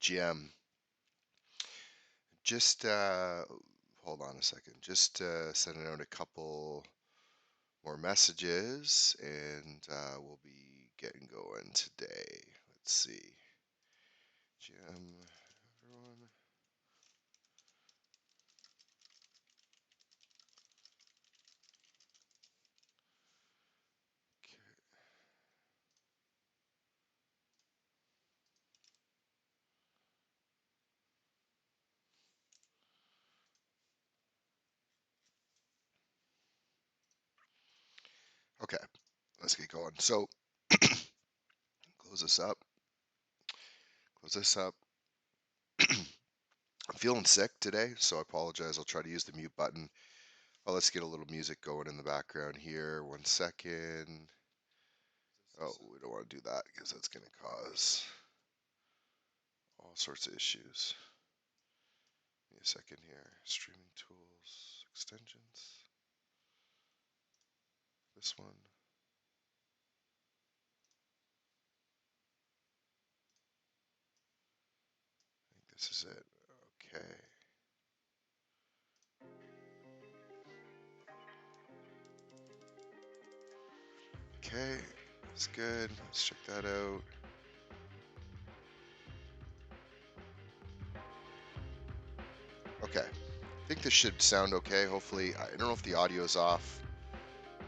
GM. Just hold on a second. Just sending out a couple more messages, and we'll be getting going today. Let's see. GM, everyone. Okay, let's get going. So close this up. Close this up. I'm feeling sick today, so I apologize. I'll try to use the mute button. Oh, let's get a little music going in the background here. 1 second. Oh, we don't want to do that because that's going to cause all sorts of issues. Give me a second here. Streaming tools, extensions. This one. I think this is it. Okay. Okay, that's good. Let's check that out. Okay, I think this should sound okay. Hopefully, I don't know if the audio is off.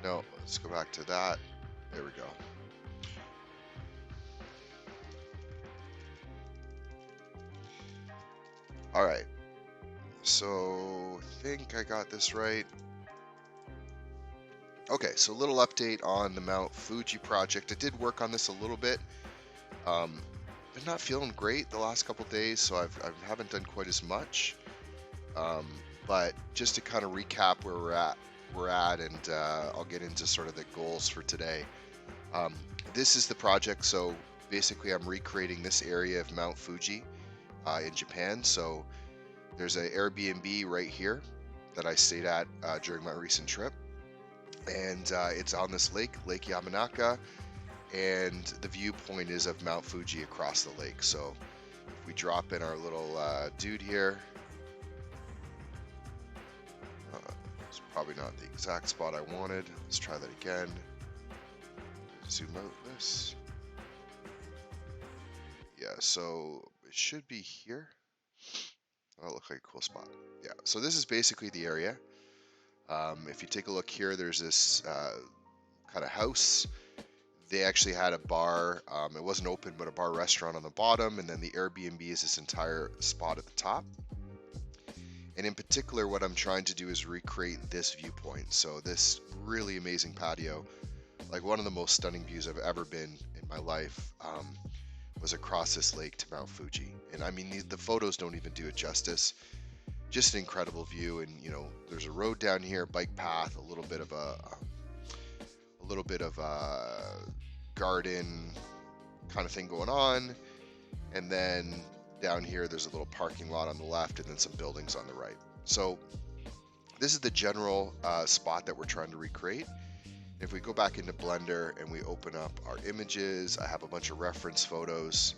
No, let's go back to that. There we go. All right, so I think I got this right. Okay, so a little update on the Mount Fuji project. I did work on this a little bit. Been not feeling great the last couple days, so I haven't done quite as much. But just to kind of recap where we're at, and I'll get into sort of the goals for today. This is the project. So basically, I'm recreating this area of Mount Fuji in Japan. So there's an Airbnb right here that I stayed at during my recent trip, and it's on this lake, Lake Yamanaka, and the viewpoint is of Mount Fuji across the lake. So if we drop in our little dude here, it's probably not the exact spot I wanted. Let's try that again. Zoom out this. Yeah, so it should be here. That'll look like a cool spot. Yeah, so this is basically the area. If you take a look here, there's this kind of house. They actually had a bar. It wasn't open, but a bar restaurant on the bottom, and then the Airbnb is this entire spot at the top. And in particular, what I'm trying to do is recreate this viewpoint. So this really amazing patio, like one of the most stunning views I've ever been in my life, was across this lake to Mount Fuji. And I mean, the photos don't even do it justice. Just an incredible view. And there's a road down here, bike path, a little bit of a garden kind of thing going on, and then down here there's a little parking lot on the left, and then some buildings on the right. So this is the general spot that we're trying to recreate. If we go back into Blender and we open up our images, I have a bunch of reference photos,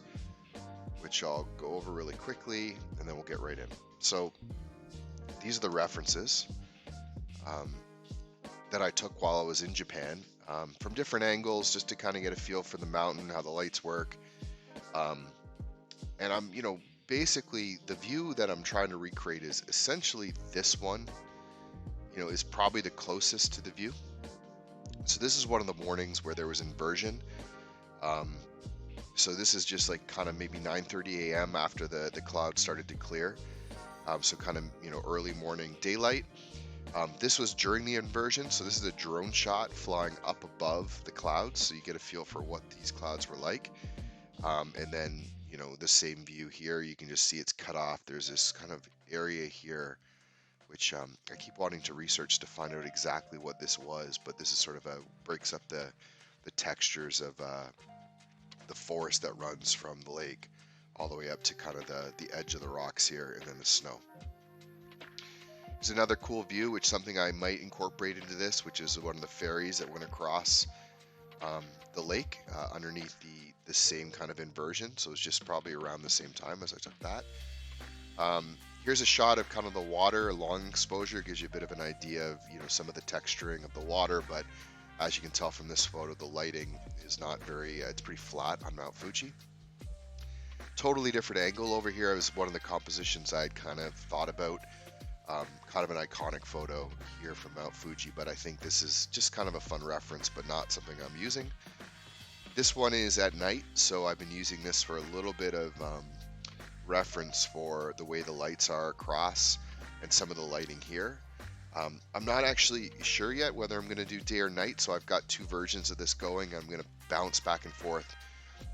which I'll go over really quickly, and then we'll get right in. So these are the references that I took while I was in Japan, from different angles, just to kind of get a feel for the mountain, how the lights work. And I'm, basically the view that I'm trying to recreate is essentially this one, is probably the closest to the view. So this is one of the mornings where there was inversion. So this is just like kind of maybe 9:30 a.m. after the clouds started to clear. So kind of, early morning daylight. This was during the inversion, so this is a drone shot flying up above the clouds, so you get a feel for what these clouds were like. And then, the same view here, you can just see it's cut off. There's this kind of area here, which I keep wanting to research to find out exactly what this was, but this is sort of breaks up the textures of the forest that runs from the lake all the way up to kind of the edge of the rocks here, and then the snow. There's another cool view, which something I might incorporate into this, which is one of the ferries that went across um, the lake underneath the same kind of inversion. So it's just probably around the same time as I took that. Here's a shot of kind of the water. Long exposure gives you a bit of an idea of, you know, some of the texturing of the water, but as you can tell from this photo, the lighting is not very, it's pretty flat on Mount Fuji. Totally different angle over here. It was one of the compositions I'd kind of thought about. Kind of an iconic photo here from Mount Fuji, but I think this is just kind of a fun reference, but not something I'm using. This one is at night, so I've been using this for a little bit of reference for the way the lights are across and some of the lighting here. I'm not actually sure yet whether I'm going to do day or night, so I've got two versions of this going. I'm going to bounce back and forth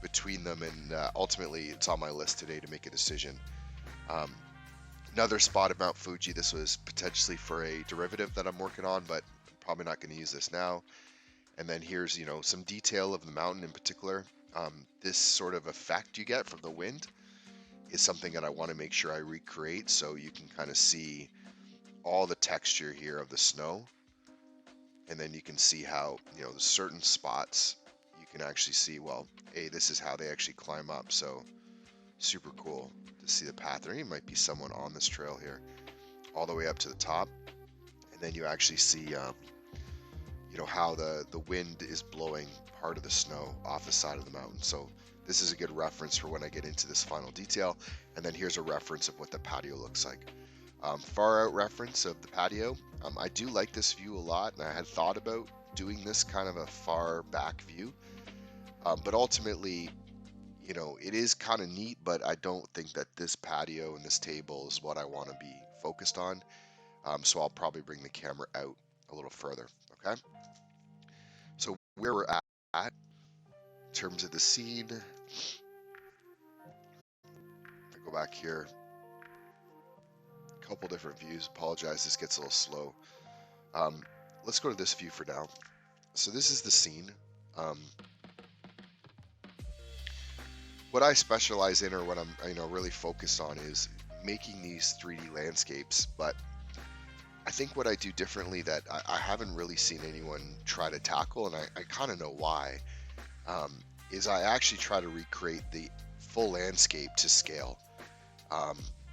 between them, and ultimately it's on my list today to make a decision. Another spot of Mount Fuji, this was potentially for a derivative that I'm working on, but I'm probably not going to use this now. And then here's, you know, some detail of the mountain in particular. This sort of effect you get from the wind is something that I want to make sure I recreate, so you can kind of see all the texture here of the snow. And then you can see how, you know, certain spots you can actually see, well, hey, this is how they actually climb up. So super cool to see the path. There might be someone on this trail here all the way up to the top. And then you actually see, you know, how the wind is blowing part of the snow off the side of the mountain. So this is a good reference for when I get into this final detail. And then here's a reference of what the patio looks like. Far out reference of the patio. I do like this view a lot, and I had thought about doing this kind of a far back view. But ultimately, you know, it is kind of neat, but I don't think that this patio and this table is what I want to be focused on. So I'll probably bring the camera out a little further, okay? So where we're at in terms of the scene, if I go back here, a couple different views. Apologize, this gets a little slow. Let's go to this view for now. So this is the scene. What I specialize in, or what I'm, you know, really focused on, is making these 3D landscapes. But I think what I do differently that I haven't really seen anyone try to tackle, and I kind of know why, is I actually try to recreate the full landscape to scale,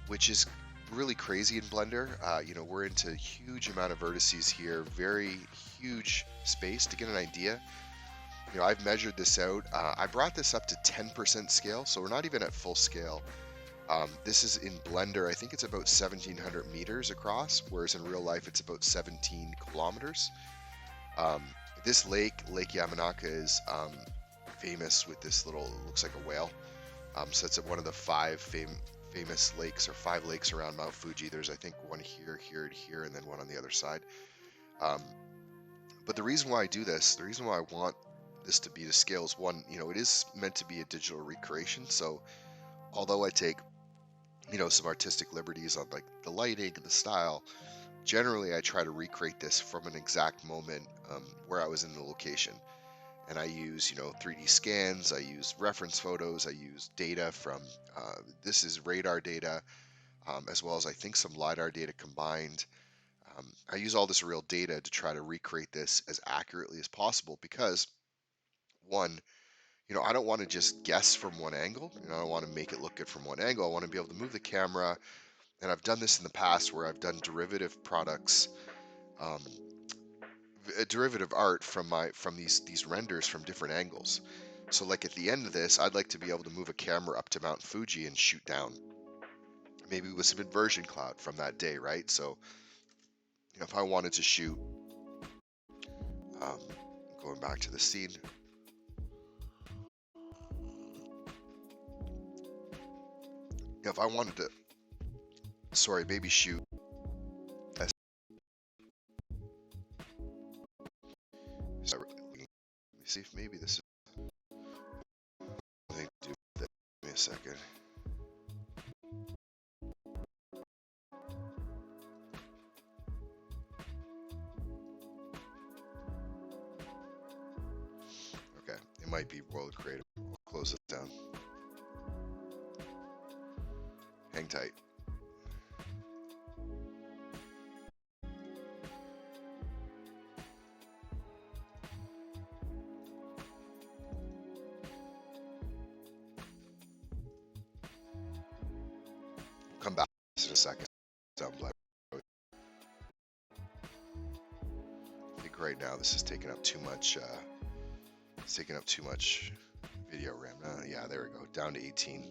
which is really crazy in Blender. You know, we're into a huge amount of vertices here, very huge space. To get an idea, you know, I've measured this out. I brought this up to 10% scale, so we're not even at full scale. This is in Blender, I think it's about 1,700 meters across, whereas in real life it's about 17 kilometers. This Lake Yamanaka, is famous with this little, looks like a whale. So it's one of the five famous lakes, or 5 lakes around Mount Fuji. There's, I think, one here, and then one on the other side. But the reason why I do this, the reason why I want this to be to scale is, one, you know, it is meant to be a digital recreation. So although I take, you know, some artistic liberties on like the lighting and the style, generally I try to recreate this from an exact moment where I was in the location. And I use, you know, 3D scans, I use reference photos, I use data from, this is radar data, as well as I think some LiDAR data combined. I use all this real data to try to recreate this as accurately as possible, because one, you know, I don't want to just guess from one angle. You know, I don't want to make it look good from one angle. I want to be able to move the camera, and I've done this in the past where I've done derivative products, derivative art from these renders from different angles. So like at the end of this, I'd like to be able to move a camera up to Mount Fuji and shoot down, maybe with some inversion cloud from that day, right? So, you know, if I wanted to shoot, going back to the scene, if I wanted to, sorry, maybe shoot. Let me see if maybe this is something to do with that. Give me a second. Okay, it might be World Creative. I'll close it down. Hang tight. in a second. I think right now this is taking up too much. It's taking up too much video RAM. Yeah, there we go. Down to 18.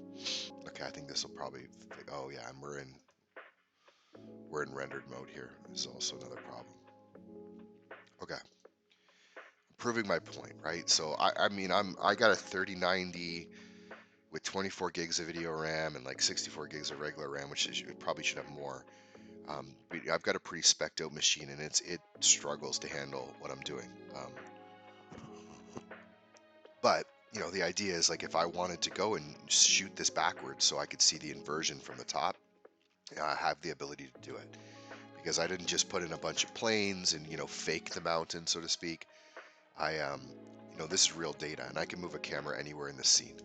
Okay, I think this will probably. Oh yeah, we're in rendered mode here. This is also another problem. Okay, proving my point, right? So I mean I got a 3090 with 24 gigs of video RAM and like 64 gigs of regular RAM, which is, it probably should have more. But I've got a pretty spec'd out machine, and it struggles to handle what I'm doing. But you know, the idea is like if I wanted to go and shoot this backwards so I could see the inversion from the top, I have the ability to do it because I didn't just put in a bunch of planes and, you know, fake the mountain, so to speak. You know, this is real data, and I can move a camera anywhere in the scene.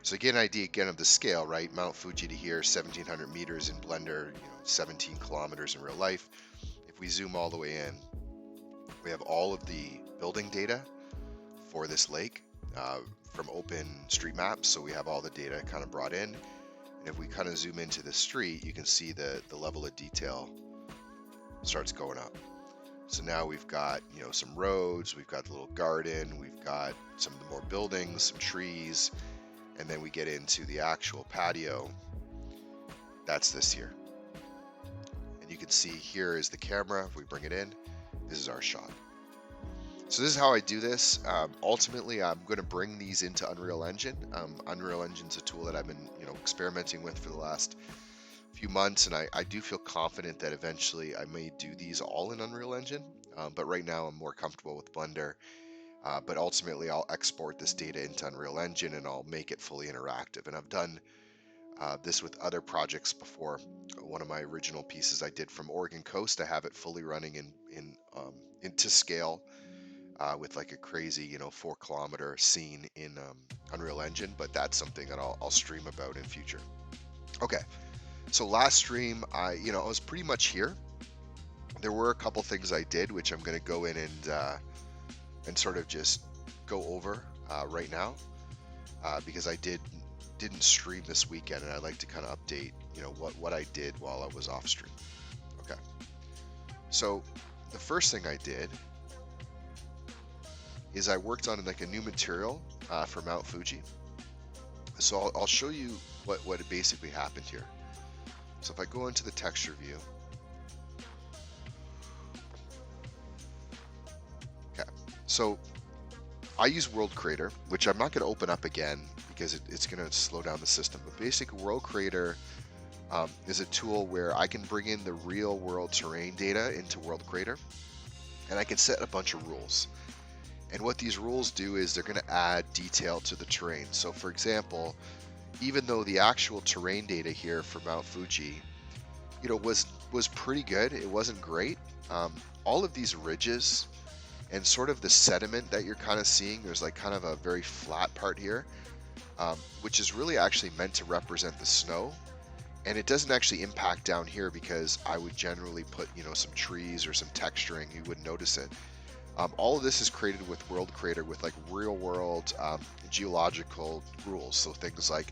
So get an idea again of the scale, right? Mount Fuji to here, 1,700 meters in Blender, you know, 17 kilometers in real life. If we zoom all the way in, we have all of the building data for this lake from OpenStreetMaps. So we have all the data kind of brought in. And if we kind of zoom into the street, you can see the level of detail starts going up. So now we've got, you know, some roads, we've got a little garden, we've got some of the more buildings, some trees, and then we get into the actual patio. That's this here. And you can see here is the camera. If we bring it in, this is our shot. So this is how I do this. Ultimately, I'm going to bring these into Unreal Engine. Unreal Engine's a tool that I've been, you know, experimenting with for the last few months, and I do feel confident that eventually I may do these all in Unreal Engine. But right now, I'm more comfortable with Blender. But ultimately, I'll export this data into Unreal Engine and I'll make it fully interactive. And I've done this with other projects before. One of my original pieces I did from Oregon Coast, I have it fully running into scale with like a crazy, you know, 4-kilometer scene in Unreal Engine. But that's something that I'll stream about in future. Okay, so last stream, I was pretty much here. There were a couple things I did, which I'm going to go in and sort of just go over right now because I didn't stream this weekend, and I'd like to kind of update, you know, what I did while I was off stream. Okay, so the first thing I did is I worked on like a new material for Mount Fuji. So I'll show you what basically happened here. So if I go into the texture view, okay, so I use World Creator, which I'm not going to open up again because it's going to slow down the system. But basically, World Creator is a tool where I can bring in the real world terrain data into World Creator, and I can set a bunch of rules. And what these rules do is they're going to add detail to the terrain. So for example, even though the actual terrain data here for Mount Fuji, you know, was pretty good, it wasn't great. All of these ridges and sort of the sediment that you're kind of seeing, there's like kind of a very flat part here, which is really actually meant to represent the snow. And it doesn't actually impact down here because I would generally put, you know, some trees or some texturing, you wouldn't notice it. All of this is created with World Creator with like real world geological rules. So things like,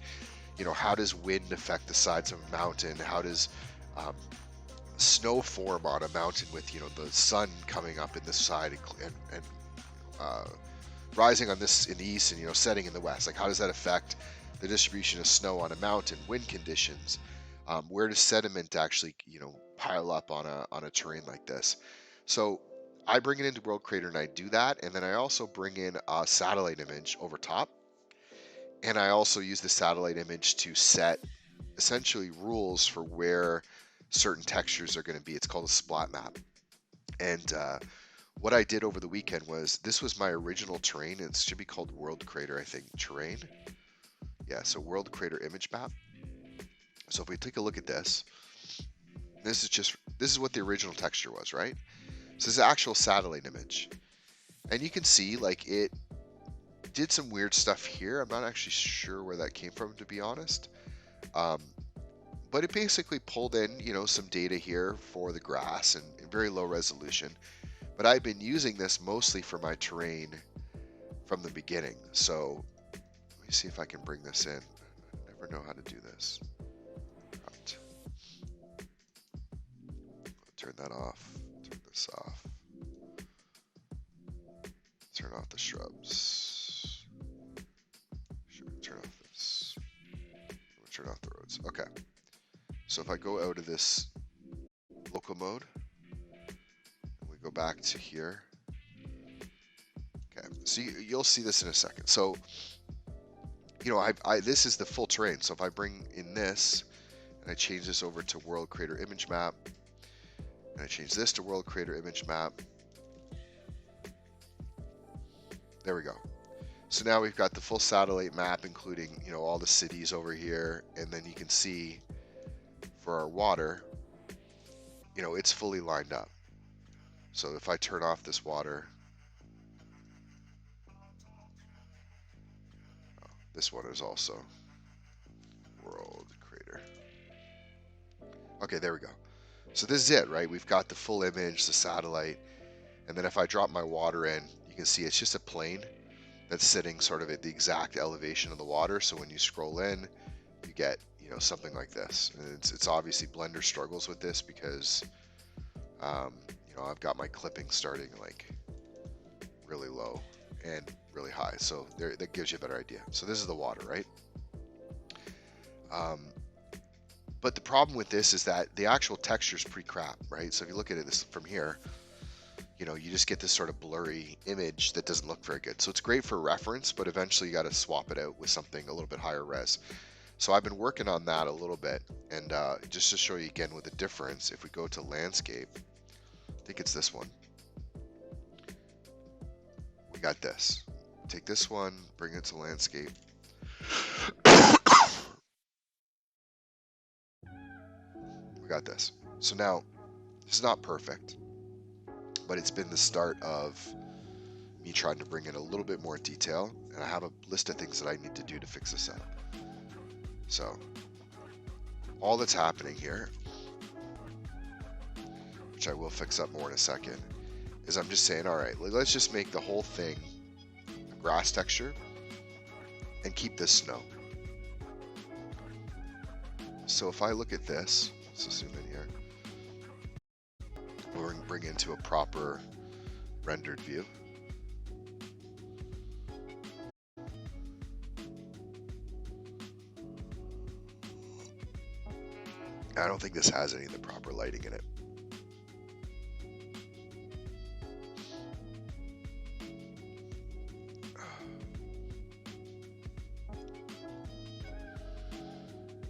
you know, how does wind affect the sides of a mountain? How does snow form on a mountain with, you know, the sun coming up in this side and rising on this in the east and, you know, setting in the west? Like, how does that affect the distribution of snow on a mountain? Wind conditions. Where does sediment actually, you know, pile up on a terrain like this? So I bring it into World Creator and I do that, and then I also bring in a satellite image over top, and I also use the satellite image to set essentially rules for where certain textures are going to be. It's called a splat map. And what I did over the weekend was, this was my original terrain. It should be called World Creator, I think, terrain. Yeah, so World Creator image map. So if we take a look at this, this is what the original texture was, right? So this is an actual satellite image. And you can see like it did some weird stuff here. I'm not actually sure where that came from, to be honest. But it basically pulled in, you know, some data here for the grass and in very low resolution. But I've been using this mostly for my terrain from the beginning. So let me see if I can bring this in. I never know how to do this. Right. turn that off. Turn this off. Turn off the shrubs. Sure, turn off this. Turn off the roads. Okay. So if I go out of this local mode, and we go back to here. Okay. So you'll see this in a second. So, you know, this is the full terrain. So if I bring in this, and I change this over to World Creator Image Map, and I change this to World Creator Image Map, there we go. So now we've got the full satellite map, including, you know, all the cities over here, and then you can see for our water, you know, it's fully lined up. So if I turn off this water, this one is also World Creator. Okay, there we go. So this is it, right? We've got the full image, the satellite, and then if I drop my water in, you can see it's just a plane that's sitting sort of at the exact elevation of the water. So when you scroll in, you get, you know, something like this. And it's obviously Blender struggles with this because, you know, I've got my clipping starting like really low and really high. So there, that gives you a better idea. So this is the water, right? But the problem with this is that the actual texture is pretty crap, right? So if you look at it this from here, you know, you just get this sort of blurry image that doesn't look very good. So it's great for reference, but eventually you got to swap it out with something a little bit higher res. So I've been working on that a little bit, and just to show you again with the difference, if we go to landscape, I think it's this one. We got this. Take this one, bring it to landscape. We got this. So now, this is not perfect, but it's been the start of me trying to bring in a little bit more detail, and I have a list of things that I need to do to fix this up. So all that's happening here, which I will fix up more in a second, is I'm just saying, all right, let's just make the whole thing a grass texture and keep this snow. So if I look at this, let's zoom in here, we're going to bring into a proper rendered view. I don't think this has any of the proper lighting in it.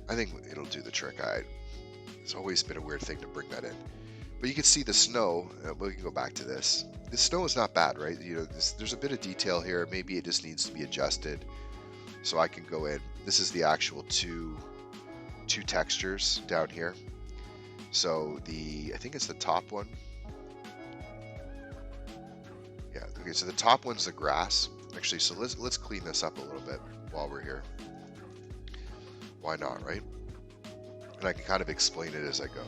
I think it'll do the trick. It's always been a weird thing to bring that in. But you can see the snow. We can go back to this. The snow is not bad, right? You know, there's a bit of detail here. Maybe it just needs to be adjusted. So I can go in. This is the actual two textures down here. So I think it's the top one. Yeah, okay, so the top one's the grass. Actually, so let's clean this up a little bit while we're here. Why not, right? And I can kind of explain it as I go.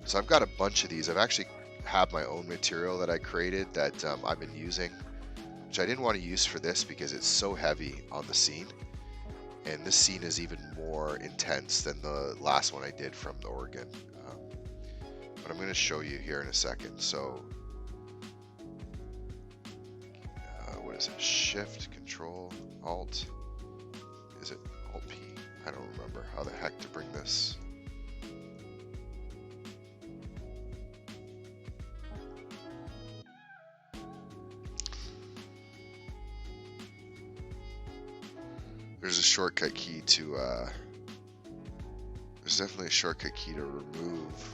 So I've got a bunch of these. I've actually have my own material that I created that I've been using, which I didn't want to use for this because it's so heavy on the scene. And this scene is even more intense than the last one I did from the Oregon. But I'm going to show you here in a second. So, what is it? Shift, Control, Alt. Is it Alt P? I don't remember how the heck to bring this. There's a shortcut key to, there's definitely a shortcut key to remove.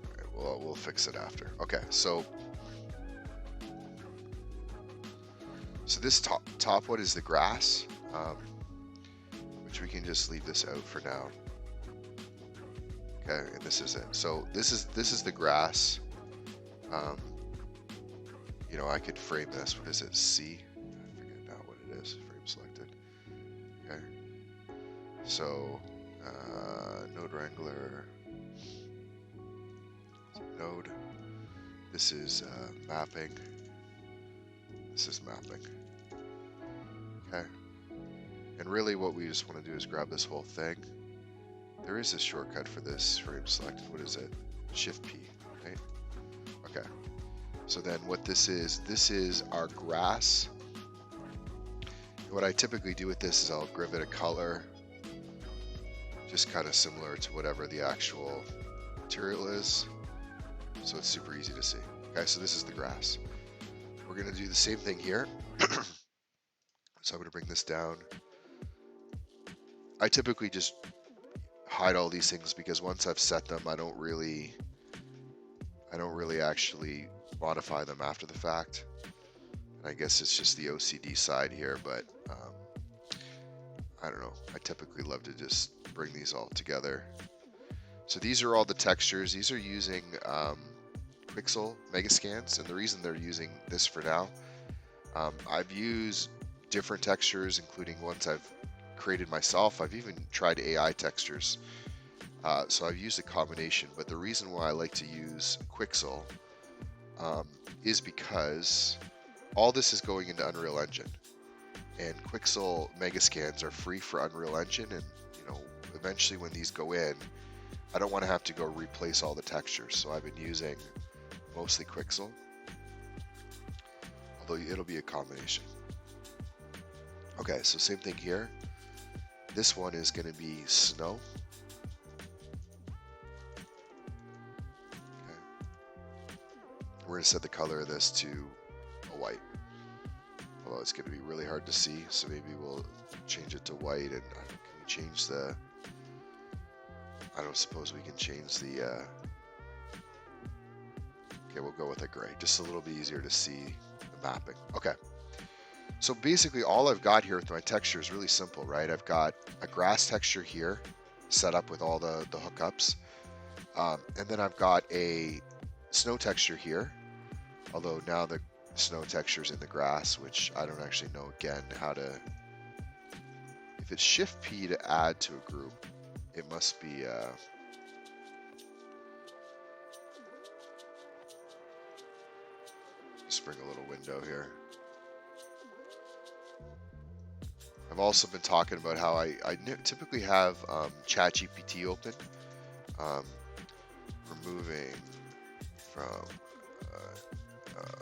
Alright, well, we'll fix it after. Okay, so this top one is the grass. Which we can just leave this out for now. Okay, and this is it. So this is the grass. You know, I could frame this. What is it? C? I forget now what it is. Frame selected. Okay. So Node Wrangler. Node. This is mapping. This is mapping. Okay. And really what we just want to do is grab this whole thing. There is a shortcut for this frame selected. What is it? Shift P, right? Okay. So then what this is our grass. What I typically do with this is I'll give it a color, just kind of similar to whatever the actual material is. So it's super easy to see. Okay, so this is the grass. We're going to do the same thing here. So I'm going to bring this down. I typically just hide all these things because once I've set them, I don't really actually modify them after the fact. And I guess it's just the OCD side here, but I don't know. I typically love to just bring these all together. So these are all the textures. These are using Pixel Megascans, and the reason they're using this for now, I've used different textures, including ones I've created myself. I've even tried AI textures. So I've used a combination, but the reason why I like to use Quixel is because all this is going into Unreal Engine, and Quixel Megascans are free for Unreal Engine, and eventually when these go in, I don't want to have to go replace all the textures, so I've been using mostly Quixel, although it'll be a combination. Okay, so same thing here. This one is going to be snow. We're going to set the color of this to a white. Although it's going to be really hard to see, so maybe we'll change it to white. And can we change the... I don't suppose we can change the... Okay, we'll go with a gray. Just a little bit easier to see the mapping. Okay. So basically all I've got here with my texture is really simple, right? I've got a grass texture here set up with all the hookups. And then I've got a snow texture here. Although now the snow texture is in the grass, which I don't actually know again how to... If it's Shift P to add to a group, it must be... Just bring a little window here. I've also been talking about how I typically have ChatGPT open, removing from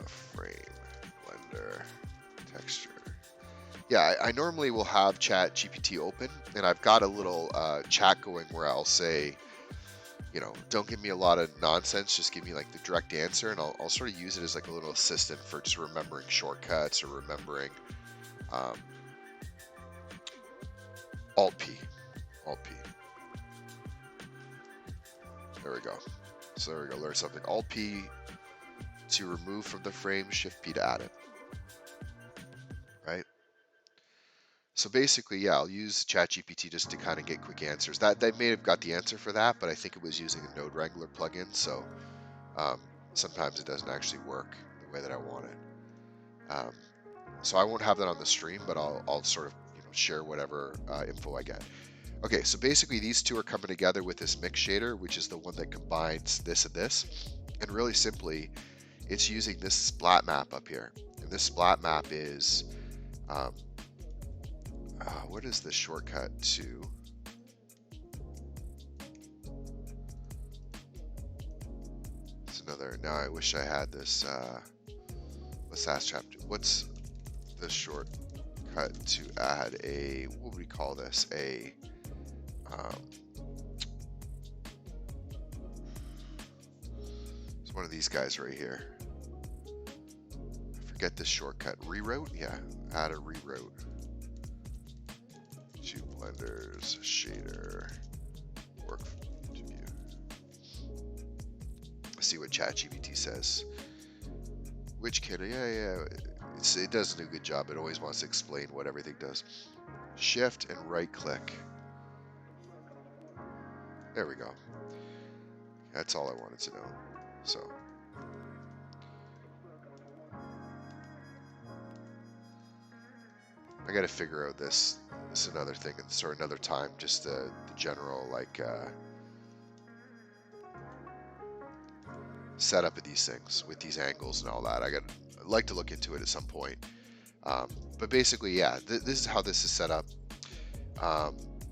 frame blender texture. Yeah, I normally will have ChatGPT open, and I've got a little chat going where I'll say, don't give me a lot of nonsense, just give me like the direct answer, and I'll sort of use it as like a little assistant for just remembering shortcuts or remembering Alt P. There we go. So there we go, learn something. Alt P to remove from the frame, Shift P to add it. Right? So basically, yeah, I'll use ChatGPT just to kind of get quick answers. That they may have got the answer for that, but I think it was using a Node Wrangler plugin, so sometimes it doesn't actually work the way that I want it. So I won't have that on the stream, but I'll sort of share whatever info I get. Okay, so basically these two are coming together with this mix shader, which is the one that combines this and this. And really simply, it's using this splat map up here. And this splat map is, what is the shortcut to? It's another, now I wish I had this, let's ask chapter, what's the shortcut to add a, what would we call this? It's one of these guys right here. I forget this shortcut. Reroute? Yeah, add a reroute to Blender's shader work to view. Let's see what ChatGPT says. Which kid? Yeah. It does do a good job. It always wants to explain what everything does. Shift and right click. There we go. That's all I wanted to know. So. I got to figure out this. This is another thing, or another time. Just the general, like, setup of these things with these angles and all that. I'd like to look into it at some point. But basically, yeah, this is how this is set up.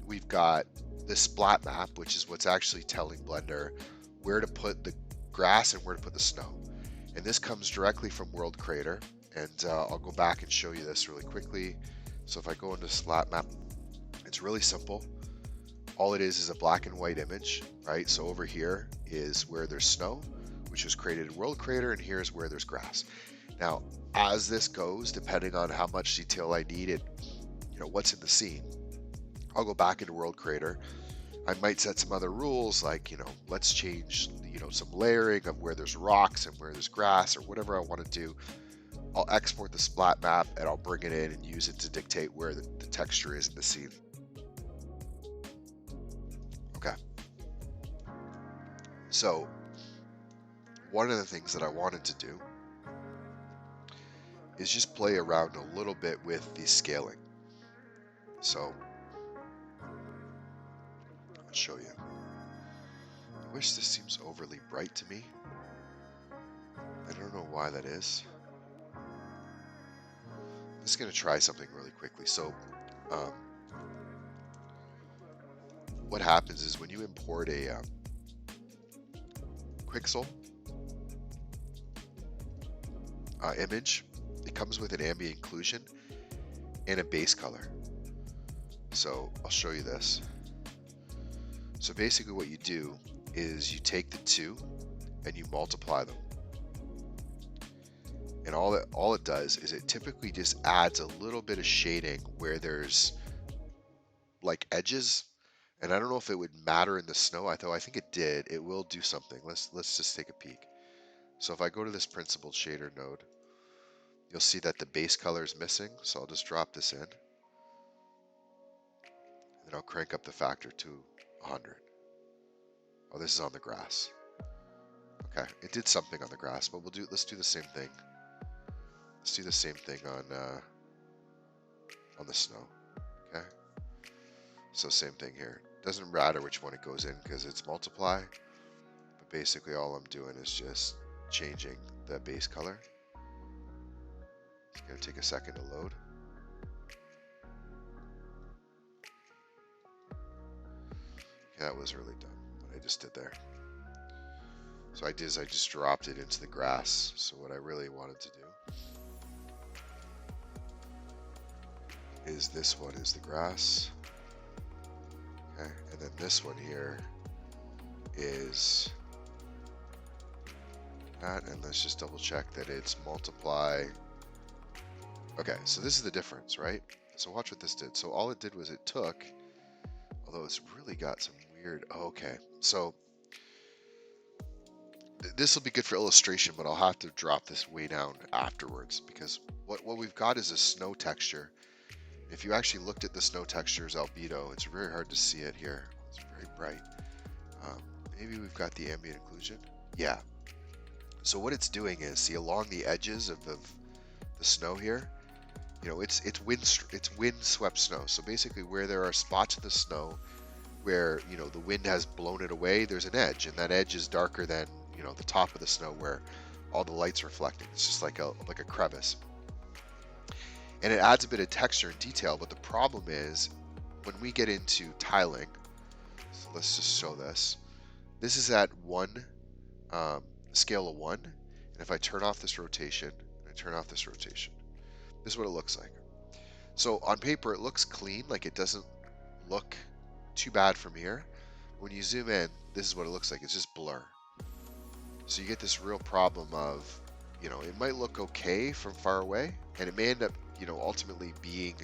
We've got this splat map, which is what's actually telling Blender where to put the grass and where to put the snow. And this comes directly from World Creator. And I'll go back and show you this really quickly. So if I go into splat map, it's really simple. All it is a black and white image, right? So over here is where there's snow, which was created in World Creator, and here's where there's grass. Now, as this goes, depending on how much detail I need it, what's in the scene, I'll go back into World Creator. I might set some other rules, like, let's change, some layering of where there's rocks and where there's grass or whatever I want to do. I'll export the splat map and I'll bring it in and use it to dictate where the texture is in the scene. Okay. So one of the things that I wanted to do is just play around a little bit with the scaling. So I'll show you. I wish this seems overly bright to me. I don't know why that is. I'm just going to try something really quickly. So what happens is when you import a Quixel image, it comes with an ambient occlusion and a base color. So I'll show you this. So basically what you do is you take the two and you multiply them. And all it does is it typically just adds a little bit of shading where there's like edges. And I don't know if it would matter in the snow. I think it did. It will do something. Let's just take a peek. So if I go to this principled shader node, you'll see that the base color is missing. So I'll just drop this in. And then I'll crank up the factor to 100. Oh, this is on the grass. Okay, it did something on the grass, but let's do the same thing. Let's do the same thing on the snow. Okay. So same thing here. Doesn't matter which one it goes in because it's multiply. But basically all I'm doing is just changing the base color. It's gonna take a second to load. Okay, that was really dumb what I just did there. So I just dropped it into the grass. So what I really wanted to do is this one is the grass. Okay, and then this one here is that, and let's just double check that it's multiply. Okay, so this is the difference, right? So watch what this did. So all it did was it took, although it's really got some weird, okay, so this will be good for illustration, but I'll have to drop this way down afterwards because what we've got is a snow texture. If you actually looked at the snow texture's albedo, it's very hard to see it here. It's very bright. Maybe we've got the ambient occlusion. Yeah. So what it's doing is, see along the edges of the snow here, it's wind swept snow. So basically where there are spots of the snow where, the wind has blown it away, there's an edge, and that edge is darker than, the top of the snow where all the light's reflecting. It's just like a crevice. And it adds a bit of texture and detail, but the problem is when we get into tiling, so let's just show this. This is at scale of 1, and if I turn off this rotation, this is what it looks like. So on paper it looks clean, like it doesn't look too bad from here. When you zoom in, this is what it looks like. It's just blur. So you get this real problem of, it might look okay from far away, and it may end up, ultimately being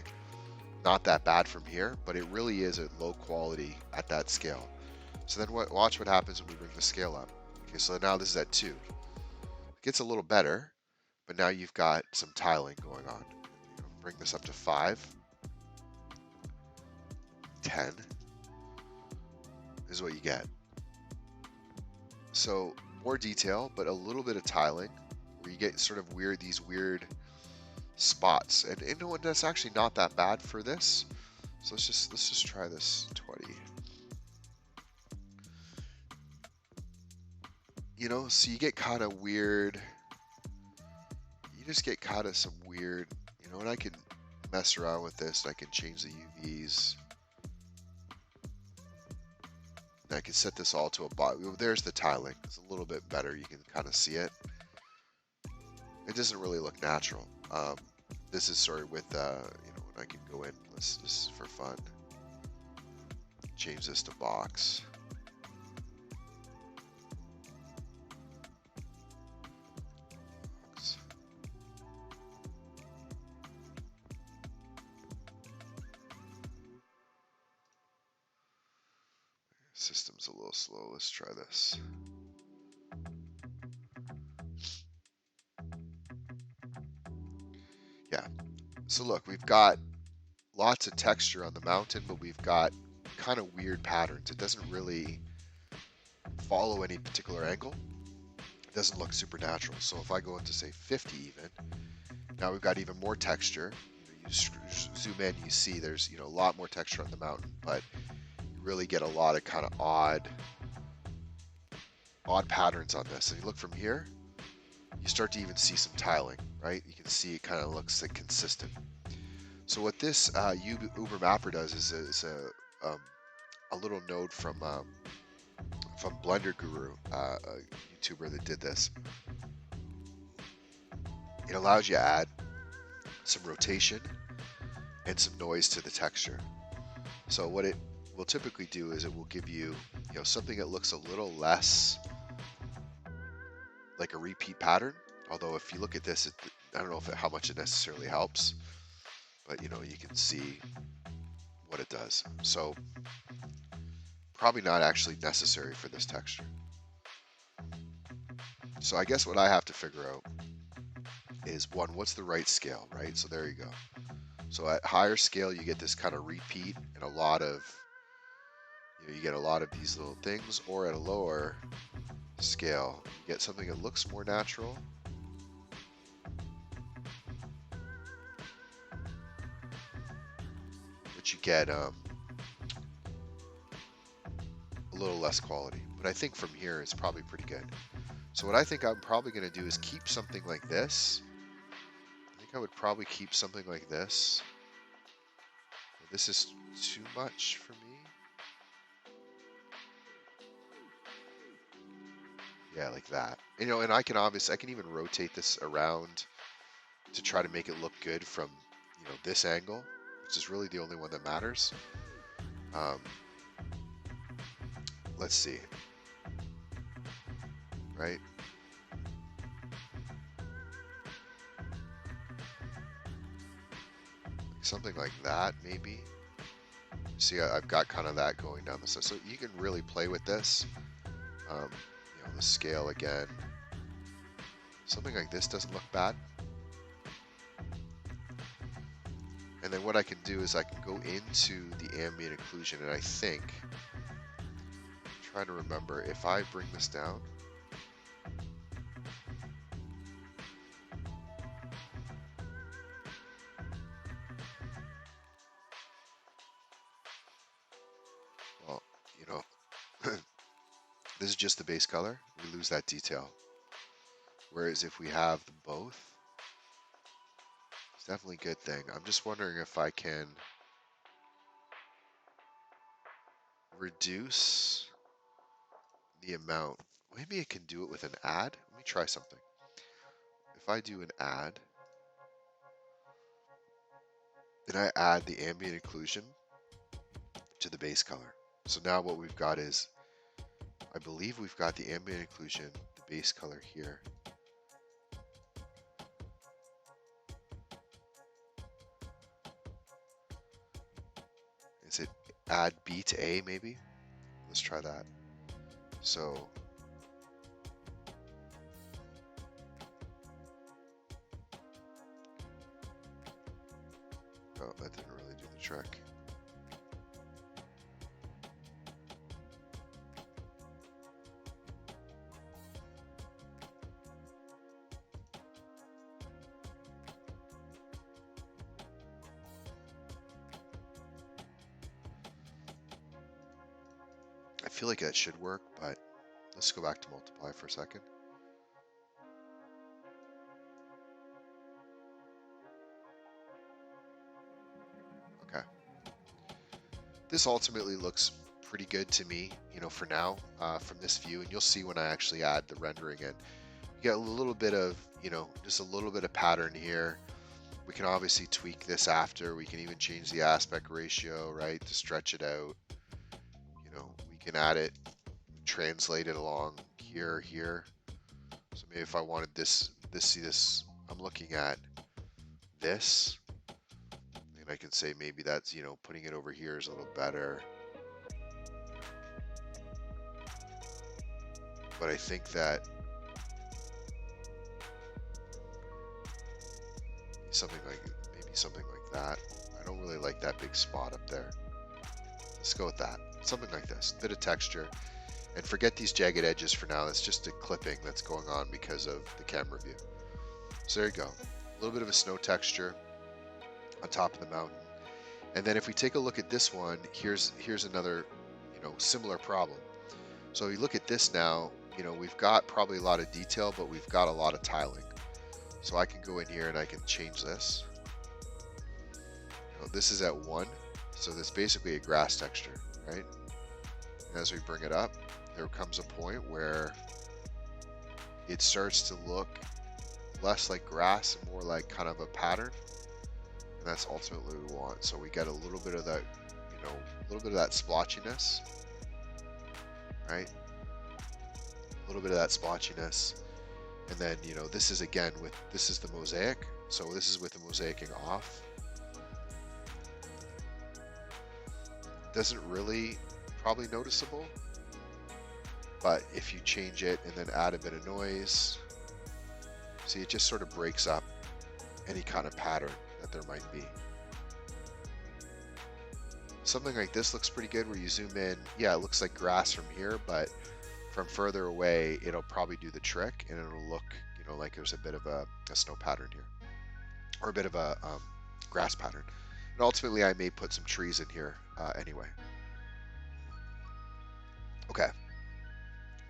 not that bad from here, but it really is at low quality at that scale. So then watch what happens when we bring the scale up. Okay, so now this is at 2. It gets a little better, but now you've got some tiling going on. Bring this up to 5, 10. This is what you get. So more detail, but a little bit of tiling, where you get sort of these weird spots, and that's actually not that bad for this. So let's just try this 20. So you get kind of weird. You just get kind of some weird, and I can mess around with this. I can change the UVs. I can set this all to a body. There's the tiling. It's a little bit better. You can kind of see it. It doesn't really look natural. This is sort of with, when I can go in, this is for fun. Change this to box. System's a little slow. Let's try this. Yeah. So look, we've got lots of texture on the mountain, but we've got kind of weird patterns. It doesn't really follow any particular angle. It doesn't look super natural. So if I go into, say, 50 even, now we've got even more texture. You zoom in, you see there's a lot more texture on the mountain, but you really get a lot of kind of odd patterns on this. And you look from here, you start to even see some tiling, right? You can see it kind of looks like consistent. So what this Uber Mapper does is a little node from Blender Guru, a YouTuber that did this. It allows you to add some rotation and some noise to the texture. So what it will typically do is it will give you, something that looks a little less like a repeat pattern. Although if you look at this, I don't know how much it necessarily helps, but you can see what it does. So probably not actually necessary for this texture. So I guess what I have to figure out is, one, what's the right scale, right? So there you go. So at higher scale, you get this kind of repeat and a lot of, you get a lot of these little things, or at a lower scale, you get something that looks more natural. But you get a little less quality. But I think from here it's probably pretty good. So what I think I'm probably going to do is keep something like this. I think I would probably keep something like this. This is too much for me. Yeah, like that. And I can even rotate this around to try to make it look good from, this angle, which is really the only one that matters. Let's see. Right? Something like that, maybe. See, I've got kind of that going down the side. So you can really play with this. The scale again. Something like this doesn't look bad. And then what I can do is I can go into the ambient occlusion, and I think, I'm trying to remember, if I bring this down, well, this is just the base color. We lose that detail. Whereas if we have them both, it's definitely a good thing. I'm just wondering if I can reduce the amount. Maybe I can do it with an add. Let me try something. If I do an add, then I add the ambient occlusion to the base color. So now what we've got is, I believe we've got the ambient occlusion, the base color here. Is it add B to A maybe? Let's try that. So oh, that didn't really do the trick. I feel like that should work, but Let's go back to multiply for a second. Okay. This ultimately looks pretty good to me, you know, for now, from this view, and you'll see when I actually add the rendering in. You get a little bit of, you know, just a little bit of pattern here. We can obviously tweak this after. We can even change the aspect ratio, right, to stretch it out. You know, we can add it, translate it along here. So maybe if I wanted this, I'm looking at this, and I can say maybe that's, you know, putting it over here is a little better. But I think that maybe something like that. I don't really like that big spot up there. Let's go with that. Something like this. Bit of texture. And forget these jagged edges for now. It's just a clipping that's going on because of the camera view. So there you go. A little bit of a snow texture on top of the mountain. And then if we take a look at this one, here's another, you know, similar problem. So you look at this now, you know, we've got probably a lot of detail, but we've got a lot of tiling. So I can go in here and I can change this. You know, this is at 1, so that's basically a grass texture, right? And as we bring it up, there comes a point where it starts to look less like grass and more like kind of a pattern. And that's ultimately what we want. So we get a little bit of that, you know, a little bit of that splotchiness, right? A little bit of that splotchiness. And then, you know, this is again with, this is the mosaic. So this is with the mosaicing off. Doesn't really probably noticeable. But if you change it and then add a bit of noise, see, it just sort of breaks up any kind of pattern that there might be. Something like this looks pretty good where you zoom in. Yeah, it looks like grass from here, but from further away, it'll probably do the trick and it'll look, you know, like there's a bit of a snow pattern here or a bit of a grass pattern. And ultimately, I may put some trees in here anyway. Okay.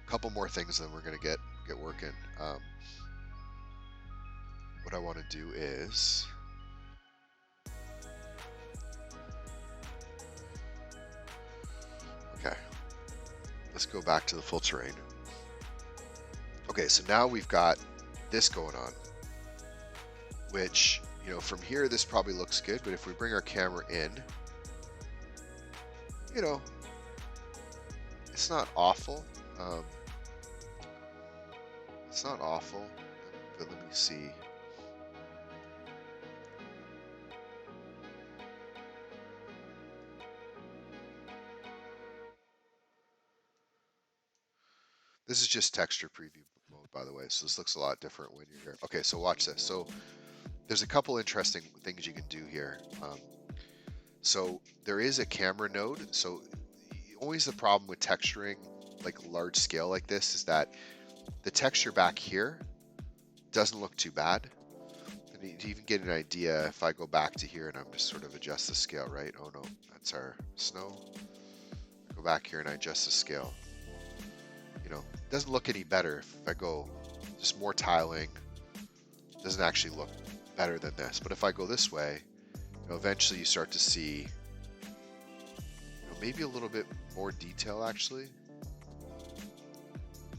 A couple more things, then we're going to get working. What I want to do is okay. Let's go back to the full terrain. Okay, so now we've got this going on, which, you know, from here this probably looks good, but if we bring our camera in, you know, it's not awful. It's not awful, but let me see. This is just texture preview mode, by the way, so this looks a lot different when you're here. Okay, so watch this. So there's a couple interesting things you can do here. So there is a camera node. So always the problem with texturing like large scale like this is that the texture back here doesn't look too bad. And to even get an idea, if I go back to here and I'm just sort of adjust the scale, right? Oh no, that's our snow. Go back here and I adjust the scale. You know, it doesn't look any better if I go just more tiling. It doesn't actually look better than this. But if I go this way, you know, eventually you start to see, you know, maybe a little bit more detail actually.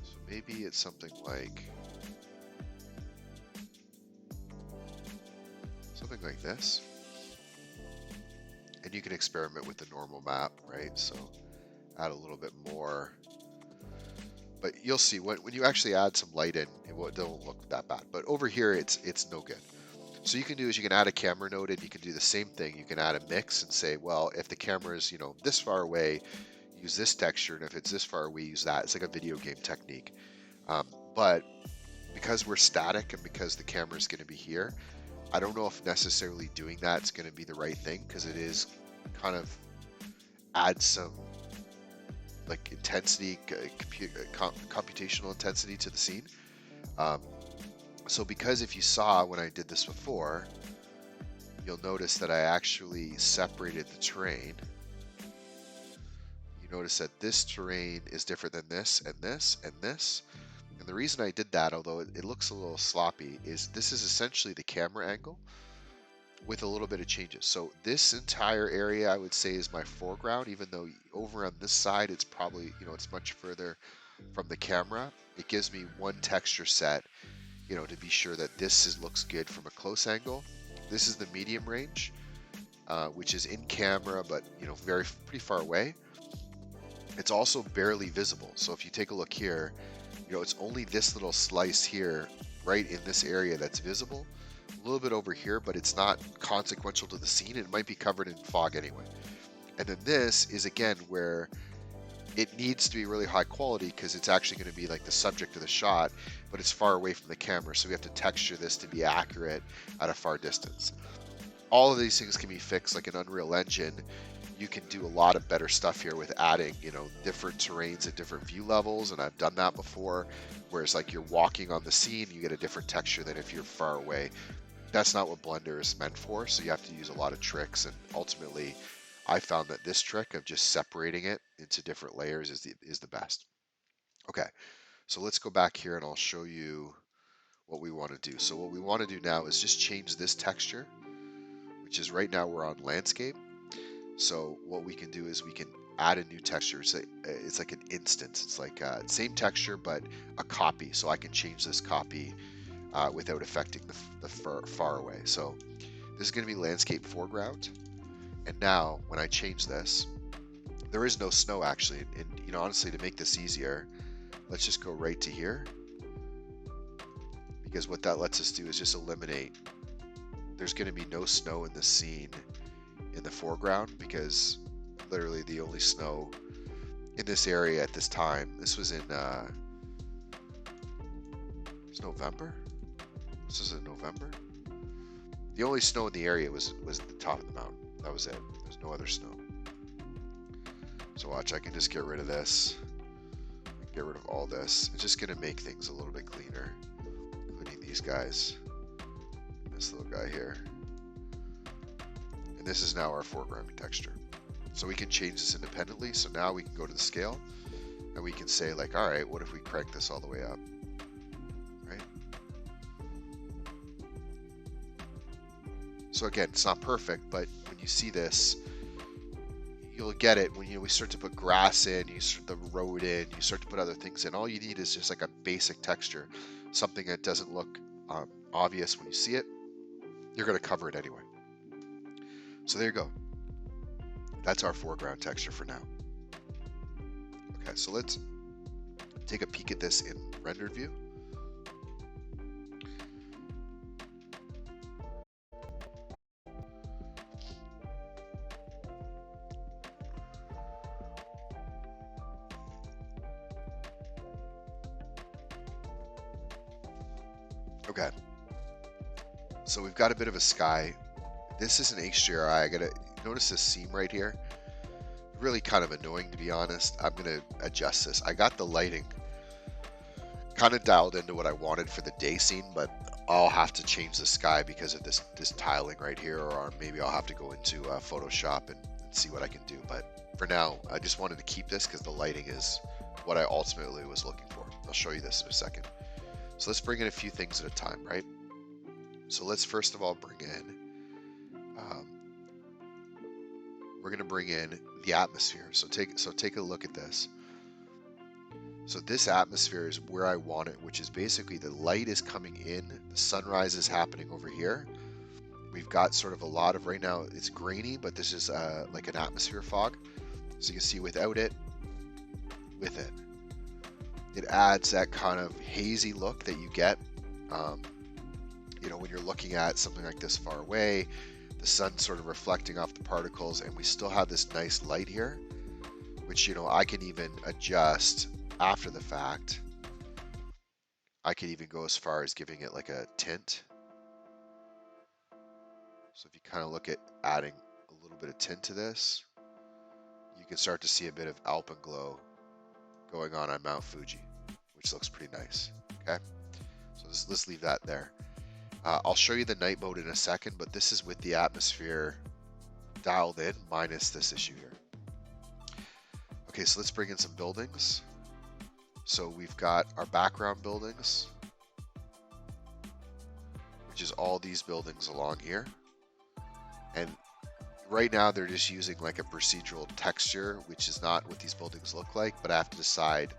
So maybe it's something like this. And you can experiment with the normal map, right? So add a little bit more. But you'll see when you actually add some light in, it don't look that bad. But over here, it's no good. So you can do is you can add a camera node and you can do the same thing. You can add a mix and say, well, if the camera is, you know, this far away, use this texture, and if it's this far away, use that. It's like a video game technique. But because we're static and because the camera is going to be here, I don't know if necessarily doing that is going to be the right thing, because it is kind of adds some like intensity, computational intensity to the scene. So because if you saw when I did this before, you'll notice that I actually separated the terrain. You notice that this terrain is different than this and this and this. And the reason I did that, although it looks a little sloppy, is this is essentially the camera angle with a little bit of changes. So this entire area I would say is my foreground, even though over on this side it's probably, it's much further from the camera. It gives me one texture set, to be sure that this looks good from a close angle. This is the medium range, which is in camera, but pretty far away. It's also barely visible. So if you take a look here, it's only this little slice here, right in this area, that's visible. A little bit over here, but it's not consequential to the scene. It might be covered in fog anyway. And then this is again where it needs to be really high quality because it's actually going to be like the subject of the shot, but it's far away from the camera. So we have to texture this to be accurate at a far distance. All of these things can be fixed like an Unreal Engine. You can do a lot of better stuff here with adding, different terrains at different view levels. And I've done that before, whereas like you're walking on the scene, you get a different texture than if you're far away. That's not what Blender is meant for. So you have to use a lot of tricks. And ultimately, I found that this trick of just separating it into different layers is the best. Okay, so let's go back here and I'll show you what we want to do. So what we want to do now is just change this texture, which is right now we're on landscape. So what we can do is we can add a new texture. It's like an instance. It's like same texture, but a copy. So I can change this copy without affecting the far away. So this is going to be landscape foreground. And now when I change this, there is no snow actually. And honestly, to make this easier, let's just go right to here. Because what that lets us do is just eliminate. There's going to be no snow in the scene in the foreground because literally the only snow in this area at this time, this was in it's November. This is in November. The only snow in the area was at the top of the mountain. That was it. There's no other snow. So watch, I can just get rid of this. Get rid of all this. It's just gonna make things a little bit cleaner, including these guys. This little guy here. And this is now our foreground texture. So we can change this independently. So now we can go to the scale and we can say like, all right, what if we crank this all the way up? Right? So again, it's not perfect, but when you see this, you'll get it when we start to put grass in, you start the road in, you start to put other things in. All you need is just like a basic texture, something that doesn't look obvious when you see it. You're going to cover it anyway. So there you go. That's our foreground texture for now. Okay, so let's take a peek at this in rendered view. Okay, so we've got a bit of a sky. This is an HDRI. I gotta notice this seam right here. Really kind of annoying, to be honest. I'm gonna adjust this. I got the lighting kind of dialed into what I wanted for the day scene, but I'll have to change the sky because of this tiling right here, or maybe I'll have to go into Photoshop and see what I can do. But for now, I just wanted to keep this because the lighting is what I ultimately was looking for. I'll show you this in a second. So let's bring in a few things at a time, right? So let's first of all bring in, we're going to bring in the atmosphere. So take a look at this. So this atmosphere is where I want it, which is basically the light is coming in, the sunrise is happening over here. We've got sort of a lot of, right now it's grainy, but this is like an atmosphere fog. So you can see without it, with it. It adds that kind of hazy look that you get, when you're looking at something like this far away, the sun sort of reflecting off the particles, and we still have this nice light here, which, I can even adjust after the fact. I could even go as far as giving it like a tint. So if you kind of look at adding a little bit of tint to this, you can start to see a bit of alpenglow going on Mount Fuji, which looks pretty nice. Okay, so let's leave that there. I'll show you the night mode in a second, but this is with the atmosphere dialed in minus this issue here. Okay, so let's bring in some buildings. So we've got our background buildings, which is all these buildings along here. And right now they're just using like a procedural texture, which is not what these buildings look like, but I have to decide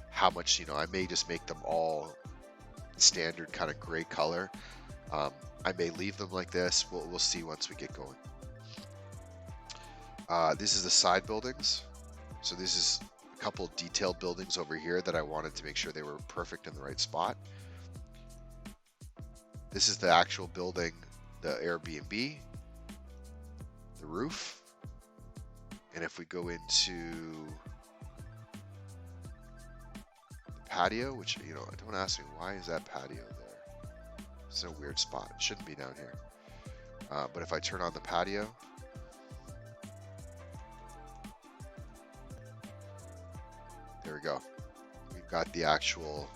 how much, I may just make them all standard kind of gray color. I may leave them like this. We'll see once we get going. This is the side buildings. So this is a couple detailed buildings over here that I wanted to make sure they were perfect in the right spot. This is the actual building, the Airbnb, the roof. And if we go into the patio, which, don't ask me, why is that patio there? It's in a weird spot. It shouldn't be down here. But if I turn on the patio, there we go. We've got the actual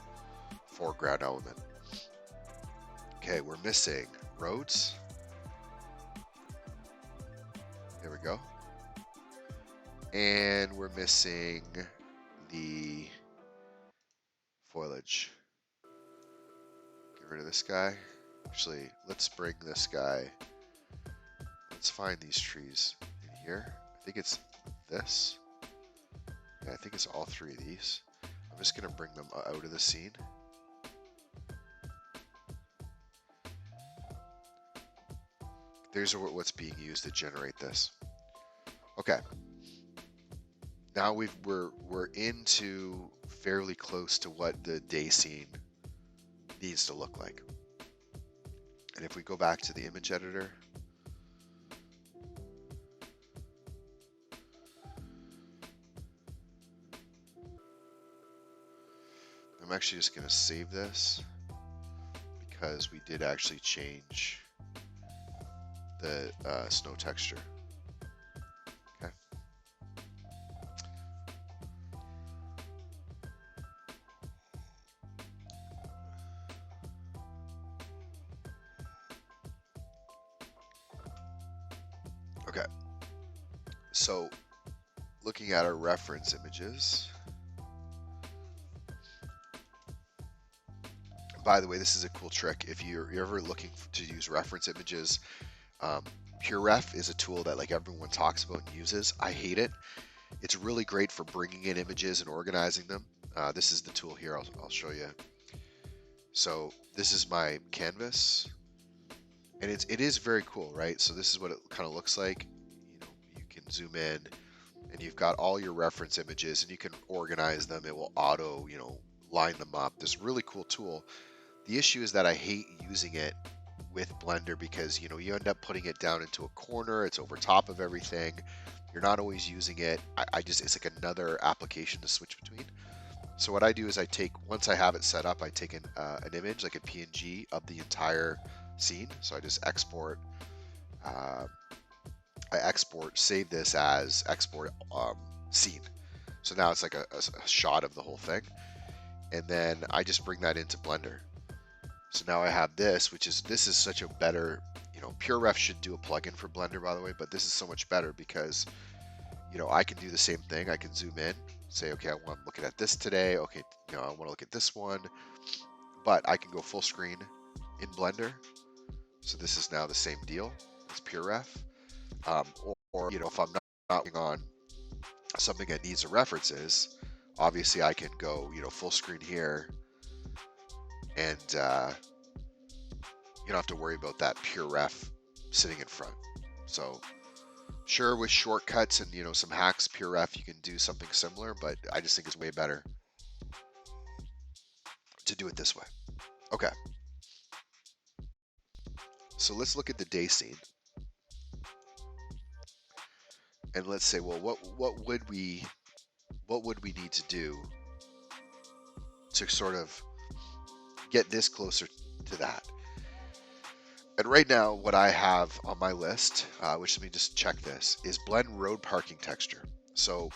foreground element. Okay, we're missing roads. There we go. And we're missing the foliage. Get rid of this guy. Actually, let's bring this guy. Let's find these trees in here. I think it's this. Yeah, I think it's all three of these. I'm just going to bring them out of the scene. There's what's being used to generate this. Okay. Now we're into fairly close to what the day scene needs to look like. And if we go back to the image editor, I'm actually just going to save this because we did actually change the snow texture. Okay. Okay. So looking at our reference images. By the way, this is a cool trick. If you're ever looking to use reference images, PureRef is a tool that like everyone talks about and uses. I hate it. It's really great for bringing in images and organizing them. This is the tool here. I'll show you. So this is my canvas, and it is very cool, right? So this is what it kind of looks like. You can zoom in, and you've got all your reference images, and you can organize them. It will auto, line them up. This really cool tool. The issue is that I hate using it with Blender because you end up putting it down into a corner. It's over top of everything. You're not always using it. It's like another application to switch between. So what I do is once I have it set up, I take an image, like a PNG of the entire scene. So I just export. Save this as export scene. So now it's like a shot of the whole thing, and then I just bring that into Blender. So now I have this, this is such a better, PureRef should do a plugin for Blender, by the way, but this is so much better because, I can do the same thing. I can zoom in, say, okay, I want to look at this today. Okay, I want to look at this one, but I can go full screen in Blender. So this is now the same deal as PureRef. Or if I'm not working on something that needs a references, obviously I can go, full screen here. And you don't have to worry about that PureRef sitting in front. So sure, with shortcuts and some hacks, PureRef, you can do something similar, but I just think it's way better to do it this way. Okay. So let's look at the day scene. And let's say, well, what would we need to do to sort of get this closer to that? And right now, what I have on my list, which let me just check this, is blend road parking texture. So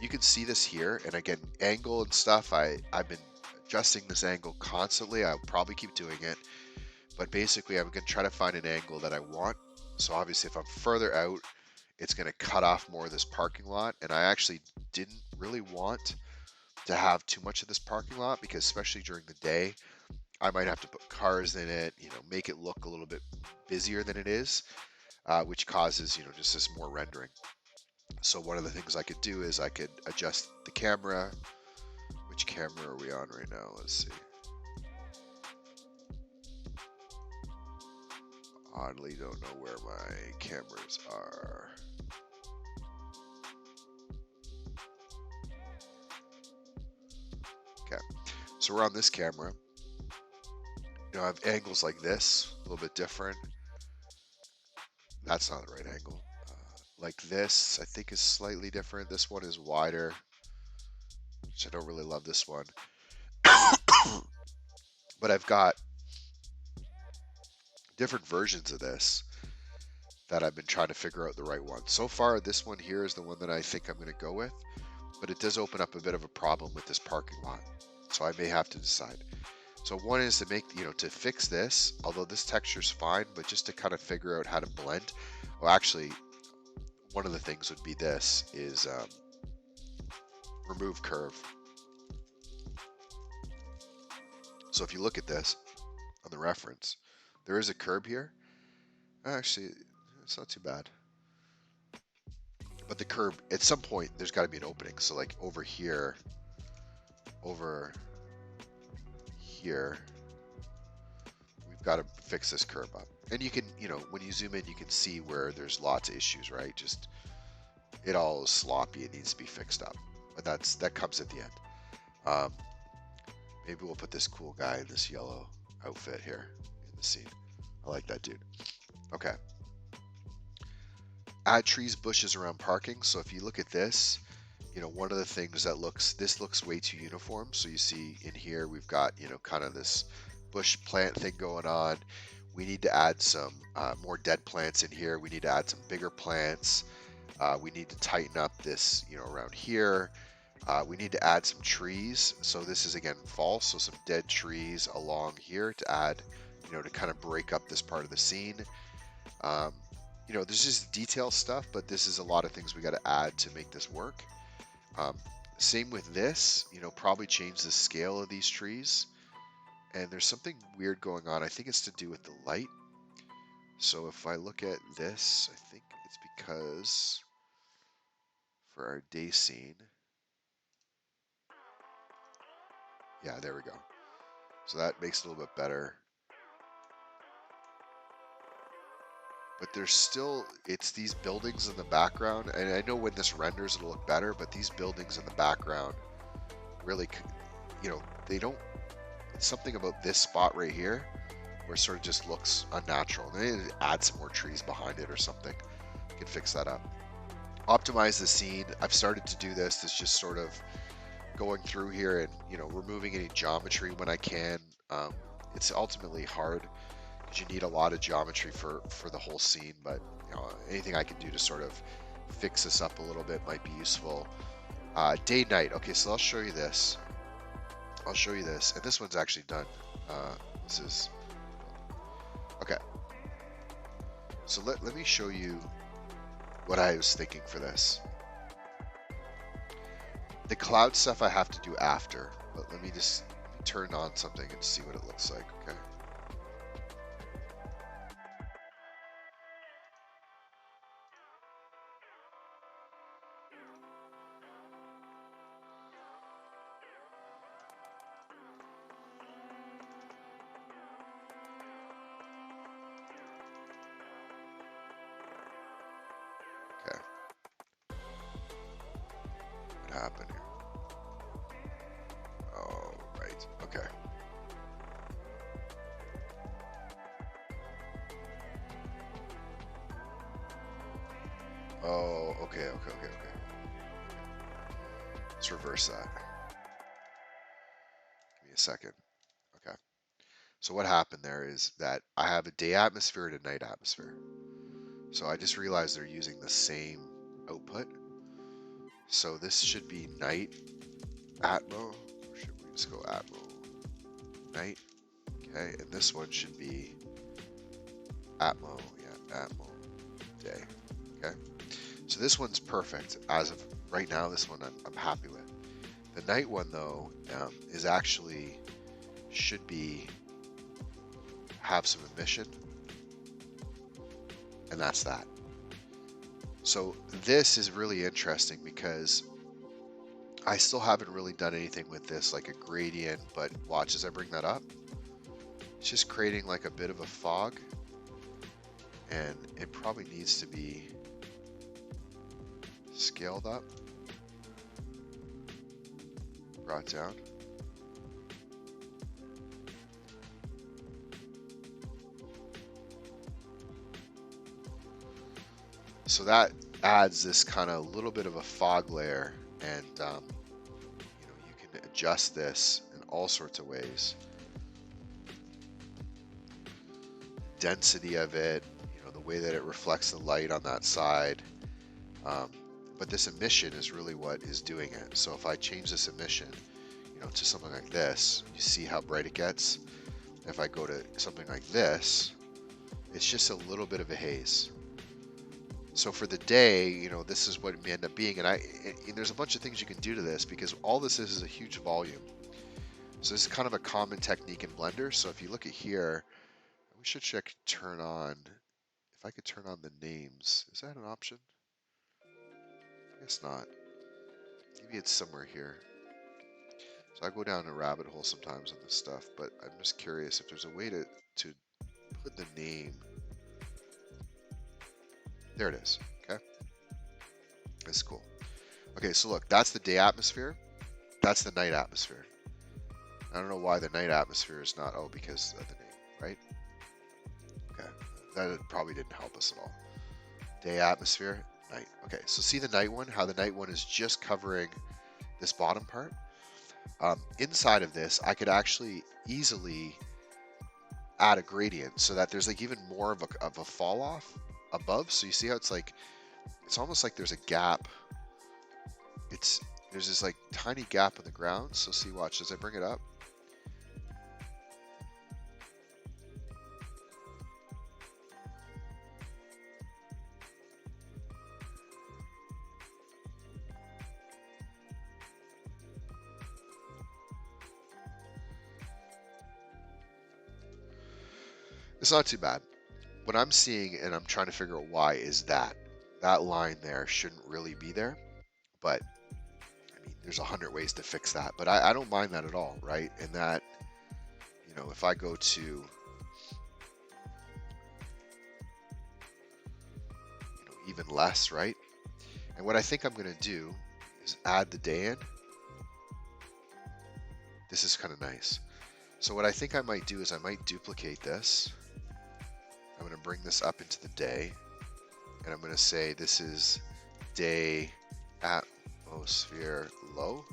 you can see this here, and again, angle and stuff, I've been adjusting this angle constantly. I'll probably keep doing it, but basically I'm going to try to find an angle that I want. So obviously if I'm further out, it's going to cut off more of this parking lot, and I actually didn't really want to have too much of this parking lot, because especially during the day, I might have to put cars in it, make it look a little bit busier than it is, which causes, just this more rendering. So one of the things I could do is I could adjust the camera. Which camera are we on right now? Let's see. Oddly don't know where my cameras are. Okay, so we're on this camera. I have angles like this, a little bit different. That's not the right angle. Like this, I think is slightly different. This one is wider, which I don't really love this one. But I've got different versions of this that I've been trying to figure out the right one. So far, this one here is the one that I think I'm going to go with, but it does open up a bit of a problem with this parking lot. So I may have to decide. So one is to make, to fix this, although this texture's fine, but just to kind of figure out how to blend. Well, actually, one of the things would be this, is remove curve. So if you look at this on the reference, there is a curb here. Actually, it's not too bad. But the curb, at some point, there's got to be an opening. So like over here, we've got to fix this curb up. And you can, when you zoom in, you can see where there's lots of issues, right? Just, it all is sloppy. It needs to be fixed up. But that comes at the end. Maybe we'll put this cool guy in this yellow outfit here in the scene. I like that dude. Okay. Add trees, bushes around parking. So if you look at this, one of the things that this looks way too uniform. So you see in here, we've got, kind of this bush plant thing going on. We need to add some more dead plants in here. We need to add some bigger plants. We need to tighten up this, around here. We need to add some trees. So this is again false. So some dead trees along here to add, to kind of break up this part of the scene. There's just detail stuff, but this is a lot of things we got to add to make this work. Same with this, probably change the scale of these trees. And there's something weird going on. I think it's to do with the light. So if I look at this, I think it's because for our day scene, yeah, there we go. So that makes it a little bit better. But there's still, it's these buildings in the background. And I know when this renders, it'll look better, but these buildings in the background really, they don't, it's something about this spot right here where it sort of just looks unnatural. They need to add some more trees behind it or something. You can fix that up. Optimize the scene. I've started to do this. It's just sort of going through here and, removing any geometry when I can. It's ultimately hard because you need a lot of geometry for the whole scene, but anything I can do to sort of fix this up a little bit might be useful. Day night. Okay, so I'll show you this. And this one's actually done. This is okay. So let me show you what I was thinking for this. The cloud stuff I have to do after, but let me just turn on something and see what it looks like. Okay. Okay. What happened here? Oh, right. Okay. Oh, okay. Let's reverse that. Give me a second. Okay. So what happened there is that I have a day atmosphere and a night atmosphere. So I just realized they're using the same output. So this should be night atmo. Or should we just go atmo night? Okay, and this one should be atmo. Yeah, atmo day. Okay. So So this one's perfect. As of right now, this one I'm happy with. The night one though is actually should have some emission, and that's that. So this is really interesting because I still haven't really done anything with this like a gradient, but watch as I bring that up. It's just creating like a bit of a fog, and it probably needs to be scaled up, brought down. So that adds this kind of little bit of a fog layer, and you can adjust this in all sorts of ways. Density of it, the way that it reflects the light on that side. But this emission is really what is doing it. So if I change this emission, to something like this, you see how bright it gets. If I go to something like this, it's just a little bit of a haze. So for the day, this is what it may end up being. And there's a bunch of things you can do to this because all this is a huge volume. So this is kind of a common technique in Blender. So if you look at here, we should check turn on. If I could turn on the names, is that an option? I guess not. Maybe it's somewhere here. So I go down a rabbit hole sometimes on this stuff, but I'm just curious if there's a way to put the name. There it is. Okay. That's cool. Okay, so look, that's the day atmosphere. That's the night atmosphere. I don't know why the night atmosphere is not, because of the name, right? Okay, that probably didn't help us at all. Day atmosphere, night. Okay, so see the night one, how the night one is just covering this bottom part. Inside of this, I could actually easily add a gradient so that there's like even more of a fall off above. So you see how it's almost like there's a gap. There's this like tiny gap in the ground. So see, watch as I bring it up. It's not too bad. What I'm seeing, and I'm trying to figure out why, is that line there shouldn't really be there. But I mean, there's 100 ways to fix that. But I don't mind that at all, right? And that, if I go to, even less, right? And what I think I'm going to do is add the day in. This is kind of nice. So what I think I might do is I might duplicate this. I'm going to bring this up into the day, and I'm going to say this is day atmosphere low.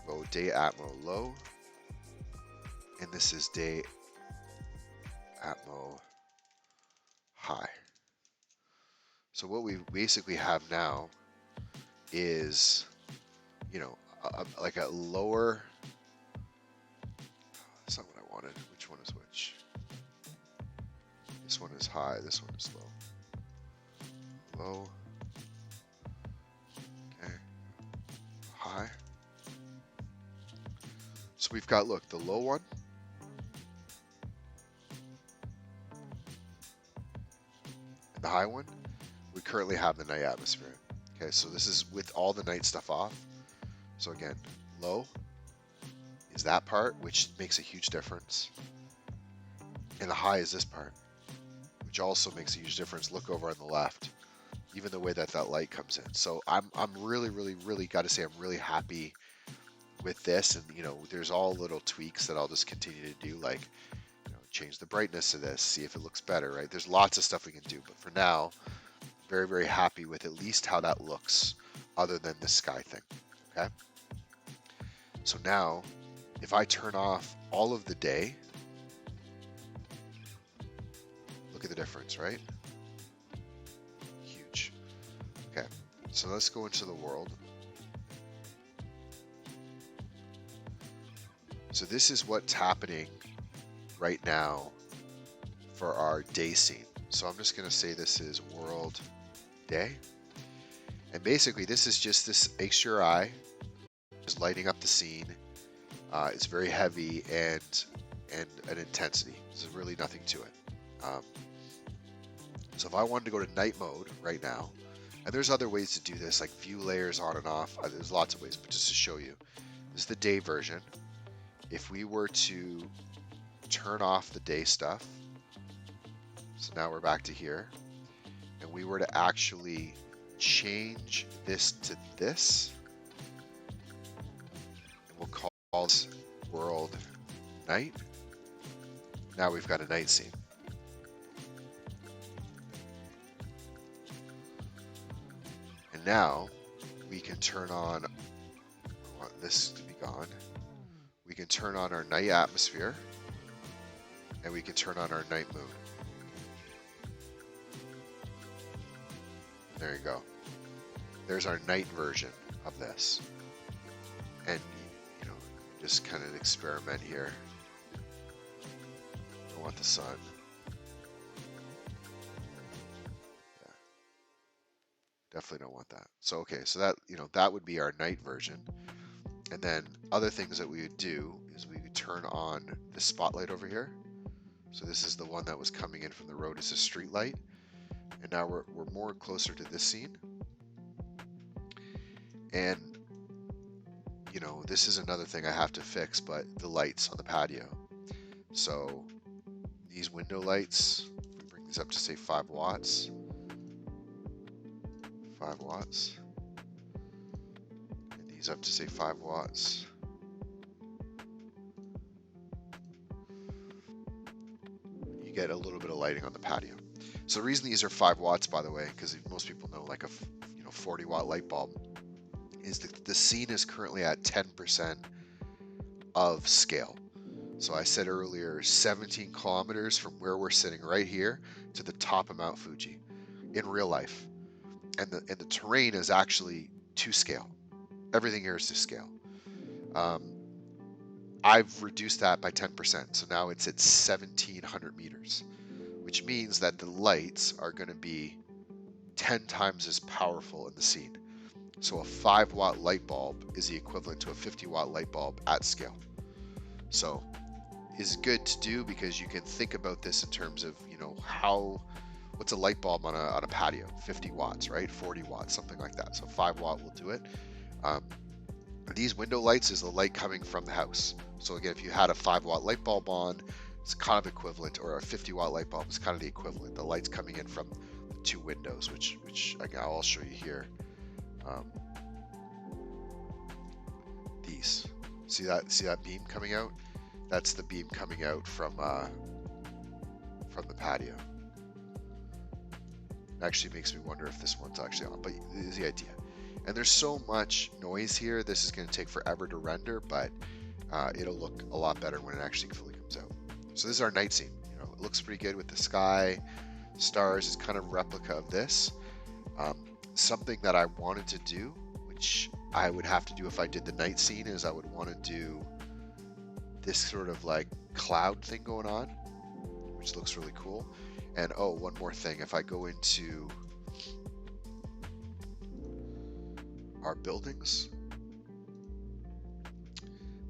Go day atmo low, and this is day atmo high. So what we basically have now is, like a lower. That's not what I wanted. Which one is which? This one is high, this one is low. Low. Okay. High. So we've got, look, the low one. And the high one. We currently have the night atmosphere. Okay, so this is with all the night stuff off. So again, low is that part, which makes a huge difference. And the high is this part, which also makes a huge difference. Look over on the left, even the way that light comes in. So I'm really got to say I'm really happy with this. And there's all little tweaks that I'll just continue to do, like change the brightness of this, see if it looks better, right? There's lots of stuff we can do, but for now, very happy with at least how that looks, other than the sky thing. Okay. So now, if I turn off all of the day, look at the difference, right? Huge. Okay, so let's go into the world. So this is what's happening right now for our day scene. So I'm just going to say this is world day. And basically this is just this HDRI just lighting up the scene. It's very heavy and an intensity. There's really nothing to it. Um, so if I wanted to go to night mode right now, and there's other ways to do this, like view layers on and off. There's lots of ways, but just to show you, this is the day version. If we were to turn off the day stuff, so now we're back to here, and we were to actually change this to this, and we'll call this world night. Now we've got a night scene. And now we can turn on, I want this to be gone. We can turn on our night atmosphere, and we can turn on our night mood. There you go. There's our night version of this. And, you know, just kind of experiment here. I want the sun. Yeah. Definitely don't want that. So, okay, so that, you know, that would be our night version. And then other things that we would do is we would turn on the spotlight over here. So this is the one that was coming in from the road as a street light. And now we're more closer to this scene. And, you know, this is another thing I have to fix, but the lights on the patio. So these window lights, we bring these up to say 5 watts. 5 watts. And these up to say 5 watts. You get a little bit of lighting on the patio. So the reason these are 5 watts, by the way, because most people know like a 40 watt light bulb, is the scene is currently at 10% of scale. So I said earlier, 17 kilometers from where we're sitting right here to the top of Mount Fuji in real life. And the terrain is actually to scale. Everything here is to scale. I've reduced that by 10%. So now it's at 1,700 meters, which means that the lights are going to be 10 times as powerful in the scene. So a 5 watt light bulb is the equivalent to a 50 watt light bulb at scale. So it's good to do because you can think about this in terms of, you know, what's a light bulb on a patio? 50 watts, right? 40 watts, something like that. So 5 watt will do it. These window lights is the light coming from the house. So again, if you had a 5 watt light bulb on, it's kind of equivalent, or a 50 watt light bulb is kind of the equivalent. The light's coming in from the 2 windows, which again, I'll show you here. These, see that beam coming out? That's the beam coming out from the patio. It actually makes me wonder if this one's actually on, but is the idea. And there's so much noise here. This is going to take forever to render, but it'll look a lot better when it actually fully comes out. So this is our night scene. You know, it looks pretty good with the sky, stars. It's kind of a replica of this. Something that I wanted to do, which I would have to do if I did the night scene, is I would want to do this sort of like cloud thing going on, which looks really cool. And oh, one more thing, if I go into our buildings,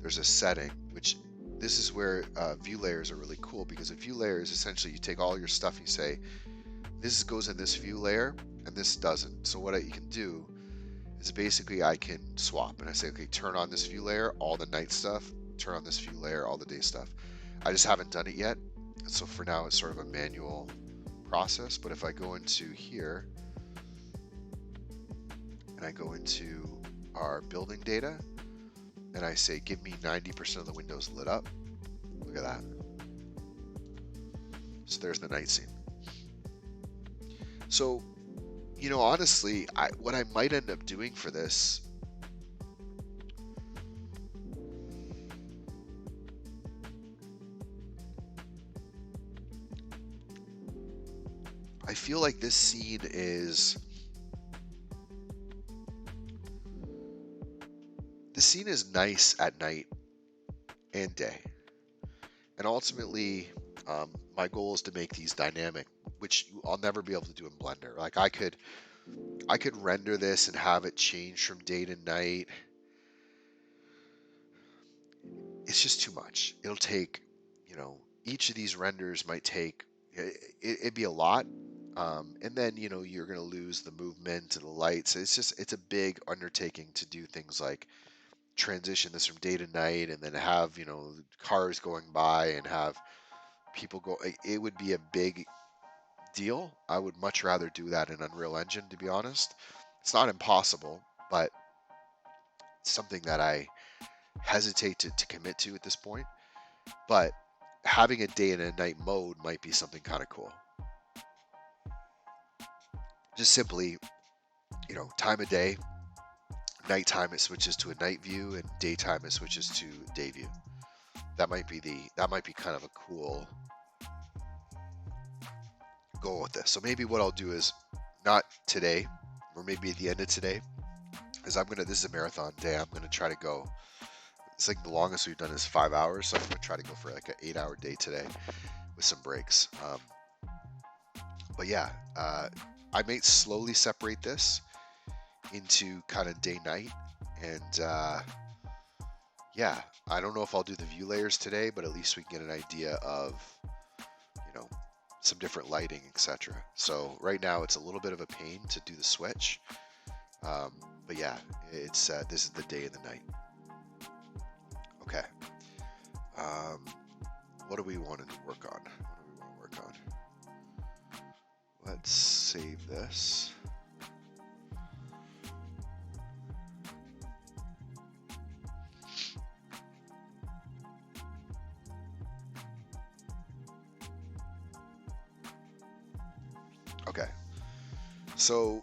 there's a setting, which this is where view layers are really cool, because a view layer is essentially you take all your stuff and you say, this goes in this view layer and this doesn't. So what you can do is basically I can swap, and I say, okay, turn on this view layer, all the night stuff, turn on this view layer, all the day stuff. I just haven't done it yet. So for now, it's sort of a manual process. But if I go into here and I go into our building data and I say, give me 90% of the windows lit up, look at that. So there's the night scene. So, you know, honestly, what I might end up doing for this, I feel like this scene is nice at night and day, and ultimately my goal is to make these dynamic, which I'll never be able to do in Blender. Like I could I could render this and have it change from day to night. It's just too much. It'll take, each of these renders might take, it'd be a lot. And then, you're going to lose the movement and the lights. It's a big undertaking to do things like transition this from day to night and then have, cars going by and have people go. It would be a big deal. I would much rather do that in Unreal Engine, to be honest. It's not impossible, but it's something that I hesitate to commit to at this point. But having a day and a night mode might be something kind of cool. Just simply, time of day, nighttime it switches to a night view, and daytime it switches to day view. That might be kind of a cool goal with this. So maybe what I'll do is not today, or maybe at the end of today, is this is a marathon day. I'm gonna try to go. It's like the longest we've done is 5 hours, so I'm gonna try to go for like an 8-hour day today with some breaks. But yeah, I may slowly separate this into kind of day night, and yeah, I don't know if I'll do the view layers today, but at least we can get an idea of some different lighting, etc. So right now it's a little bit of a pain to do the switch, but yeah, it's this is the day and the night. Okay, what do we want to work on? Let's save this. Okay, so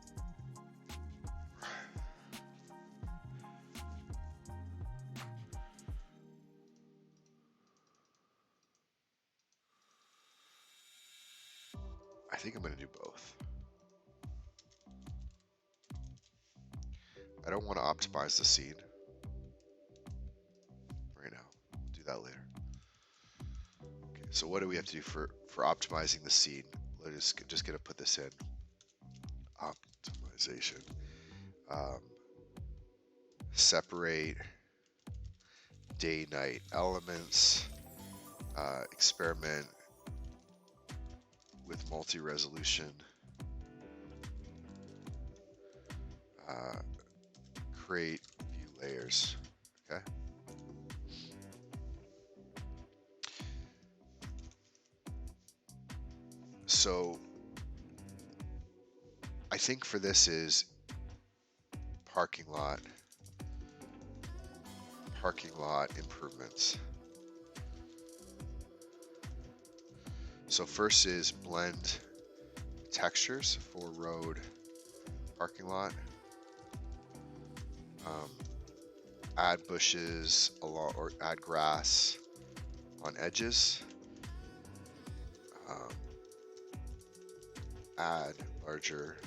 I think I'm going to do both. I don't want to optimize the scene right now. We'll do that later. Okay, so what do we have to do for optimizing the scene? Let's just gonna put this in optimization. Separate day night elements. Experiment with multi-resolution. Create view layers. Okay. So I think for this is parking lot improvements. So first is blend textures for road, parking lot. Add bushes along, or add grass on edges. Add larger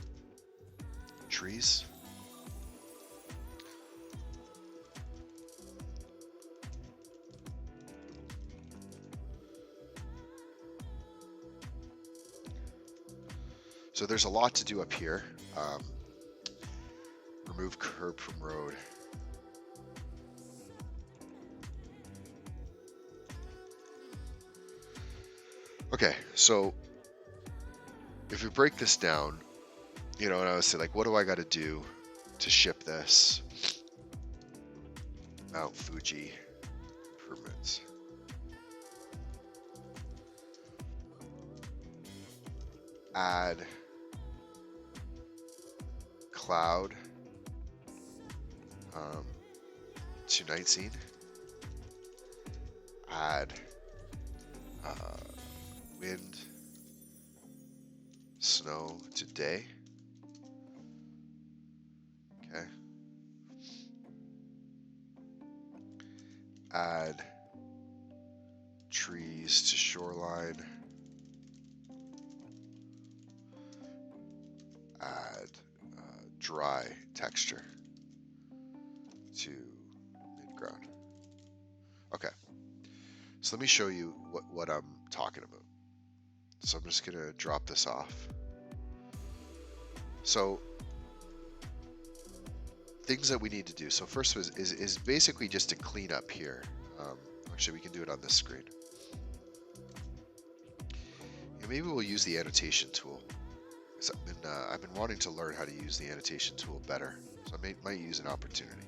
trees. So there's a lot to do up here. Remove curb from road. Okay, so if we break this down, and I would say, like, what do I got to do to ship this Mount Fuji improvements? Add cloud to night scene. Add wind, snow to day. Okay. Add trees to shoreline. Add dry texture to midground. Okay. So let me show you what I'm talking about. So I'm just going to drop this off. So things that we need to do. So first is basically just to clean up here. Actually, we can do it on this screen. Yeah, maybe we'll use the annotation tool. I've been wanting to learn how to use the annotation tool better, so I might use an opportunity.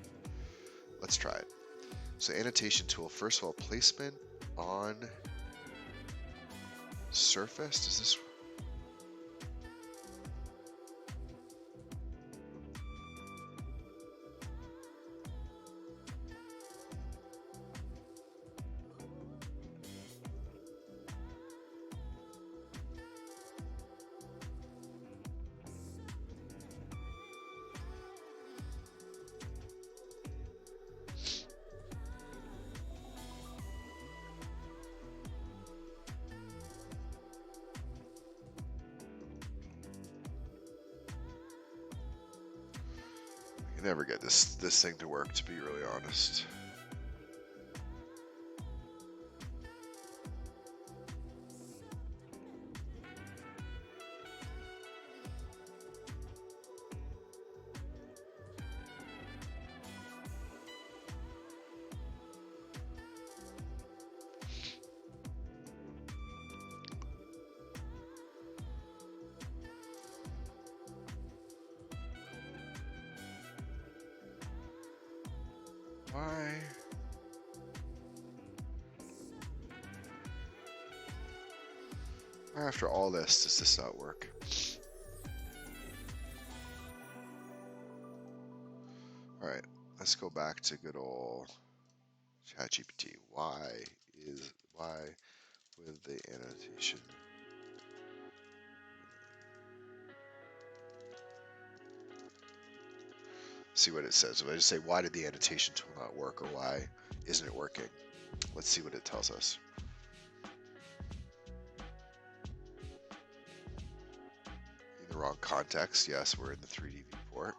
Let's try it. So annotation tool, first of all, placement on surface. Does this? I never get this thing to work, to be really honest. Why? After all this, does this not work? Alright, let's go back to good old ChatGPT. Why with the annotation? See what it says. If I just say, why did the annotation tool not work, or why isn't it working? Let's see what it tells us. In the wrong context. Yes, we're in the 3D viewport,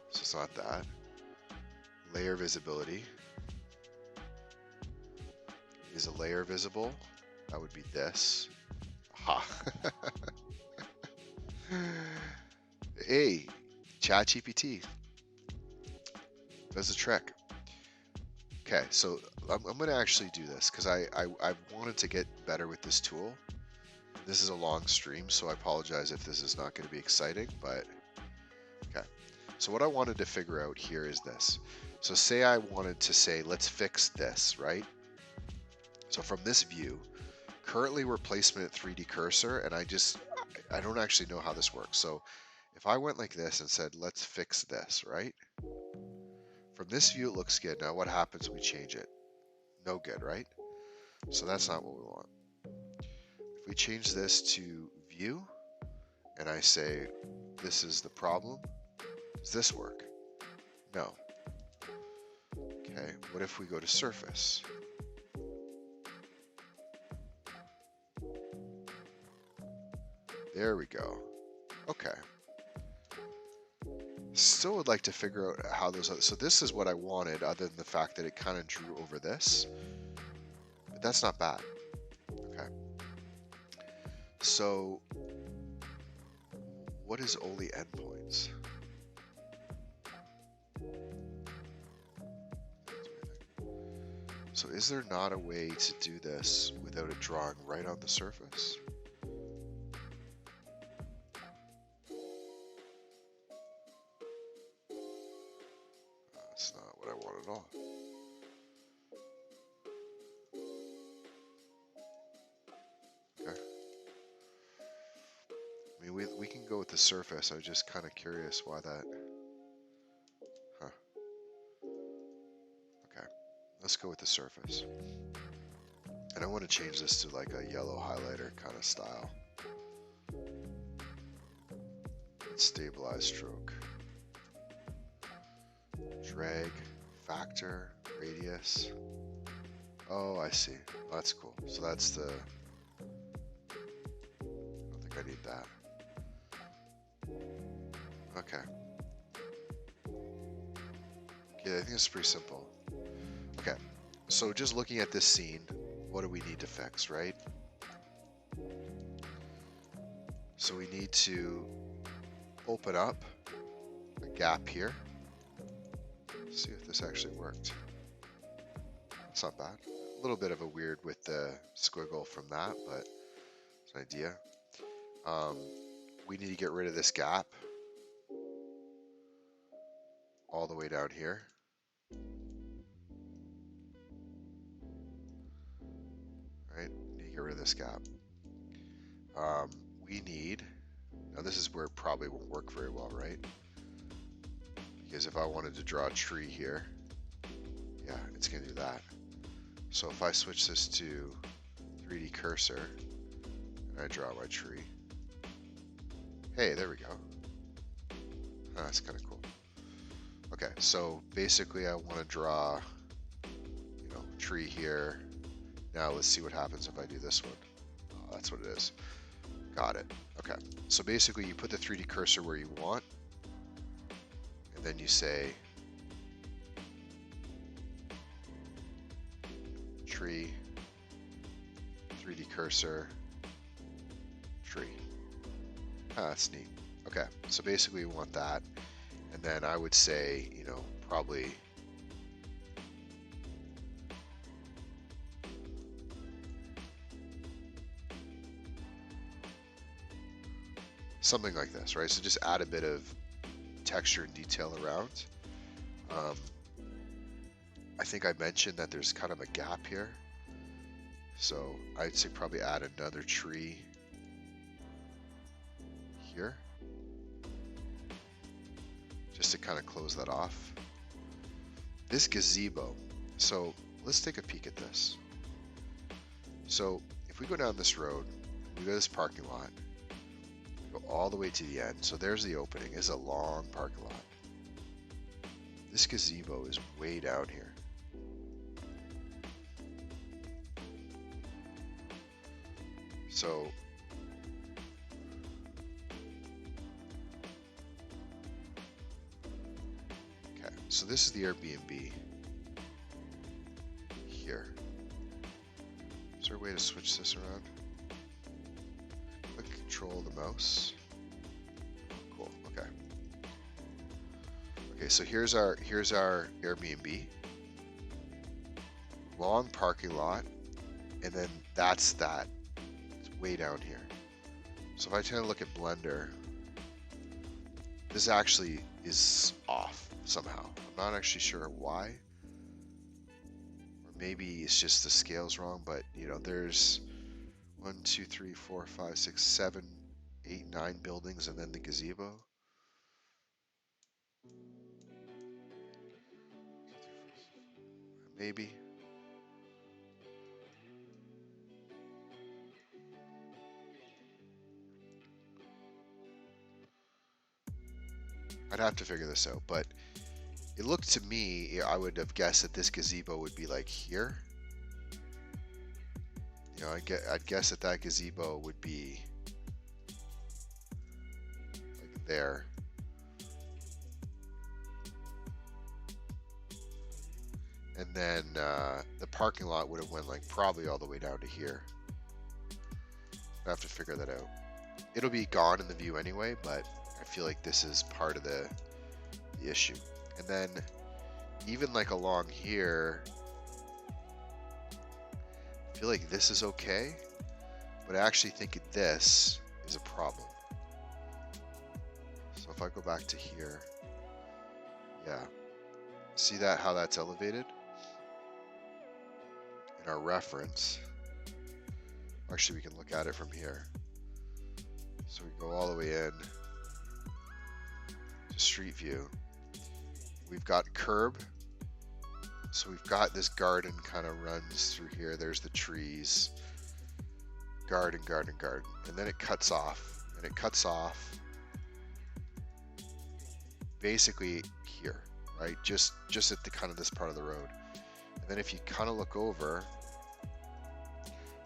so it's not that. Layer visibility. Is a layer visible? That would be this. Aha. Hey, ChatGPT. Does the trick. Okay, so I'm going to actually do this because I wanted to get better with this tool. This is a long stream, so I apologize if this is not going to be exciting, but okay. So what I wanted to figure out here is this. So say I wanted to say, let's fix this, right? So from this view, currently we're placement at 3D cursor, and I don't actually know how this works. So if I went like this and said, let's fix this, right? From this view, it looks good. Now what happens when we change it? No good, right? So that's not what we want. If we change this to view, and I say, this is the problem, does this work? No. Okay, what if we go to surface? There we go. Okay. Still would like to figure out how those other, so this is what I wanted, other than the fact that it kind of drew over this, but that's not bad. Okay. So what is only endpoints? So is there not a way to do this without it drawing right on the surface? That's not what I want at all. Okay. I mean, we can go with the surface. I was just kind of curious why that. Huh. Okay. Let's go with the surface. And I want to change this to like a yellow highlighter kind of style. Stabilize stroke. Drag, factor, radius. Oh, I see. Oh, that's cool. So that's the... I don't think I need that. Okay. Okay, I think it's pretty simple. Okay, so just looking at this scene, what do we need to fix, right? So we need to open up a gap here. See if this actually worked. It's not bad. A little bit of a weird with the squiggle from that, but it's an idea. We need to get rid of this gap all the way down here. Right, need to get rid of this gap. We need, now this is where it probably won't work very well, right? Because if I wanted to draw a tree here, yeah, it's gonna do that. So if I switch this to 3D cursor and I draw my tree, hey, there we go. Oh, that's kind of cool. Okay, so basically I want to draw, you know, tree here. Now let's see what happens if I do this one. Oh, that's what it is. Got it. Okay, so basically you put the 3D cursor where you want, and then you say tree, 3D cursor, tree. Ah, that's neat. Okay, so basically we want that, and then I would say, you know, probably something like this, right? So just add a bit of texture and detail around. I think I mentioned that there's kind of a gap here, so I'd say probably add another tree here, just to kind of close that off. This gazebo, so let's take a peek at this. So if we go down this road, we go to this parking lot, go all the way to the end. So there's the opening. It's a long parking lot. This gazebo is way down here. So okay, so this is the Airbnb here. Is there a way to switch this around? Click control the mouse. Cool, okay. Okay, so here's our Airbnb. Long parking lot, and then that's that. It's way down here. So if I tend to look at Blender, this actually is off somehow. I'm not actually sure why. Or maybe it's just the scale's wrong, but you know, there's 1, 2, 3, 4, 5, 6, 7, 8, 9 buildings, and then the gazebo. Maybe. I'd have to figure this out, but it looked to me, I would have guessed that this gazebo would be like here. You know, I'd guess that that gazebo would be like there. And then the parking lot would have went like probably all the way down to here. I have to figure that out. It'll be gone in the view anyway, but I feel like this is part of the issue. And then even like along here, I feel like this is okay, but I actually think this is a problem. So if I go back to here, yeah, see that, how that's elevated? In our reference, actually we can look at it from here. So we go all the way in to street view. We've got curb. So we've got this garden kind of runs through here. There's the trees. Garden, garden, garden. And then it cuts off. And it cuts off basically here, right? Just at the kind of this part of the road. And then if you kind of look over,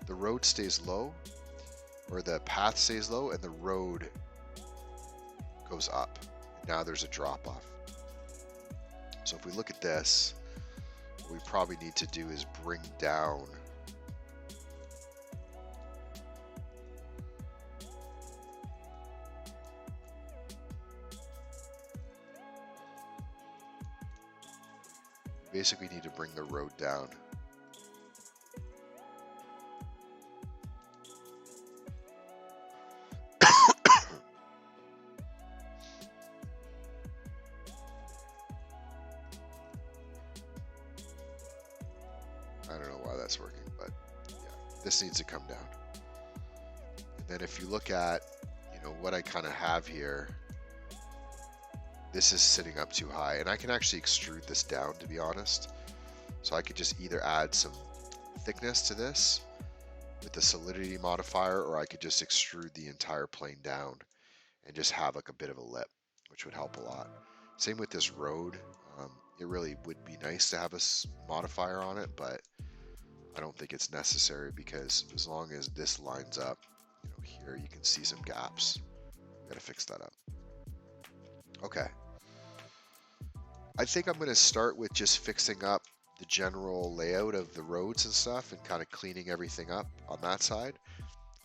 the road stays low, or the path stays low, and the road goes up. Now there's a drop off. So if we look at this, what we probably need to do is bring down basically need to bring the road down. I don't know why that's working, but yeah, this needs to come down. And then if you look at, what I kind of have here, this is sitting up too high, and I can actually extrude this down, to be honest. So I could just either add some thickness to this with the solidity modifier, or I could just extrude the entire plane down and just have like a bit of a lip, which would help a lot. Same with this road. It really would be nice to have a modifier on it, but I don't think it's necessary, because as long as this lines up, here you can see some gaps. Gotta fix that up. Okay. I think I'm going to start with just fixing up the general layout of the roads and stuff and kind of cleaning everything up on that side.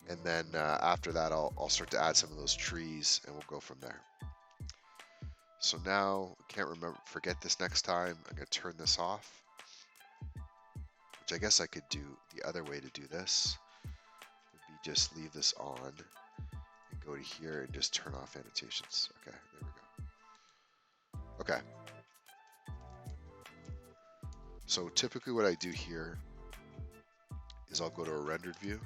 And then after that, I'll start to add some of those trees and we'll go from there. So now, can't forget this next time. I'm going to turn this off, which I guess I could do the other way to do this. Would be just leave this on and go to here and just turn off annotations. Okay, there we go. Okay. So typically what I do here is I'll go to a rendered view.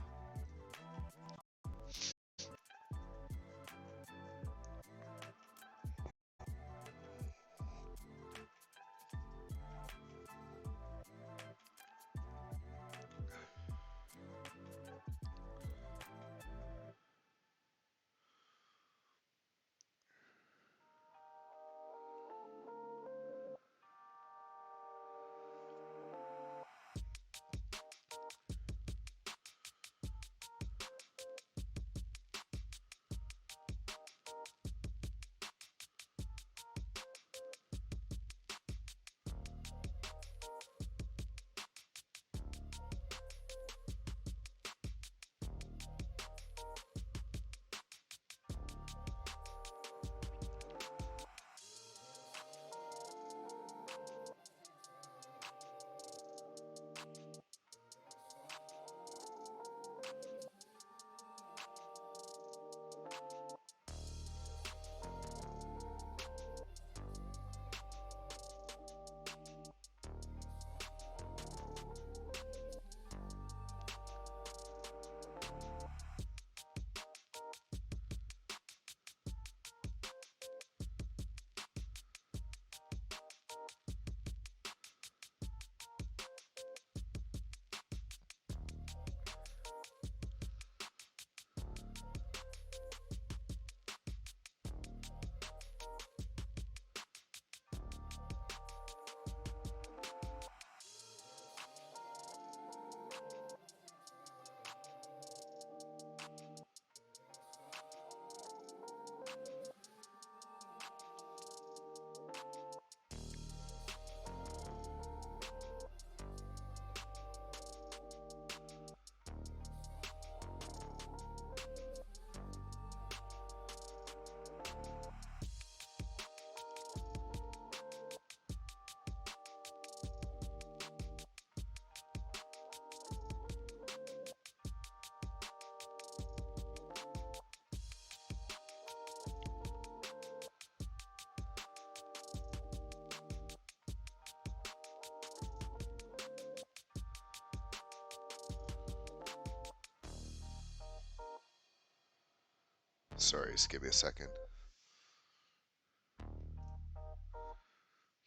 Sorry, just give me a second.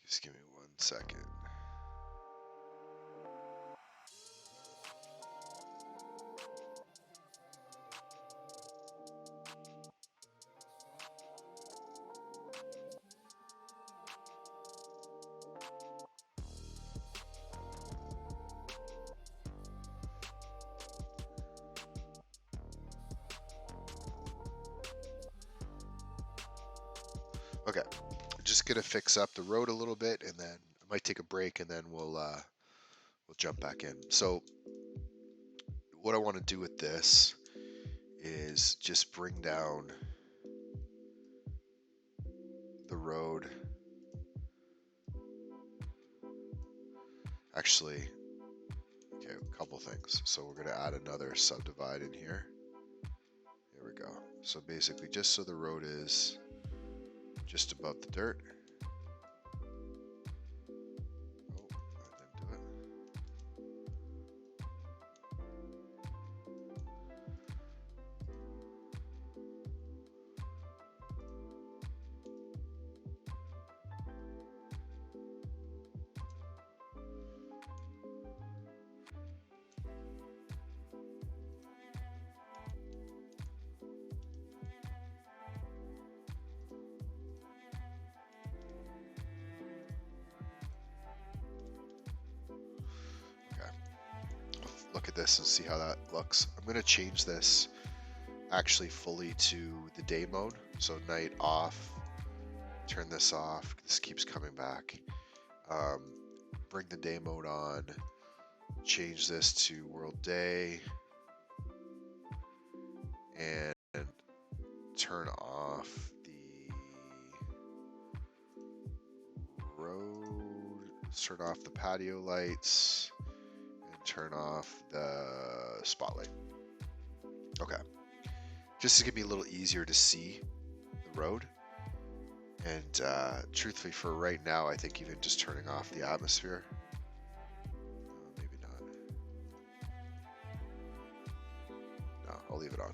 Just give me 1 second. Okay, just gonna fix up the road a little bit, and then I might take a break, and then we'll jump back in. So what I want to do with this is just bring down the road Actually, okay, a couple things. So we're going to add another subdivide in here. There we go. So basically, just so the road is just above the dirt. Oh, I didn't do it. Look at this and see how that looks. I'm going to change this actually fully to the day mode. So night off, turn this off. This keeps coming back. Bring the day mode on, change this to world day, and turn off the road, turn off the patio lights, turn off the spotlight. Okay. Just to get me a little easier to see the road. And truthfully, for right now, I think even just turning off the atmosphere. Maybe not. No, I'll leave it on.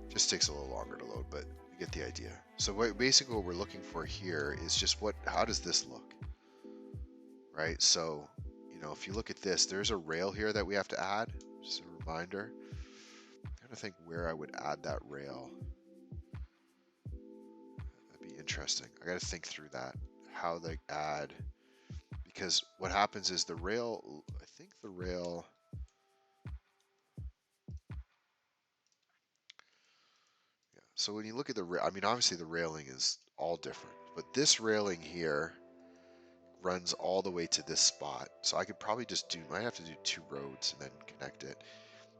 Just takes a little longer to load, but you get the idea. So basically what we're looking for here is just how does this look? Right? So, you know, if you look at this, there's a rail here that we have to add. Just a reminder. I'm trying to think where I would add that rail. That'd be interesting. I got to think through that. How they add, because what happens is the rail, I think the rail, yeah. So when you look at I mean, obviously the railing is all different, but this railing here runs all the way to this spot. So I could probably just might have to do 2 roads and then connect it.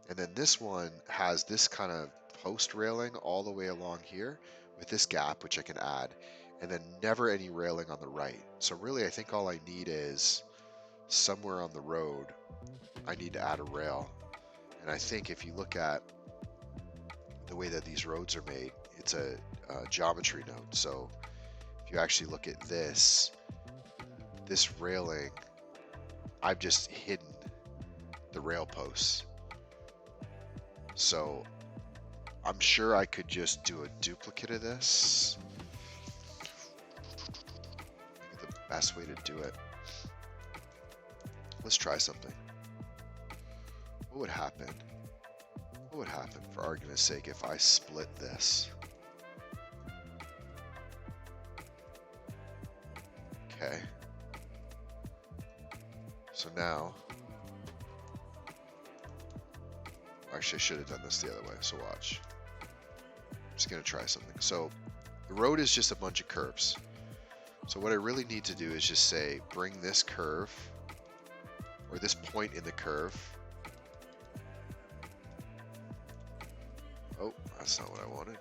And then this one has this kind of post railing all the way along here with this gap, which I can add, and then never any railing on the right. So really, I think all I need is somewhere on the road, I need to add a rail. And I think if you look at the way that these roads are made, it's a geometry node. So if you actually look at this railing, I've just hidden the rail posts. So I'm sure I could just do a duplicate of this. Maybe the best way to do it. Let's try something. What would happen? What would happen, for argument's sake, if I split this? Okay. So now, actually I should have done this the other way, so watch. I'm just gonna try something. So the road is just a bunch of curves. So what I really need to do is just say, bring this curve, or this point in the curve. Oh, that's not what I wanted.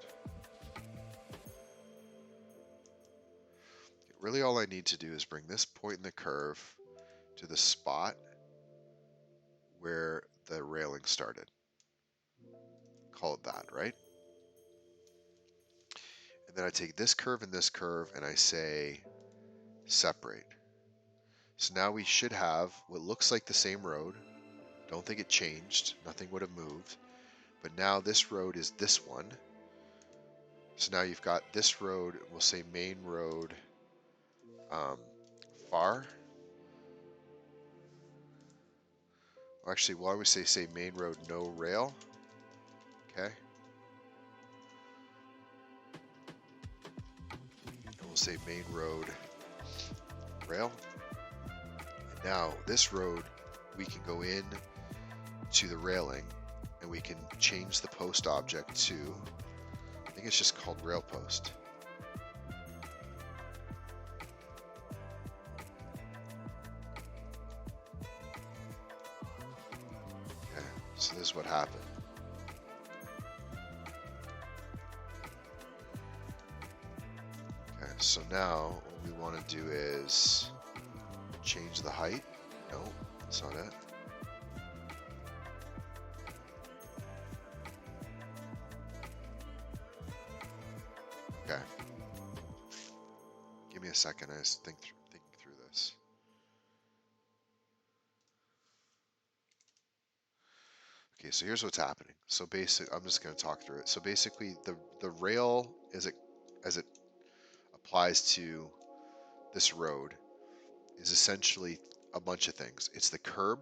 Really all I need to do is bring this point in the curve to the spot where the railing started. Call it that, right? And then I take this curve and I say separate. So now we should have what looks like the same road. Don't think it changed. Nothing would have moved. But now this road is this one. So now you've got this road, we'll say main road far. Well, actually, why would we say main road no rail? Okay. And we'll say main road rail. And now this road, we can go in to the railing and we can change the post object to, I think it's just called rail post. Okay, so this is what happened. So now what we want to do is change the height. No, That's not it. Okay. Give me a second. I just thinking through this. Okay, so here's what's happening. So I'm just going to talk through it. So basically, the rail as it applies to this road is essentially a bunch of things. It's the curb.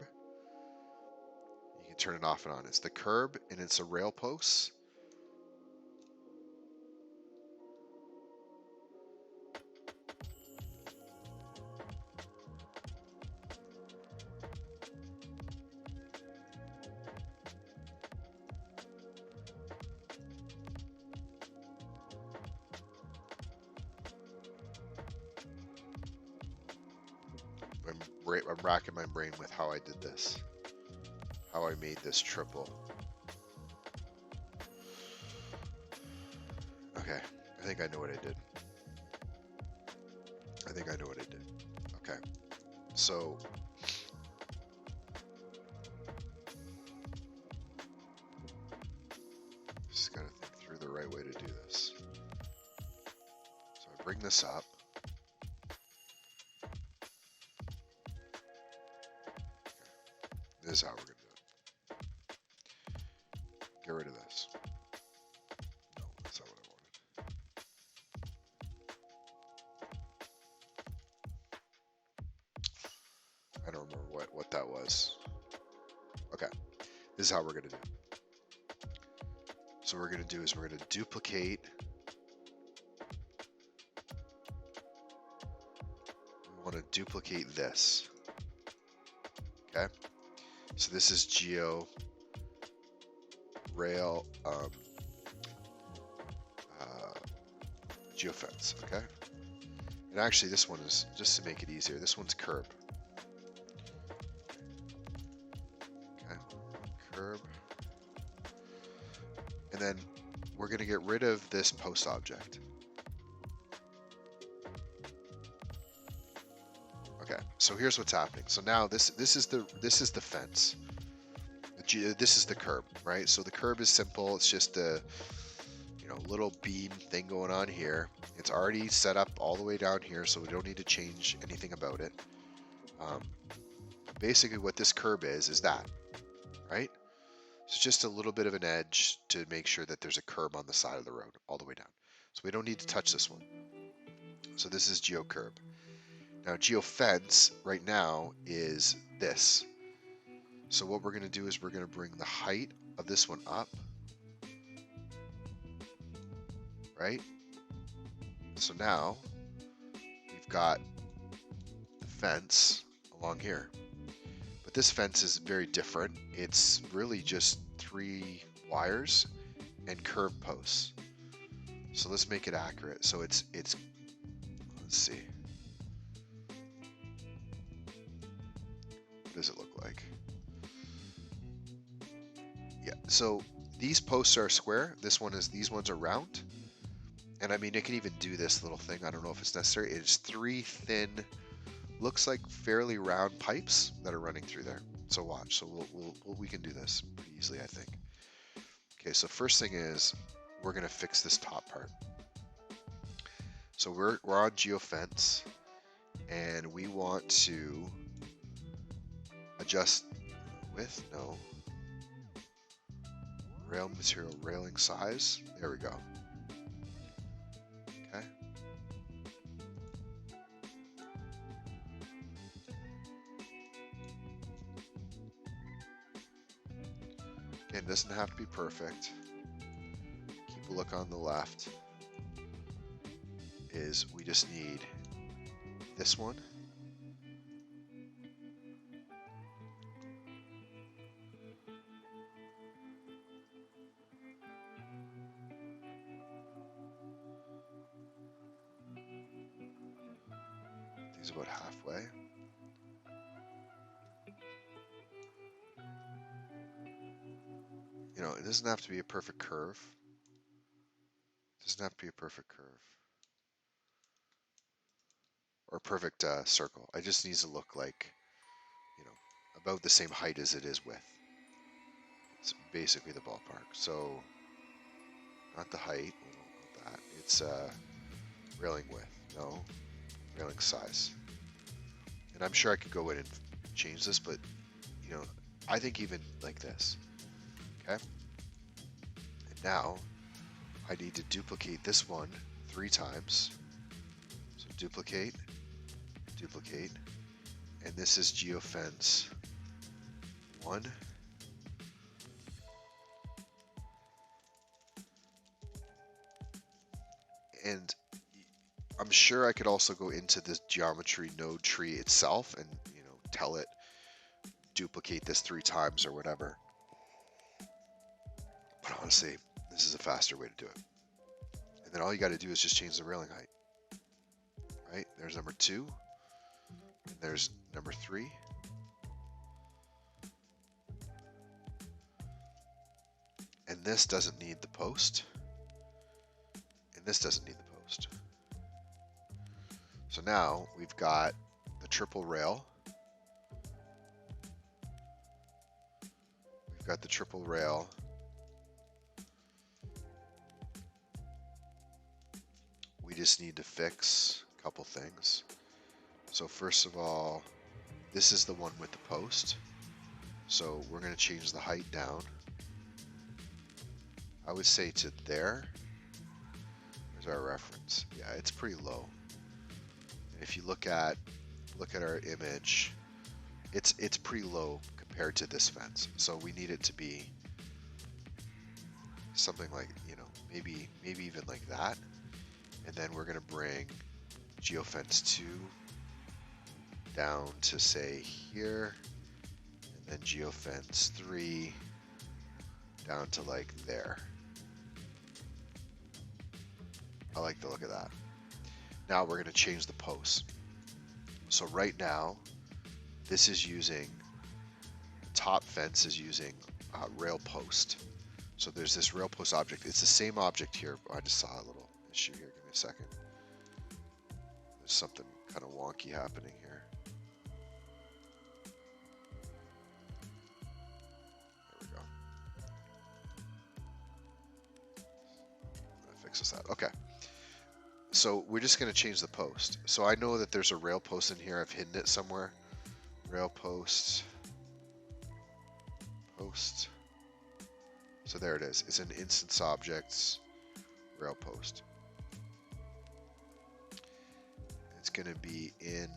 You can turn it off and on. It's the curb, and it's a rail post. I'm racking my brain with how I did this. How I made this triple. Okay, I think I know what I did. I think I know what I did. Okay, so just gotta think through the right way to do this. So I bring this up. This is how we're gonna do it. Get rid of this. No, that's not what I wanted. I don't remember what that was. Okay, this is how we're gonna do it. So what we're gonna do is we're gonna duplicate. We want to duplicate this. Okay. So this is geo rail geofence. Okay. And actually, this one is just to make it easier. This one's curb. Okay. Curb. And then we're going to get rid of this post object. Okay, so here's what's happening. So now this is the fence. This is the curb, right? So the curb is simple. It's just a little beam thing going on here. It's already set up all the way down here, so we don't need to change anything about it. Basically, what this curb is that, right? So just a little bit of an edge to make sure that there's a curb on the side of the road all the way down. So we don't need to touch this one. So this is geo curb. Now geo fence right now is this. So what we're going to do is we're going to bring the height of this one up. Right? So now we've got the fence along here. But this fence is very different. It's really just 3 wires and curb posts. So let's make it accurate. So it's let's see. What does it look like? Yeah, so these posts are square. These ones are round. And I mean, it can even do this little thing. I don't know if it's necessary. It's 3 thin, looks like fairly round pipes that are running through there. So watch. So we can do this pretty easily, I think. Okay, so first thing is we're gonna fix this top part. So we're on geofence, and we want to adjust width. No. Rail material, railing size. There we go. Okay. Again, it doesn't have to be perfect. Keep a look on the left. Is we just need this one. These about halfway. You know, it doesn't have to be a perfect curve. It doesn't have to be a perfect curve. Or a perfect circle. It just needs to look like, about the same height as it is width. It's basically the ballpark. So not the height, we don't want that. It's railing width, no, railing size. And I'm sure I could go in and change this, but you know, I think even like this, okay? And now I need to duplicate this one 3 times. So duplicate, duplicate, and this is geofence 1. And I'm sure I could also go into this geometry node tree itself and, you know, tell it duplicate this 3 times or whatever. But honestly, this is a faster way to do it. And then all you got to do is just change the railing height. Right? There's number 2. And there's number 3. And this doesn't need the post. And this doesn't need the post. So now we've got the triple rail. We've got the triple rail. We just need to fix a couple things. So first of all, this is the one with the post. So we're going to change the height down. I would say to there. There's our reference. Yeah, it's pretty low. And if you look at our image, it's pretty low compared to this fence. So we need it to be something like, you know, maybe even like that. And then we're going to bring geofence 2 down to say here, and then geofence 3 down to like there. I like the look of that. Now we're going to change the post. So right now, this is using, the top fence is using rail post. So there's this rail post object. It's the same object here. I just saw a little issue here. Give me a second. There's something kind of wonky happening here. There we go. That fixes that. Okay. So we're just going to change the post. So I know that there's a rail post in here. I've hidden it somewhere. Rail post. Post. So there it is. It's an instance objects rail post. It's going to be in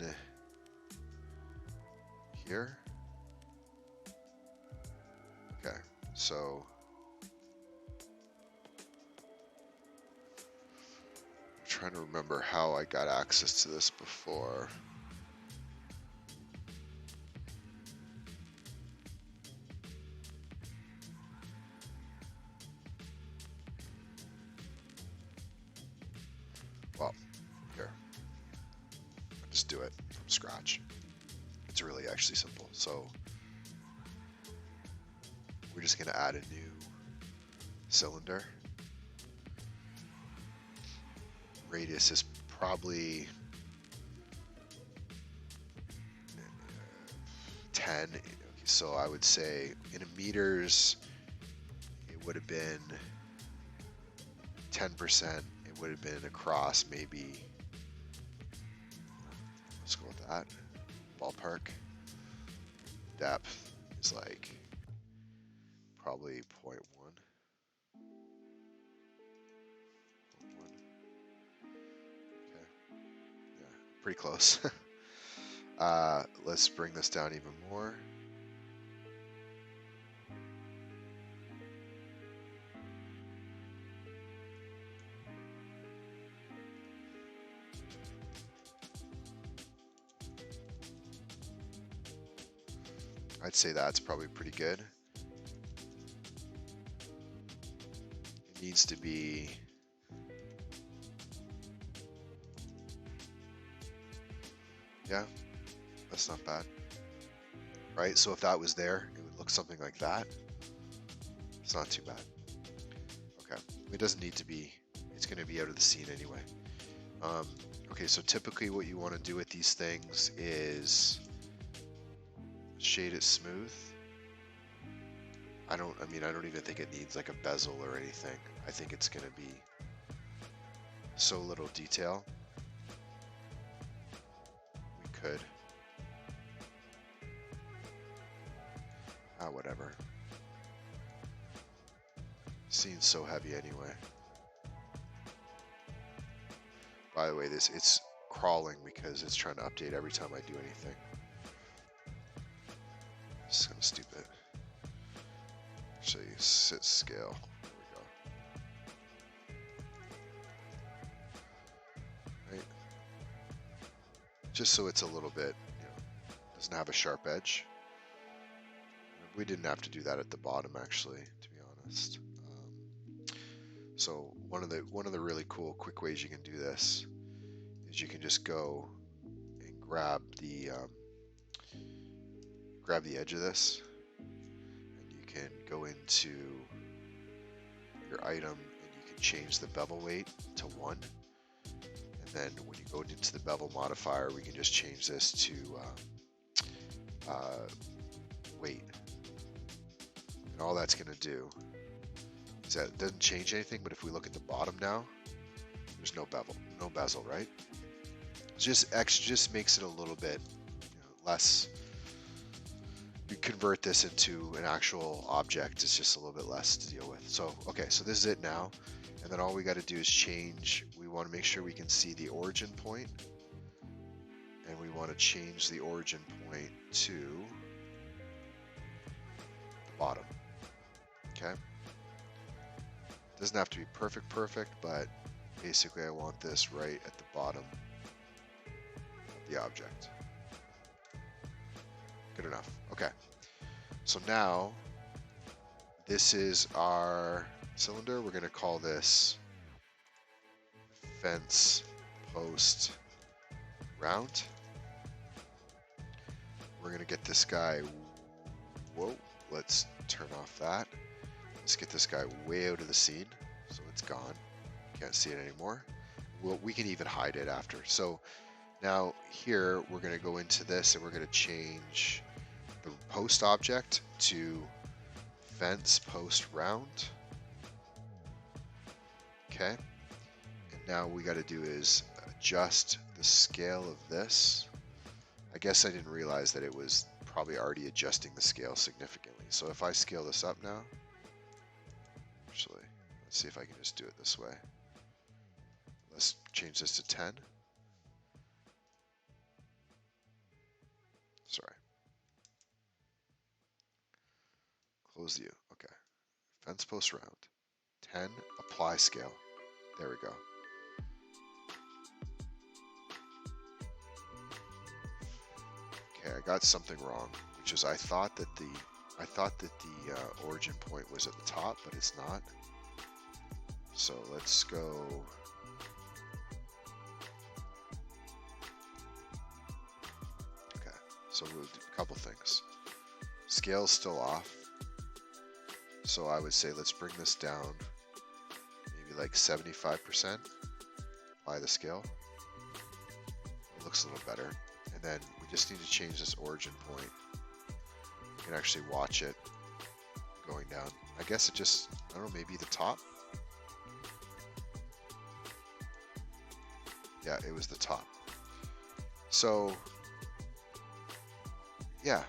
here. Okay. So trying to remember how I got access to this before. Well, here. I'll just do it from scratch. It's really actually simple. So we're just going to add a new cylinder. Radius is probably 10. So I would say in meters, it would have been 10%. It would have been across maybe, let's go with that, ballpark. Depth is like probably 0.1. Pretty close. Let's bring this down even more. I'd say that's probably pretty good. It needs to be yeah, that's not bad. Right? So if that was there, it would look something like that. It's not too bad. Okay. It doesn't need to be, it's going to be out of the scene anyway. Okay, so typically what you want to do with these things is shade it smooth. I don't even think it needs like a bezel or anything. I think it's gonna be so little detail. We could. Whatever. Scene's so heavy anyway. By the way, it's crawling because it's trying to update every time I do anything. It's kind of stupid. Show you sit scale. There we go. Right. Just so it's a little bit, doesn't have a sharp edge. We didn't have to do that at the bottom, actually, to be honest. So one of the really cool quick ways you can do this is you can just go and grab the edge of this, and you can go into your item and you can change the bevel weight to 1. And then when you go into the bevel modifier, we can just change this to weight. And all that's going to do is that it doesn't change anything, but if we look at the bottom now, there's no bezel, right? Just makes it a little bit less. You convert this into an actual object, it's just a little bit less to deal with. So okay, so this is it now, and then all we got to do is change. We want to make sure we can see the origin point, and we want to change the origin point to the bottom. Okay, doesn't have to be perfect, but basically I want this right at the bottom of the object. Good enough. Okay. So now this is our cylinder. We're going to call this fence post round. We're going to get this guy. Whoa. Let's turn off that. Let's get this guy way out of the scene so it's gone. Can't see it anymore. Well, we can even hide it after. So now here we're going to go into this and we're going to change the post object to fence post round. Okay. And now we got to do is adjust the scale of this. I guess I didn't realize that it was probably already adjusting the scale significantly. So if I scale this up now, actually, let's see if I can just do it this way. Let's change this to 10. Sorry. Close the U. Okay. Fence post round. 10. Apply scale. There we go. Okay, I got something wrong, which is I thought that the origin point was at the top, but it's not. So let's go. Okay, so we'll do a couple things. Scale's still off, so I would say let's bring this down, maybe like 75%. Apply the scale. It looks a little better. And then we just need to change this origin point. You can actually watch it going down. I guess it just, I don't know, maybe the top? Yeah, it was the top. So, yeah.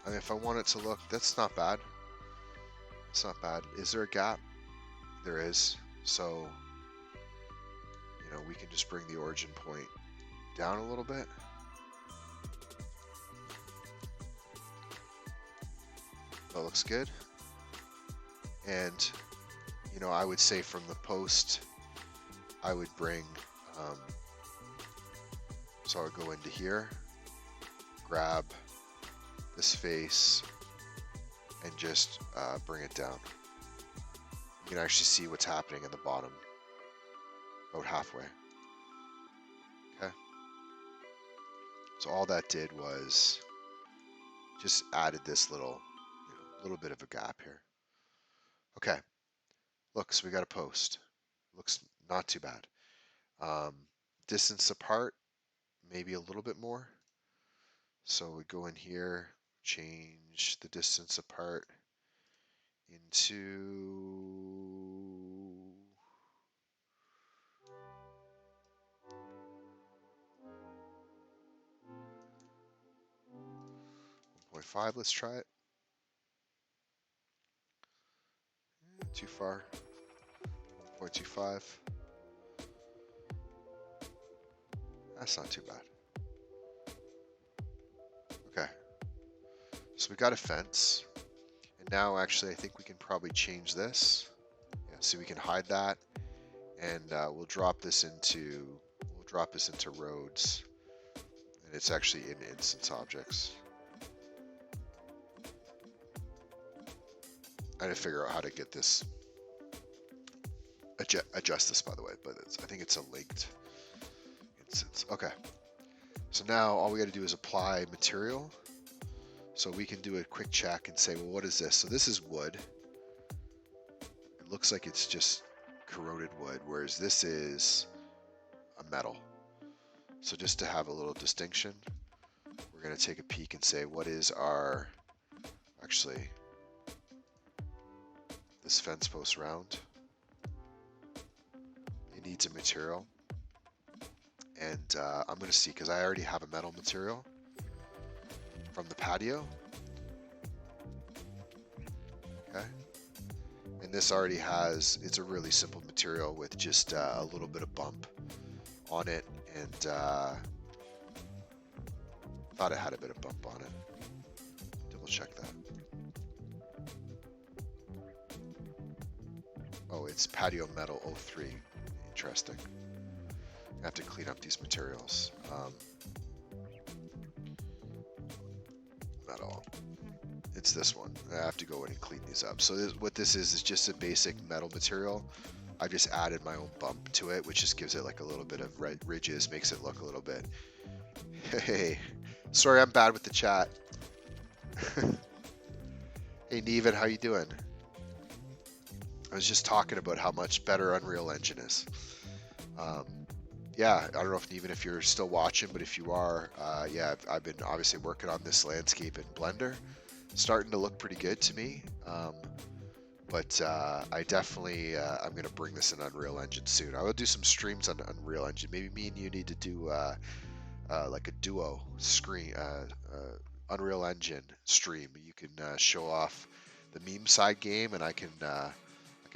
I mean, if I want it to look, that's not bad. It's not bad. Is there a gap? There is. So, we can just bring the origin point down a little bit. That looks good. And, I would say from the post, I would bring, so I would go into here, grab this face, and just bring it down. You can actually see what's happening at the bottom, about halfway. Okay. So all that did was just added this little bit of a gap here. Okay. Look, so we got a post. Looks not too bad. Distance apart, maybe a little bit more. So we go in here, change the distance apart into 1.5. Let's try it. Too far. 1.25. That's not too bad. Okay. So we got a fence. And now actually I think we can probably change this. Yeah, so we can hide that. And we'll drop this into roads. And it's actually in instance objects. I had to figure out how to get this, adjust this by the way, but I think it's a linked instance. Okay, so now all we got to do is apply material. So we can do a quick check and say, well, what is this? So this is wood. It looks like it's just corroded wood, whereas this is a metal. So just to have a little distinction, we're going to take a peek and say, what is our, actually, this fence post round? It needs a material. And I'm going to see, because I already have a metal material from the patio. Okay. And this already has, it's a really simple material with just a little bit of bump on it. And thought it had a bit of bump on it. Double check that. Oh, it's patio metal 03. Interesting. I have to clean up these materials. Metal. It's this one. I have to go in and clean these up. So what this is just a basic metal material. I just added my own bump to it, which just gives it like a little bit of ridges, makes it look a little bit. Hey, sorry, I'm bad with the chat. Hey, Neven, how you doing? I was just talking about how much better Unreal Engine is. Yeah, I don't know if you're still watching, but if you are, yeah, I've been obviously working on this landscape in Blender. Starting to look pretty good to me. But I definitely, I'm going to bring this in Unreal Engine soon. I will do some streams on Unreal Engine. Maybe me and you need to do like a duo screen, Unreal Engine stream. You can show off the meme side game, and I can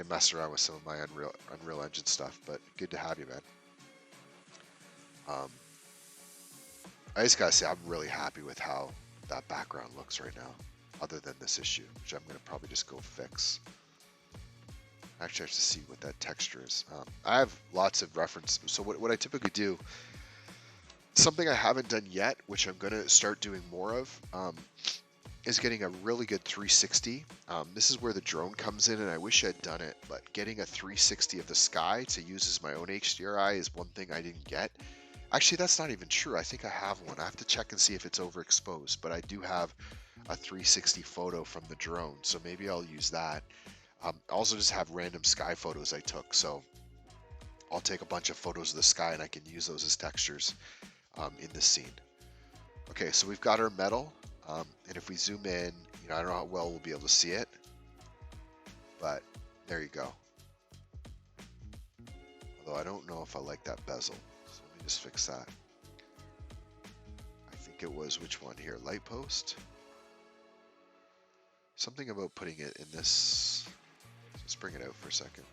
mess around with some of my Unreal Engine stuff. But good to have you, man. I just gotta say, I'm really happy with how that background looks right now, other than this issue, which I'm gonna probably just go fix. Actually, I have to see what that texture is. I have lots of reference. So what I typically do, something I haven't done yet, which I'm gonna start doing more of, is getting a really good 360. This is where the drone comes in, and I wish I'd done it, but getting a 360 of the sky to use as my own HDRI is one thing I didn't get. Actually, that's not even true. I think I have one. I have to check and see if it's overexposed, but I do have a 360 photo from the drone, so maybe I'll use that. I also just have random sky photos I took, so I'll take a bunch of photos of the sky and I can use those as textures in this scene. Okay, so we've got our metal, and if we zoom in, I don't know how well we'll be able to see it, but there you go. Although I don't know if I like that bezel. Just fix that. I think it was, which one here? Light post? Something about putting it in this. Let's bring it out for a second.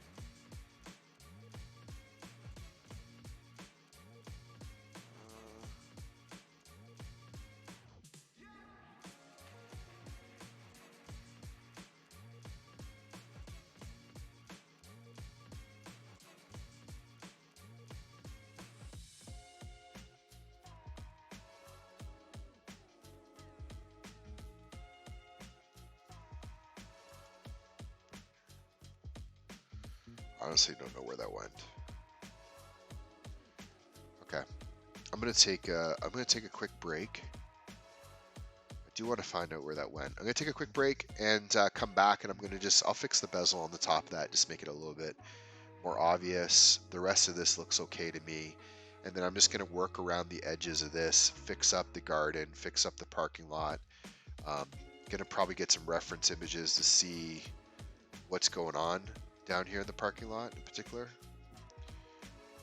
Honestly, don't know where that went. Okay, I'm gonna take a quick break. I do want to find out where that went. I'm gonna take a quick break and come back, and I'll fix the bezel on the top of that, just make it a little bit more obvious. The rest of this looks okay to me, and then I'm just gonna work around the edges of this, fix up the garden, fix up the parking lot. Um, Gonna probably get some reference images to see what's going on down here in the parking lot in particular.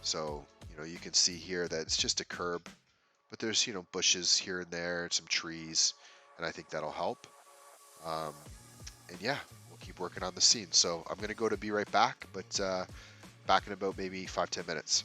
So, you can see here that it's just a curb, but there's, bushes here and there and some trees, and I think that'll help. Um, and yeah, we'll keep working on the scene. So I'm gonna go to be right back, but back in about maybe 5-10 minutes.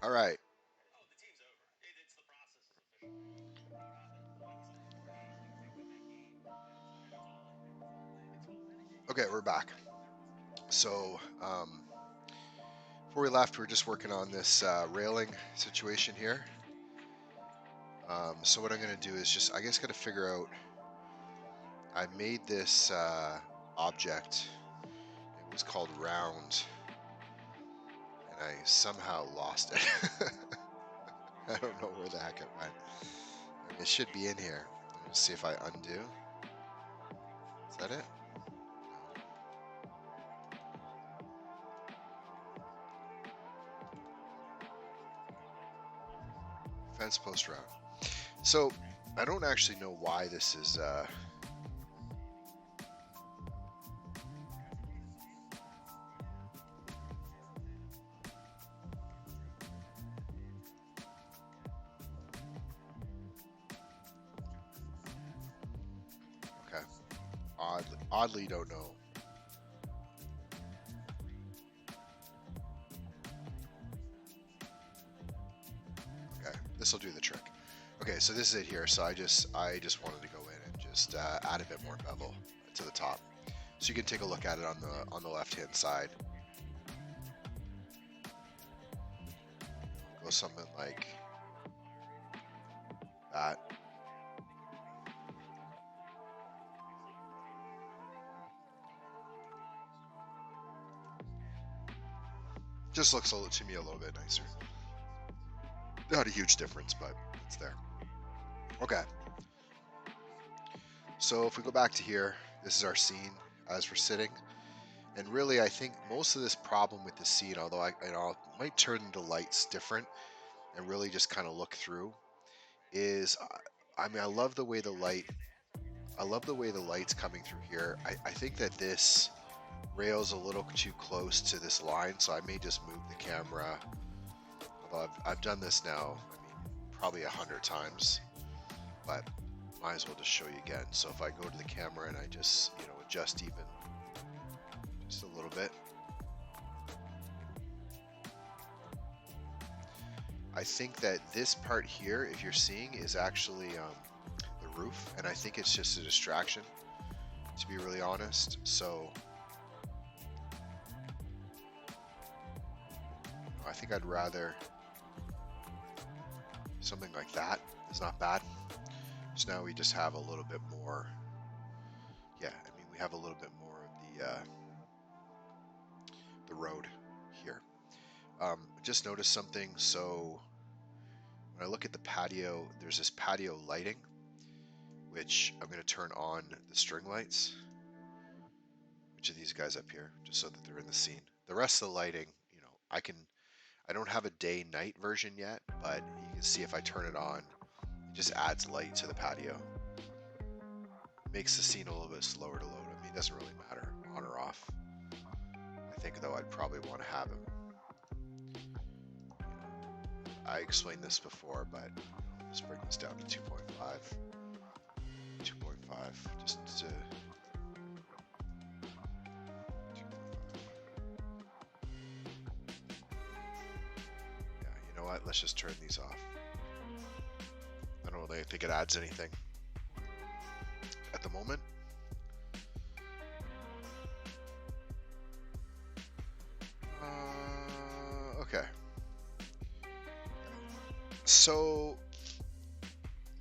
All right. Okay, we're back. So, before we left, we were just working on this railing situation here. So what I'm going to do is just, I guess, got to figure out. I made this object. It was called round, and I somehow lost it. I don't know where the heck it went. I mean, it should be in here. Let's see if I undo. Is that it? Fence post round. So I don't actually know why this is. Okay. Oddly don't know. Okay, this will do the trick. Okay, so this is it here. So I just wanted to go in and just add a bit more bevel to the top, so you can take a look at it on the left hand side. Go something like that. Just looks to me a little bit nicer. Not a huge difference, but it's there. Okay. So if we go back to here, this is our scene as we're sitting. And really, I think most of this problem with the scene, although I might turn the lights different and really just kind of look through, is I mean, I love the way the light's coming through here. I think that this rail's a little too close to this line, so I may just move the camera. Although I've done this now, I mean, probably 100 times, but might as well just show you again. So if I go to the camera and I just, adjust even just a little bit, I think that this part here, if you're seeing, is actually the roof, and I think it's just a distraction, to be really honest. So I think I'd rather something like that is not bad. So now we just have a little bit more. Yeah, I mean, we have a little bit more of the road here. Just noticed something. So when I look at the patio, there's this patio lighting, which I'm going to turn on the string lights, which are these guys up here, just so that they're in the scene. The rest of the lighting, I don't have a day-night version yet, but you can see if I turn it on, it just adds light to the patio. Makes the scene a little bit slower to load. I mean, it doesn't really matter on or off. I think, though, I'd probably want to have him. I explained this before, but let's bring this down to 2.5. 2.5, just to... 2.5. Yeah, you know what? Let's just turn these off. I don't really think it adds anything at the moment. Okay. So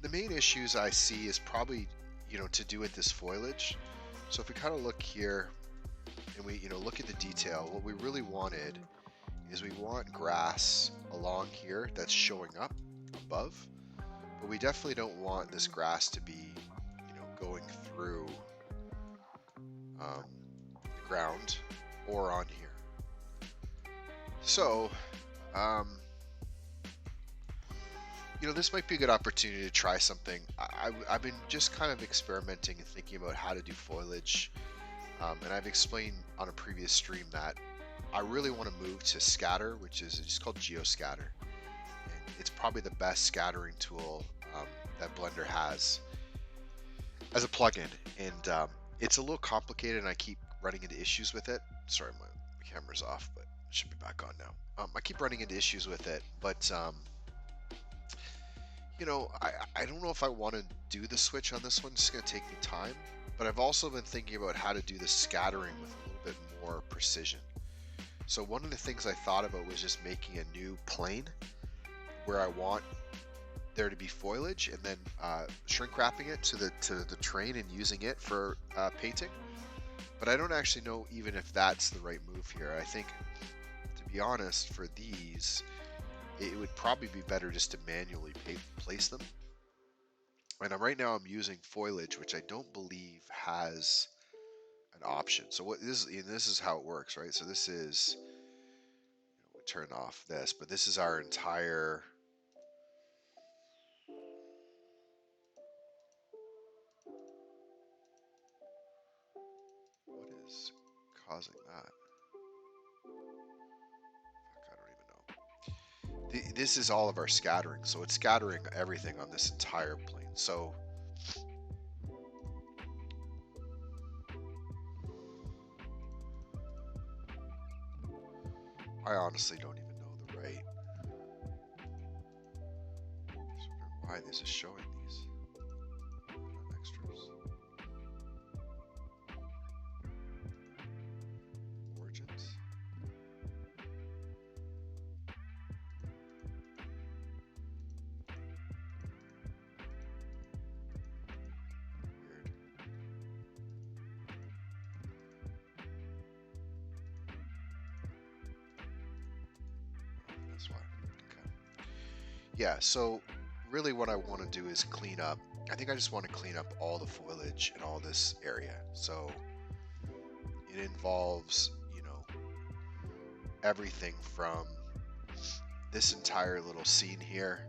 the main issues I see is probably, to do with this foliage. So if we kind of look here and we, look at the detail, what we really wanted is we want grass along here that's showing up above, but we definitely don't want this grass to be, going through the ground or on here. So, this might be a good opportunity to try something. I've been just kind of experimenting and thinking about how to do foliage, and I've explained on a previous stream that I really want to move to scatter, which is just called geoscatter, and it's probably the best scattering tool that Blender has as a plugin, and it's a little complicated, and I keep running into issues with it. Sorry, Camera's off, but it should be back on now. I keep running into issues with it, but you know, I don't know if I want to do the switch on this one. It's going to take me time, but I've also been thinking about how to do the scattering with a little bit more precision. So one of the things I thought about was just making a new plane where I want there to be foliage, and then shrink wrapping it to the train and using it for painting. But I don't actually know even if that's the right move here. I think, to be honest, for these, it would probably be better just to manually place them. And right now I'm using foliage, which I don't believe has an option. So what this is how it works, right? So this is, we turn off this, but this is our entire. What is causing that? Fuck, I don't even know. This is all of our scattering, so it's scattering everything on this entire plane. So I honestly don't even know the right. I just wonder why this is showing these extras. Origins. Weird. That's why. Okay. Yeah, so really what I want to do is clean up. I think I just want to clean up all the foliage in all this area. So it involves, everything from this entire little scene here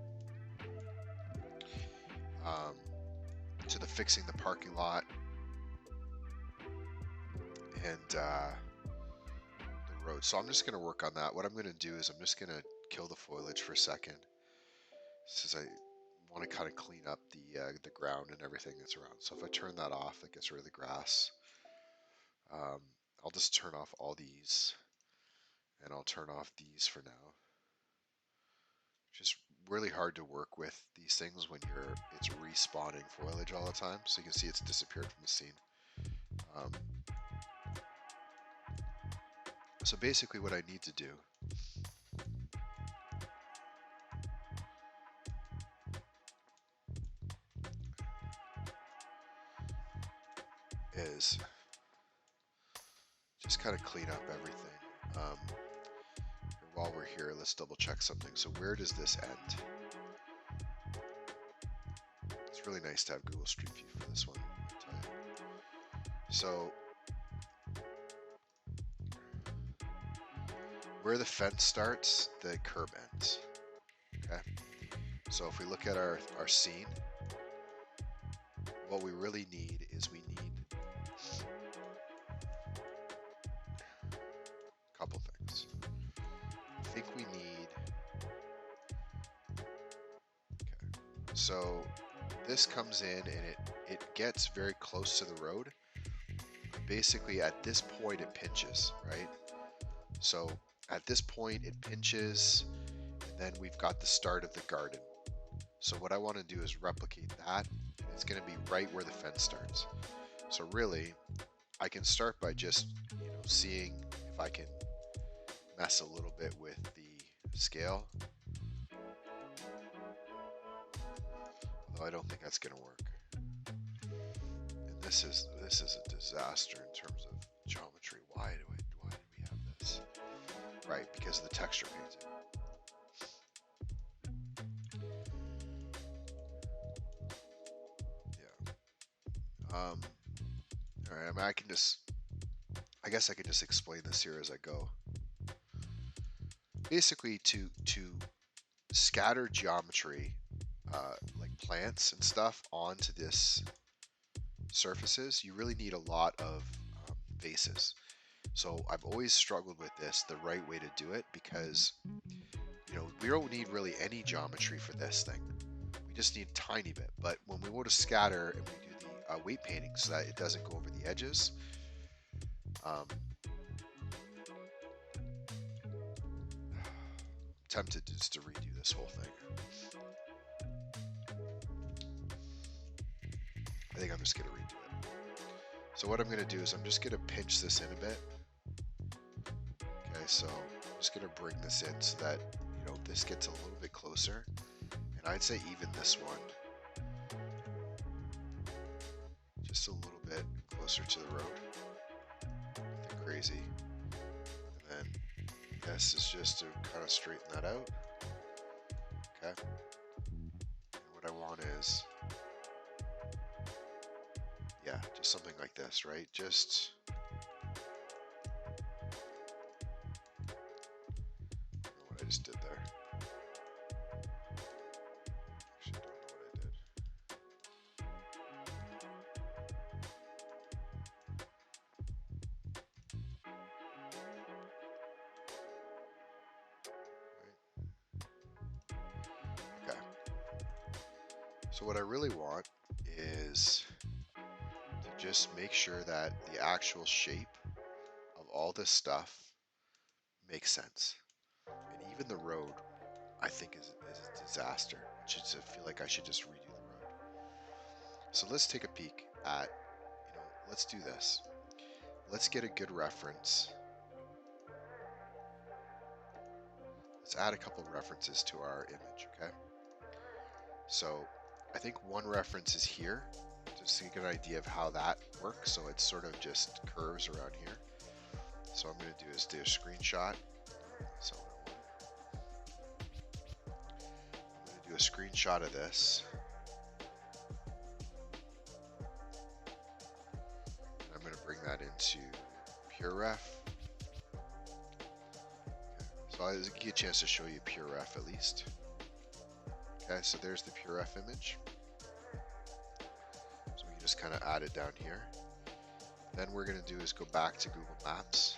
to the fixing the parking lot and the road. So I'm just going to work on that. What I'm going to do is I'm just going to kill the foliage for a second, since I want to kind of clean up the ground and everything that's around. So if I turn that off, that gets rid of the grass. I'll just turn off all these, and I'll turn off these for now. Just really hard to work with these things when it's respawning foliage all the time. So you can see it's disappeared from the scene. So basically what I need to do is just kind of clean up everything. While we're here, let's double check something. So where does this end? It's really nice to have Google Street View for this one, I'll tell you. So where the fence starts, the curb ends. Okay. So if we look at our scene, what we really need is we need a couple things. I think we need, okay, so this comes in and it gets very close to the road. Basically at this point it pinches, right? So at this point it pinches, and then we've got the start of the garden. So what I want to do is replicate that. It's going to be right where the fence starts. So really, I can start by just, seeing if I can mess a little bit with the scale. Although I don't think that's going to work. And this is a disaster in terms of geometry. Why did we have this? Right, because of the texture painting. All right, I mean, I guess I can just explain this here as I go. Basically, to scatter geometry, like plants and stuff, onto this surfaces, you really need a lot of bases. So I've always struggled with this, the right way to do it, because we don't need really any geometry for this thing. We just need a tiny bit. But when we go to scatter and we do the weight painting so that it doesn't go over the edges, tempted just to redo this whole thing. I think I'm just going to redo it. So what I'm going to do is I'm just going to pinch this in a bit. Okay, so I'm just going to bring this in so that, you know, this gets a little bit closer. And I'd say even this one, just a little bit closer to the road. Nothing crazy. And then this is just to kind of straighten that out. Okay. And what I want is, yeah, just something like this, right? Just, I don't know what I just did there. Actually, I don't know what I did. Right. Okay. So what I really want is to just make sure that the actual shape of all this stuff makes sense. And even the road, I think, is a disaster. I feel like I should just redo the road. So let's take a peek at, you know, let's do this. Let's get a good reference. Let's add a couple references to our image, okay? So I think one reference is here, just to get an idea of how that works. So it's sort of just curves around here. So what I'm going to do is do a screenshot. So I'm going to do a screenshot of this. And I'm going to bring that into PureRef. So I'll give you a chance to show you PureRef at least. Okay, so there's the PureRef image. So we can just kind of add it down here. Then we're going to do is go back to Google Maps.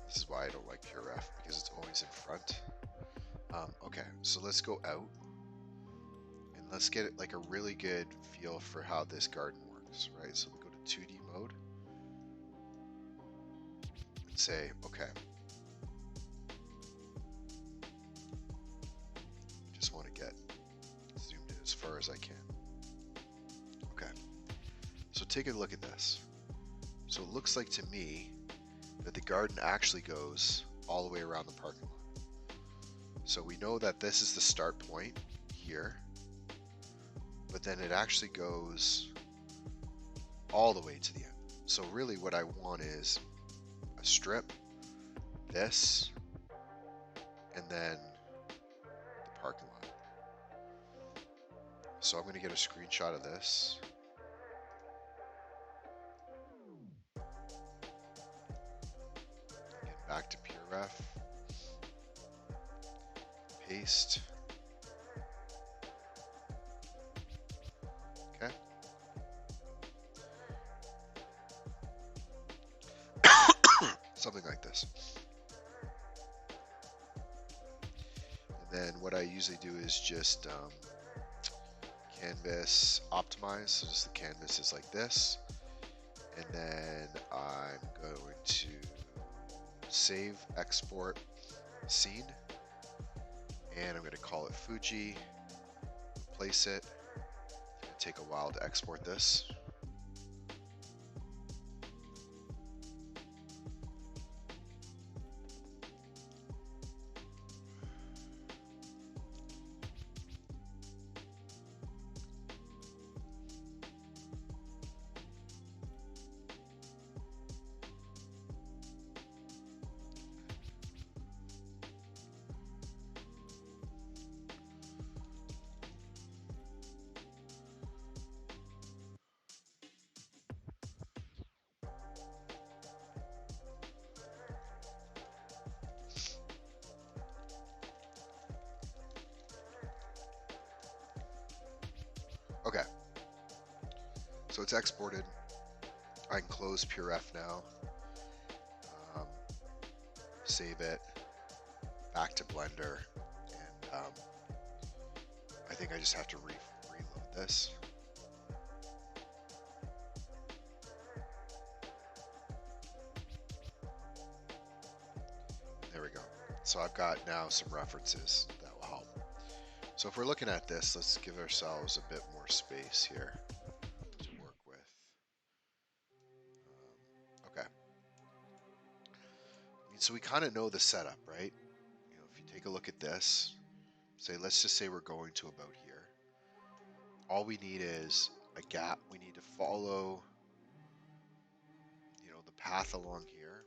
This is why I don't like PureRef, because it's always in front. Okay, so let's go out and let's get like a really good feel for how this garden works, right? So we go to 2D mode and say, okay, just want to get zoomed in as far as I can. Okay, so take a look at this. So it looks like to me that the garden actually goes all the way around the parking lot. So we know that this is the start point here, but then it actually goes all the way to the end. So really what I want is a strip, this, and then the parking lot. So I'm going to get a screenshot of this. Get back to PureRef. Paste. Okay. Something like this. And then what I usually do is just canvas optimize. So just the canvas is like this. And then I'm going to save, export scene. And I'm going to call it Fuji, replace it. It's going to take a while to export this. Okay, so it's exported. I can close PureRef now, save it, back to Blender, and I think I just have to reload this. So I've got now some references that will help. So if we're looking at this, let's give ourselves a bit more space here to work with. Okay. So we kind of know the setup, right? If you take a look at this, let's just say we're going to about here. All we need is a gap. We need to follow, the path along here.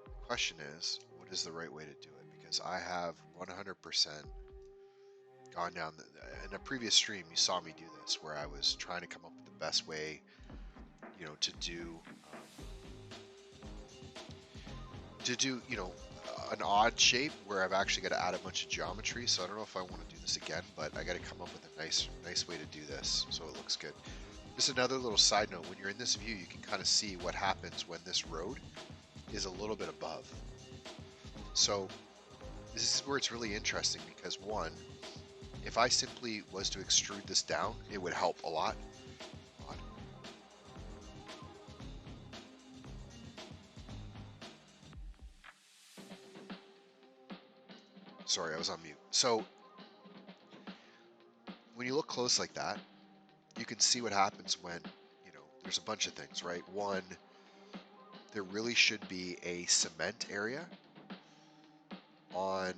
The question is, what is the right way to do it? Because I have 100% gone down. In a previous stream, you saw me do this, where I was trying to come up with the best way, to do an odd shape where I've actually got to add a bunch of geometry. So I don't know if I want to do this again, but I got to come up with a nice way to do this so it looks good. Just another little side note, when you're in this view, you can kind of see what happens when this road is a little bit above. So this is where it's really interesting, because one, if I simply was to extrude this down, it would help a lot. Sorry, I was on mute. So when you look close like that, you can see what happens when, there's a bunch of things, right? One, there really should be a cement area on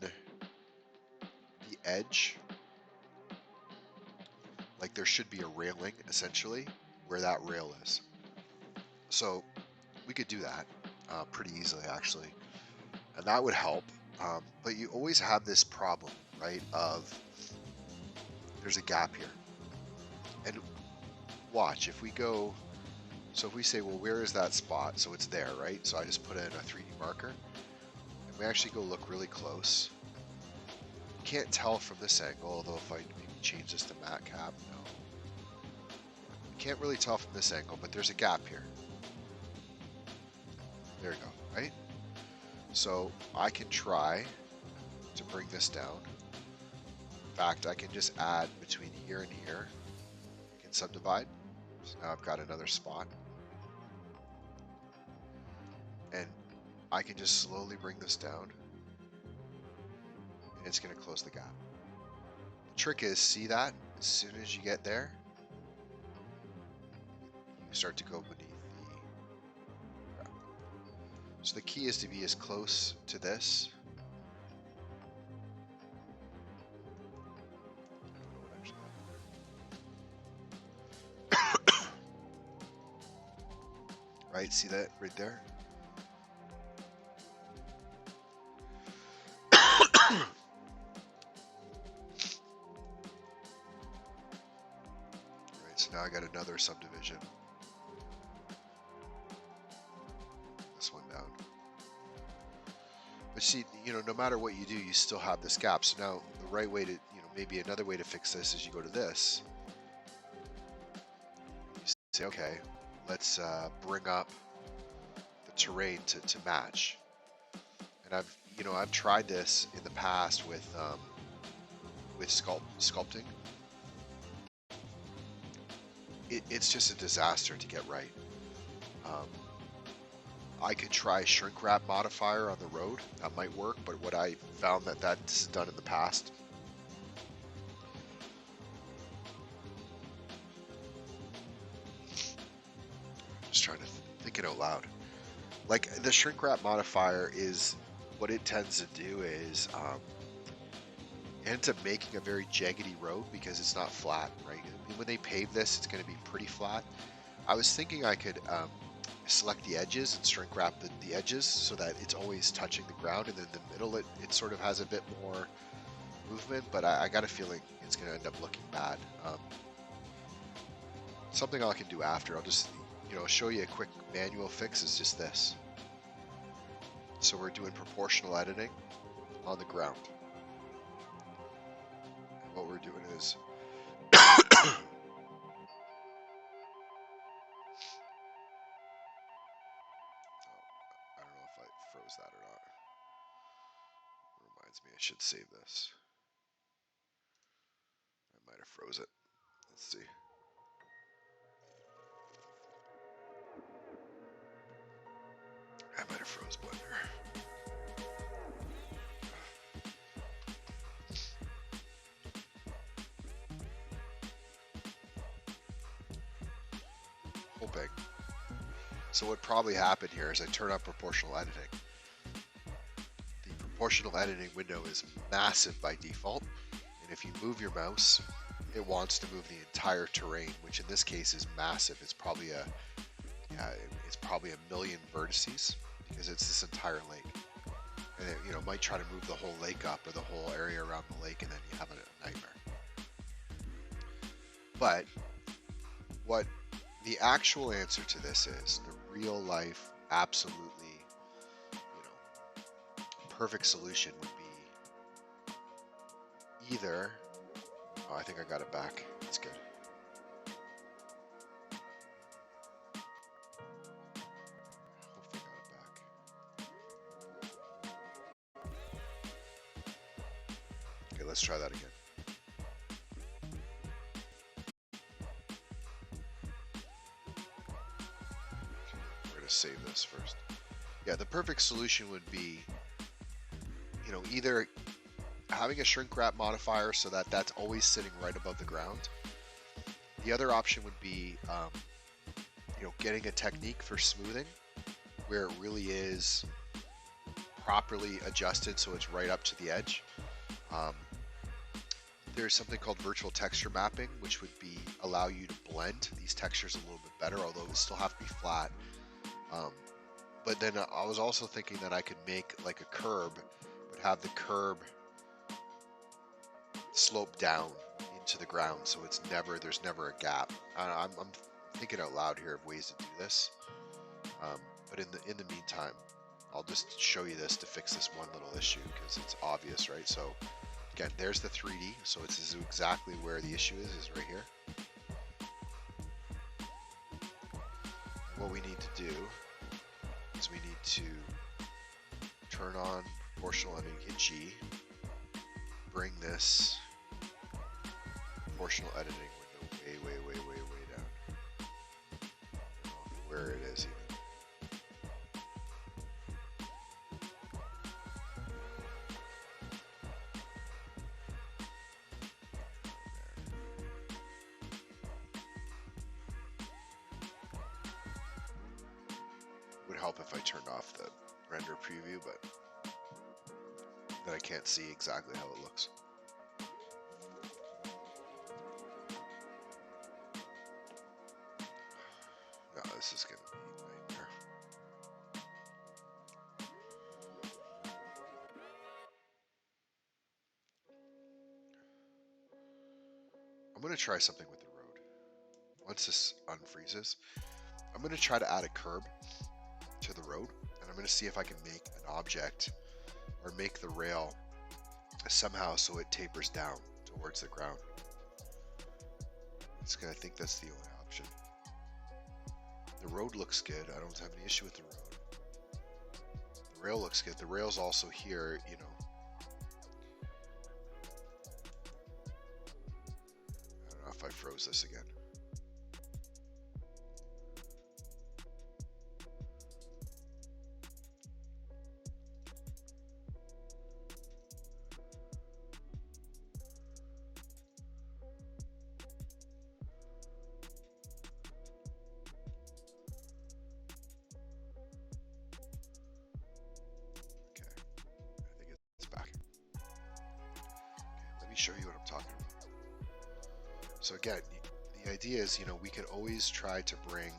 the edge. Like there should be a railing, essentially, where that rail is. So we could do that pretty easily, actually. And that would help. But you always have this problem, right, of there's a gap here. And watch, if we go, so if we say, well, where is that spot? So it's there, right? So I just put in a 3D marker. And we actually go look really close. You can't tell from this angle, although if I maybe change this to matte cap, no. You can't really tell from this angle, but there's a gap here. There you go, right? So I can try to bring this down. In fact, I can just add between here and here. I can subdivide. So now I've got another spot. And I can just slowly bring this down. And it's going to close the gap. The trick is, see that? As soon as you get there, you start to go beneath the gap. So the key is to be as close to this. Right, see that right there? Right, so now I got another subdivision. This one down. But see, no matter what you do, you still have this gap. So now the right way to, maybe another way to fix this is you go to this. You say, okay, let's bring up the terrain to match. And I've tried this in the past with sculpting. It's just a disaster to get right. I could try shrink wrap modifier on the road. That might work, but what I found that's done in the past. Just trying to think it out loud. Like the shrink wrap modifier is, what it tends to do is it ends up making a very jaggedy road because it's not flat, right? When they pave this, it's going to be pretty flat. I was thinking I could select the edges and shrink wrap the edges so that it's always touching the ground, and then in the middle it sort of has a bit more movement, but I got a feeling it's going to end up looking bad. Something I can do after, I'll just show you a quick manual fix, is just this. So we're doing proportional editing on the ground. And what we're doing is I don't know if I froze that or not. Reminds me I should save this. I might have froze it. Let's see. I might have froze Blender. Hoping. So what probably happened here is I turn on proportional editing. The proportional editing window is massive by default, and if you move your mouse, it wants to move the entire terrain, which in this case is massive. It's probably a million vertices because it's this entire lake. And it, might try to move the whole lake up or the whole area around the lake, and then you have a nightmare. But what the actual answer to this is, the real life, absolutely, perfect solution would be either. Oh, I think I got it back. That's good. Hopefully I got it back. Okay, let's try that again. We're going to save this first. Yeah, the perfect solution would be, either having a shrink wrap modifier so that that's always sitting right above the ground. The other option would be, getting a technique for smoothing where it really is properly adjusted so it's right up to the edge. There's something called virtual texture mapping, which would allow you to blend these textures a little bit better, although it would still have to be flat. But then I was also thinking that I could make like a curb, but have the curb slope down into the ground, so there's never a gap. I'm thinking out loud here of ways to do this. But in the meantime, I'll just show you this to fix this one little issue because it's obvious, right? So again, there's the 3D, so it's exactly where the issue is right here. What we need to do is we need to turn on proportional editing, hit G, bring this proportional editing window way down. I don't know where it is even. Would help if I turned off the render preview, but then I can't see exactly how it looks. No, this is gonna be a nightmare. I'm gonna try something with the road. Once this unfreezes, I'm gonna try to add a curb to the road, and I'm going to see if I can make an object or make the rail somehow so it tapers down towards the ground. I think that's the only option. The road looks good. I don't have any issue with the road. The rail looks good. The rail's also here, I don't know if I froze this again. Show you what I'm talking about. So again, the idea is, we can always try to bring,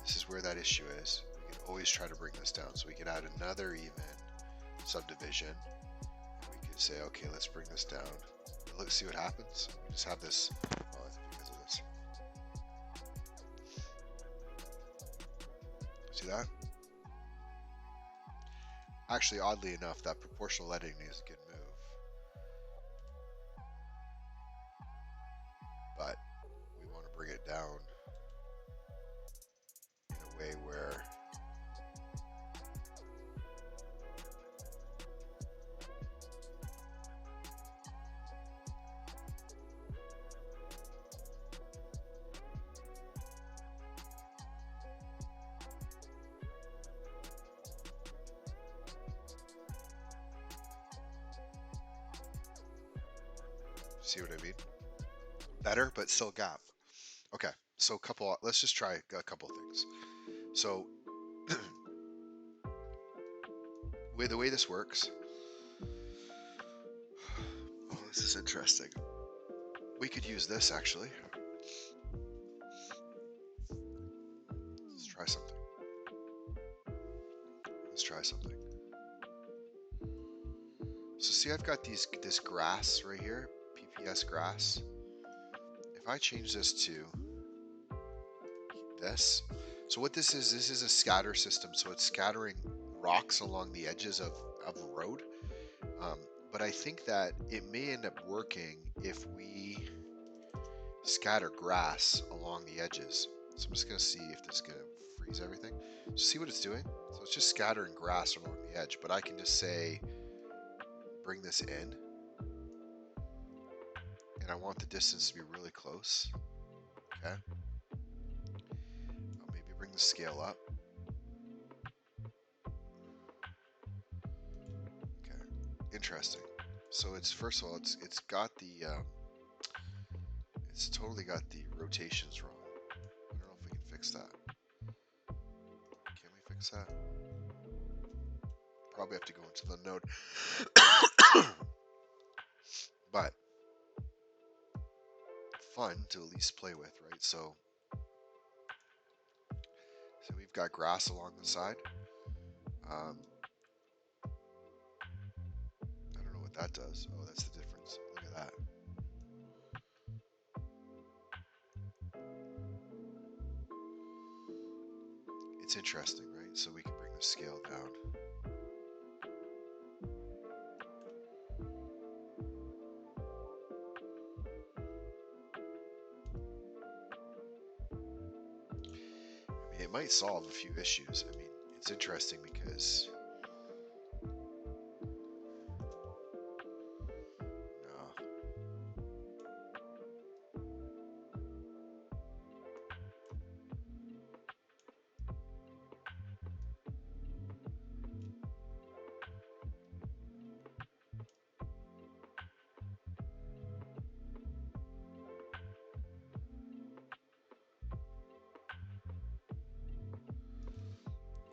this is where that issue is, we can always try to bring this down. So we can add another even subdivision, and we can say, okay, let's bring this down. Let's see what happens. We just have this, oh, it's because of this. See that? Actually, oddly enough, that proportional editing is a good move. But we want to bring it down in a way where See what I mean? Better, but still gap. Okay, so let's just try a couple things. So the way this works, oh, this is interesting. We could use this actually. Let's try something. Let's try something. So see, I've got this grass right here, PPS grass. If I change this to this, so what this is a scatter system. So it's scattering rocks along the edges of a road. But I think that it may end up working if we scatter grass along the edges. So I'm just going to see if this is going to freeze everything. So see what it's doing? So it's just scattering grass along the edge, but I can just say, bring this in. And I want the distance to be really close. Okay. I'll maybe bring the scale up. Okay. Interesting. So it's, first of all, it's got the, it's totally got the rotations wrong. I don't know if we can fix that. Can we fix that? Probably have to go into the node. But fun to at least play with, right? So we've got grass along the side. I don't know what that does. Oh, that's the difference. Look at that. It's interesting, right? So we can bring the scale down. I mean, it might solve a few issues. I mean, it's interesting because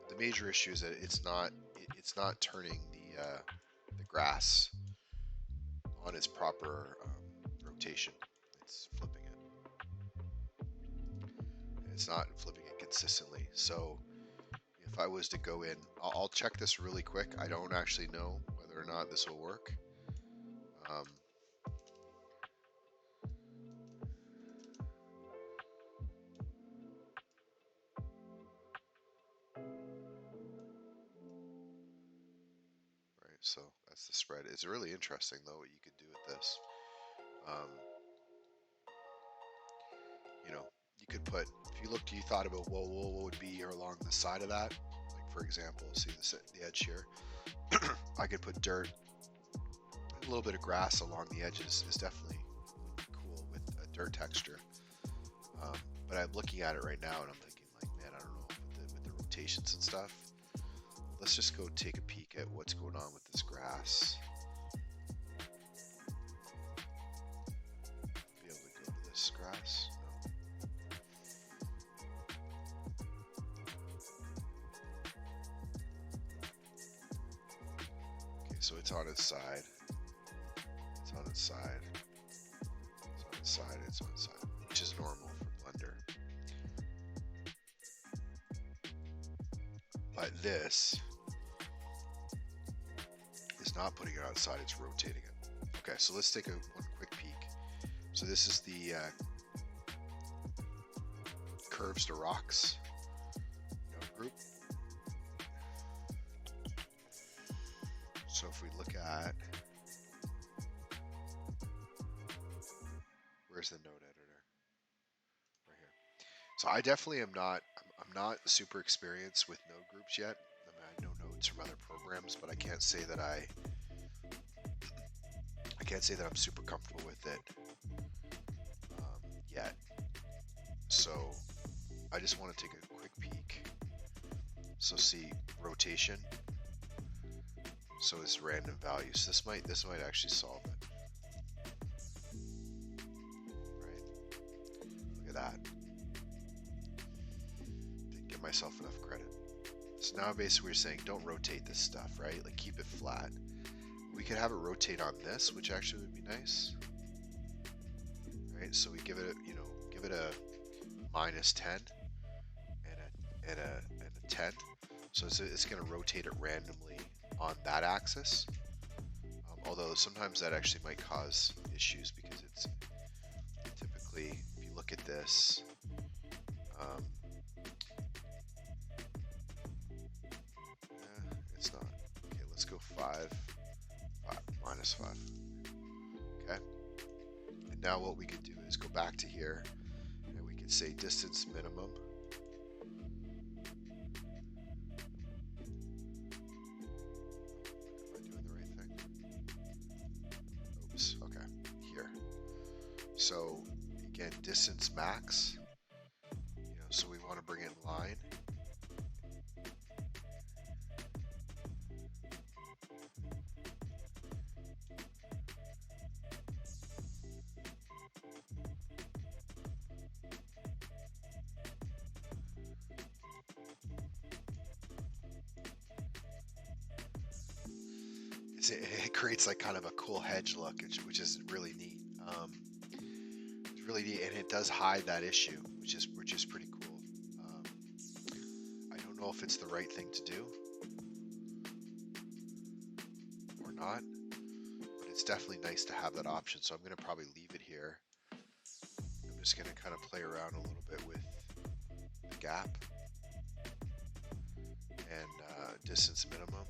the major issue is that it's not turning the grass on its proper rotation. It's flipping it. And it's not flipping it consistently. So if I was to go in, I'll check this really quick. I don't actually know whether or not this will work. So that's the spread. It's really interesting though what you could do with this. You know, you could put, if you looked, you thought about, well, what would be along the side of that? Like for example, see the edge here. I could put dirt, a little bit of grass along the edges is definitely cool with a dirt texture. But I'm looking at it right now and I'm thinking like, man, I don't know, with the rotations and stuff. Let's just go take a peek at what's going on with this grass. Be able to go to this grass. No. Okay, so it's on its side. It's on its side. It's on its side. It's on its side, which is normal for Blender. But this is not putting it outside, it's rotating it. Okay, so let's take one quick peek. So this is the curves to rocks node group. So if we look at, where's the node editor? Right here. So I definitely am not, I'm not super experienced with node groups yet. I know nodes from other programs, but I can't say that I'm super comfortable with it yet. So I just want to take a quick peek. So see rotation. So it's random values. This might actually solve it. myself enough credit. So now basically we're saying don't rotate this stuff, right? Like keep it flat. We could have it rotate on this, which actually would be nice. Right? So we give it, give it a -10 and a 10. So it's going to rotate it randomly on that axis. Although sometimes that actually might cause issues because it's typically, if you look at this, it's not. Okay, let's go 5, -5. Okay. And now what we could do is go back to here and we could say distance minimum. Am I doing the right thing? Oops, okay, here. So again, distance max, so we want to bring it in line. It creates like kind of a cool hedge look, which is really neat. It's really neat, and it does hide that issue, which is pretty cool. I don't know if it's the right thing to do or not, but it's definitely nice to have that option. So I'm going to probably leave it here. I'm just going to kind of play around a little bit with the gap and distance minimum.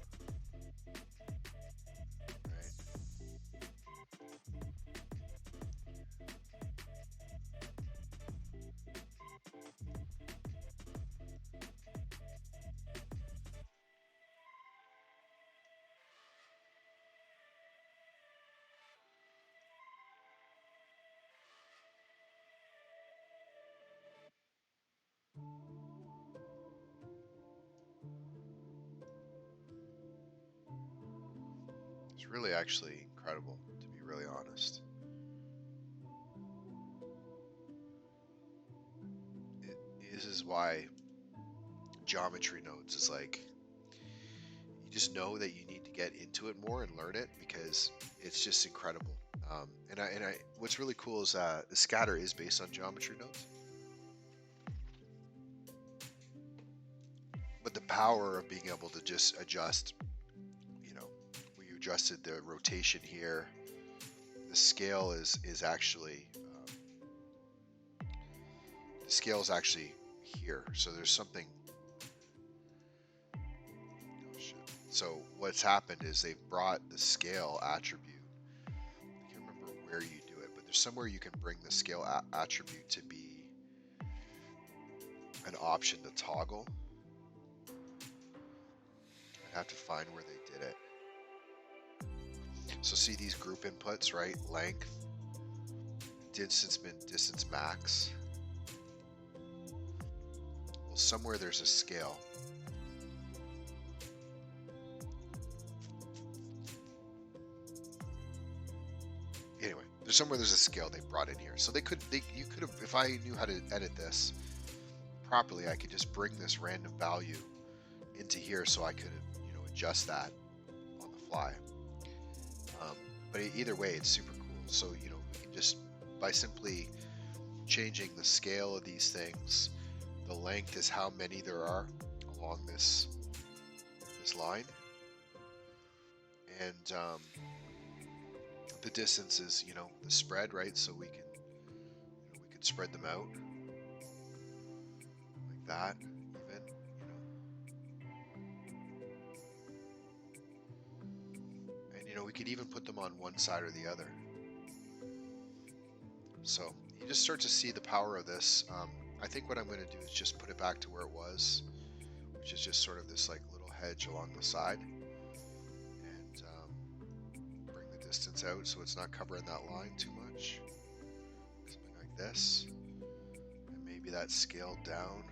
It's really actually incredible, to be really honest. This is why geometry nodes is like, you just know that you need to get into it more and learn it because it's just incredible. What's really cool is the scatter is based on geometry nodes, but the power of being able to just adjust, where you adjusted the rotation here, the scale is actually the scale is actually here. So there's something. Oh shit. So what's happened is they've brought the scale attribute. I can't remember where you do it, but there's somewhere you can bring the scale attribute to be an option to toggle. I have to find where they did it. So see these group inputs, right? Length, distance min, distance max. Well, somewhere there's a scale. Anyway, there's a scale they brought in here. So you could have, if I knew how to edit this properly, I could just bring this random value into here so I could, adjust that on the fly. But either way, it's super cool. So, we can just, by simply changing the scale of these things, the length is how many there are along this line. And the distance is, the spread, right? So we can, we could spread them out like that, even, And, we could even put them on one side or the other. So you just start to see the power of this. I think what I'm going to do is just put it back to where it was, which is just sort of this like little hedge along the side, and bring the distance out so it's not covering that line too much. Something like this, and maybe that scaled down.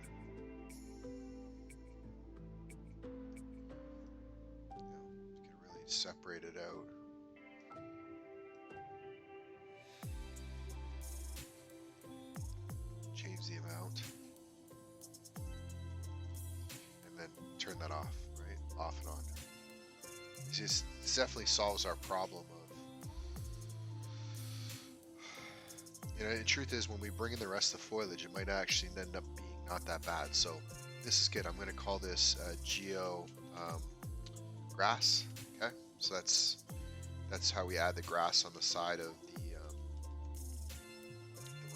You can really separate it out. Change the amount. that off, right? Off and on. This definitely solves our problem of, you know, the truth is when we bring in the rest of the foliage, it might actually end up being not that bad. So this is good. I'm going to call this geo grass. Okay, so that's how we add the grass on the side of the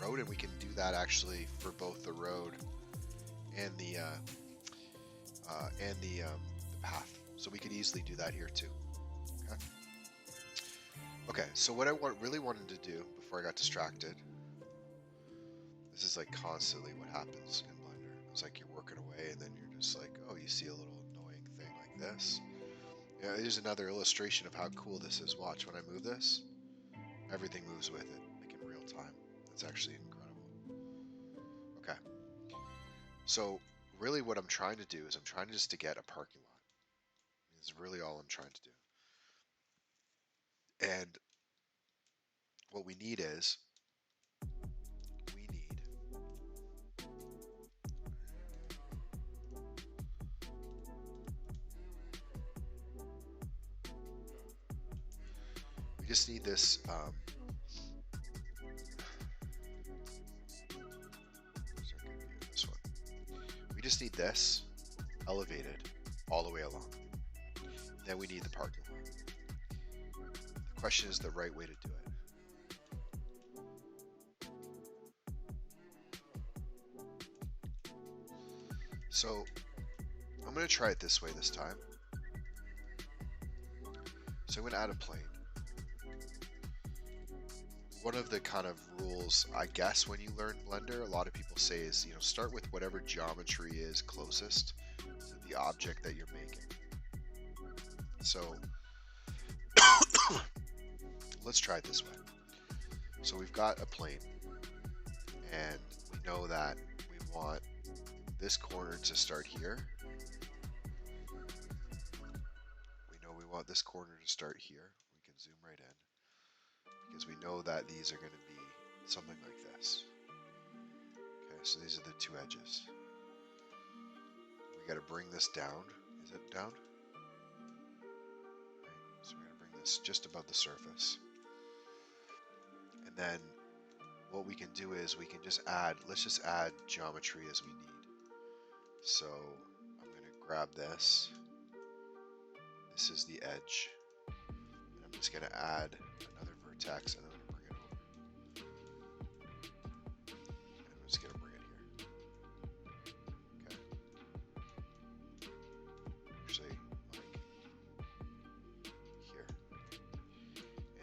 road, and we can do that actually for both the road and the path. So we could easily do that here too. Okay. Okay. So what I really wanted to do before I got distracted. This is like constantly what happens in Blender. It's like you're working away and then you're just like, oh, you see a little annoying thing like this. Yeah, here's another illustration of how cool this is. Watch, when I move this, everything moves with it, like in real time. That's actually incredible. Okay. So really what I'm trying to do is I'm trying just to get a parking lot. Is really all I'm trying to do. And what we need is we just need this we just need this elevated all the way along. Then we need the parking lot. The question is the right way to do it. So I'm going to try it this way this time. So I'm going to add a plane. One of the kind of rules, I guess, when you learn Blender, a lot of people say is, you know, start with whatever geometry is closest to the object that you're making. So let's try it this way. So we've got a plane, and we know that we want this corner to start here. We know we want this corner to start here. We can zoom right in, because we know that these are going to be something like this. Okay, so these are the two edges. We got to bring this down. Is it down? Right. So we're going to bring this just above the surface. And then what we can do is we can just add, let's just add geometry as we need. So I'm going to grab this. This is the edge. And I'm just going to add another vertex, and I'm going to bring it over. And I'm just going to bring it here. Okay. Actually, like here.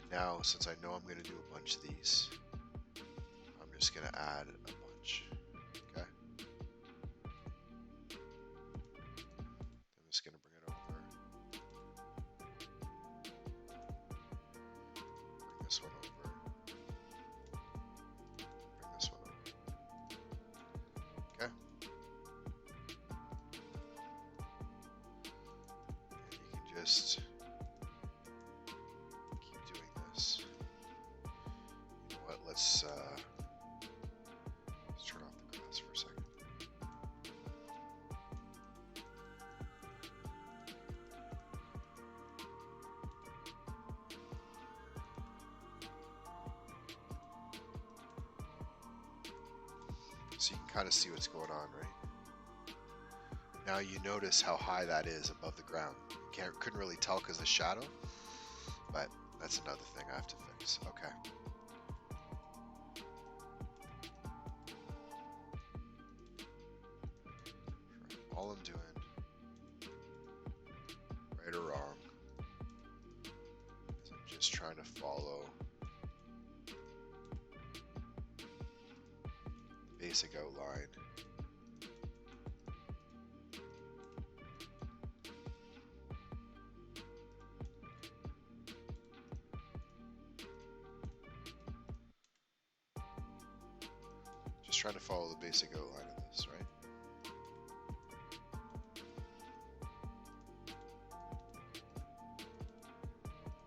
And now, since I know I'm going to do a bunch of these, I'm just going to add a bunch. Okay. I'm just going to bring it over. Bring this one over. Bring this one over. Okay. And you can just keep doing this. You know what? Let's turn off the grass for a second. So you can kind of see what's going on, right? Now you notice how high that is above the ground. Couldn't really tell because of the shadow, but that's another thing I have to fix. Okay. All I'm doing, right or wrong, is I'm just trying to follow the basic outline. Just trying to follow the basic outline of this, right?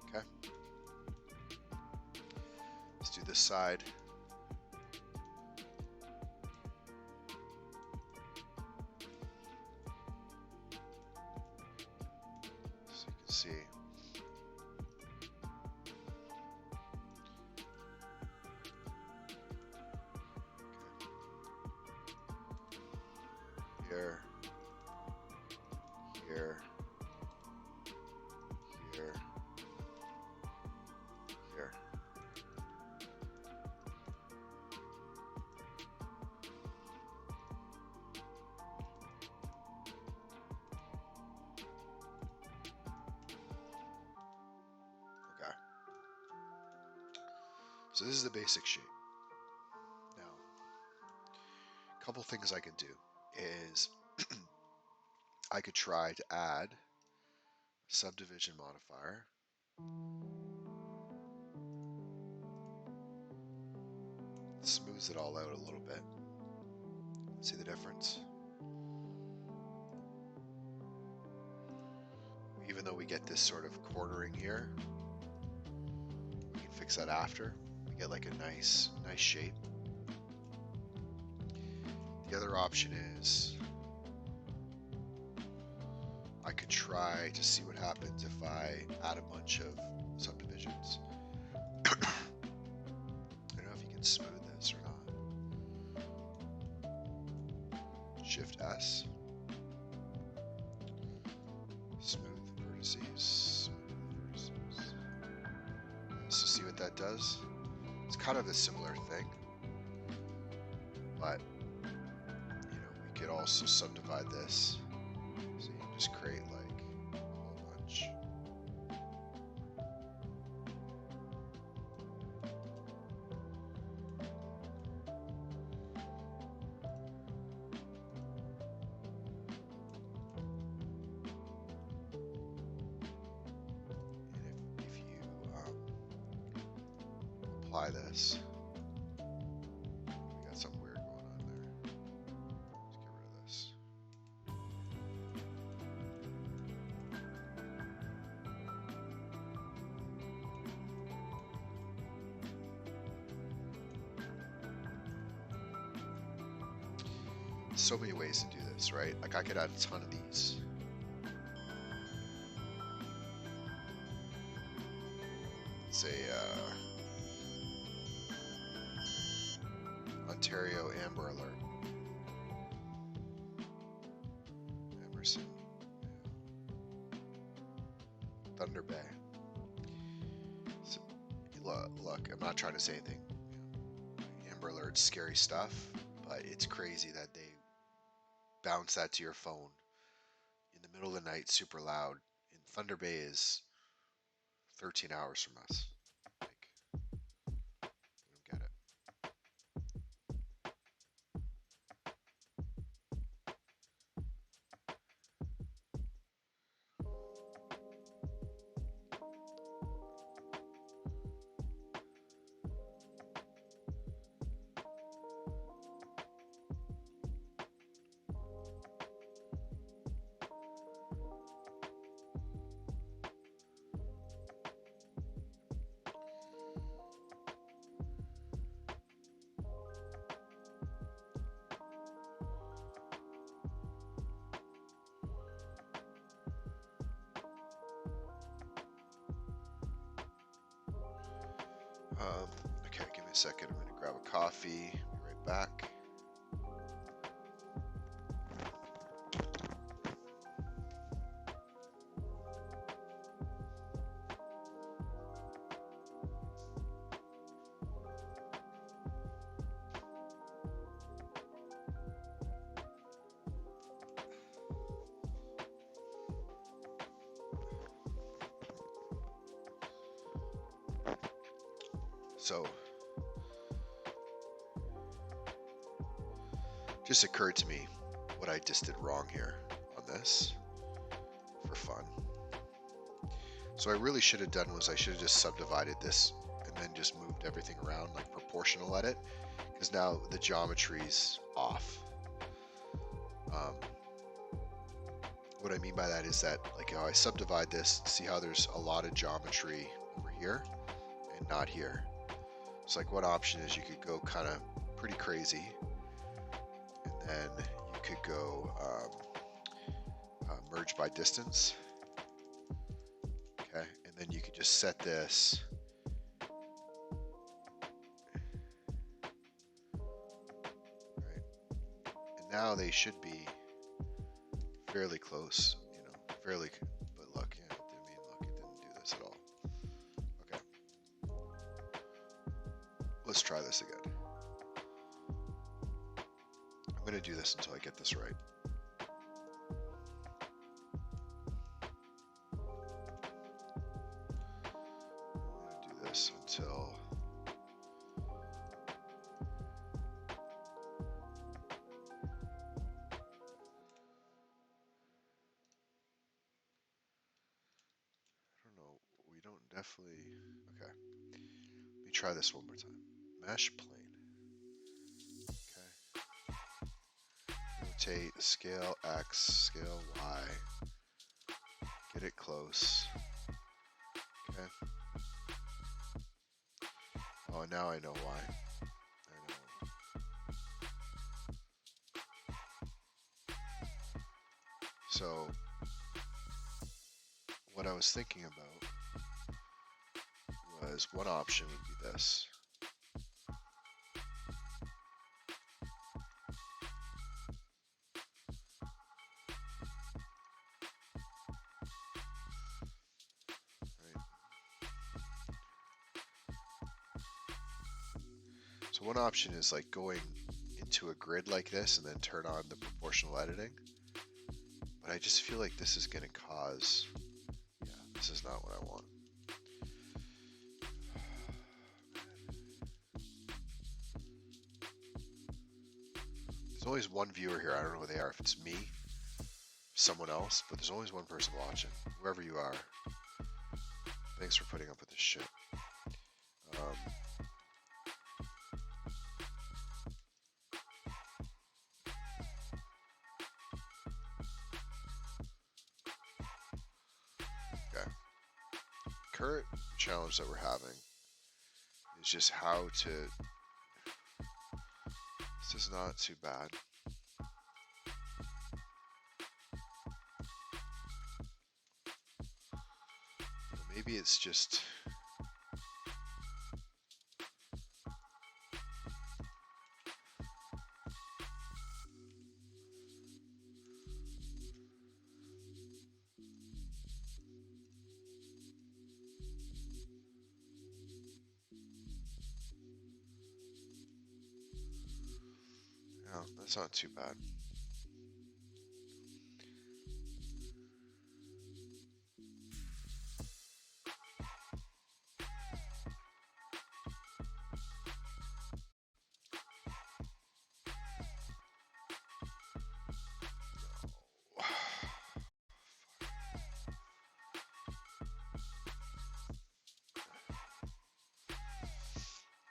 Okay. Let's do this side. see. Here, here, here, here. Okay. So this is the basic shape. Now, a couple things I can do is I could try to add subdivision modifier. Smooths it all out a little bit. See the difference? Even though we get this sort of cornering here, we can fix that after. We get like a nice shape. The other option is I could try to see what happens if I add a bunch of subdivisions. I don't know if you can smooth this or not. Shift S. Smooth vertices. So see what that does? It's kind of a similar thing, but you know, we could also subdivide this. So you can just create like a whole bunch. And if you apply this, we got something weird going on there. Let's get rid of this. So many ways to do this, right? Like I could add a ton of these. Say Ontario Amber Alert. Emerson. Thunder Bay. So, look, I'm not trying to say anything. Amber Alert's scary stuff, but it's crazy that they bounce that to your phone in the middle of the night, super loud. And Thunder Bay is 13 hours from us. Like, I don't get it. Okay, give me a second. I'm going to grab a coffee. Be right back. So, just occurred to me what I just did wrong here on this for fun. So I really should have done was I should have just subdivided this and then just moved everything around like proportional at it, because now the geometry's off. What I mean by that is that like how I subdivide this, see how there's a lot of geometry over here and not here. So like one option is you could go kind of pretty crazy, and then you could go merge by distance, Okay, and then you can just set this. Right, and now they should be fairly close, you know, fairly. But look, yeah, I mean, look, it didn't do this at all. Okay, let's try this again. I'm gonna do this until I get this right. Until I don't know, we don't definitely, okay, let me try this one more time. Mesh plane, okay, rotate, scale X, scale Y, get it close, okay. Oh, now I know why. I know. So, what I was thinking about was one option would be this. Right. So one option is like going into a grid like this and then turn on the proportional editing. But I just feel like this is going to cause, yeah, this is not what I want. There's always one viewer here. I don't know who they are. If it's me, someone else, but there's always one person watching. Whoever you are, thanks for putting up with this shit. Okay. Current challenge that we're having is just how to. This is not too bad. Maybe it's just. No, that's not too bad.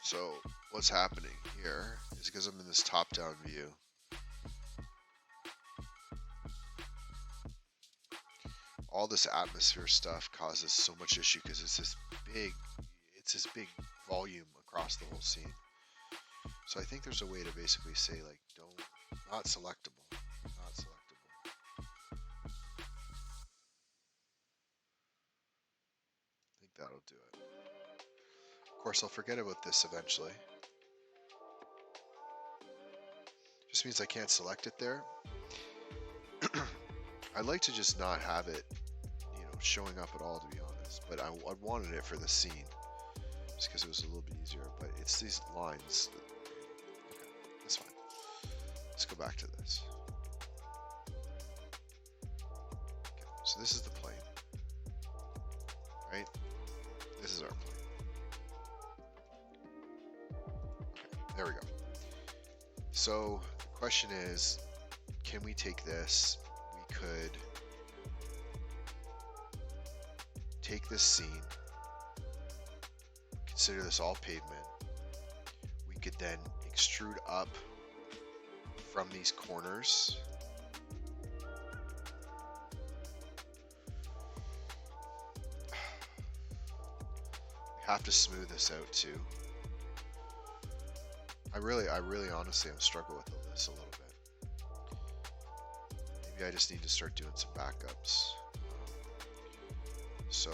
So what's happening here is because I'm in this top-down view. All this atmosphere stuff causes so much issue because it's this big volume across the whole scene. So I think there's a way to basically say like not selectable, not selectable. I think that'll do it. Of course, I'll forget about this eventually. Just means I can't select it there. I'd like to just not have it, showing up at all, to be honest. But I wanted it for the scene, just because it was a little bit easier. But it's these lines. Okay, that's fine. Let's go back to this. Okay, so this is the plane, right? This is our plane. Okay, there we go. So the question is, can we take this? We could take this scene, consider this all pavement. We could then extrude up from these corners. We have to smooth this out too. I really honestly am struggling with this a little bit. Maybe I just need to start doing some backups. So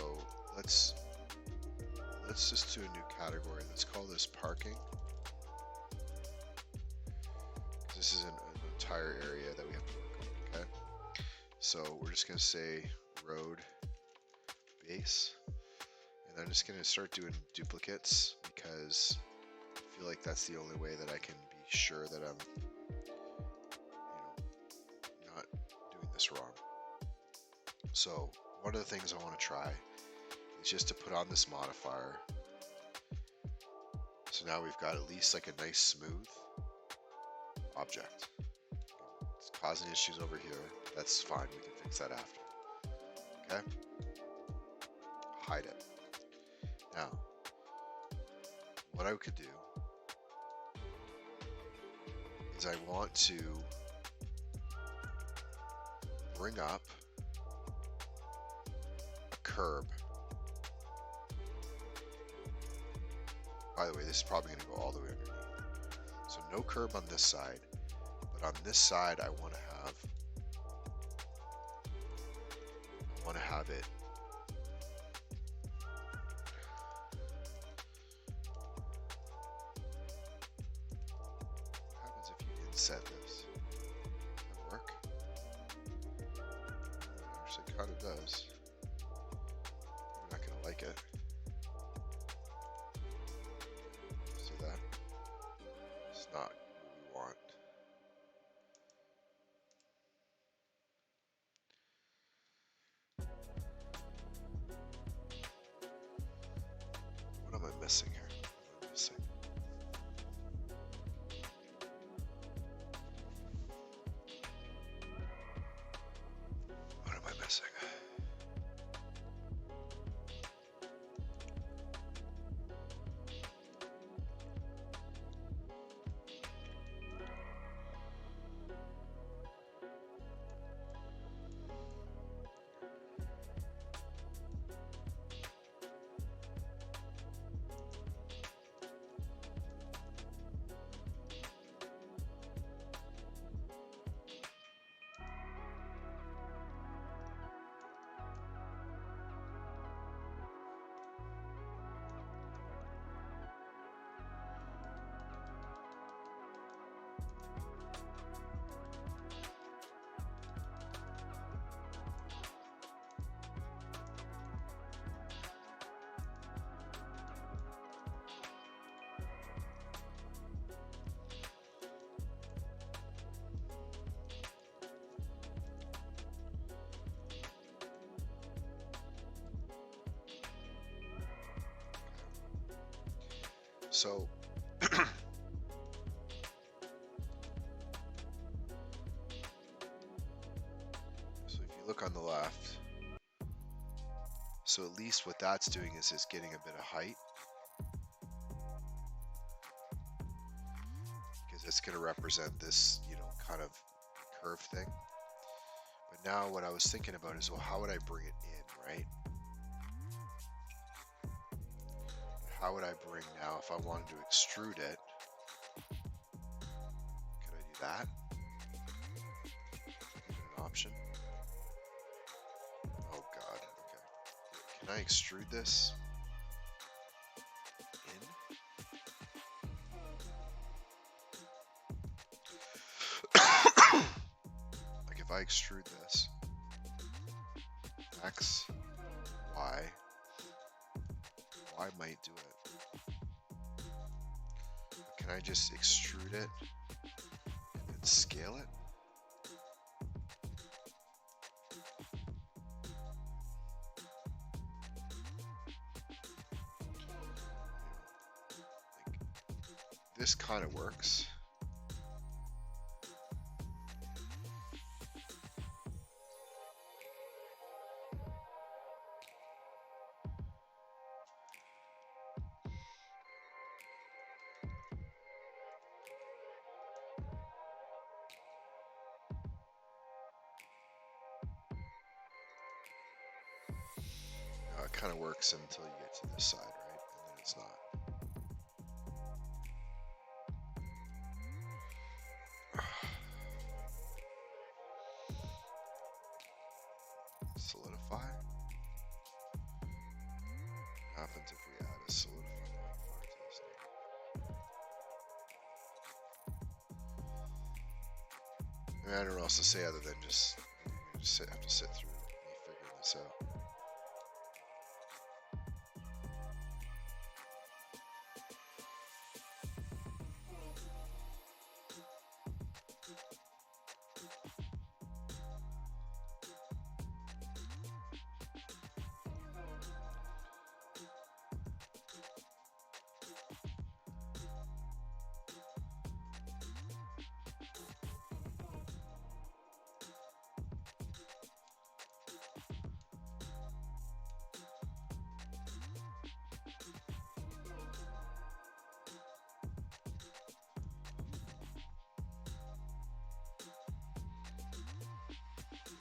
let's just do a new category. Let's call this parking. This is an entire area that we have to work on, okay? So we're just gonna say road base, and I'm just gonna start doing duplicates because I feel like that's the only way that I can be sure that I'm, not doing this wrong. So one of the things I want to try is just to put on this modifier. So now we've got at least like a nice smooth object. It's causing issues over here. That's fine. We can fix that after. Okay. Hide it. Now, what I could do is I want to bring up a curb. By the way, this is probably going to go all the way underneath. So no curb on this side, but on this side I want to have it what happens if you inset this? Does that work? Actually kind of does. I'm not going to like it. See that? It's not what we want. What am I missing here? What am I missing? What am I missing? So if you look on the left, so at least what that's doing is it's getting a bit of height, because it's going to represent this, kind of curve thing. But now what I was thinking about is, well, how would I bring it in, right? How would I bring now if I wanted to extrude it? Could I do that? Is it an option? Oh god, okay. Can I extrude this in? Like if I extrude this, X, Y might do it. But can I just extrude it and scale it? Like, this kind of works. It kind of works until you get to this side, right? And then it's not. Solidify. happens if we add a solidifying modifier to this name? I mean, I don't know what else to say other than just have to sit through me figuring this out.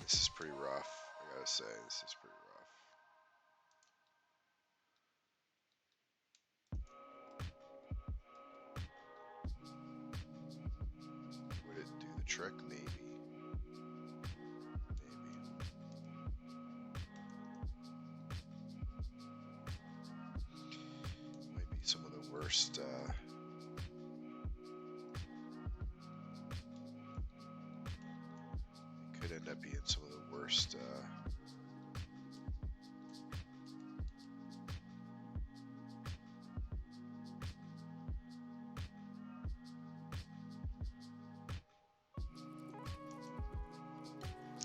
This is pretty rough, I gotta say. This is pretty rough. Would it do the trick? Maybe. Might be some of the worst. Could end up being some of the worst.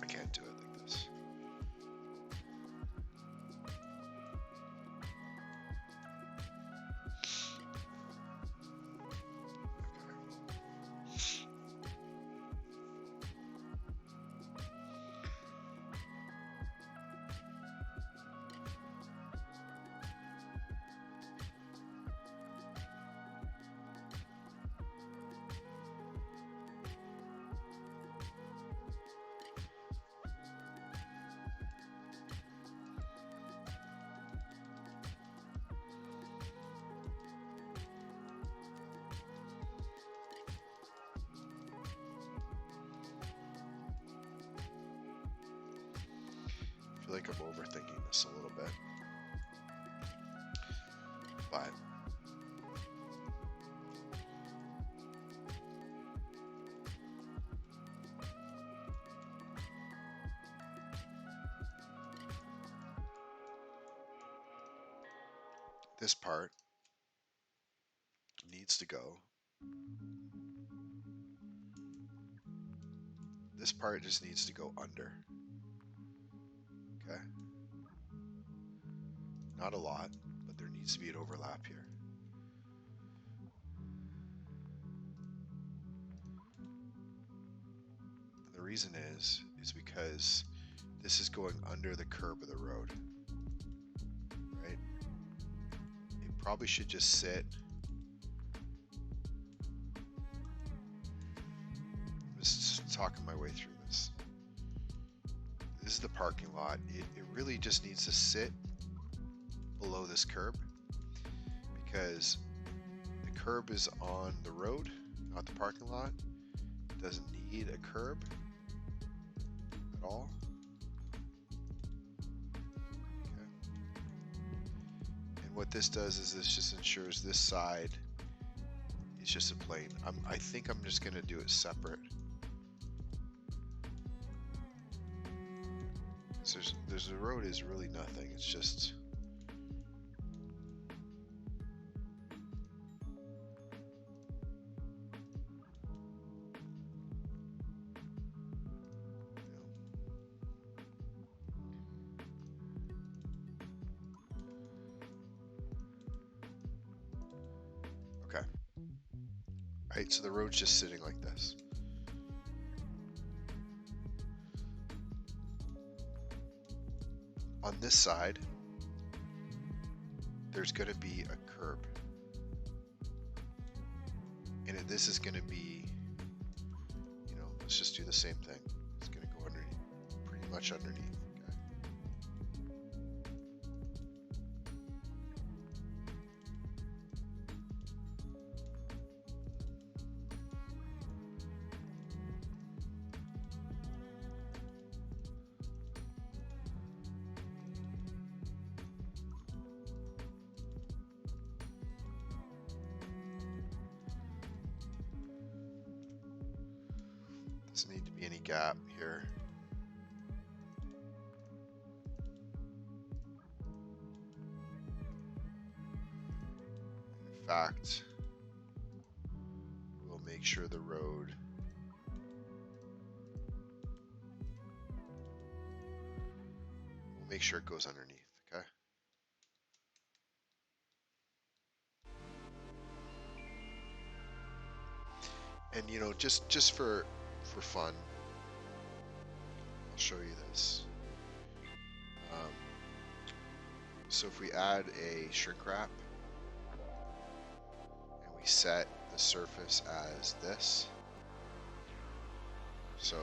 I can't do it like this. I feel like I'm overthinking this a little bit, but this part needs to go. This part just needs to go under. Okay. Not a lot, but there needs to be an overlap here. And the reason is because this is going under the curb of the road, right? It probably should just sit. I'm just talking my way through this. This is the parking lot. It really just needs to sit below this curb because the curb is on the road, not the parking lot. It doesn't need a curb at all. Okay. And what this does is this just ensures this side is just a plane. I think I'm just gonna do it separate. There's the road is really nothing. It's just okay. Right, so the road's just sitting like this. On this side, there's going to be a curb. And this is going to be, you know, let's just do the same thing. It's going to go underneath, pretty much underneath. Doesn't need to be any gap here. In fact, we'll make sure the road make sure it goes underneath, okay? And you know, just for fun, I'll show you this. So if we add a shrink wrap and we set the surface as this, so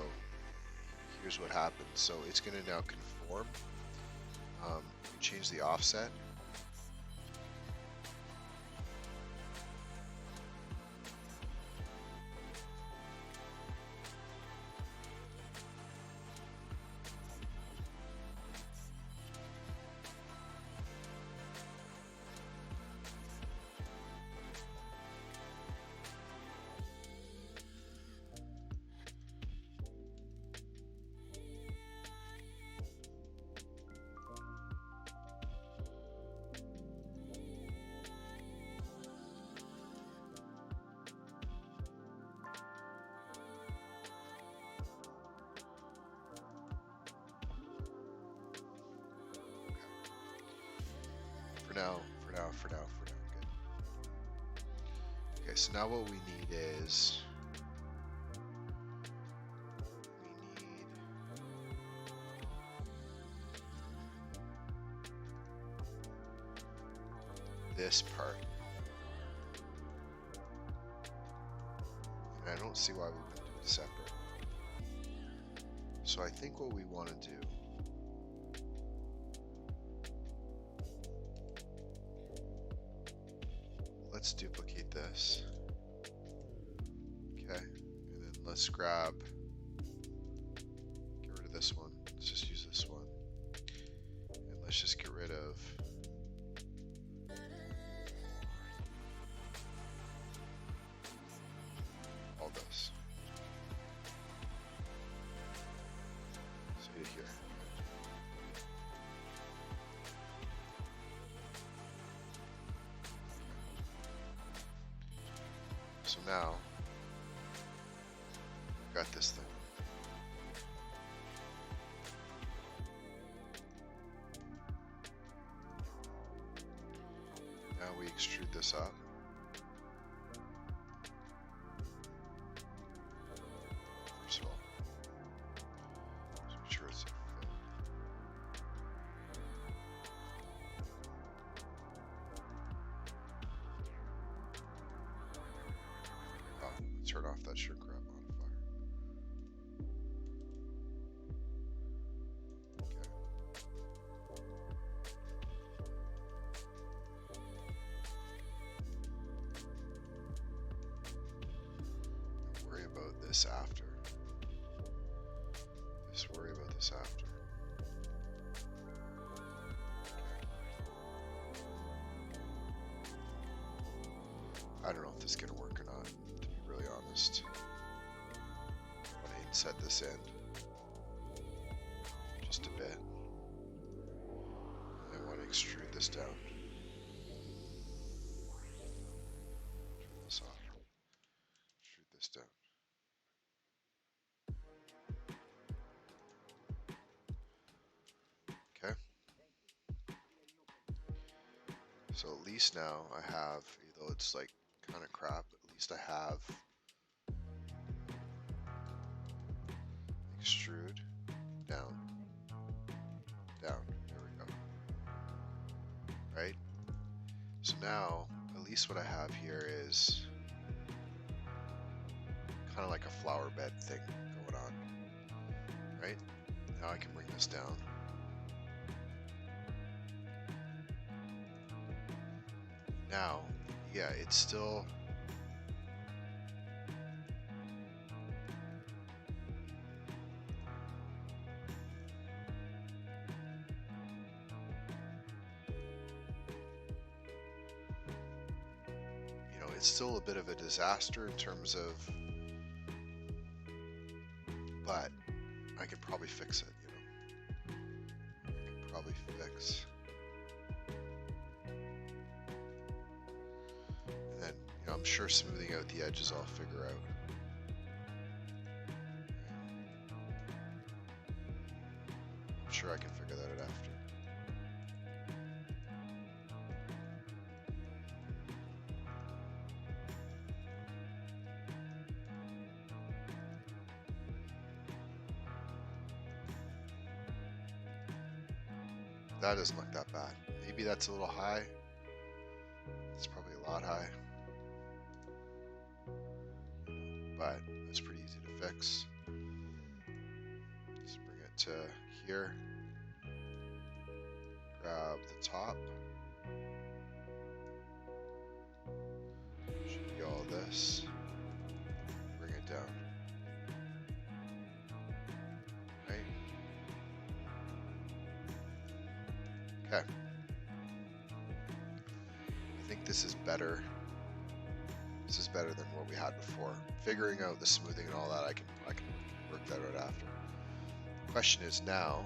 here's what happens. So it's going to now conform. Change the offset. For now, good. Okay, so now what we need is we need this part. And I don't see why we wouldn't do it separate. So I think what we want to do, let's duplicate this. Okay, and then let's get rid of this one. Let's just use this one. And let's just get rid of all this. So here. So now, we've got this thing. Now we extrude this up. First of all, just make sure it's fit. Turn off that shrink wrap modifier. Okay. Don't worry about this after. Just worry about this after. Okay. I don't know if this is gonna work or not. Really honest. I want to inset this in just a bit. And I want to extrude this down. Turn this off. Extrude this down. Okay. So at least now I have, though it's like kind of crap, at least I have extrude down, down, there we go, right? So now, at least what I have here is kind of like a flower bed thing going on, right? Now I can bring this down. Now, yeah, it's still it's still a bit of a disaster in terms of fix it, you know. Could probably fix. And then, you know, I'm sure smoothing out the edges I'll figure out. I'm sure I can figure that out after. That doesn't look that bad. Maybe that's a little high. It's probably a lot high. But it's pretty easy to fix. Let's bring it to here. Grab the top. Should be all this. Bring it down. Right? Okay. I think this is better. This is better than what we had before. Figuring out the smoothing and all that, I can work that out after. The question is now,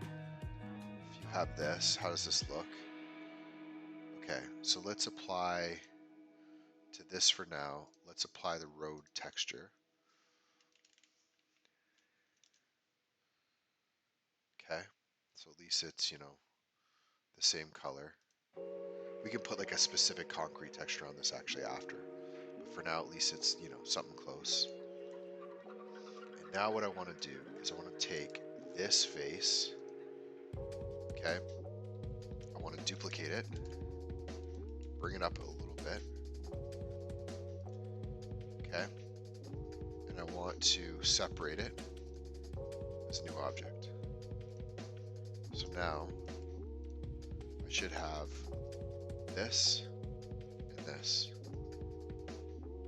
if you have this, how does this look? Okay, so let's apply to this for now. Let's apply the road texture. Okay, so at least it's, you know, the same color. We can put like a specific concrete texture on this actually after. But for now, at least it's, you know, something close. And now what I want to do is I want to take this face, okay? I want to duplicate it, bring it up a little bit, okay? And I want to separate it as a new object. So now I should have this and this,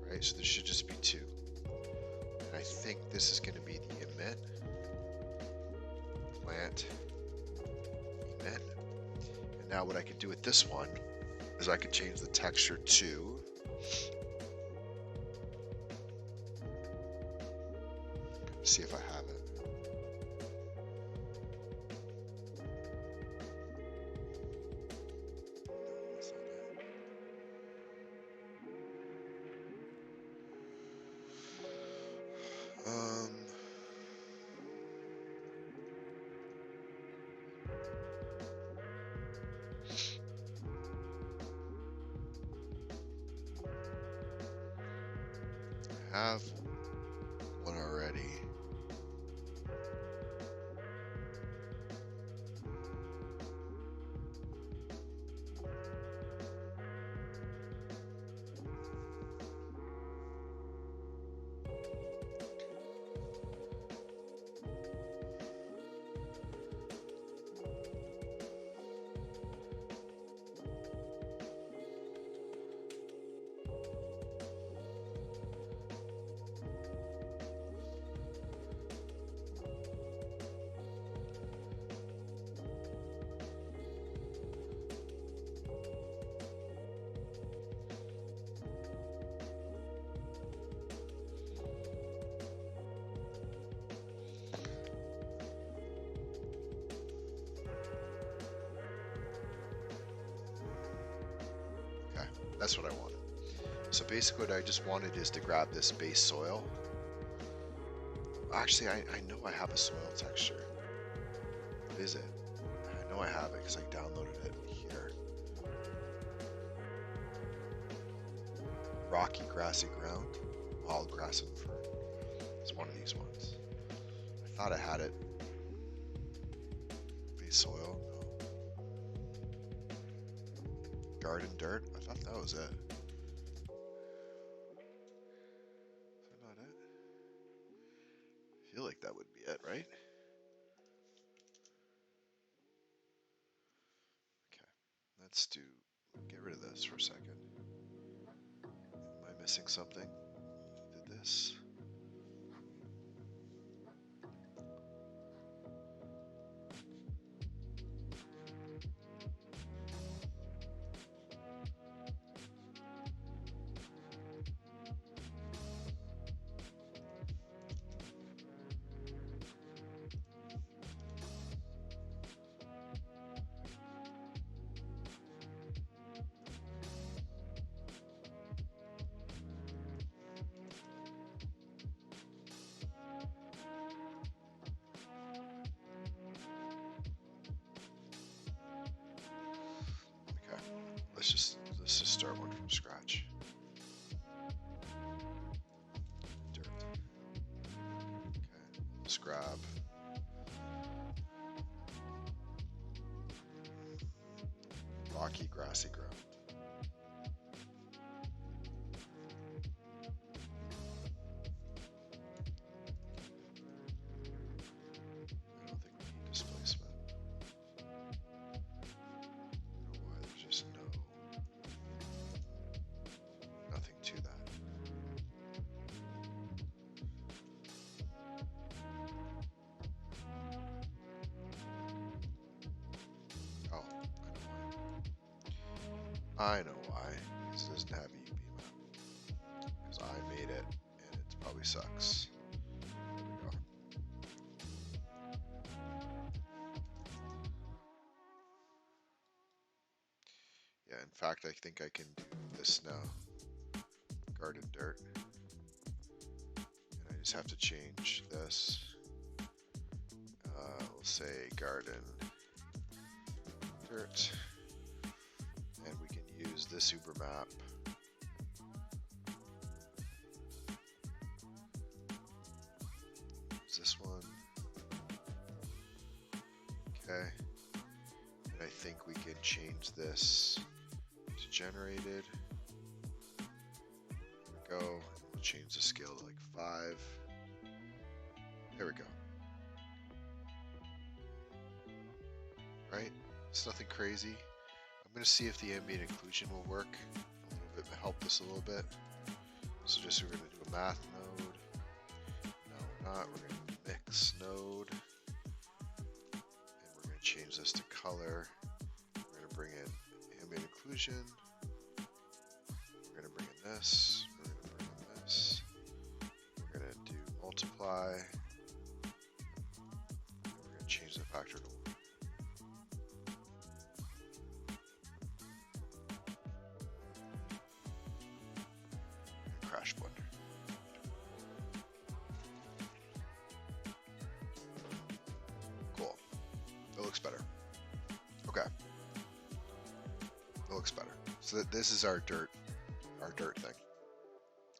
right? So there should just be two. And I think this is going to be the emit, plant, emit. And now what I can do with this one is I can change the texture to see if I have it. I have one already. That's what I wanted. So basically what I just wanted is to grab this base soil. Actually, I know I have a soil texture. What is it? I know I have it because I downloaded it here. Rocky grassy ground. Wild grass and fern. It's one of these ones. I thought I had it. Base soil. No. Garden dirt. I thought that was it. Is that not it? I feel like that would be it, right? Okay. Let's get rid of this for a second. Am I missing something? Did this? let's just start one from scratch. Dirt. Okay, let's grab. Rocky, grassy ground. I don't think we need displacement. I don't know why there's just nothing to that. Oh, I know why. Because it doesn't have a UV map. Because I made it, and it probably sucks. There we go. Yeah, in fact, I think I can do this now. Garden dirt. And I just have to change this. We'll say garden dirt. And we can use this Uber map. Use this one. Okay. And I think we can change this to generated. There we go. We'll change the scale to like 5. There we go. Right? It's nothing crazy. I'm going to see if the ambient inclusion will work a little bit, help this a little bit. So just we're going to do a math node. No, we're not. We're going to do mix node. And we're going to change this to color. We're going to bring in ambient inclusion. We're going to bring in this. We're going to bring in this. We're going to do multiply. And we're going to change the factor to 1. Crash Blender. Cool. It looks better. Okay. It looks better. So this is our dirt thing.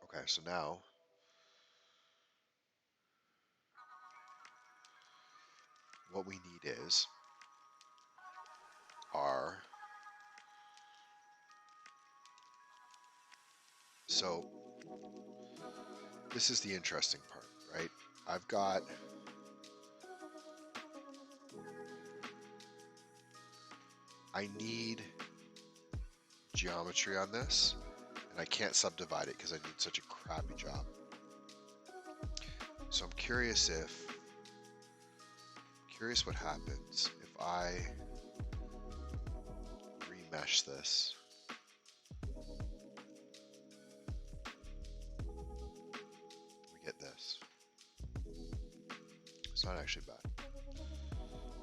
Okay, so now what we need is our so this is the interesting part, right? I need geometry on this, and I can't subdivide it because I need such a crappy job. So I'm curious what happens if I remesh this. We get this. It's not actually bad.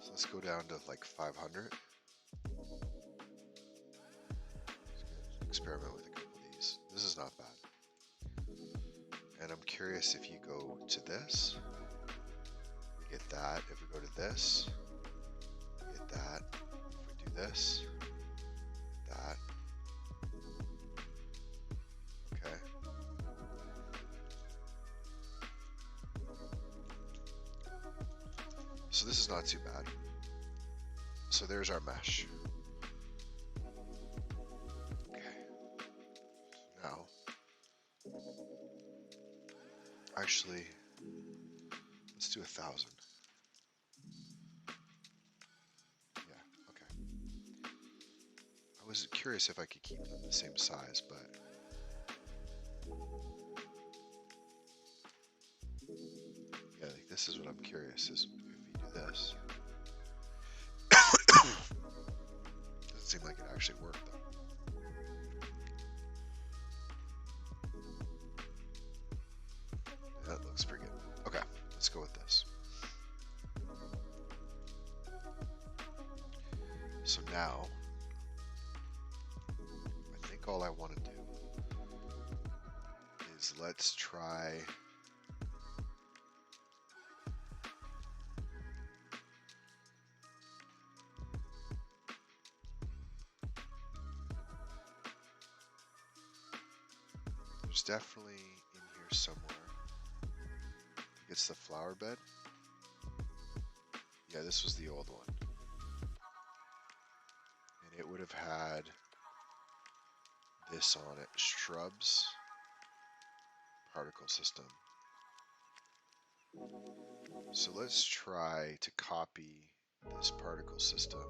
So let's go down to like 500. Experiment with a couple of these. This is not bad. And I'm curious if you go to this, we get that. If we go to this, we get that. If we do this, that. Okay. So this is not too bad. So there's our mesh. Actually, let's do 1,000. Yeah, okay. I was curious if I could keep them the same size, but yeah, like this is what I'm curious is if you do this. Doesn't seem like it actually worked though. That looks pretty good. Okay, let's go with this. So now, I think all I want to do is let's try There's definitely in here somewhere. I think it's the flower bed. Yeah, this was the old one. And it would have had this on it. Shrubs. Particle system. So let's try to copy this particle system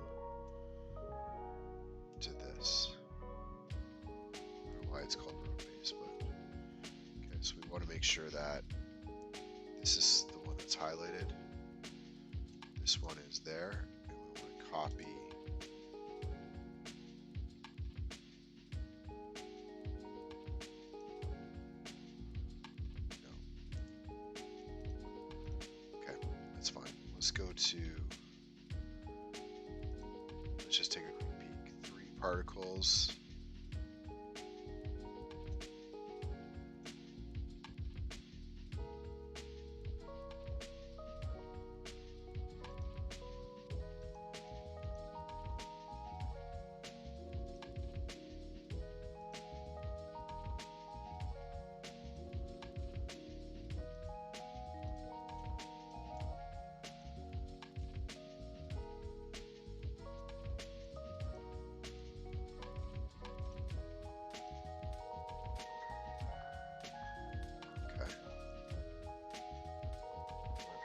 to this. I don't know why it's called road base, but okay, so we want to make sure that this is the one that's highlighted. This one is there, and we want to copy okay, that's fine. Let's go to, let's just take a quick peek. 3 particles.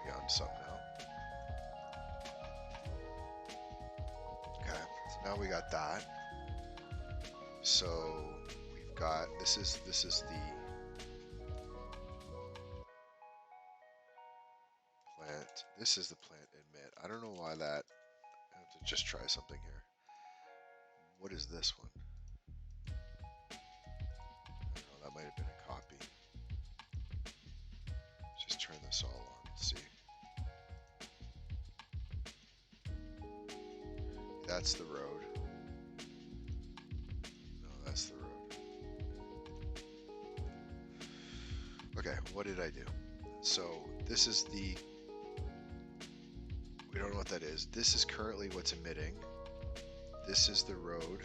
On something now. Okay, so now we got that. So we've got this is the plant. This is the plant emit. I don't know why that. I have to just try something here. What is this one? I don't know. That might have been a copy. Just turn this all on and see. That's the road. No, that's the road. Okay, what did I do? So this is the, we don't know what that is. This is currently what's emitting. This is the road.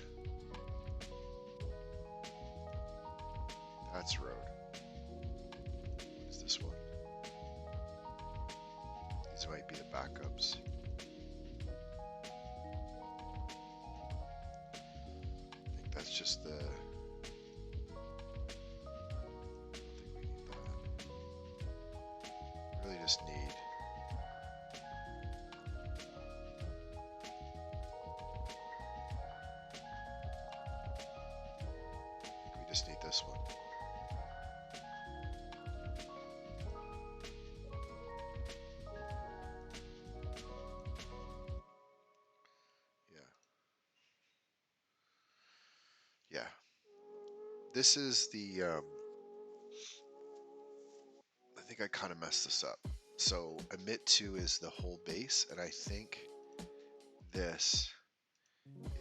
That's road. What is this one? These might be the backups. I think that's just the, I don't think we need that. Really just need, we just need this one. Yeah. This is the, I think I kind of messed this up. So emit 2 is the whole base, and I think this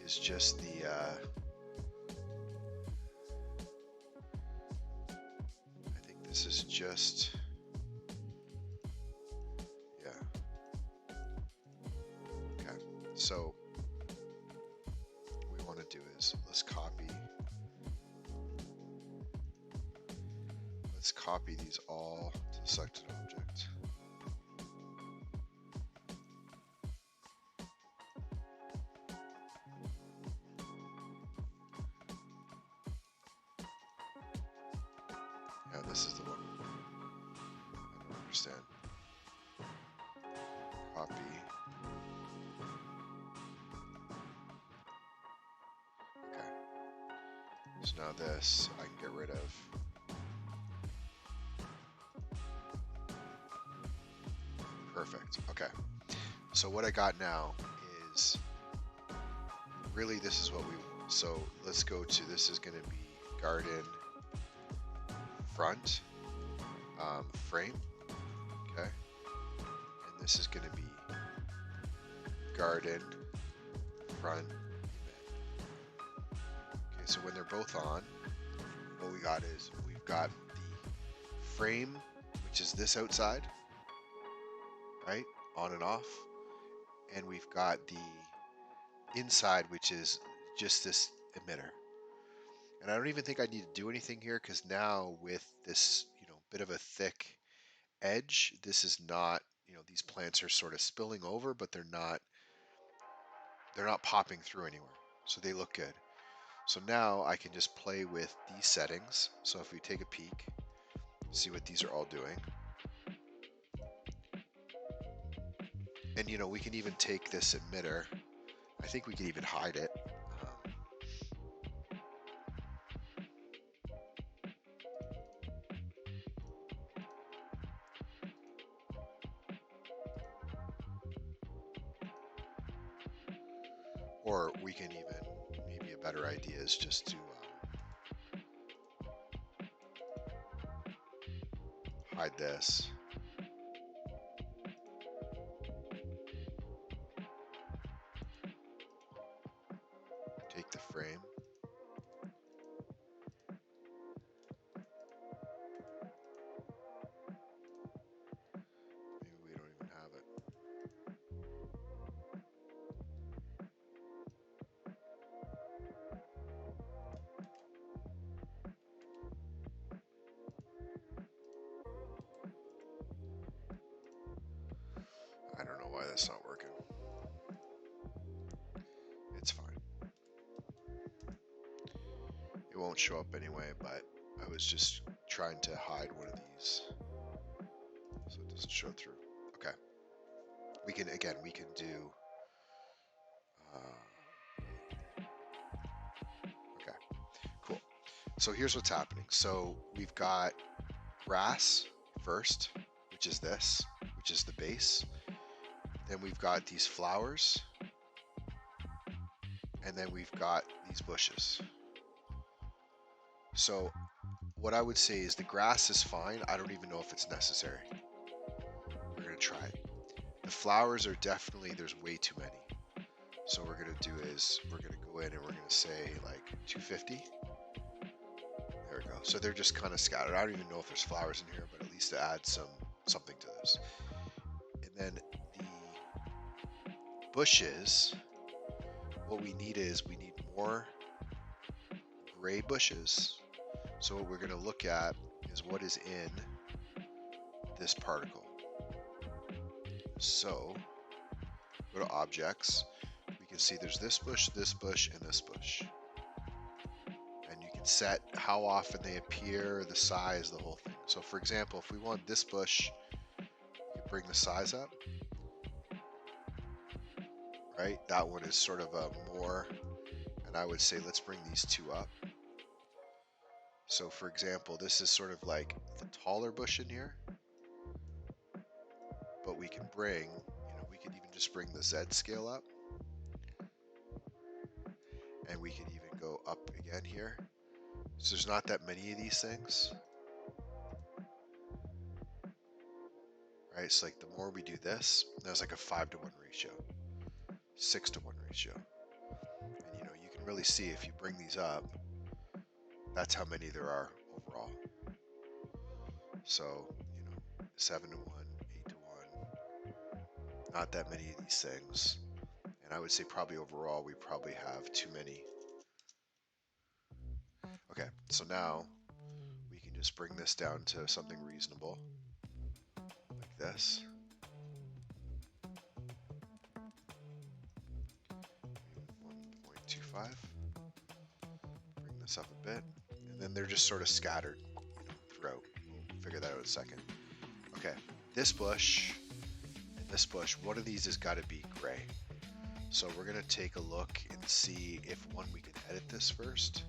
is just the, I think this is just, yeah. Okay, so what we want to do is let's copy these all to the selected object. Yeah, this is the one. I don't understand. Copy. Okay. So now this I can get rid of. Perfect. Okay. So what I got now is really this is what we want. So let's go to, this is going to be garden front frame. Okay. And this is going to be garden front emit. Okay. So when they're both on, what we got is we've got the frame, which is this outside, right, on and off, and we've got the inside, which is just this emitter. And I don't even think I need to do anything here because now with this, bit of a thick edge, this is not, these plants are sort of spilling over, but they're not popping through anywhere. So they look good. So now I can just play with these settings. So if we take a peek, see what these are all doing. And we can even take this emitter. I think we can even hide it. Or we can even, maybe a better idea is just to hide this. Take the frame. Maybe we don't even have it. I don't know why that's not working. It's fine. It won't show up anyway, but I was just trying to hide one of these so it doesn't show through. Okay. We can do okay, cool. So here's what's happening. So we've got grass first, which is this, which is the base. Then we've got these flowers, and then we've got these bushes. So what I would say is the grass is fine. I don't even know if it's necessary. We're going to try it. The flowers are definitely, there's way too many. So what we're going to do is we're going to go in and we're going to say like 250. There we go. So they're just kind of scattered. I don't even know if there's flowers in here, but at least to add something to this. And then the bushes, what we need is we need more gray bushes. So what we're going to look at is what is in this particle. So go to objects. We can see there's this bush, and this bush. And you can set how often they appear, the size, the whole thing. So for example, if we want this bush, you can bring the size up. Right? That one is sort of a more, and I would say let's bring these two up. So for example, this is sort of like the taller bush in here. But we can bring, we can even just bring the Z scale up. And we can even go up again here. So there's not that many of these things. Right, so like the more we do this, there's like a 5-to-1 ratio, 6-to-1 ratio. And you can really see if you bring these up, that's how many there are overall. So, 7-to-1, 8-to-1, not that many of these things. And I would say probably overall, we probably have too many. Okay, so now we can just bring this down to something reasonable, like this. 1.25. Bring this up a bit. And then they're just sort of scattered throughout. We'll figure that out in a second. Okay, this bush and this bush, one of these has got to be gray. So we're going to take a look and see if one, we can edit this first.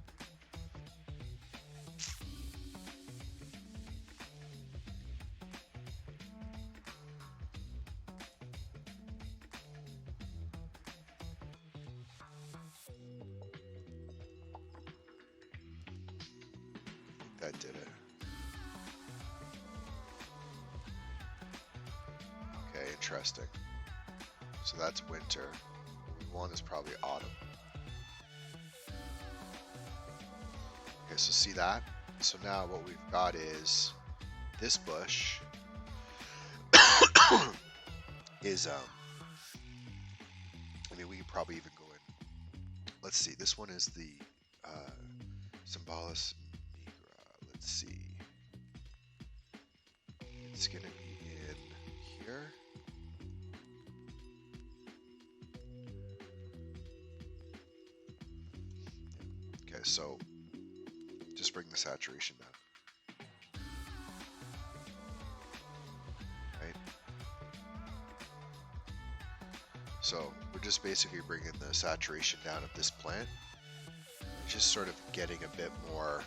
I think that did it. Okay, interesting. So that's winter. What we want is probably autumn. Okay, so see that? So now what we've got is this bush is, I mean, we could probably even go in. Let's see, this one is the Symbolis nigra. Let's see. It's gonna be in here. Okay, so just bring the saturation down. Right? So we're just basically bringing the saturation down of this plant. Just sort of getting a bit more,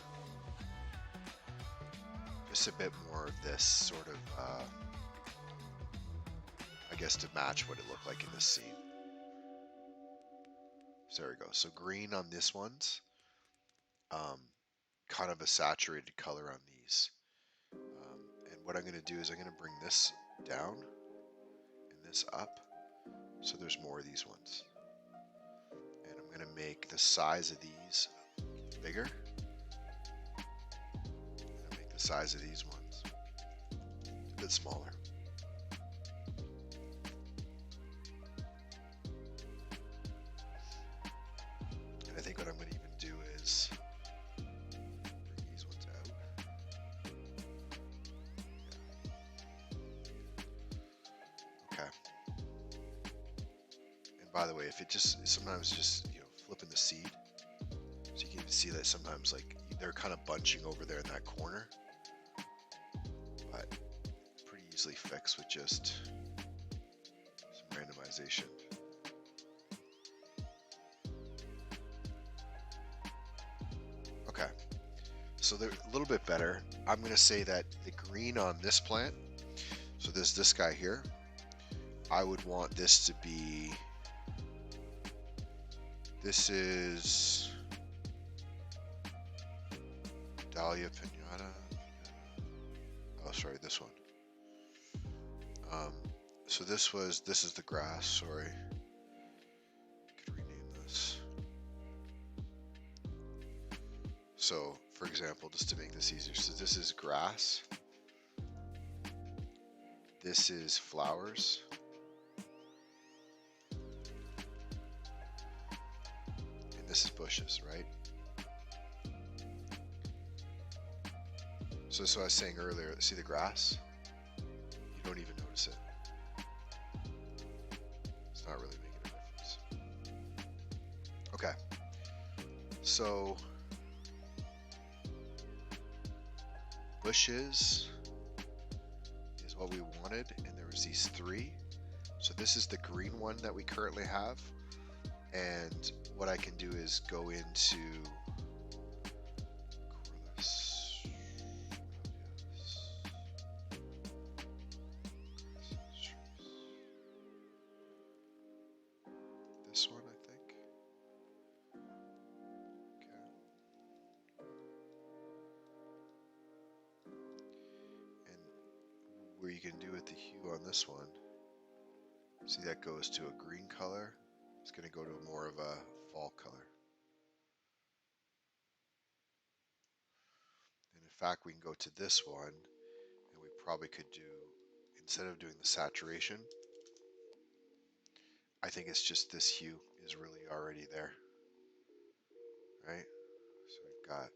just a bit more of this sort of, I guess, to match what it looked like in this scene. So there we go. So green on this one's, kind of a saturated color on these. And what I'm going to do is I'm going to bring this down and this up, so there's more of these ones. And I'm going to make the size of these bigger. And make the size of these ones a bit smaller. And I think what I'm going to even do is bring these ones out. Yeah. Okay. And by the way, if it just sometimes just flipping the seed, so you can even see that sometimes like they're kind of bunching over there in that corner, but pretty easily fixed with just some randomization. Okay, so they're a little bit better. I'm going to say that the green on this plant, so there's this guy here, I would want this to be, this is Dahlia Pinata. Oh, sorry, this one. So this is the grass, sorry. Could rename this. So, for example, just to make this easier, so this is grass. This is flowers. And this is bushes, right? So that's what I was saying earlier. See the grass? You don't even notice it. It's not really making a difference. Okay. So bushes is what we wanted, and there was these three. So this is the green one that we currently have. And what I can do is go into this one, I think. Okay. And where you can do with the hue on this one, see that goes to a green color. It's going to go to more of a fall color. And in fact, we can go to this one, and we probably could do, instead of doing the saturation, I think it's just this hue is really already there, right? So we've got,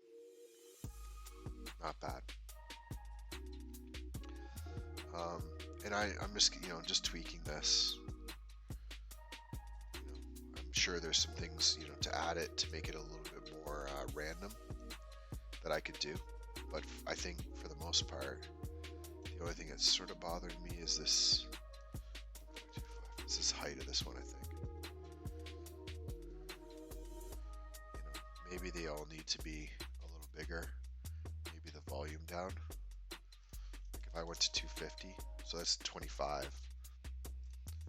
not bad. And I'm just, just tweaking this. I'm sure there's some things, to add it to make it a little bit more random that I could do. But I think for the most part, the only thing that's sort of bothering me is this height of this one, I think. Maybe they all need to be a little bigger. Maybe the volume down. Like if I went to 250, so that's 25.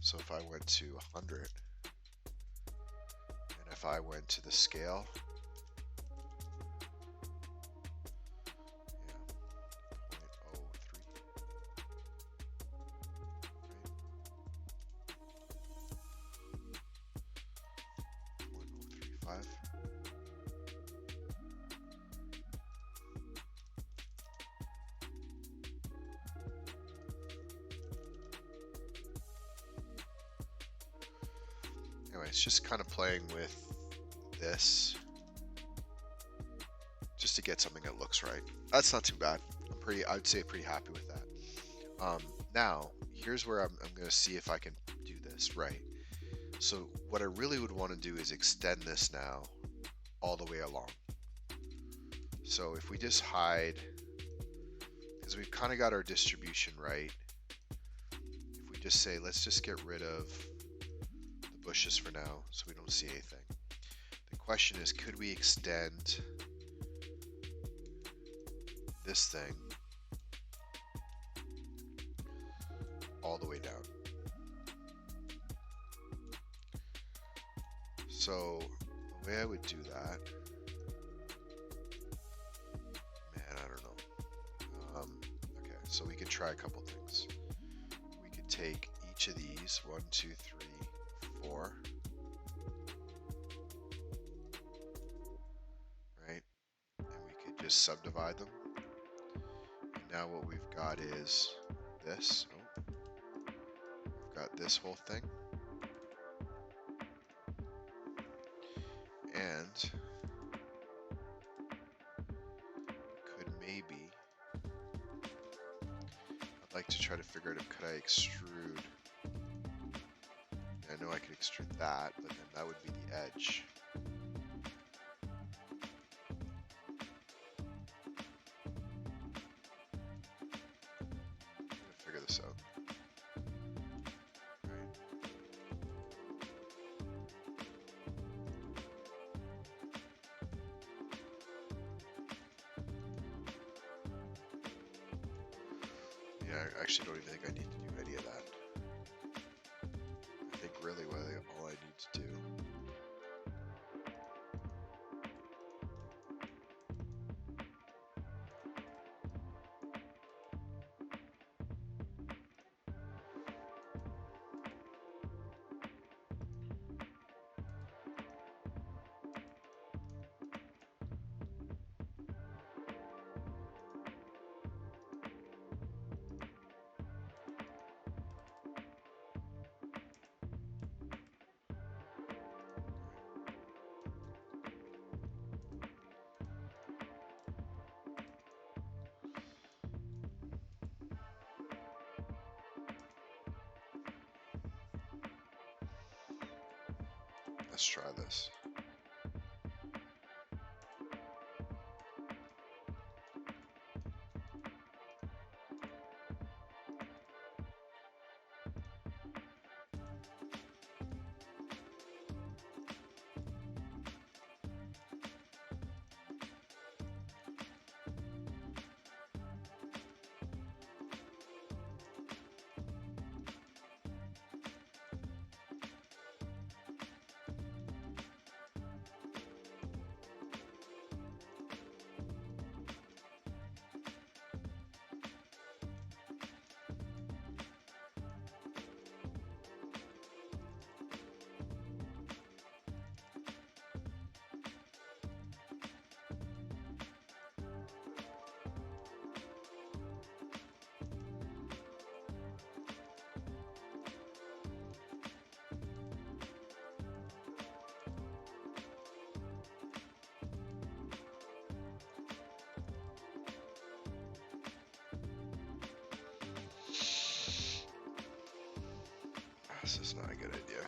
So if I went to 100, and if I went to the scale, anyway, it's just kind of playing with this. just to get something that looks right. That's not too bad. I'd say pretty happy with that. Now, here's where I'm going to see if I can do this right. So what I really would want to do is extend this now all the way along. So if we just hide, because we've kind of got our distribution right, if we just say, let's just get rid of the bushes for now so we don't see anything. The question is, could we extend this thing all the way down? So the way I would do that, man, I don't know. Okay, so we could try a couple things. We could take each of these, 1, 2, 3, 4, right? And we could just subdivide them. And now what we've got is this. Oh, we've got this whole thing. And could maybe, I'd like to try to figure out if could I extrude. I know I could extrude that, but then that would be the edge. I'm gonna figure this out. Right. Yeah, I actually don't even think I need to do any of that. I think really all I need to do let's try this. This is not a good idea.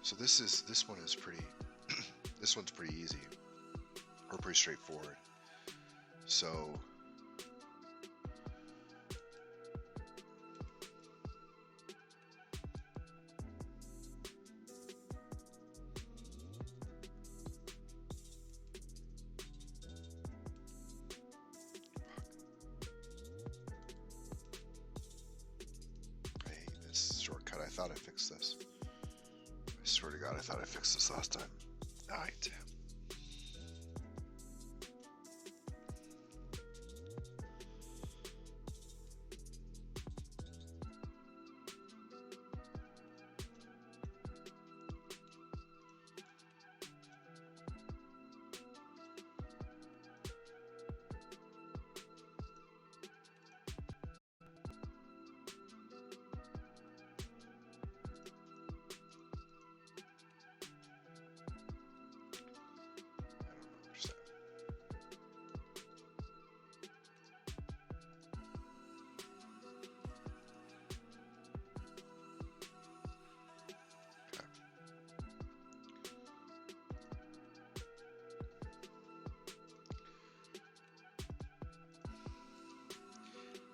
So this one is pretty this one's pretty easy or pretty straightforward. So I hate this shortcut. I thought I fixed this. I swear to God, I thought I fixed this last time. Ah, damn.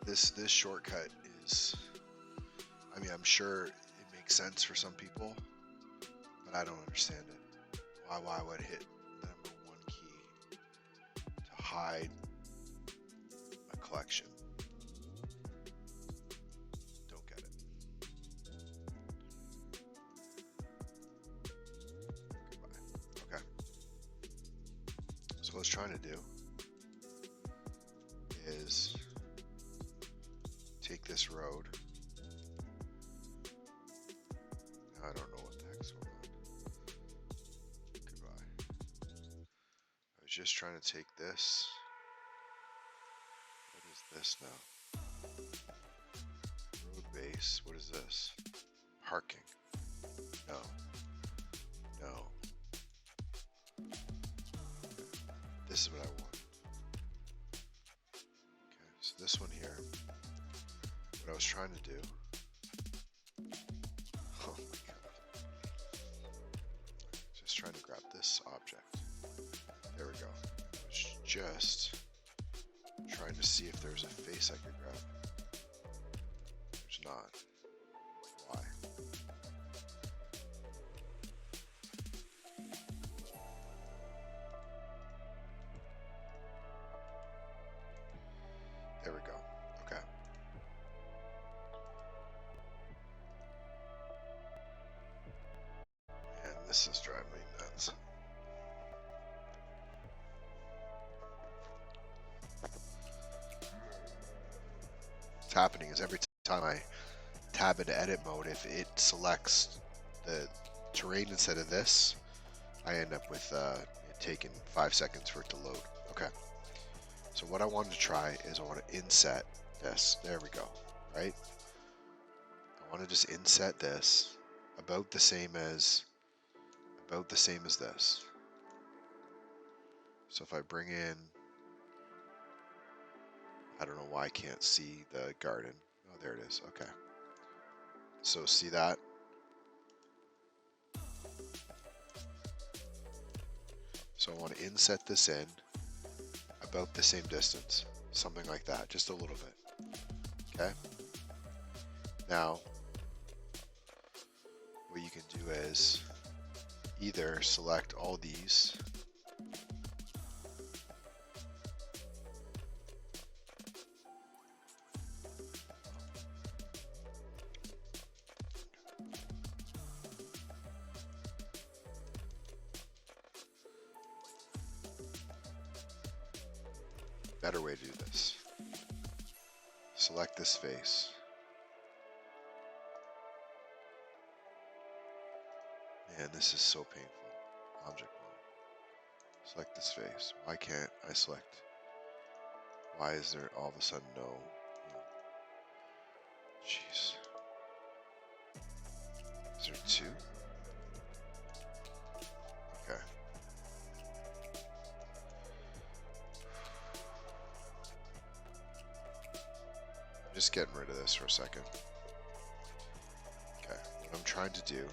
This shortcut is, I mean, I'm sure it makes sense for some people, but I don't understand it. Why would I hit the number 1 key to hide a collection? Don't get it. Goodbye. Okay. So what I was trying to do is take this road. I don't know what the heck's going on. Goodbye. I was just trying to take this. What is this now? Road base. What is this? Parking. No. No. This is what I want. Okay, so this one here. What I was trying to do. Oh my god. Just trying to grab this object. There we go. I was just trying to see if there's a face I could grab. There's not. Why? There we go. Okay. And this is driving me nuts. What's happening is every time I tab into edit mode, if it selects the terrain instead of this, I end up with it taking 5 seconds for it to load. Okay. So what I wanted to try is I want to inset this. There we go. Right? I want to just inset this about the same as this. So if I bring in, I don't know why I can't see the garden. Oh, there it is. Okay. So see that? So I want to inset this in about the same distance. Something like that. Just a little bit. Okay? Now, what you can do is either select all these, better way to do this. Select this face. Man, this is so painful. Object mode. Select this face. Why can't I select? Why is there all of a sudden no? Jeez. Is there 2? Okay. I'm just getting rid of this for a second. Okay. What I'm trying to do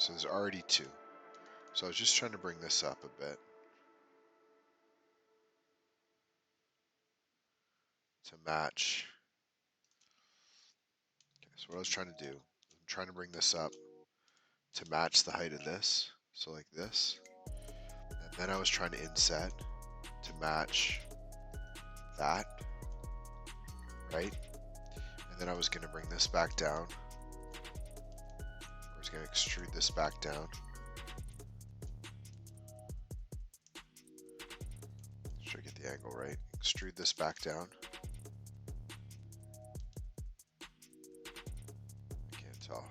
So there's already 2. So I was just trying to bring this up a bit to match. Okay, so what I was trying to do, I'm trying to bring this up to match the height of this. So like this. And then I was trying to inset to match that, right? And then I was going to bring this back down. I was going to extrude this back down. Make sure I get the angle right. Extrude this back down. I can't tell.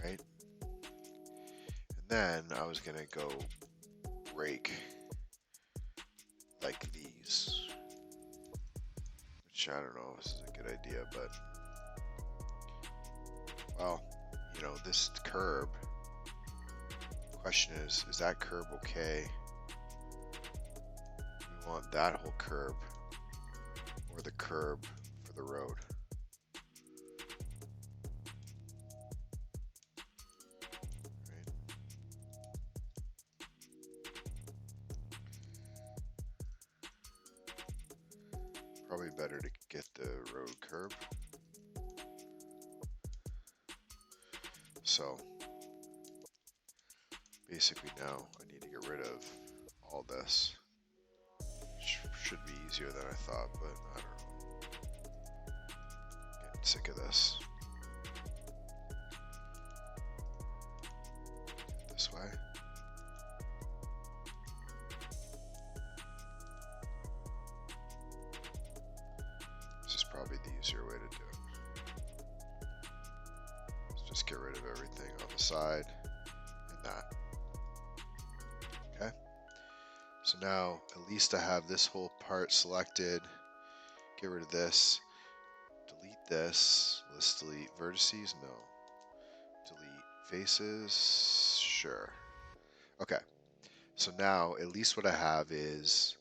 Right? And then I was going to go rake like these. Which I don't know if this is a good idea, but well, you know, this curb, question is that curb okay? We want that whole curb or the curb for the road. Right? Probably better to get the road curb. So basically now I need to get rid of all this. Should be easier than I thought, but I don't know. Getting sick of this. This way. This is probably the easier way to do it. Let's just get rid of everything on the side and that. Okay. So now at least I have this whole part selected. Get rid of this. Delete this. Let's delete vertices. No. Delete faces. Sure. Okay. So now at least what I have is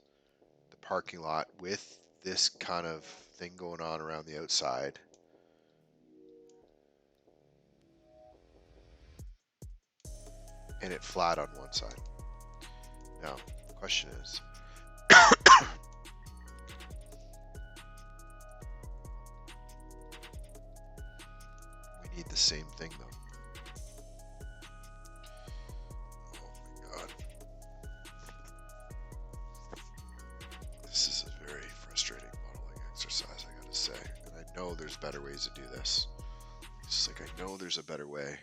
the parking lot with this kind of thing going on around the outside. And it flat on one side. Now, the question is, we need the same thing though. Oh my god. This is a very frustrating modeling exercise, I gotta say. And I know there's better ways to do this. It's just like I know there's a better way.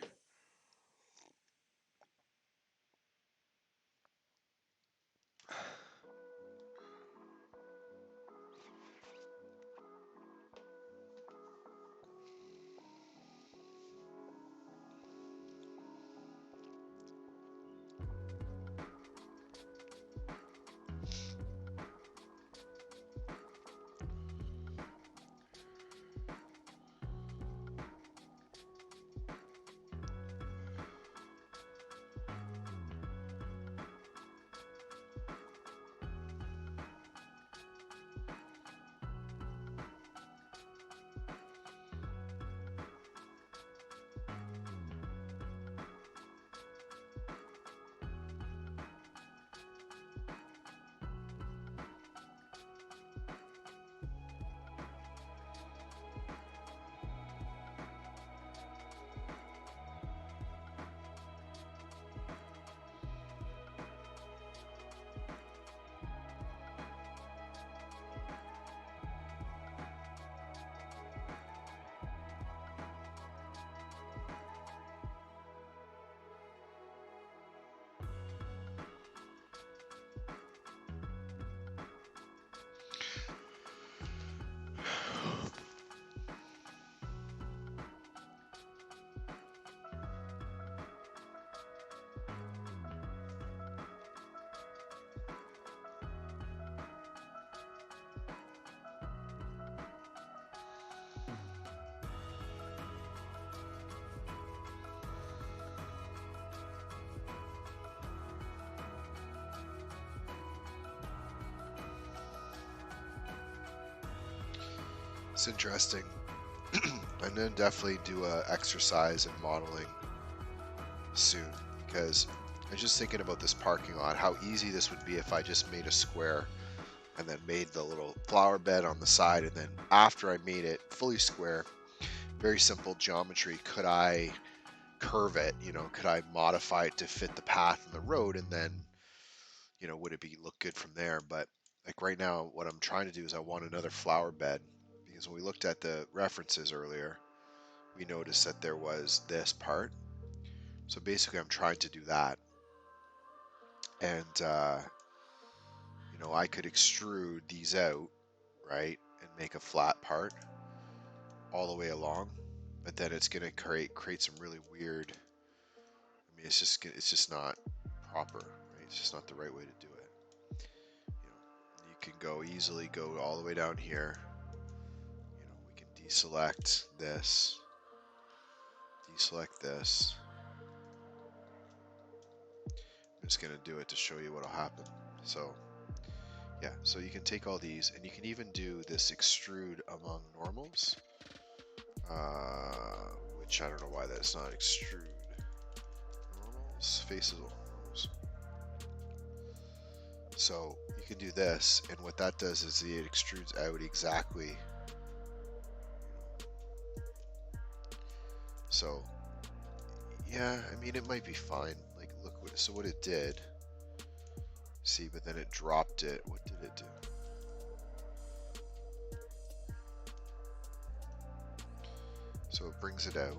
It's interesting. And then definitely do a exercise in modeling soon, because I was just thinking about this parking lot, how easy this would be if I just made a square and then made the little flower bed on the side, and then after I made it fully square, very simple geometry, could I curve it, could I modify it to fit the path and the road, and then would it be look good from there? But like right now, what I'm trying to do is I want another flower bed, because when we looked at the references earlier, we noticed that there was this part. So basically I'm trying to do that, and I could extrude these out, right, and make a flat part all the way along, but then it's going to create some really weird. I mean, it's just not proper, right? It's just not the right way to do it. You can easily go all the way down here. We can deselect this, deselect this. I'm just going to do it to show you what will happen. So yeah, so you can take all these, and you can even do this extrude among normals, which I don't know why that's not extrude. Normals, faces, normals. So you can do this, and what that does is it extrudes out exactly. So yeah, I mean, it might be fine. Like, look, so what it did, see, but then it dropped it. What did it do? So it brings it out.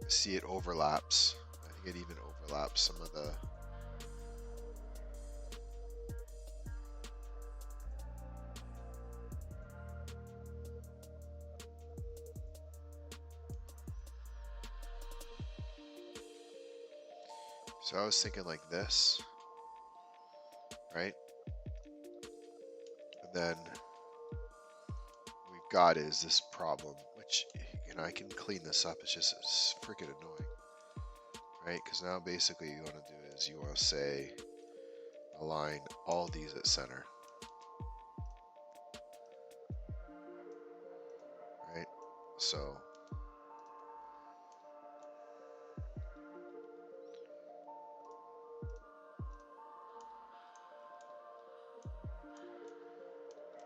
See, it overlaps. I think it even overlaps some of the. So I was thinking like this, right? And then we've got is this problem, which, I can clean this up. It's freaking annoying, right? Because now basically you want to do is you want to say align all these at center, right? So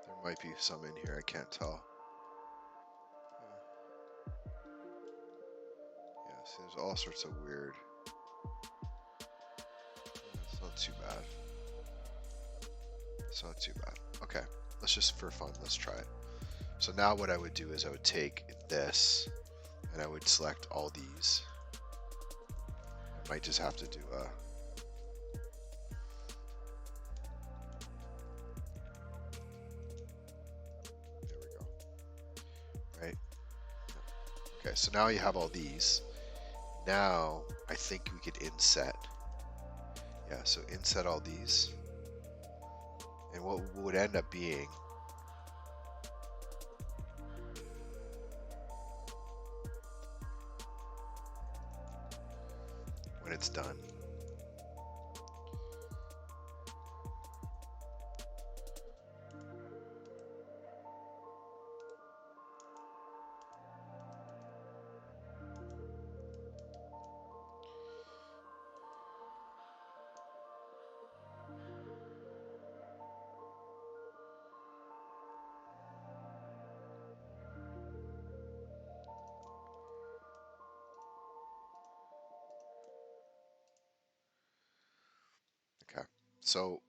there might be some in here, I can't tell. Yeah, see, there's all sorts of weird. It's not too bad. It's not too bad. Okay, let's just, for fun, let's try it. So now what I would do is I would take this and I would select all these. I might just have to do a. There we go. Right? Okay, so now you have all these. Now I think we could inset. Yeah, so inset all these. And what would end up being when it's done. Okay, so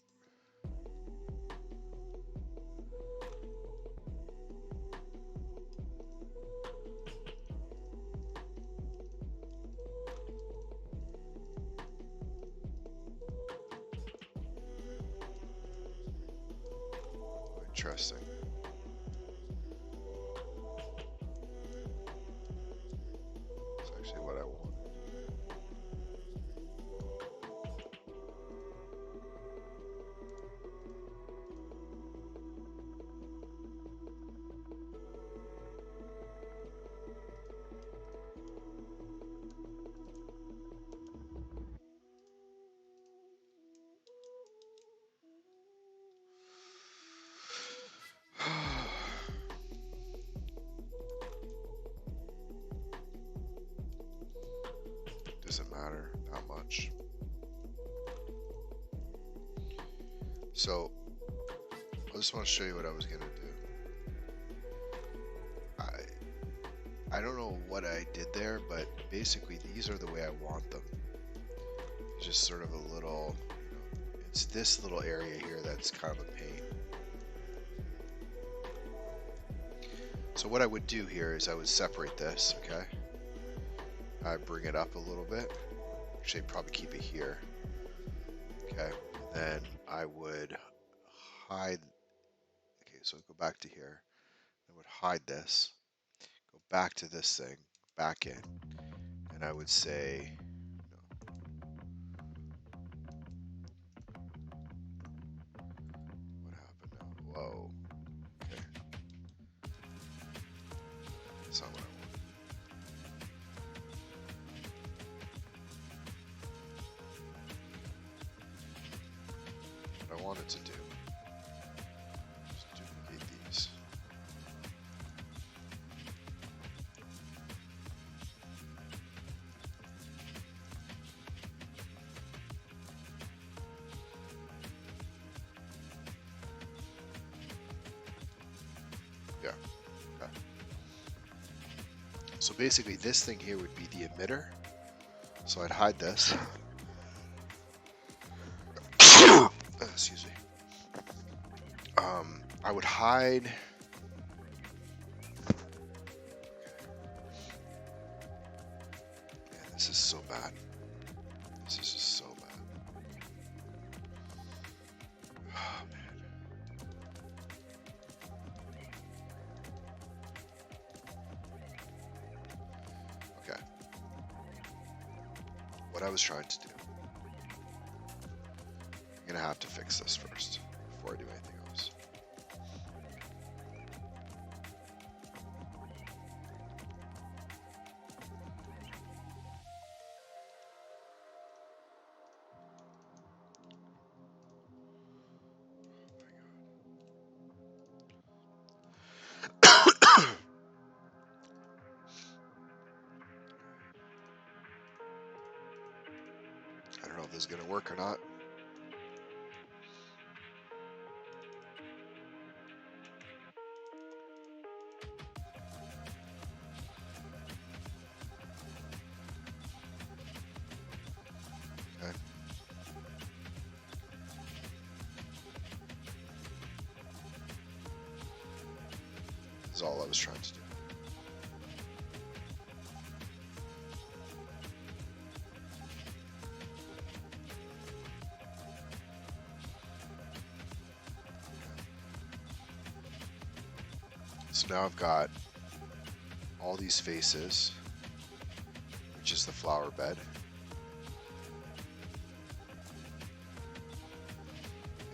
interesting. That's actually what I want. doesn't matter that much. So I just want to show you what I was gonna do. I don't know what I did there, but basically these are the way I want them. It's just sort of a little, it's this little area here that's kind of a pain. So what I would do here is I would separate this, okay? I bring it up a little bit. Actually, I'd probably keep it here. Okay, then I would hide. Okay, so I'd go back to here. I would hide this. Go back to this thing, back in, and I would say, what happened now? Whoa. Okay. That's not what I want. What I wanted to do is duplicate these. Yeah. Okay. So basically this thing here would be the emitter. So I'd hide this. Excuse me. I would hide. Man, this is so bad. This is just so bad. Oh, man. Okay. What I was trying to do. I'm gonna have to fix this first before I do anything else. I don't know if this is gonna work or not. Okay. This is all I was trying to do. So now I've got all these faces, which is the flower bed.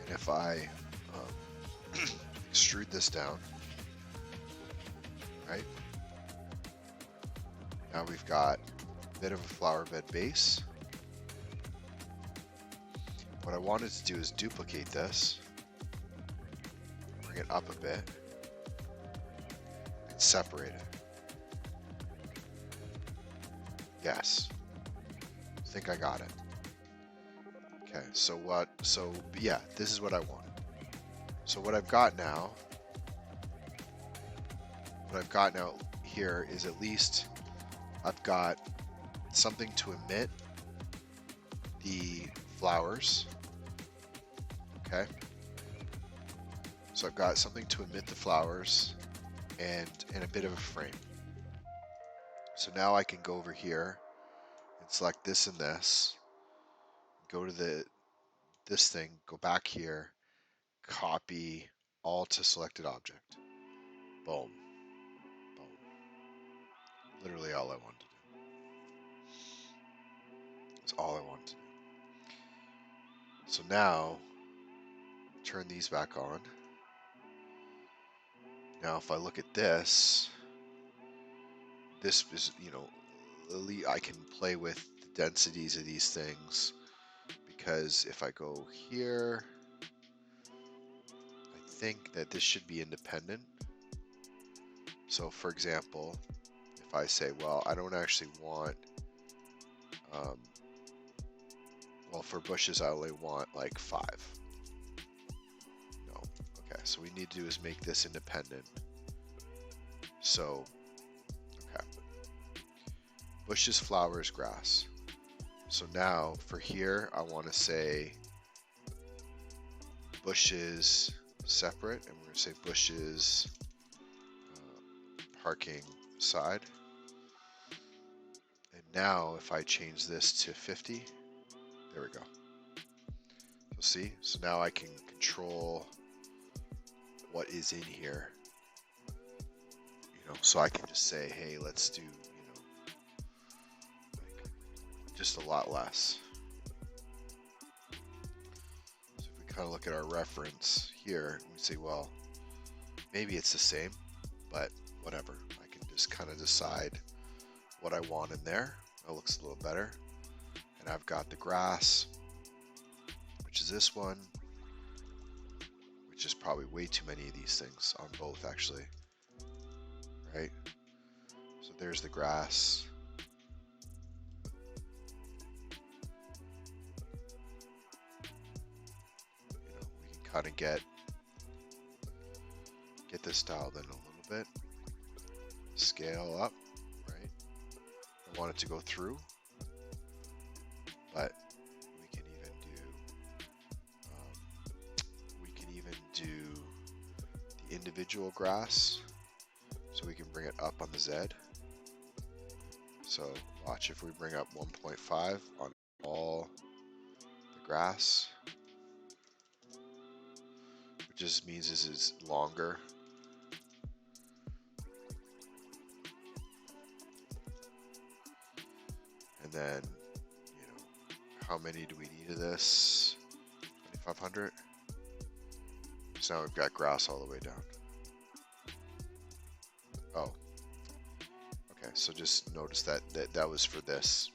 And if I extrude this down, right? Now we've got a bit of a flower bed base. What I wanted to do is duplicate this, bring it up a bit, and separate it. Yes. I think I got it. Okay, so yeah, this is what I want. So what I've got now here is at least I've got something to emit the flowers. Okay. So I've got something to emit the flowers and a bit of a frame. So now I can go over here and select this and this, go to this thing, go back here, copy all to selected object. Boom. Boom. Literally all I want to do. That's all I want to do. So now, turn these back on. Now if I look at this is, I can play with the densities of these things, because if I go here, I think that this should be independent. So for example, if I say, well, I don't actually want Um, well, for bushes, I only want like 5. No. Okay, so we need to do is make this independent. So, okay. Bushes, flowers, grass. So now for here, I want to say bushes separate, and we're going to say bushes parking side. And now if I change this to 50, there we go. So see, so now I can control what is in here. You know, so I can just say, hey, let's do, like just a lot less. So if we kind of look at our reference here, we say, well, maybe it's the same, but whatever. I can just kind of decide what I want in there. That looks a little better. And I've got the grass, which is this one, which is probably way too many of these things on both actually, right? So there's the grass. You know, we can kind of get this dialed in a little bit. Scale up, right? I want it to go through, but we can even do the individual grass, so we can bring it up on the Z. So watch, if we bring up 1.5 on all the grass, which just means this is longer. And then, you know, how many do we need of this? 2,500. So now we've got grass all the way down. Oh, okay. So just notice that that was for this.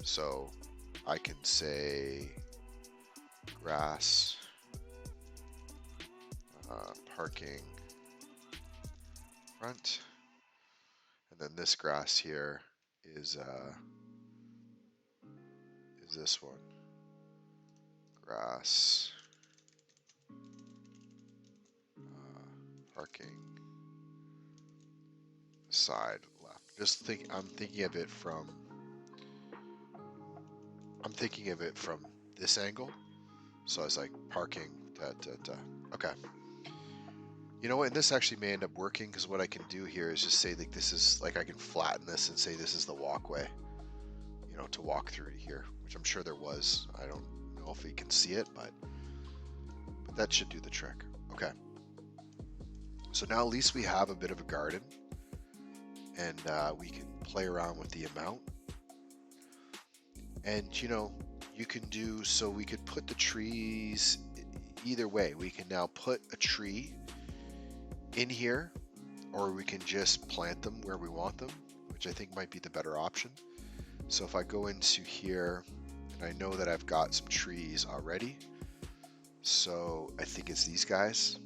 So I can say grass, parking front, and then this grass here is this one. Grass, parking, side left. I'm thinking of it from this angle. So I was like parking, Okay. You know what? And this actually may end up working, because what I can do here is just say that this is like, I can flatten this and say this is the walkway, you know, to walk through to here, which I'm sure there was. I don't know if we can see it, but that should do the trick. Okay. So now at least we have a bit of a garden, and we can play around with the amount. And you know, you can do, so we could put the trees either way. We can now put a tree in here, or we can just plant them where we want them, which I think might be the better option. So if I go into here, and I know that I've got some trees already, so I think it's these guys.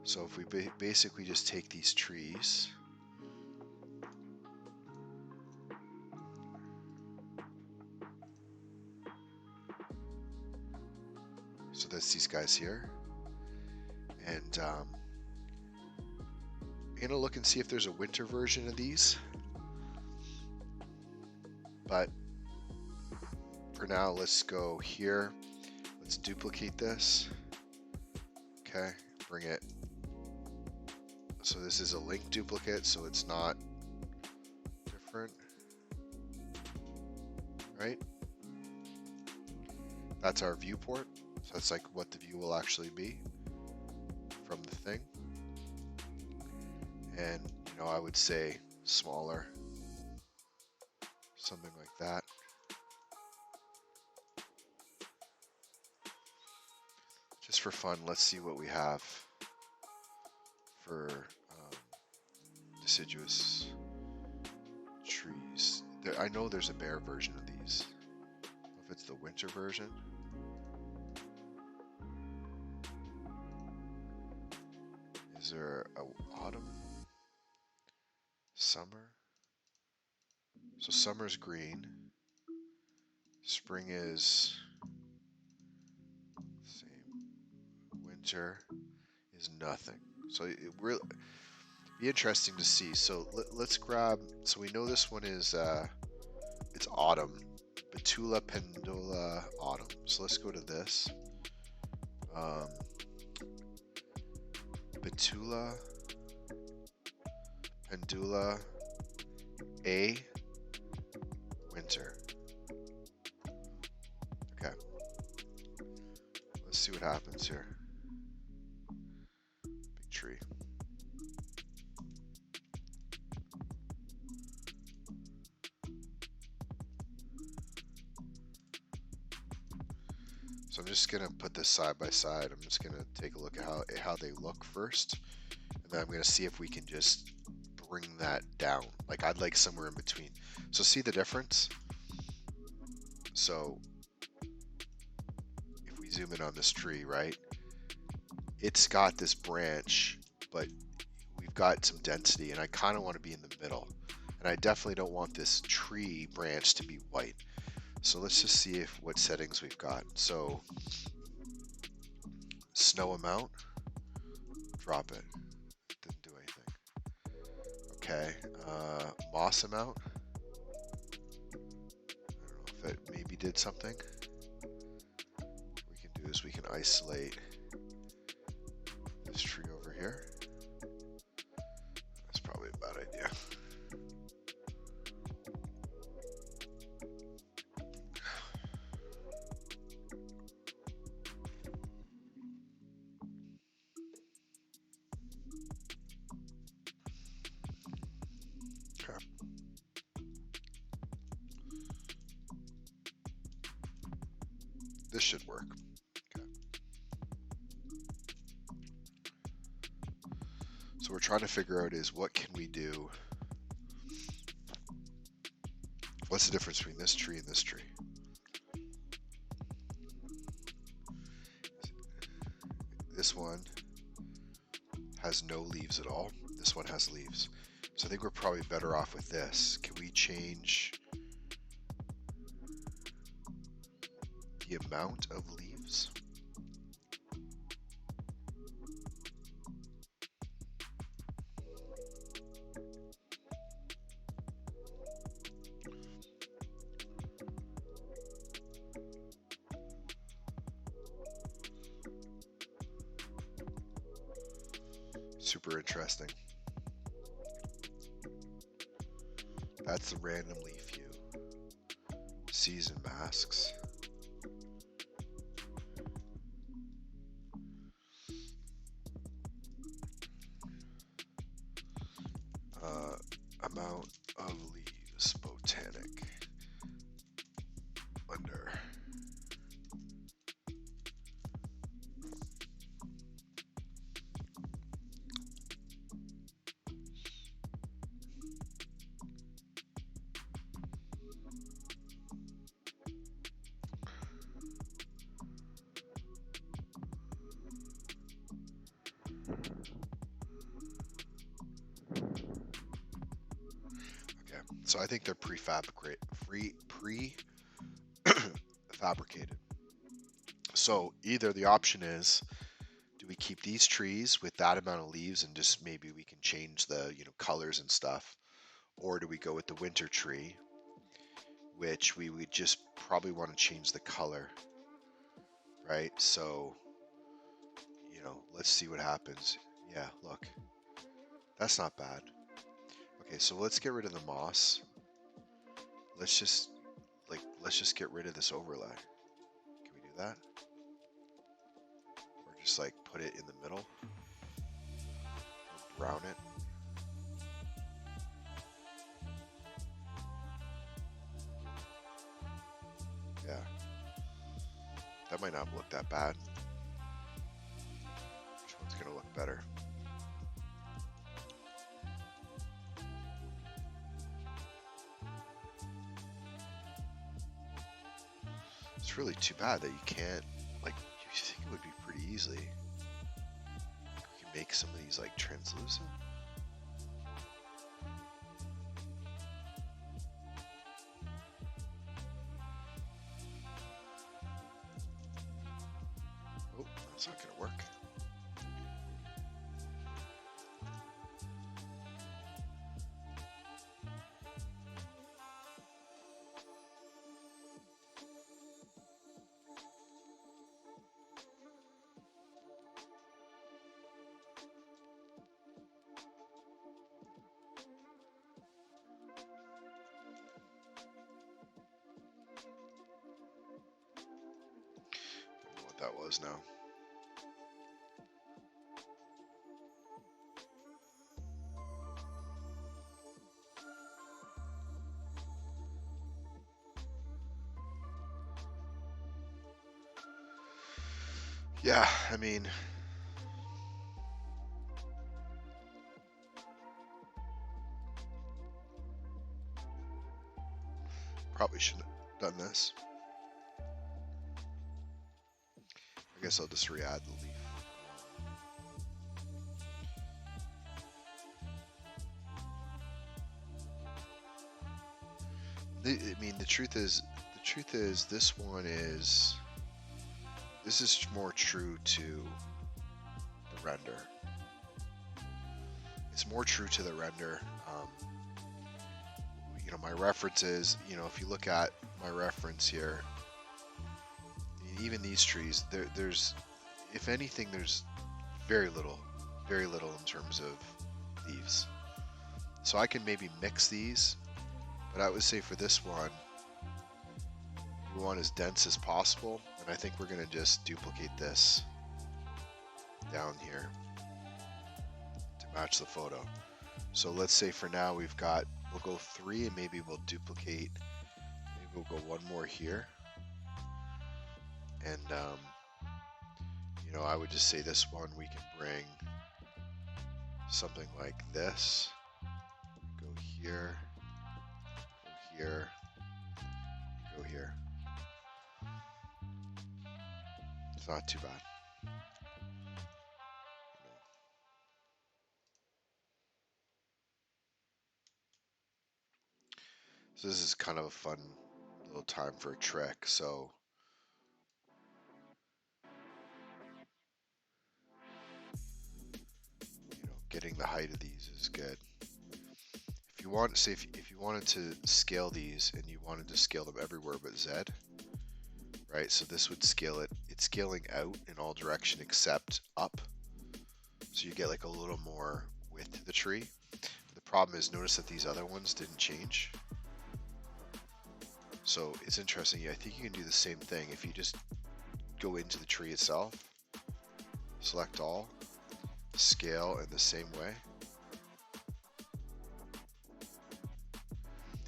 So if we basically just take these trees, so that's these guys here, and I'm gonna look and see if there's a winter version of these, but for now let's go here, let's duplicate this. Okay, bring it, so this is a link duplicate, so it's not different, right? That's our viewport, so that's like what the view will actually be from the thing. And you know, I would say smaller, something like that. Just for fun, let's see what we have for deciduous trees. I know there's a bare version of these. If it's the winter version. Is there a autumn? Summer? So summer's green. Spring is same. Winter is nothing. So it will be interesting to see. So let's grab. So we know this one is it's autumn. Betula pendula autumn. So let's go to this. Um, Betula pendula A winter. Okay. Let's see what happens here. Big tree. So I'm just gonna put this side by side. I'm just gonna take a look at how they look first, and then I'm gonna see if we can just bring that down. Like I'd like somewhere in between. So see the difference? So if we zoom in on this tree, right? It's got this branch, but we've got some density, and I kind of want to be in the middle. And I definitely don't want this tree branch to be white. So let's just see what settings we've got. So snow amount, drop it. Didn't do anything. Okay, moss amount. I don't know if it maybe did something. What we can do is we can isolate this tree over here. That's probably a bad idea. Okay. This should work. Okay. So we're trying to figure out is what can we do? What's the difference between this tree and this tree? This one has no leaves at all. This one has leaves. So I think we're probably better off with this. Can we change the amount of leaves? Super interesting. That's the random leaf hue. Season masks. Amount of leaves, botanic. Under. So I think they're prefabricated. So either the option is, do we keep these trees with that amount of leaves and just maybe we can change the colors and stuff, or do we go with the winter tree, which we would just probably want to change the color, right? So let's see what happens. Yeah, look, that's not bad. Okay, so let's get rid of the moss. Let's just get rid of this overlay. Can we do that? Or just like put it in the middle? Or brown it? Yeah. That might not look that bad. Which one's gonna look better? It's really too bad that you can't, like, you think it would be pretty easy. You can make some of these like translucent. those now. Yeah, I mean, probably shouldn't have done this. I guess I'll just re-add the leaf. I mean, the truth is, this one is, this is more true to the render. It's more true to the render. You know, my references, you know, if you look at my reference here, even these trees, there's, if anything, there's very little in terms of leaves. So I can maybe mix these, but I would say for this one, we want as dense as possible, and I think we're going to just duplicate this down here to match the photo. So let's say for now we've got, we'll go 3 and maybe we'll duplicate, maybe we'll go 1 more here. And, you know, I would just say this one we can bring something like this. Go here, go here, go here. It's not too bad. So this is kind of a fun little time for a trick. So you know, getting the height of these is good. If you want, say, if you wanted to scale these and you wanted to scale them everywhere but Z, right? So this would scale it. It's scaling out in all direction except up. So you get like a little more width to the tree. The problem is, notice that these other ones didn't change. So it's interesting. I think you can do the same thing if you just go into the tree itself, select all, scale in the same way.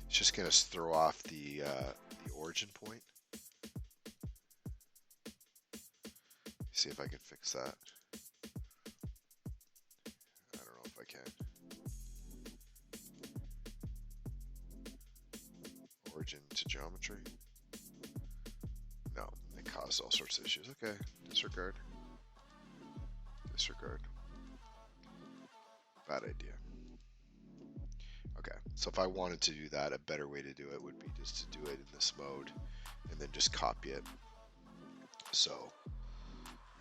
It's just going to throw off the origin point. See if I can fix that. I don't know if I can. Origin to geometry. No, it caused all sorts of issues. Okay, disregard. Disregard. Bad idea. Okay, so if I wanted to do that, a better way to do it would be just to do it in this mode and then just copy it. So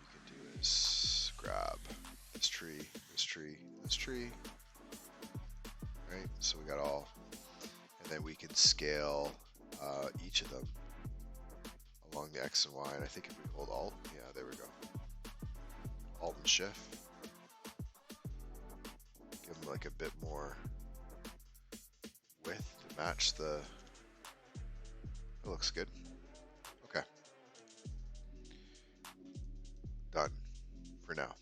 you can do is grab this tree, this tree, this tree, right? So we got all, and then we can scale each of them along the X and Y. And I think if we hold Alt, yeah, there we go. Alt and Shift. Give them like a bit more width to match the, it looks good. Okay. Done for now.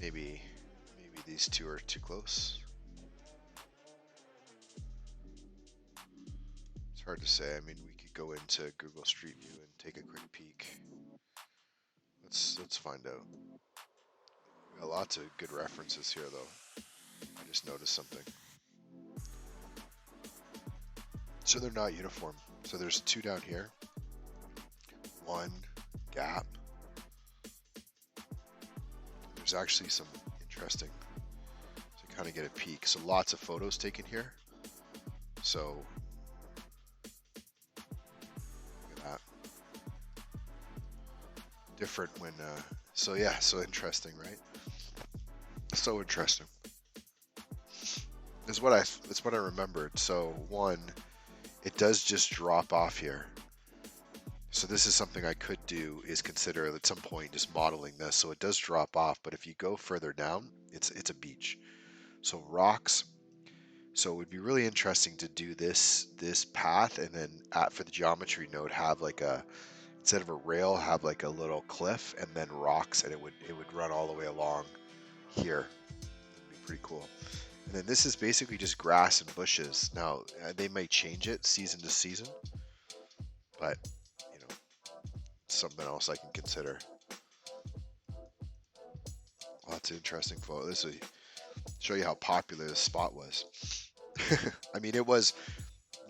Maybe these two are too close. It's hard to say. I mean, we could go into Google Street View and take a quick peek. Let's find out. We got lots of good references here, though. I just noticed something. So they're not uniform. So there's 2 down here. 1 gap. There's actually some interesting to kind of get a peek. So lots of photos taken here. So look at that. Different when so yeah, so interesting, right? So interesting. That's what I remembered. So 1, it does just drop off here. So this is something I could do, is consider at some point just modeling this. So it does drop off, but if you go further down, it's a beach. So rocks. So it would be really interesting to do this path, and then for the geometry node have like a instead of a rail, have like a little cliff and then rocks, and it would run all the way along here. It'd be pretty cool. And then this is basically just grass and bushes. Now they might change it season to season, but you know, something else I can consider. Lots of interesting photos. This will show you how popular this spot was. I mean, it was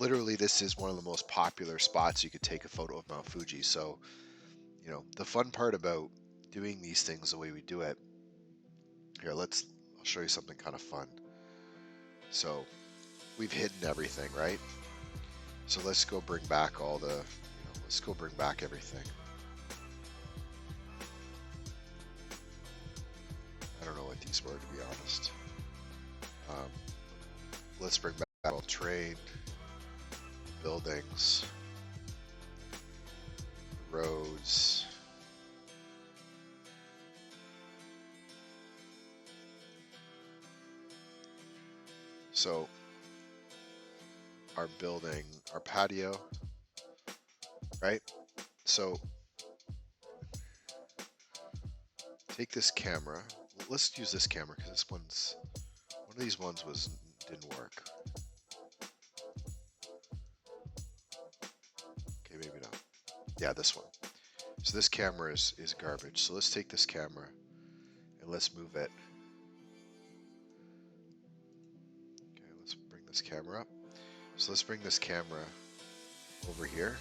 literally, this is one of the most popular spots you could take a photo of Mount Fuji. So, you know, the fun part about doing these things the way we do it, here, I'll show you something kind of fun. So we've hidden everything, right? So let's go bring back all the, let's go bring back everything. I don't know what these were, to be honest. Let's bring back all terrain, buildings, roads. So our building, our patio, right? So take this camera. Let's use this camera because this one of these ones didn't work. Okay, maybe not. Yeah, this one. So this camera is garbage. So let's take this camera and let's move it. Okay, let's bring this camera up. So let's bring this camera over here.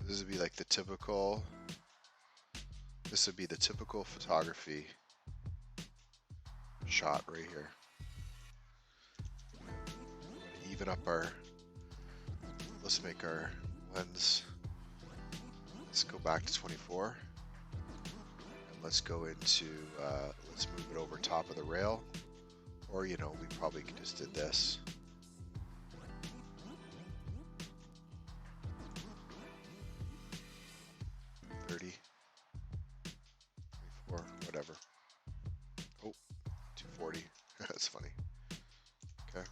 This would be like the typical, this would be the typical photography shot right here. Even up our, let's make our lens, let's go back to 24. And let's go into, let's move it over top of the rail. Or, you know, we probably just did this. Whatever. Oh, 240. That's funny. Okay.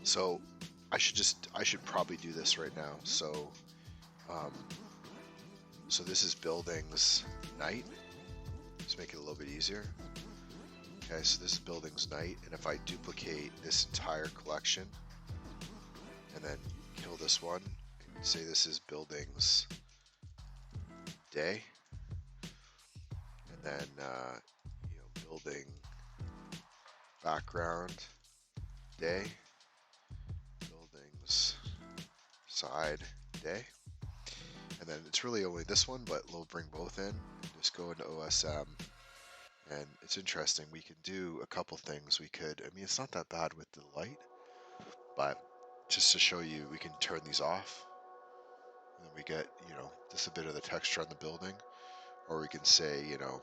So I should probably do this right now. So, so this is buildings night. Let's make it a little bit easier. Okay, so this is buildings night, and if I duplicate this entire collection and then kill this one, and say this is buildings day, and then building background day, buildings side day. then it's really only this one, but we'll bring both in. Just go into OSM, and it's interesting. We can do a couple things. We could, I mean, it's not that bad with the light, but just to show you, we can turn these off, and then we get, you know, just a bit of the texture on the building. Or we can say, you know,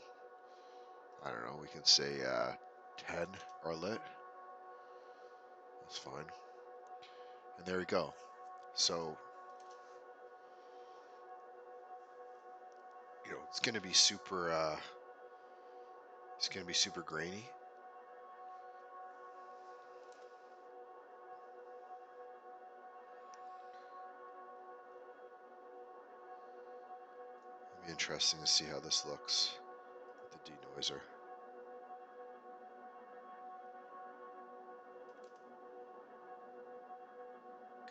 I don't know, we can say 10 are lit. That's fine. And there we go. So, you know, it's gonna be super grainy. It'll be interesting to see how this looks with the denoiser.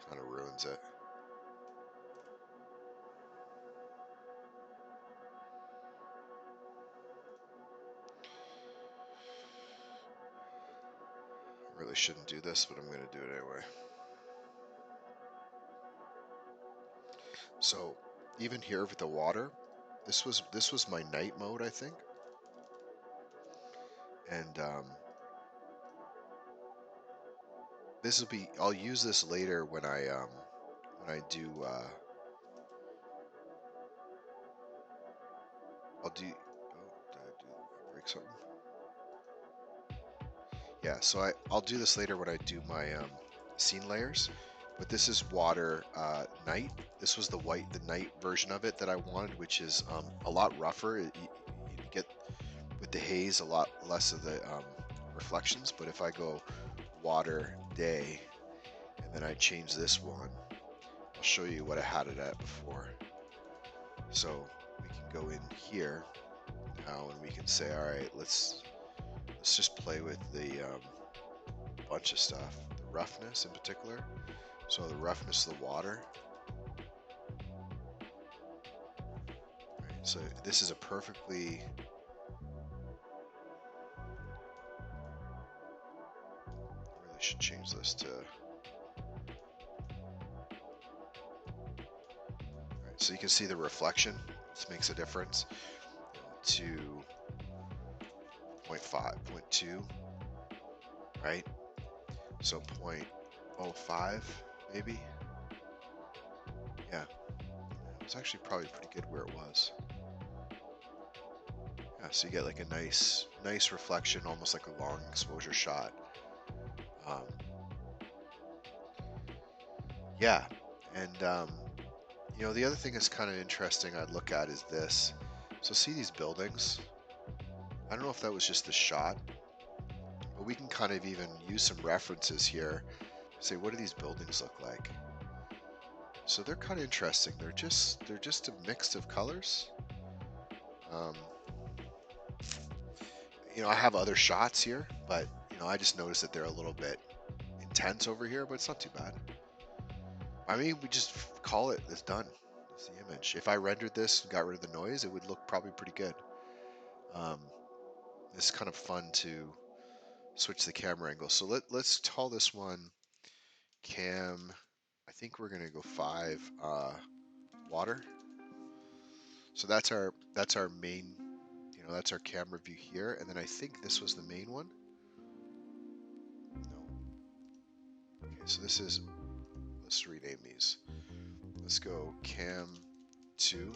Kind of ruins it. Really shouldn't do this, but I'm going to do it anyway. So even here with the water, this was my night mode, I think, and this will be. I'll use this later when I do. I'll do. Oh, did I break something? Yeah, so I'll do this later when I do my scene layers. But this is water night. This was the night version of it that I wanted, which is a lot rougher. You get with the haze a lot less of the reflections. But if I go water day and then I change this one, I'll show you what I had it at before. So we can go in here now and we can say, all right, let's just play with the bunch of stuff. The roughness in particular. So the roughness of the water. Right, so this is a perfectly really should change this to. Right, so you can see the reflection. This makes a difference. To 0.5, 0.2, right? So 0.05 maybe. Yeah, it was actually probably pretty good where it was. Yeah, so you get like a nice reflection, almost like a long exposure shot. Yeah, and you know, the other thing that's kind of interesting I'd look at is this. So see these buildings? I don't know if that was just the shot, but we can kind of even use some references here. Say, what do these buildings look like? So they're kind of interesting. They're just a mix of colors. You know, I have other shots here, but you know, I just noticed that they're a little bit intense over here, but it's not too bad. I mean, we just call it, it's done. It's the image. If I rendered this and got rid of the noise, it would look probably pretty good. It's kind of fun to switch the camera angle. So let's call this one cam. I think we're gonna go 5 water. So that's our main, you know, that's our camera view here. And then I think this was the main one. No. Okay, so this is, let's rename these. Let's go cam 2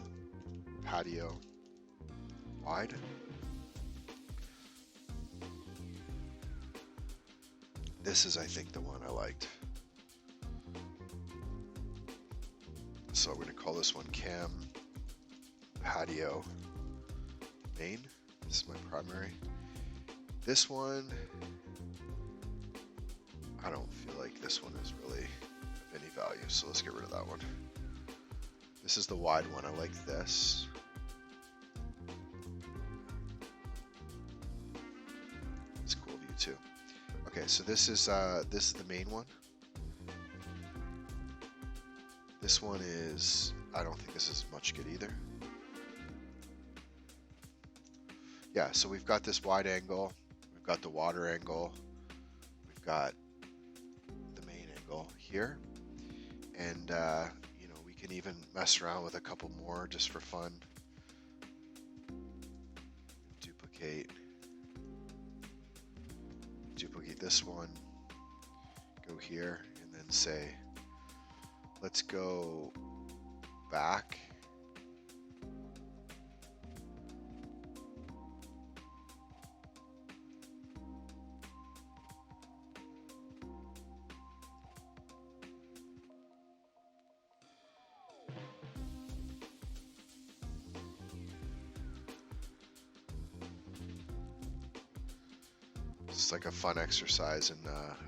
patio wide. This is, I think, the one I liked. So we're going to call this one cam patio main. This is my primary. This one, I don't feel like this one is really of any value, so let's get rid of that one. This is the wide one. I like this. It's a cool view too. Okay, so this is the main one. This one is, I don't think this is much good either. Yeah, so we've got this wide angle, we've got the water angle, we've got the main angle here, and you know, we can even mess around with a couple more just for fun. Duplicate this one, go here, and then say, let's go back. It's like a fun exercise in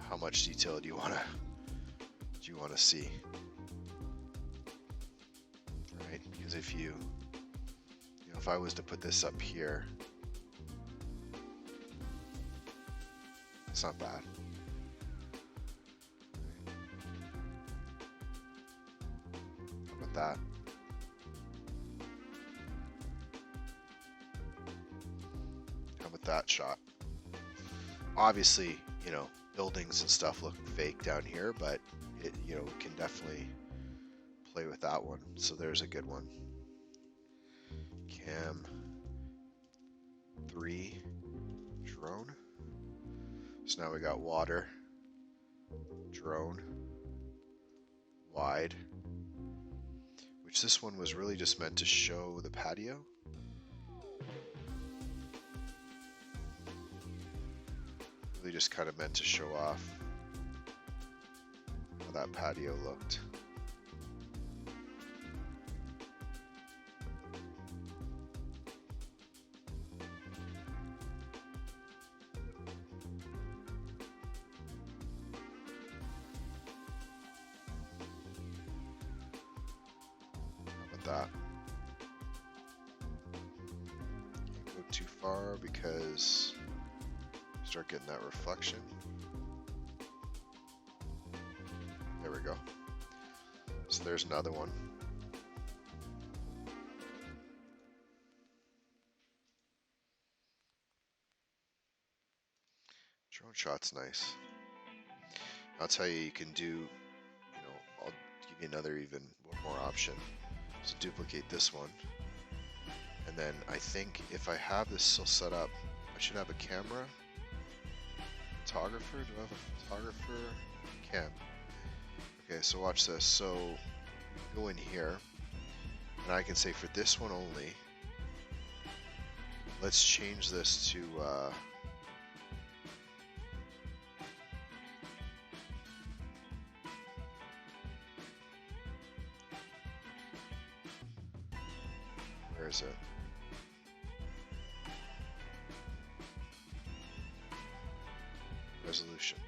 how much detail do you want to see, right? Because if if I was to put this up here, it's not bad. How about that? How about that shot? Obviously, buildings and stuff look fake down here, but it, can definitely play with that one. So there's a good one. Cam 3 drone. So now we got water, drone, wide, which this one was really just meant to show the patio. Really just kind of meant to show off how that patio looked. How about that? Can't go too far because start getting that reflection. There we go. So there's another one. Drone shot's nice. I'll tell you, you can do, I'll give you another one more option. So duplicate this one. And then I think if I have this still set up, I should have a camera. Photographer? Do I have a photographer? Cam. Okay, so watch this. So go in here, and I can say for this one only, let's change this to where is it? Resolution.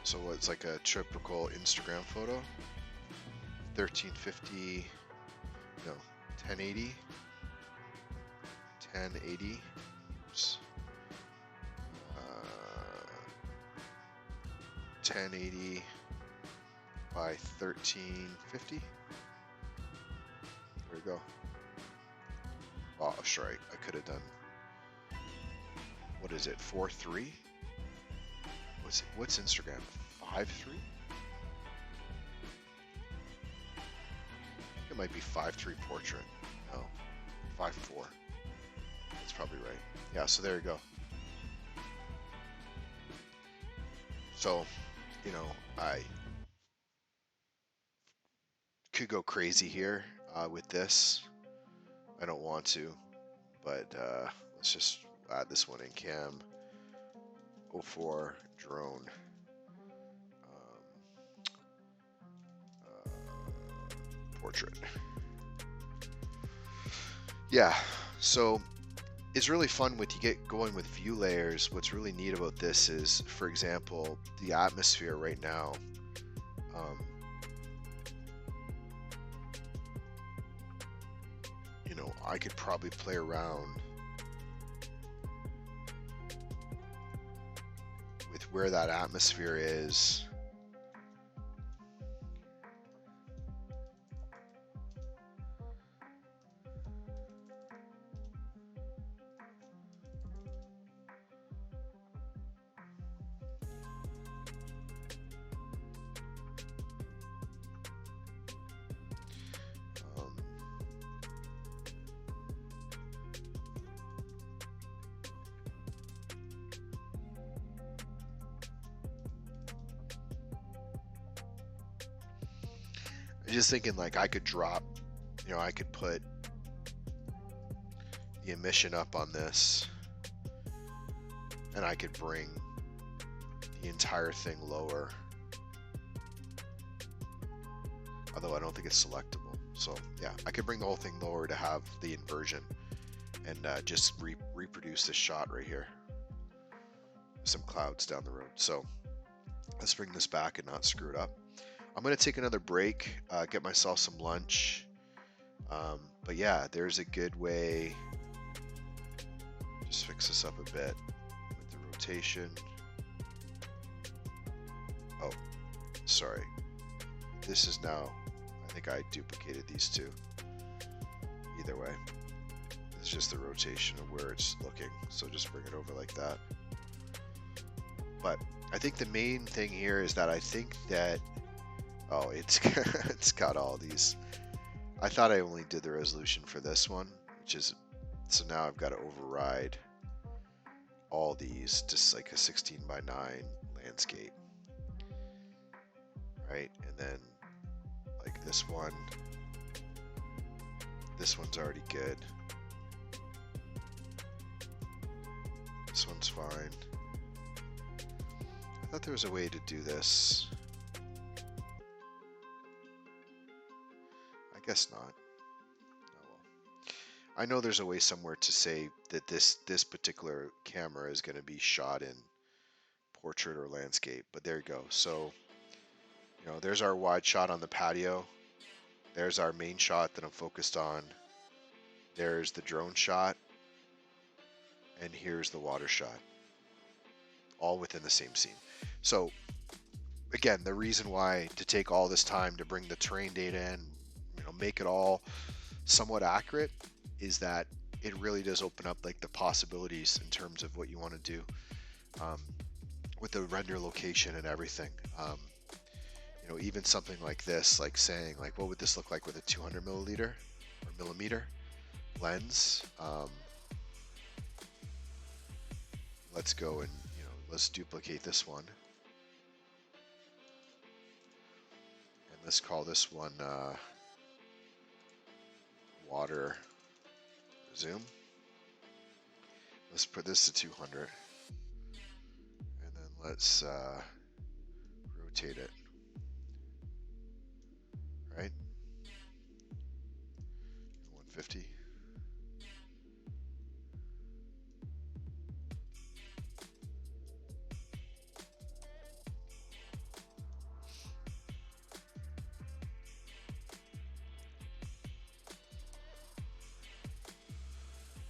So it's like a typical Instagram photo. 1350, no, 1080, 1080. Oops. 1080 by 1350. There we go. Oh, sorry, I could have done. What is it? 4:3? What's Instagram? 5:3? It might be 5:3 portrait. No, 5:4. That's probably right. Yeah. So there you go. So, I could go crazy here with this. I don't want to, but let's just add this one in. Cam 04 drone. Portrait. Yeah, so it's really fun when you get going with view layers. What's really neat about this is, for example, the atmosphere right now. I could probably play around with where that atmosphere is. just thinking like I could drop, I could put the emission up on this, and I could bring the entire thing lower. Although I don't think it's selectable. So yeah, I could bring the whole thing lower to have the inversion and just reproduce this shot right here. Some clouds down the road. So let's bring this back and not screw it up. I'm going to take another break, get myself some lunch. But yeah, there's a good way. Just fix this up a bit with the rotation. Oh, sorry. This is now, I think I duplicated these two. Either way, it's just the rotation of where it's looking. So just bring it over like that. But I think the main thing here is that I think that, oh, it's got all these. I thought I only did the resolution for this one, which is, so now I've got to override all these, just like a 16:9 landscape, right? And then like this one's already good. This one's fine. I thought there was a way to do this. I guess not. Oh well. I know there's a way somewhere to say that this particular camera is going to be shot in portrait or landscape, but there you go. So, there's our wide shot on the patio. There's our main shot that I'm focused on. There's the drone shot. And here's the water shot. All within the same scene. So, again, the reason why to take all this time to bring the terrain data in, make it all somewhat accurate, is that it really does open up like the possibilities in terms of what you want to do with the render location and everything. Even something like this, like saying like, what would this look like with a 200 millimeter lens? Let's go and let's duplicate this one, and let's call this one water zoom. Let's put this to 200, and then let's rotate it, right? 150.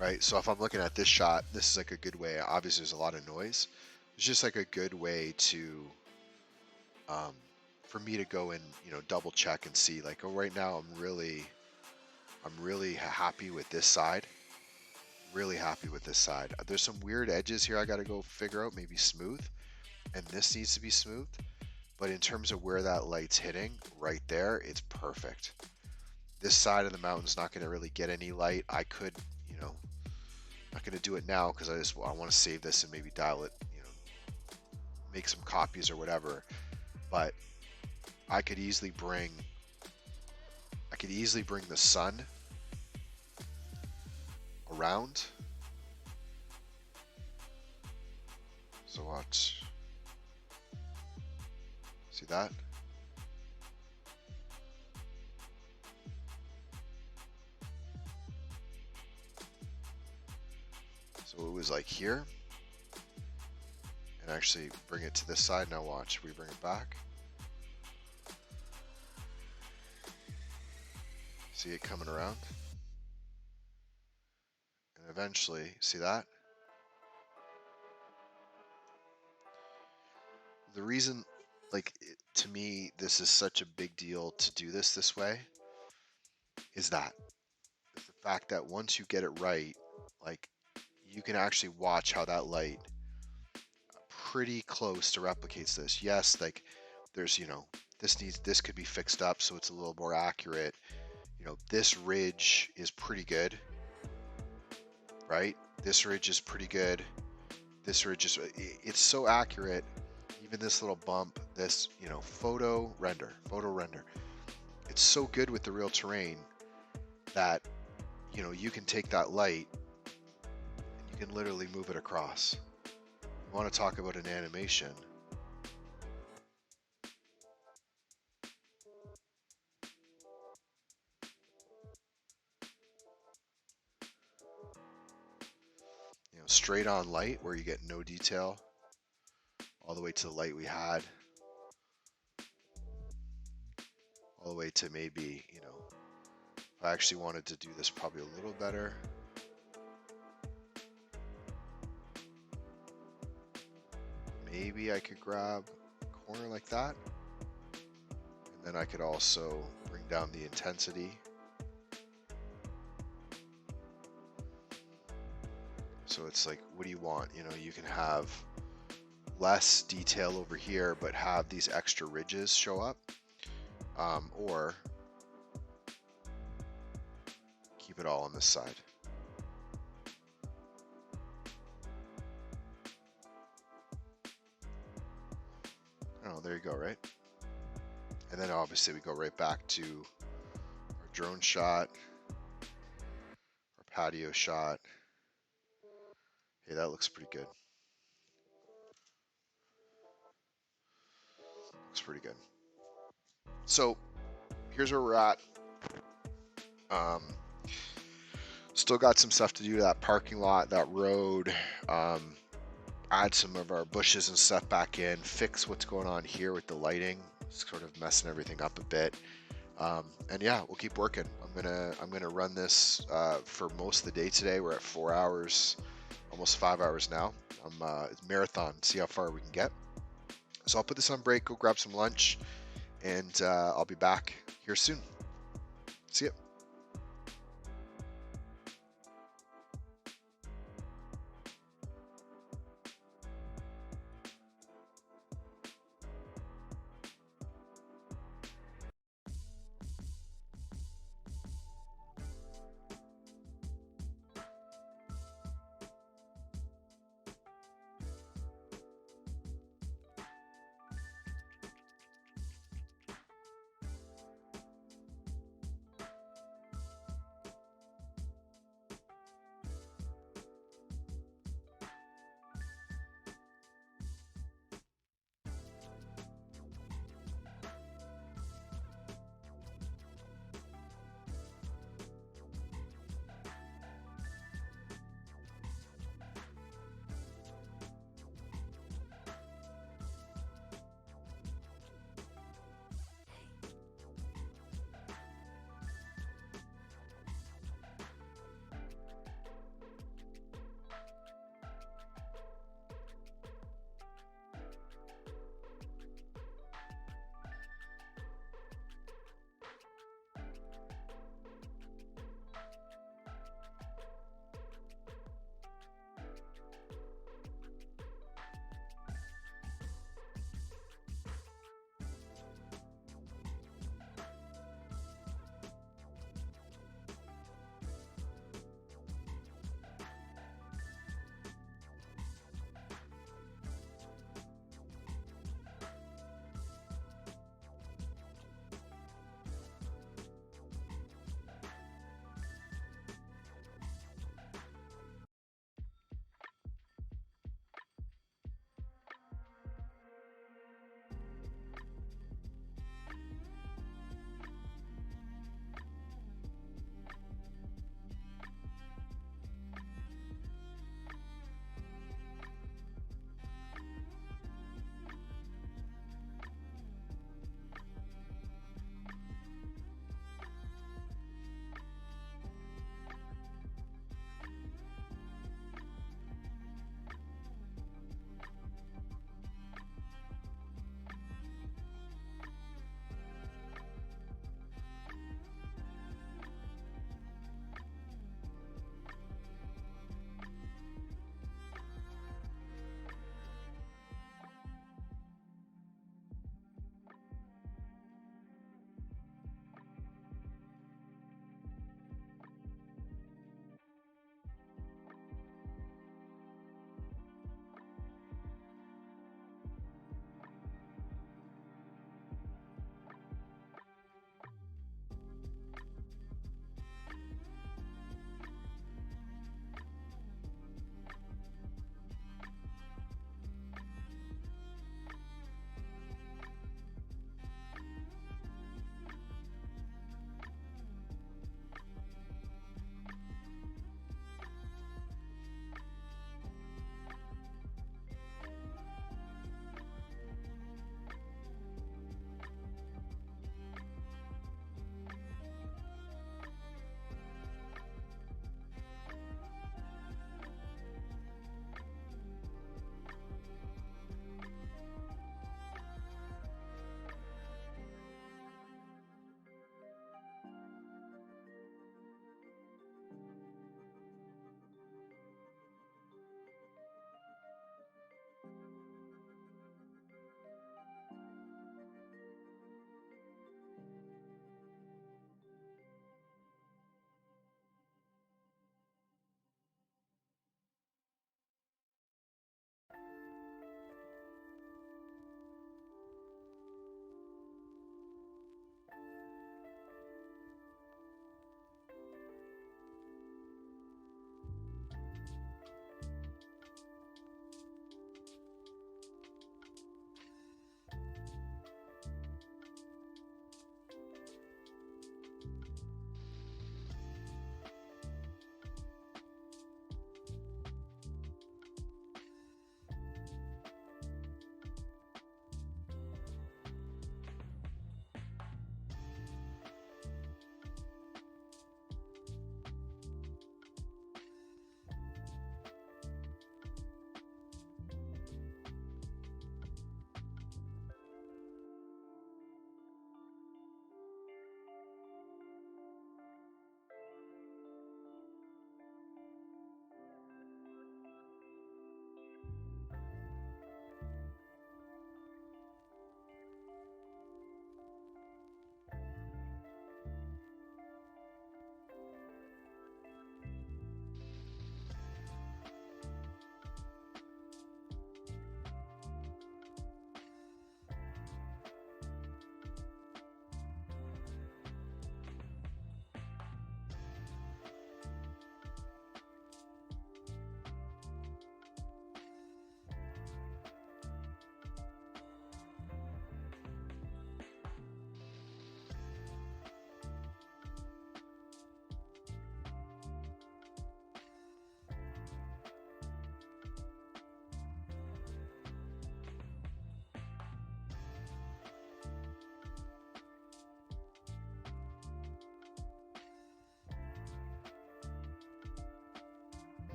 Right, so if I'm looking at this shot, this is like a good way. Obviously, there's a lot of noise. It's just like a good way to, for me to go and double check and see. Like, oh, right now I'm really happy with this side. Really happy with this side. There's some weird edges here I got to go figure out. Maybe smooth, and this needs to be smooth. But in terms of where that light's hitting, right there, it's perfect. This side of the mountain's not going to really get any light. I could, not going to do it now because I want to save this and maybe dial it, make some copies or whatever. But I could easily bring the sun around. So watch. See that? So it was like here, and actually bring it to this side. Now watch, we bring it back. See it coming around, and eventually, see that? The reason, to me, this is such a big deal to do this way is the fact that once you get it right, you can actually watch how that light pretty close to replicates this. Yes, there's, this could be fixed up so it's a little more accurate. This ridge is pretty good, right? This ridge is pretty good. This ridge is, it's so accurate. Even this little bump, this, photo render. it's so good with the real terrain that, you know, you can take that light and you can literally move it across. You want to talk about an animation. You know, straight on light where you get no detail, all the way to the light we had, all the way to maybe, you know, if I actually wanted to do this probably a little better. Maybe I could grab a corner like that. And then I could also bring down the intensity. So it's like, what do you want? You know, you can have less detail over here, but have these extra ridges show up. Or keep it all on this side. Oh, there you go, right? And then obviously we go right back to our drone shot, our patio shot. Hey, that looks pretty good. Looks pretty good. So here's where we're at. Still got some stuff to do to that parking lot, that road. Add some of our bushes and stuff back in. Fix what's going on here with the lighting. Sort of messing everything up a bit. And yeah, we'll keep working. I'm gonna run this for most of the day today. We're at 4 hours, almost 5 hours now. It's marathon. See how far we can get. So I'll put this on break. Go grab some lunch, and I'll be back here soon. See ya.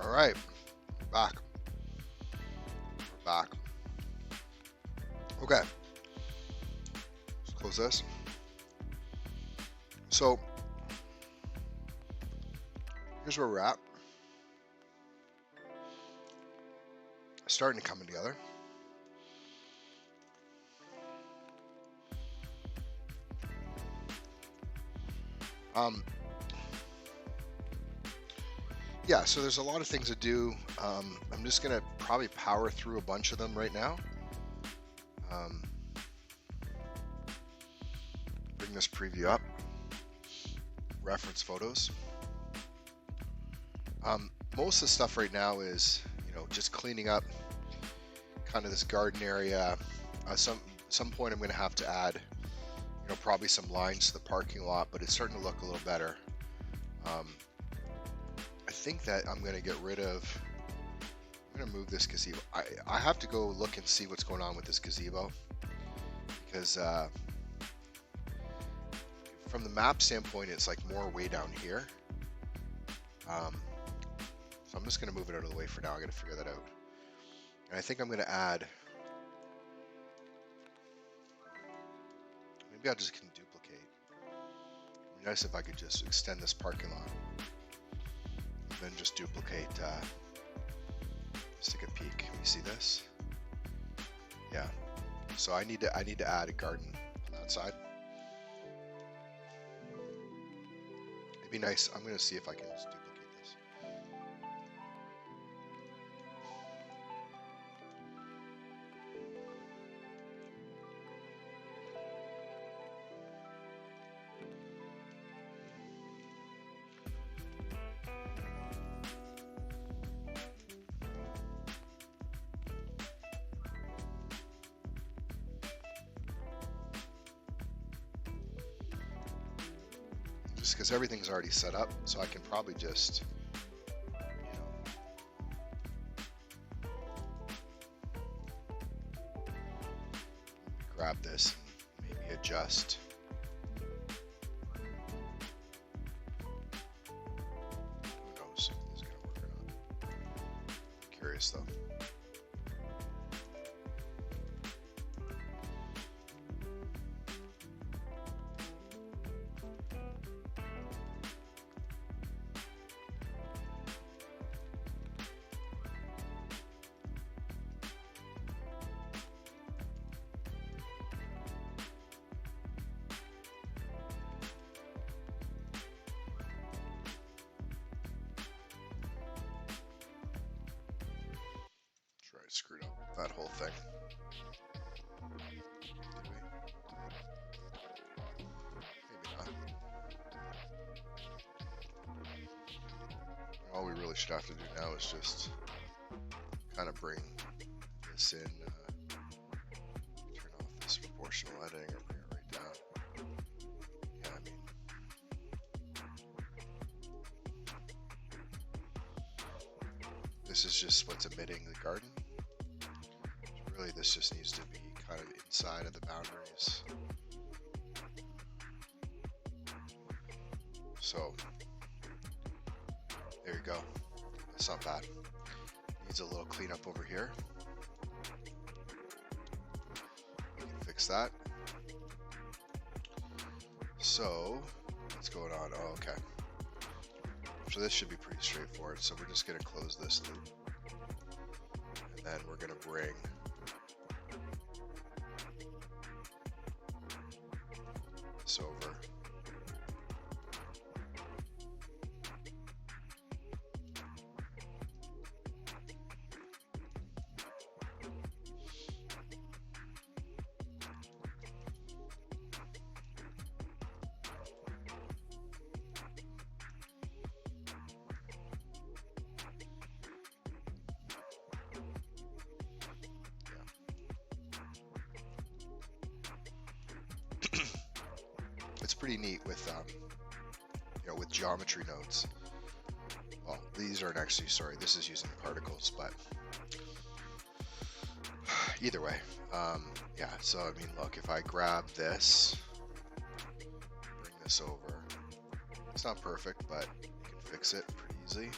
All right, back. back. Okay, let's close this. So here's where we're at. Starting to come together. Yeah, so there's a lot of things to do. I'm just gonna probably power through a bunch of them right now. Bring this preview up. Reference photos. Most of the stuff right now is, just cleaning up kind of this garden area. Some point I'm going to have to add, probably some lines to the parking lot, but it's starting to look a little better. I think that I'm going to get rid of. I'm going to move this gazebo. I have to go look and see what's going on with this gazebo because from the map standpoint, it's like more way down here. So I'm just going to move it out of the way for now. I got to figure that out. And I think I'm going to add. Maybe I'll just can duplicate. It'd be nice if I could just extend this parking lot. And then just duplicate. Just take a peek. You see this? Yeah. So I need to add a garden on that side. It'd be nice. I'm going to see if I can just duplicate this. Just because everything's already set up, so I can probably just, grab this and maybe adjust. Who knows if this is going to work or not. I'm curious though. Screwed up that whole thing. Did we? Maybe not. All we really should have to do now is just kind of bring this in, turn off this proportional editing or bring it right down. Yeah, I mean, this is just what's emitting the garden. Really, this just needs to be kind of inside of the boundaries. So, there you go. That's not bad. Needs a little cleanup over here. We can fix that. So, what's going on? Oh, okay. So this should be pretty straightforward. So we're just going to close this loop. And then we're going to bring this over. It's pretty neat with with geometry nodes. Well, these aren't actually, sorry, this is using particles, but either way, yeah. So I mean, look, if I grab this, bring this over, it's not perfect, but you can fix it pretty easily.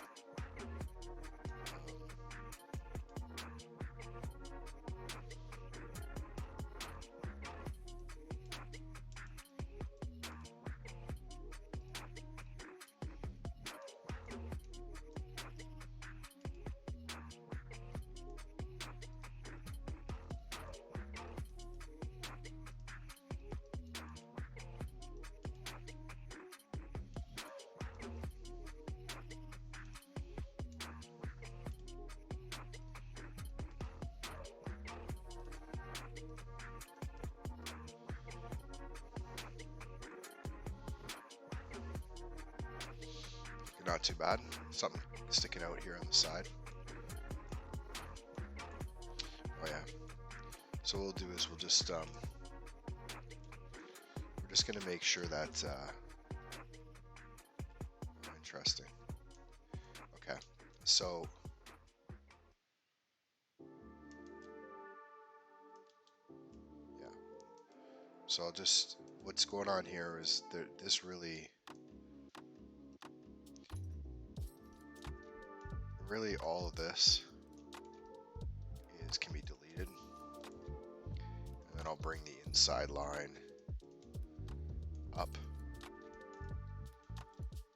Not too bad. Something sticking out here on the side. Oh yeah. So what we'll do is we're just gonna make sure that interesting. Okay. So yeah. So I'll just, what's going on here is this really all of this can be deleted, and then I'll bring the inside line up.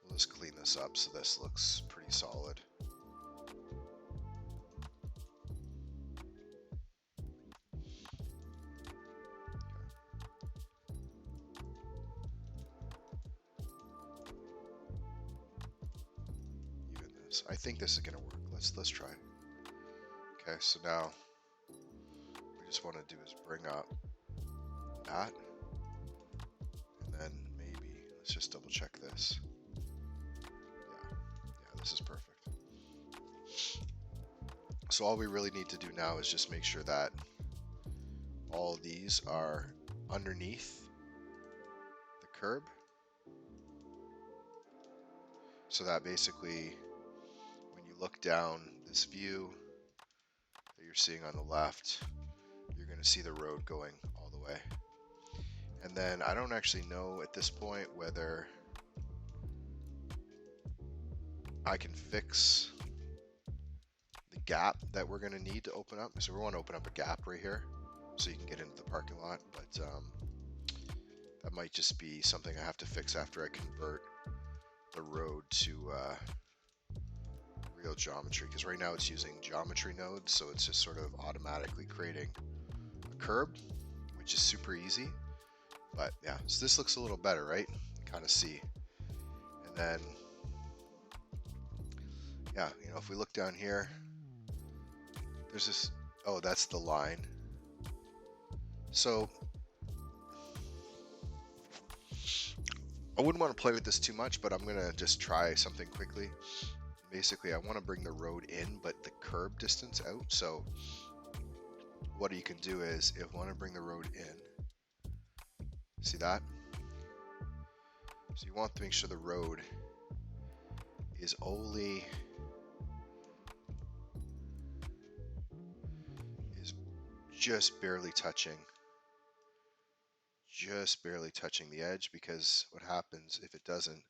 We'll just clean this up so this looks pretty solid. Even this, I think this is gonna work. Let's try. Okay, so now we just want to do is bring up that, and then maybe let's just double check this. Yeah, this is perfect. So all we really need to do now is just make sure that all of these are underneath the curb, so that basically when you look down this view that you're seeing on the left, you're going to see the road going all the way. And then I don't actually know at this point whether I can fix the gap that we're going to need to open up. So we want to open up a gap right here so you can get into the parking lot, but that might just be something I have to fix after I convert the road to real geometry, because right now it's using geometry nodes, so it's just sort of automatically creating a curb, which is super easy. But yeah, so this looks a little better, right? Kind of see. And then yeah, you know, if we look down here, there's this, oh, that's the line. So I wouldn't want to play with this too much, but I'm gonna just try something quickly. Basically, I want to bring the road in, but the curb distance out. So what you can do is, if you want to bring the road in, see that? So you want to make sure the road is only just barely touching the edge, because what happens if it doesn't,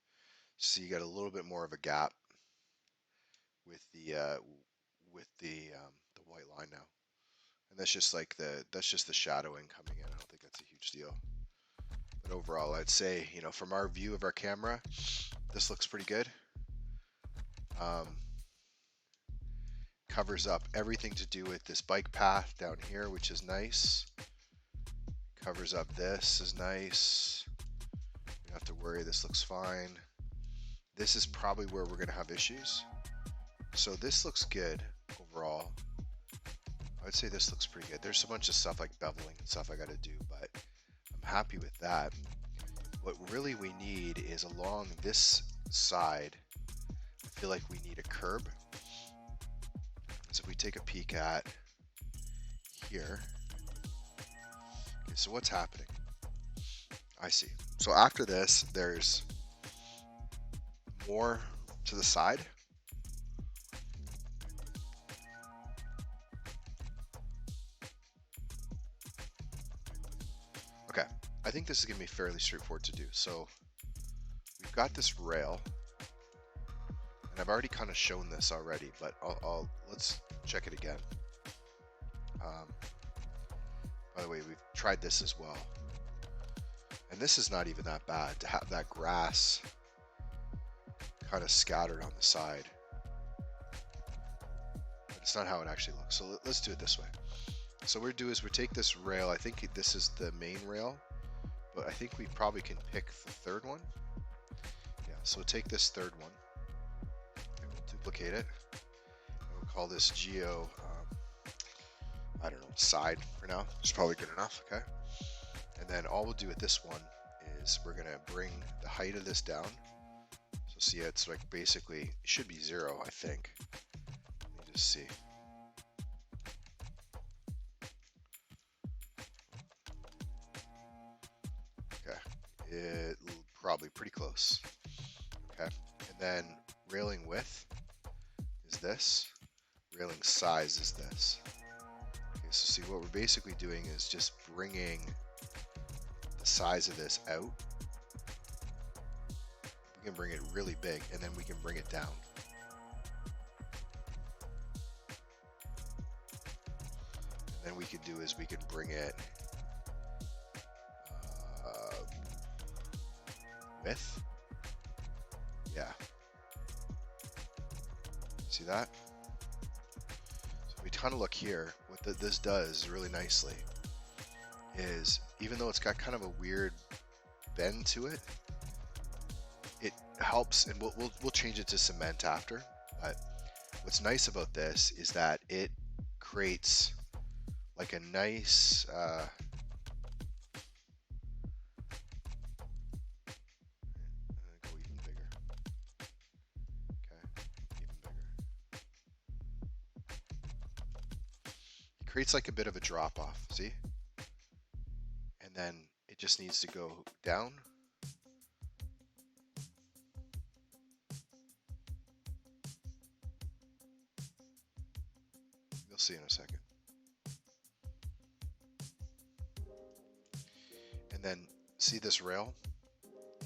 see, you got a little bit more of a gap with the white line now, and that's just like the shadowing coming in. I don't think that's a huge deal, but overall I'd say, you know, from our view of our camera, this looks pretty good. Covers up everything to do with this bike path down here, which is nice. Covers up this is nice. You don't have to worry, this looks fine. This is probably where we're gonna have issues. So this looks good overall. I would say this looks pretty good. There's a bunch of stuff like beveling and stuff I gotta do, but I'm happy with that. What really we need is along this side, I feel like we need a curb. So if we take a peek at here, okay, so what's happening? I see. So after this, there's more to the side. Okay, I think this is gonna be fairly straightforward to do. So we've got this rail, and I've already kind of shown this already, but let's check it again. By the way, we've tried this as well, and this is not even that bad to have that grass kind of scattered on the side, but it's not how it actually looks. So let's do it this way. So what we do is we take this rail, I think this is the main rail, but I think we probably can pick the third one. Yeah, so take this third one, and we'll duplicate it, and we'll call this geo, I don't know, side for now. It's probably good enough, okay? And then all we'll do with this one is we're gonna bring the height of this down. So So see, it's like basically it should be 0, I think. Let me just see. Okay, it probably pretty close. Okay, and then railing width is this. Railing size is this. Okay, so see what we're basically doing is just bringing the size of this out. We can bring it really big, and then we can bring it down. And then we can do is we can bring it width. Yeah. See that? So we kind of look here. What this does really nicely is, even though it's got kind of a weird bend to it, it helps, and we'll change it to cement after. But what's nice about this is that it creates like a nice go even bigger. Okay, even bigger. It creates like a bit of a drop off, see? And then it just needs to go down. You'll see in a second. And then see this rail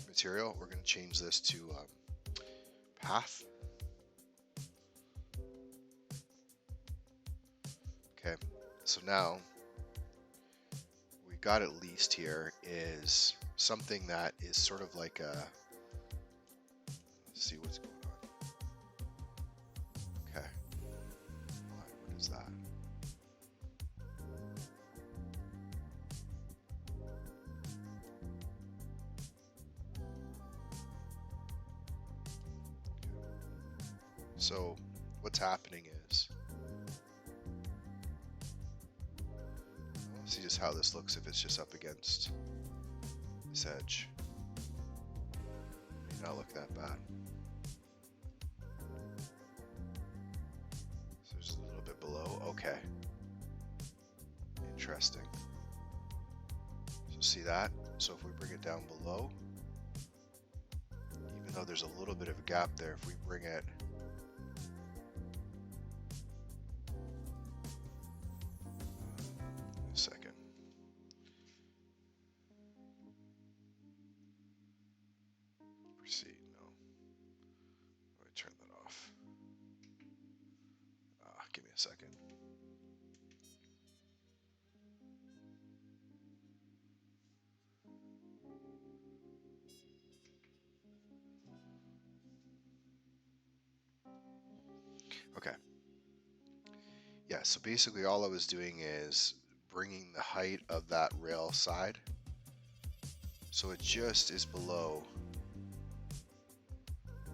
material? We're going to change this to path. Okay, so now we got at least here is something that is sort of like a, let's see what's going on. Okay, what is that? So what's happening is, let's see just how this looks if it's just up against this edge. May not look that bad. So there's a little bit below. Okay. Interesting. So see that? So if we bring it down below, even though there's a little bit of a gap there, if we bring it second. Okay. Yeah, so basically all I was doing is bringing the height of that rail side so it just is below.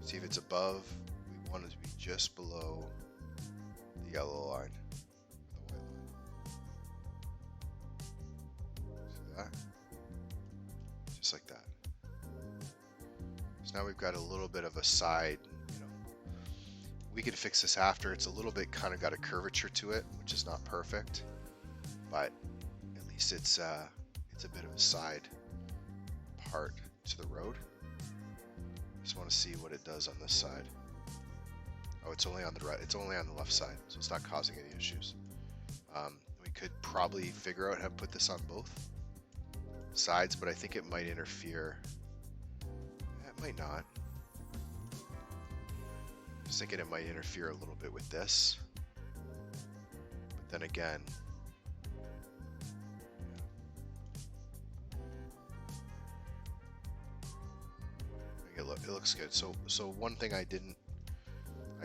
See if it's above, we want it to be just below the yellow line, the white line. See that? Just like that. So now we've got a little bit of a side, you know. We could fix this after. It's a little bit kind of got a curvature to it, which is not perfect, but at least it's a bit of a side part to the road. Just want to see what it does on this side. Oh, it's only on the right. It's only on the left side, so it's not causing any issues. We could probably figure out how to put this on both sides, but I think it might interfere. It might not. Just thinking it might interfere a little bit with this, but then again, yeah. It looks good. So one thing I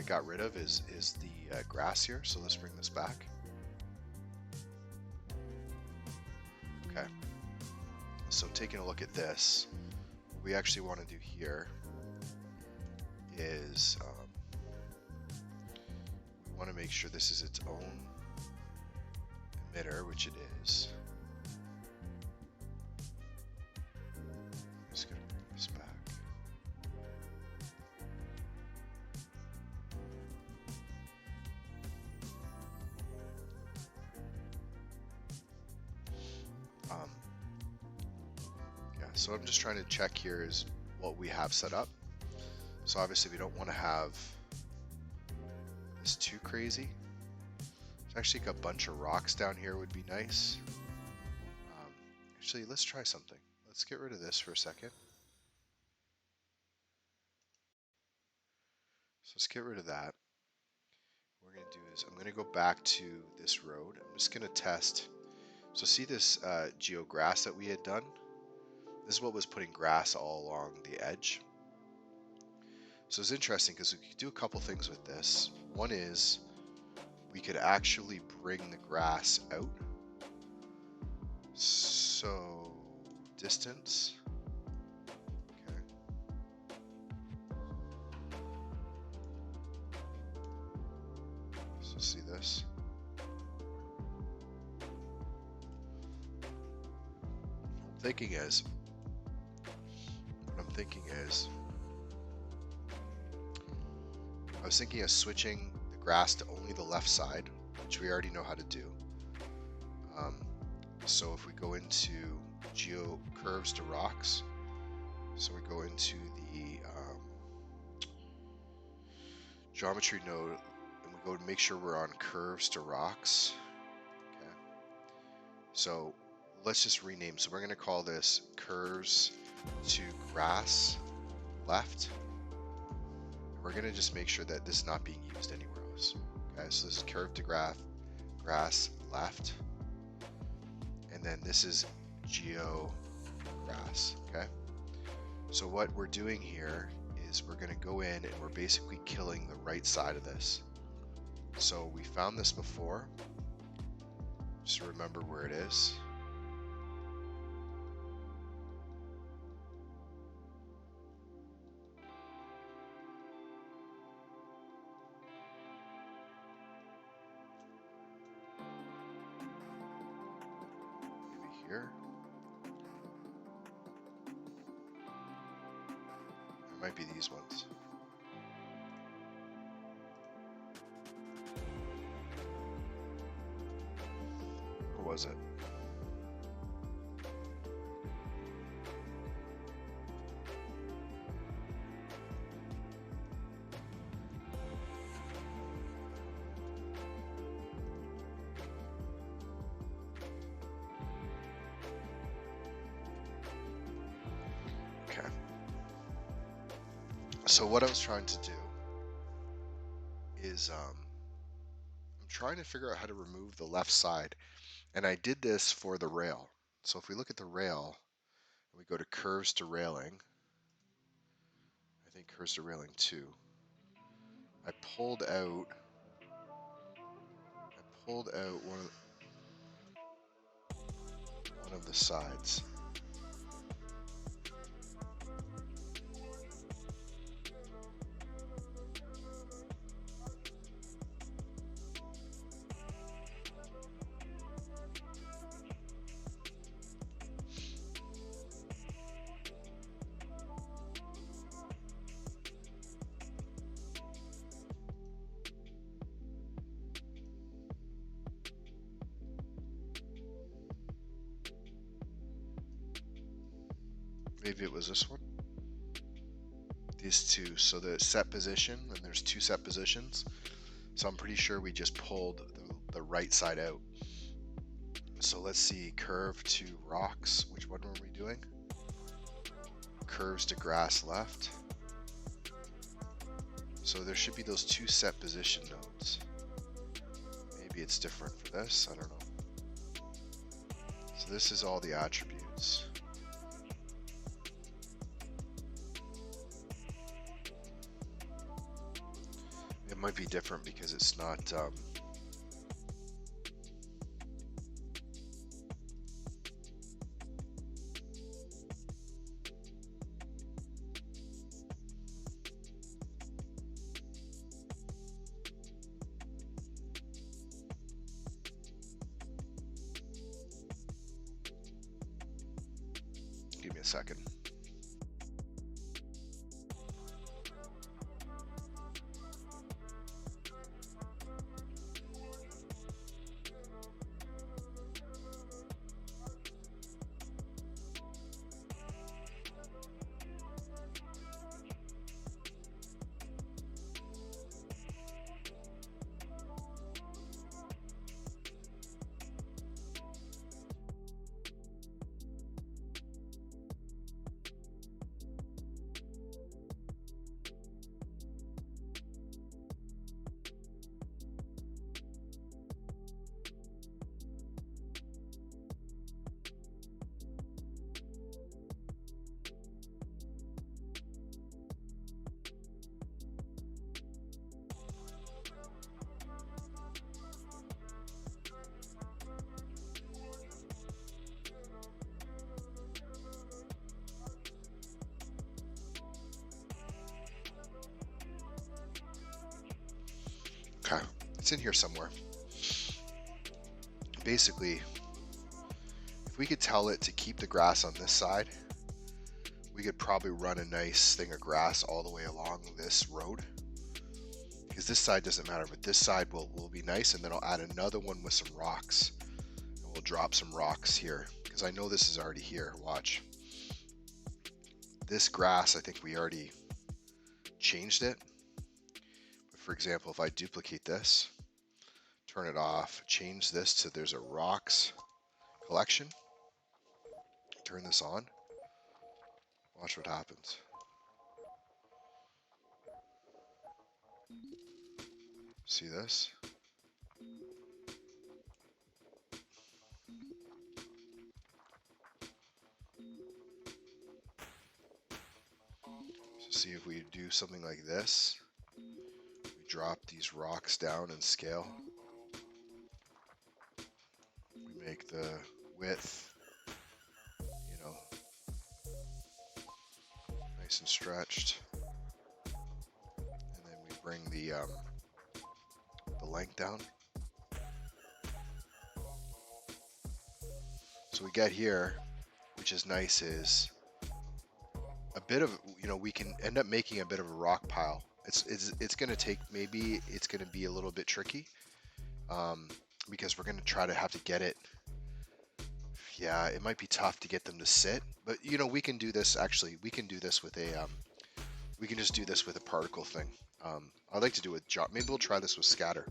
got rid of is the grass here. So let's bring this back. Okay. So taking a look at this, what we actually want to do here is we want to make sure this is its own emitter, which it is. I'm just going to bring this back. so I'm just trying to check here is what we have set up. So obviously we don't want to have this too crazy. There's actually a bunch of rocks down here would be nice. Actually, let's try something. Let's get rid of this for a second. So let's get rid of that. What we're going to do is I'm going to go back to this road. I'm just going to test. So see this geograss that we had done? This is what was putting grass all along the edge. So it's interesting because we could do a couple things with this. One is we could actually bring the grass out. So distance. Okay. So see this. What I'm thinking is I was thinking of switching the grass to only the left side, which we already know how to do. So if we go into geo curves to rocks, so we go into the geometry node and we go to make sure we're on curves to rocks. Okay. So let's just rename. So we're going to call this curves to grass left. We're going to just make sure that this is not being used anywhere else. Okay, so this is curve to grass left. And then this is geo grass. Okay. So what we're doing here is we're going to go in and we're basically killing the right side of this. So we found this before. Just remember where it is. Here. It might be these ones. Or was it? Okay. So what I was trying to do is I'm trying to figure out how to remove the left side. And I did this for the rail. So if we look at the rail, and we go to curves to railing, I think curves to railing 2. I pulled out one of the sides. Maybe it was this one. These two. So the set position, and there's 2 set positions. So I'm pretty sure we just pulled the right side out. So let's see, curve to rocks. Which one were we doing? Curves to grass left. So there should be those 2 set position nodes. Maybe it's different for this, I don't know. So this is all the attributes. It might be different because it's not give me a second. in here somewhere. Basically, if we could tell it to keep the grass on this side, we could probably run a nice thing of grass all the way along this road. Because this side doesn't matter, but this side will be nice, and then I'll add another one with some rocks. And we'll drop some rocks here, because I know this is already here. Watch. This grass, I think we already changed it. But for example, if I duplicate this, turn it off, change this to there's a rocks collection, turn this on, watch what happens. See this? So see if we do something like this, we drop these rocks down in scale. We make the width, you know, nice and stretched. And then we bring the length down. So we get here, which is nice, is a bit of, you know, we can end up making a bit of a rock pile. It's going to take, maybe it's going to be a little bit tricky, because we're going to try to have to get it. Yeah, it might be tough to get them to sit, but you know, we can do this. Actually, we can do this with a, we can just do this with a particle thing. I'd like to do it with job. Maybe we'll try this with scatter.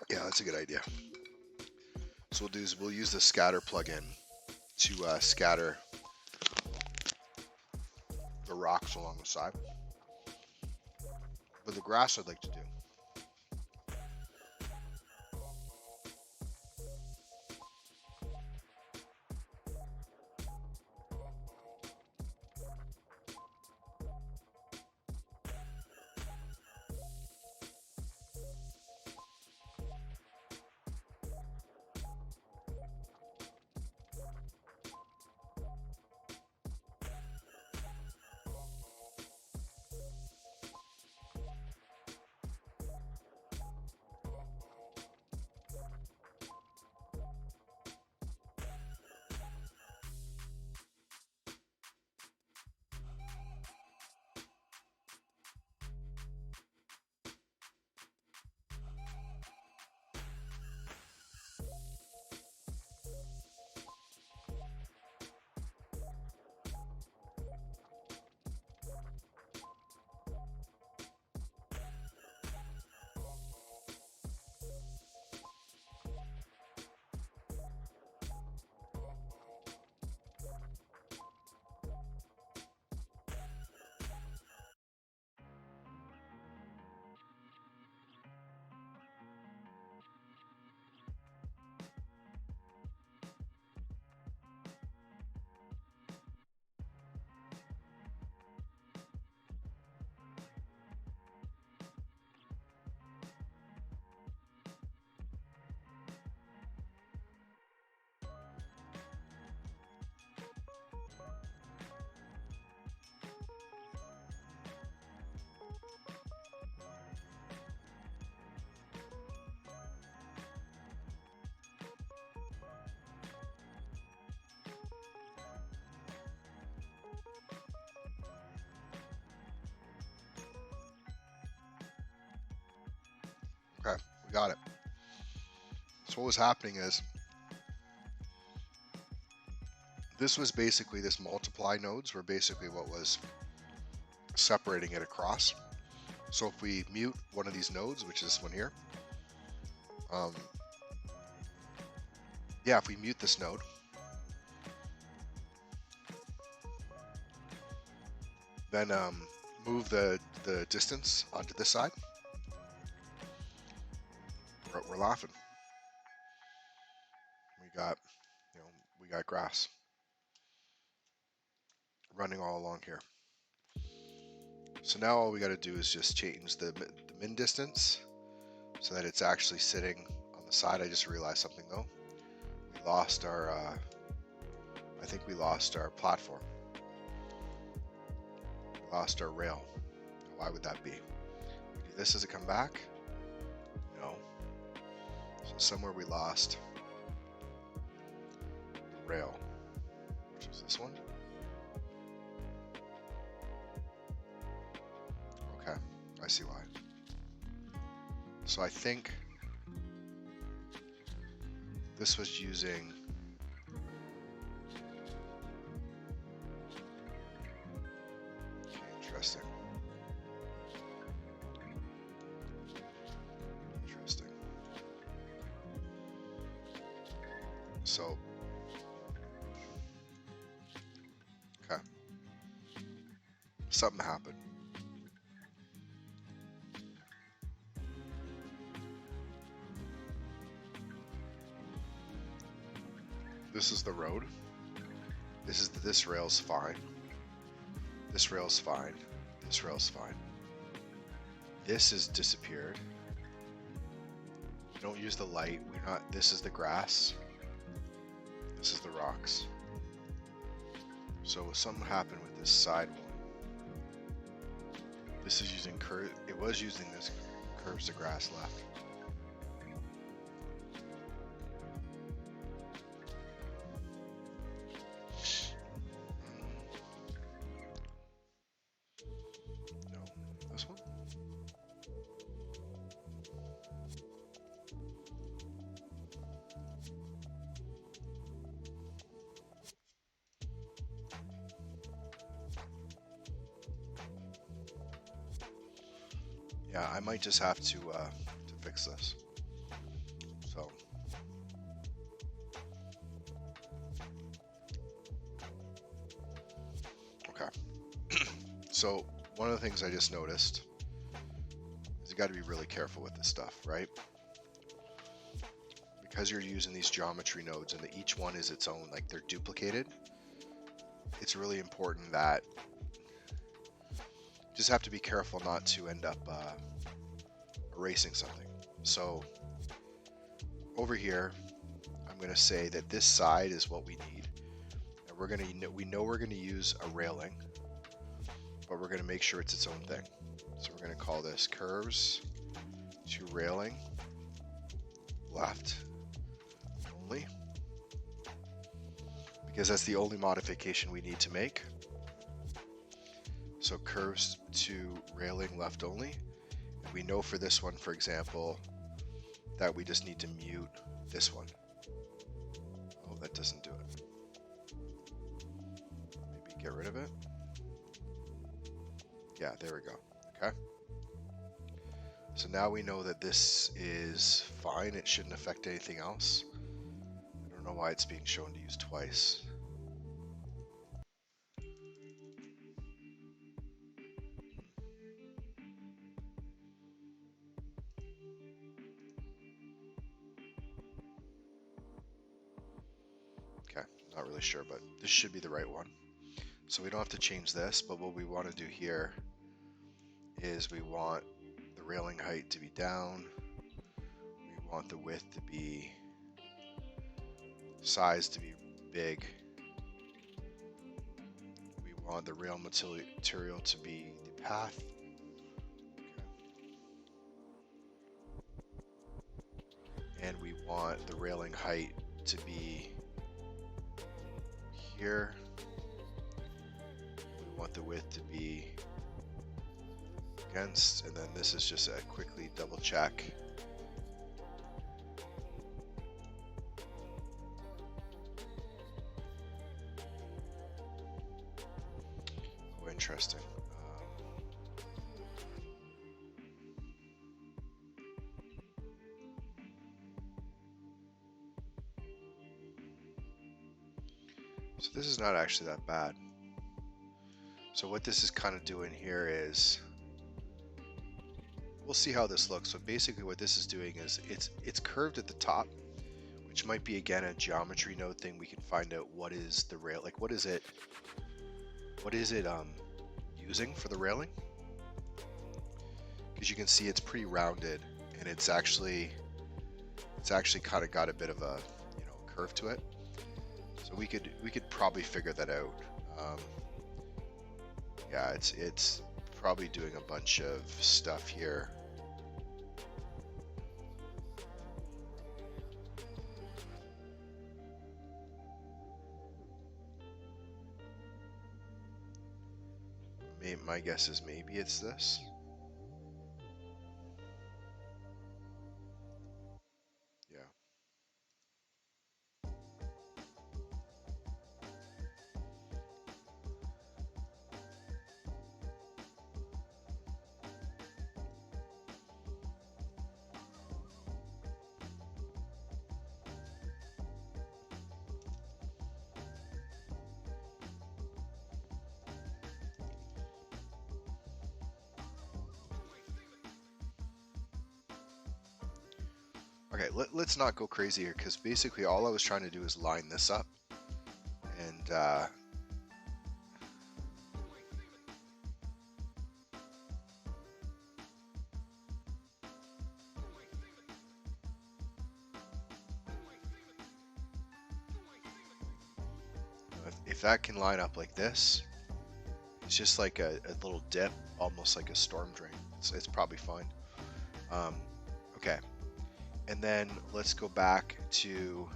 Yeah, that's a good idea. So we'll use the scatter plugin to scatter the rocks along the side. But the grass I'd like to do. Okay, we got it. So what was happening is, this was basically, this multiply nodes were basically what was separating it across. So if we mute one of these nodes, which is this one here, yeah, if we mute this node, then move the distance onto this side, we're laughing. We got grass running all along here. So now all we got to do is just change the min distance so that it's actually sitting on the side. I just realized something though. We lost our, I think we lost our platform. We lost our rail. Why would that be? this, does it come back? No. So somewhere we lost the rail, which was this one. Okay, I see why. So I think this was using interesting. So, okay, something happened. This is the road. This rail's fine. This rail's fine. This rail's fine. This has disappeared. We don't use the light. This is the grass. This is the rocks. So something happened with this side one. This is using it was using this curves the grass left. No, this one. Yeah, I might just have to fix this. So. Okay. So one of the things I just noticed is you got to be really careful with this stuff, right? Because you're using these geometry nodes and each one is its own, like they're duplicated. It's really important that you just have to be careful not to end up erasing something. So over here, I'm going to say that this side is what we need, and we know we're going to use a railing, but we're going to make sure it's its own thing. So we're going to call this curves to railing left only, because that's the only modification we need to make. So curves to railing left only. We know for this one, for example, that we just need to mute this one. Oh, that doesn't do it. Maybe get rid of it. Yeah, there we go. Okay. So now we know that this is fine. It shouldn't affect anything else. I don't know why it's being shown to use twice. Okay, not really sure, but this should be the right one. So we don't have to change this, but what we want to do here is we want the railing height to be down. We want the width to be, size to be big. We want the rail material to be the path. And we want the railing height to be here. We want the width to be against, and then this is just a quickly double check. Oh, interesting. So this is not actually that bad. So what this is kind of doing here is, we'll see how this looks. So basically what this is doing is it's curved at the top, which might be again a geometry node thing. We can find out what is the rail, like what is it using for the railing, because you can see it's pretty rounded and it's actually kind of got a bit of a curve to it. So we could probably figure that out. Yeah, it's probably doing a bunch of stuff here My guess is maybe it's this. Yeah. Okay, let's not go crazy here, because basically all I was trying to do is line this up. And if that can line up like this, it's just like a little dip, almost like a storm drain. It's probably fine. Okay, and then let's go back to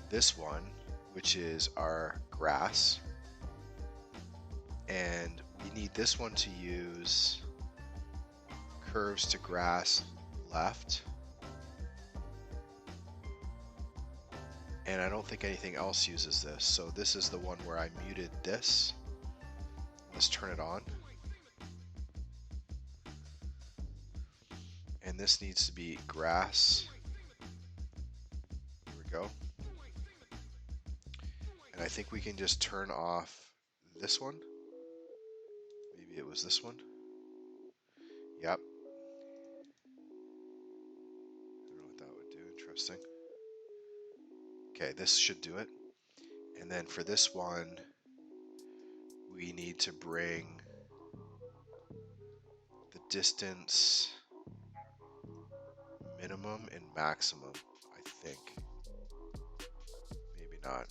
this one, which is our grass. And we need this one to use curves to grass left. And I don't think anything else uses this. So this is the one where I muted this. Let's turn it on. And this needs to be grass. Here we go. And I think we can just turn off this one. Maybe it was this one. Yep. I don't know what that would do. Interesting. Okay, this should do it. And then for this one, we need to bring the distance minimum and maximum, I think. Maybe not.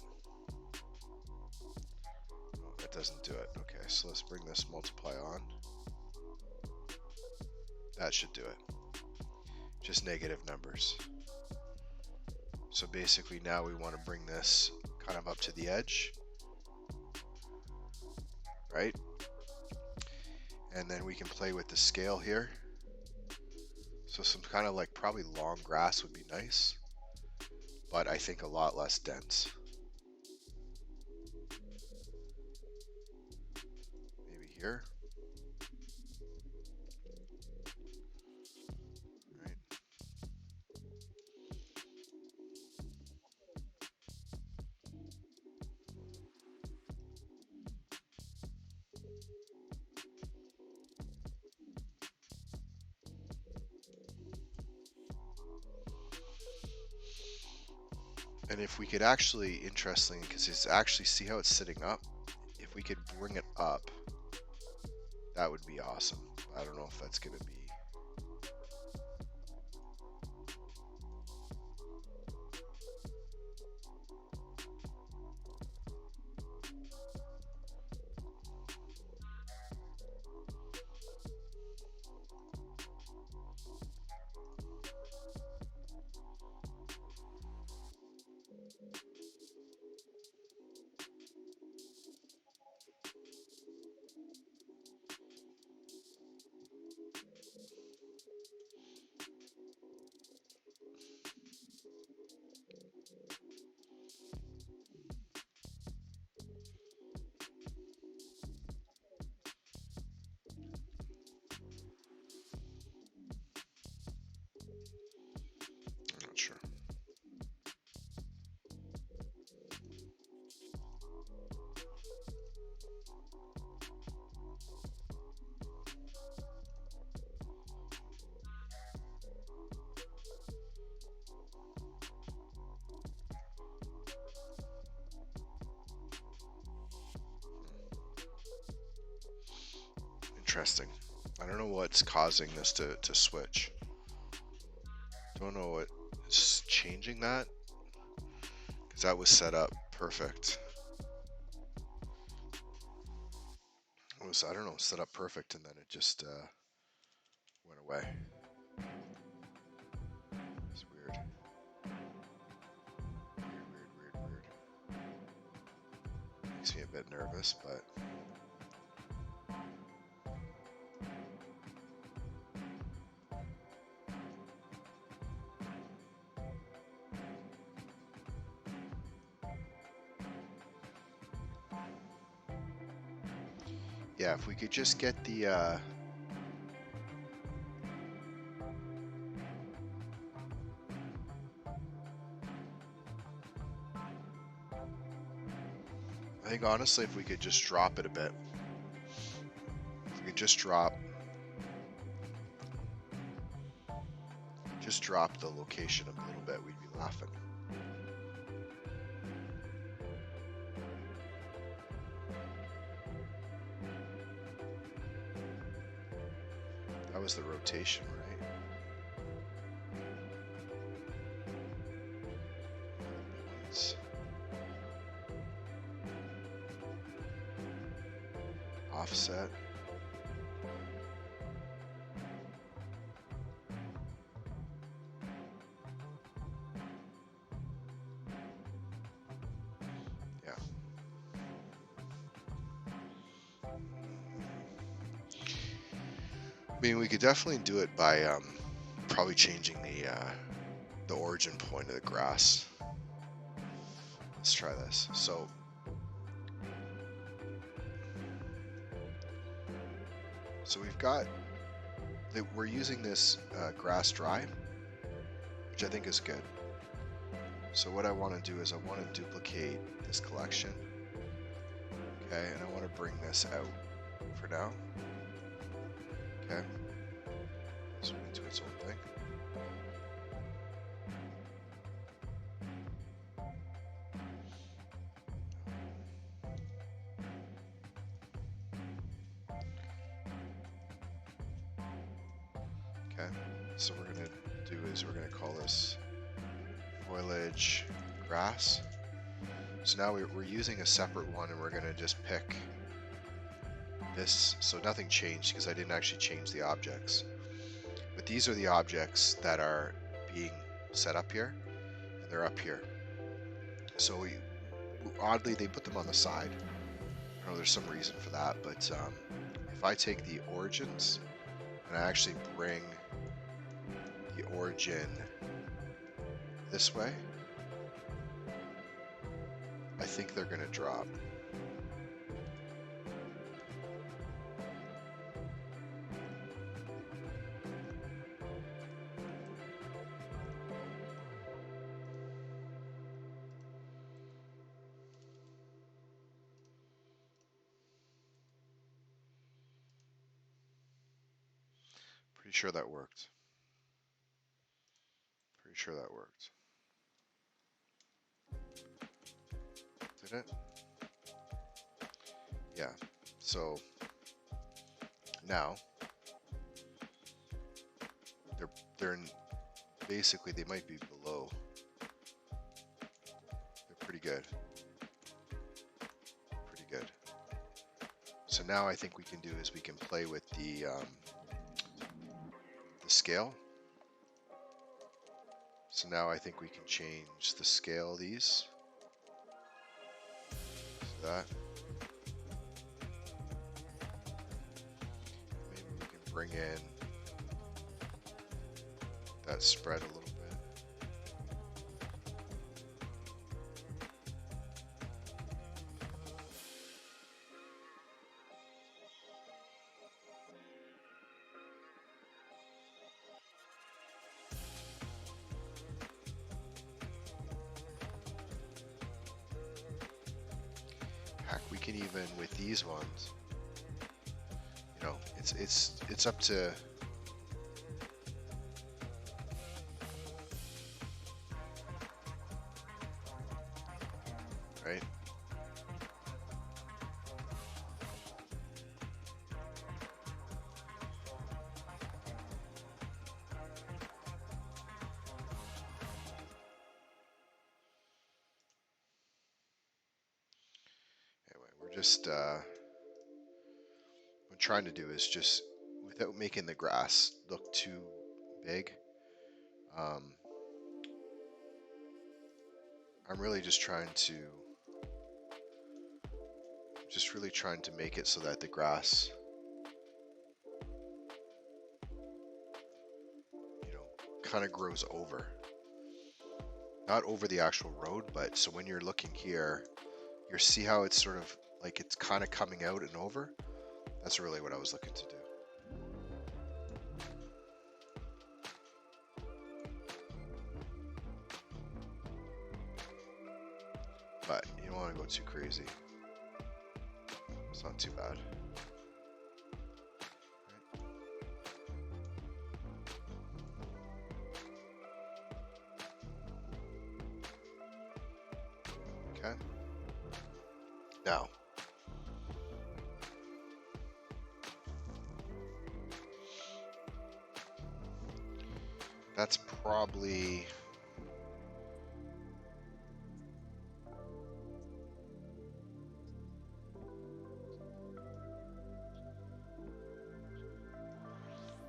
No, that doesn't do it. Okay, so let's bring this multiply on. That should do it. Just negative numbers. So basically now we want to bring this kind of up to the edge, right? And then we can play with the scale here. So some kind of like probably long grass would be nice, but I think a lot less dense. Maybe here. Right. And if we could actually, interestingly, because it's actually, see how it's sitting up? If we could bring it up, that would be awesome. I don't know if that's going to be. I'm not sure. Interesting. I don't know what's causing this to switch. Don't know what is changing that, because that was set up perfect. It was, I don't know, set up perfect, and then it just went away. It's weird. Weird. Makes me a bit nervous, but Yeah, if we could just get the I think honestly, if we could just drop it a bit, if we could just drop the location a little bit, we'd be laughing. That was the rotation, right? Points. Offset. Yeah. I mean, we could definitely do it by probably changing the origin point of the grass. Let's try this. So we've got we're using this grass dry, which I think is good. So what I want to do is I want to duplicate this collection. Okay, and I want to bring this out for now. Okay, so we do its own thing. Okay, so we're gonna do is we're gonna call this foliage grass. So now we're using a separate one, and we're gonna just pick this. So nothing changed because I didn't actually change the objects. But these are the objects that are being set up here, and they're up here. So oddly, they put them on the side. I know there's some reason for that, but if I take the origins and I actually bring the origin this way, I think they're going to drop. Pretty sure that worked. Pretty sure that worked. Did it? Yeah. So now they're basically, they might be below. They're pretty good. Pretty good. So now I think we can do is we can play with the scale. So now I think we can change the scale of these. So that. Maybe we can bring in that spread a little bit. Heck, we can even with these ones, you know, it's up to right. Anyway, we're just what I'm trying to do is just without making the grass look too big. I'm really just really trying to make it so that the grass, you know, kind of grows over. Not over the actual road, but so when you're looking here, you see how it's sort of like it's kind of coming out and over. That's really what I was looking to do. But you don't want to go too crazy. It's not too bad. Okay. Now, that's probably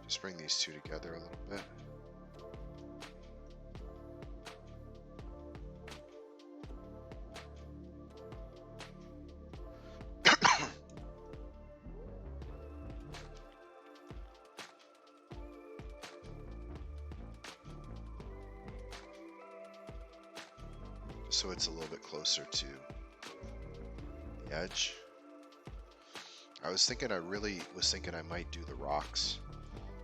just bring these two together a little bit. So it's a little bit closer to the edge. I really was thinking I might do the rocks.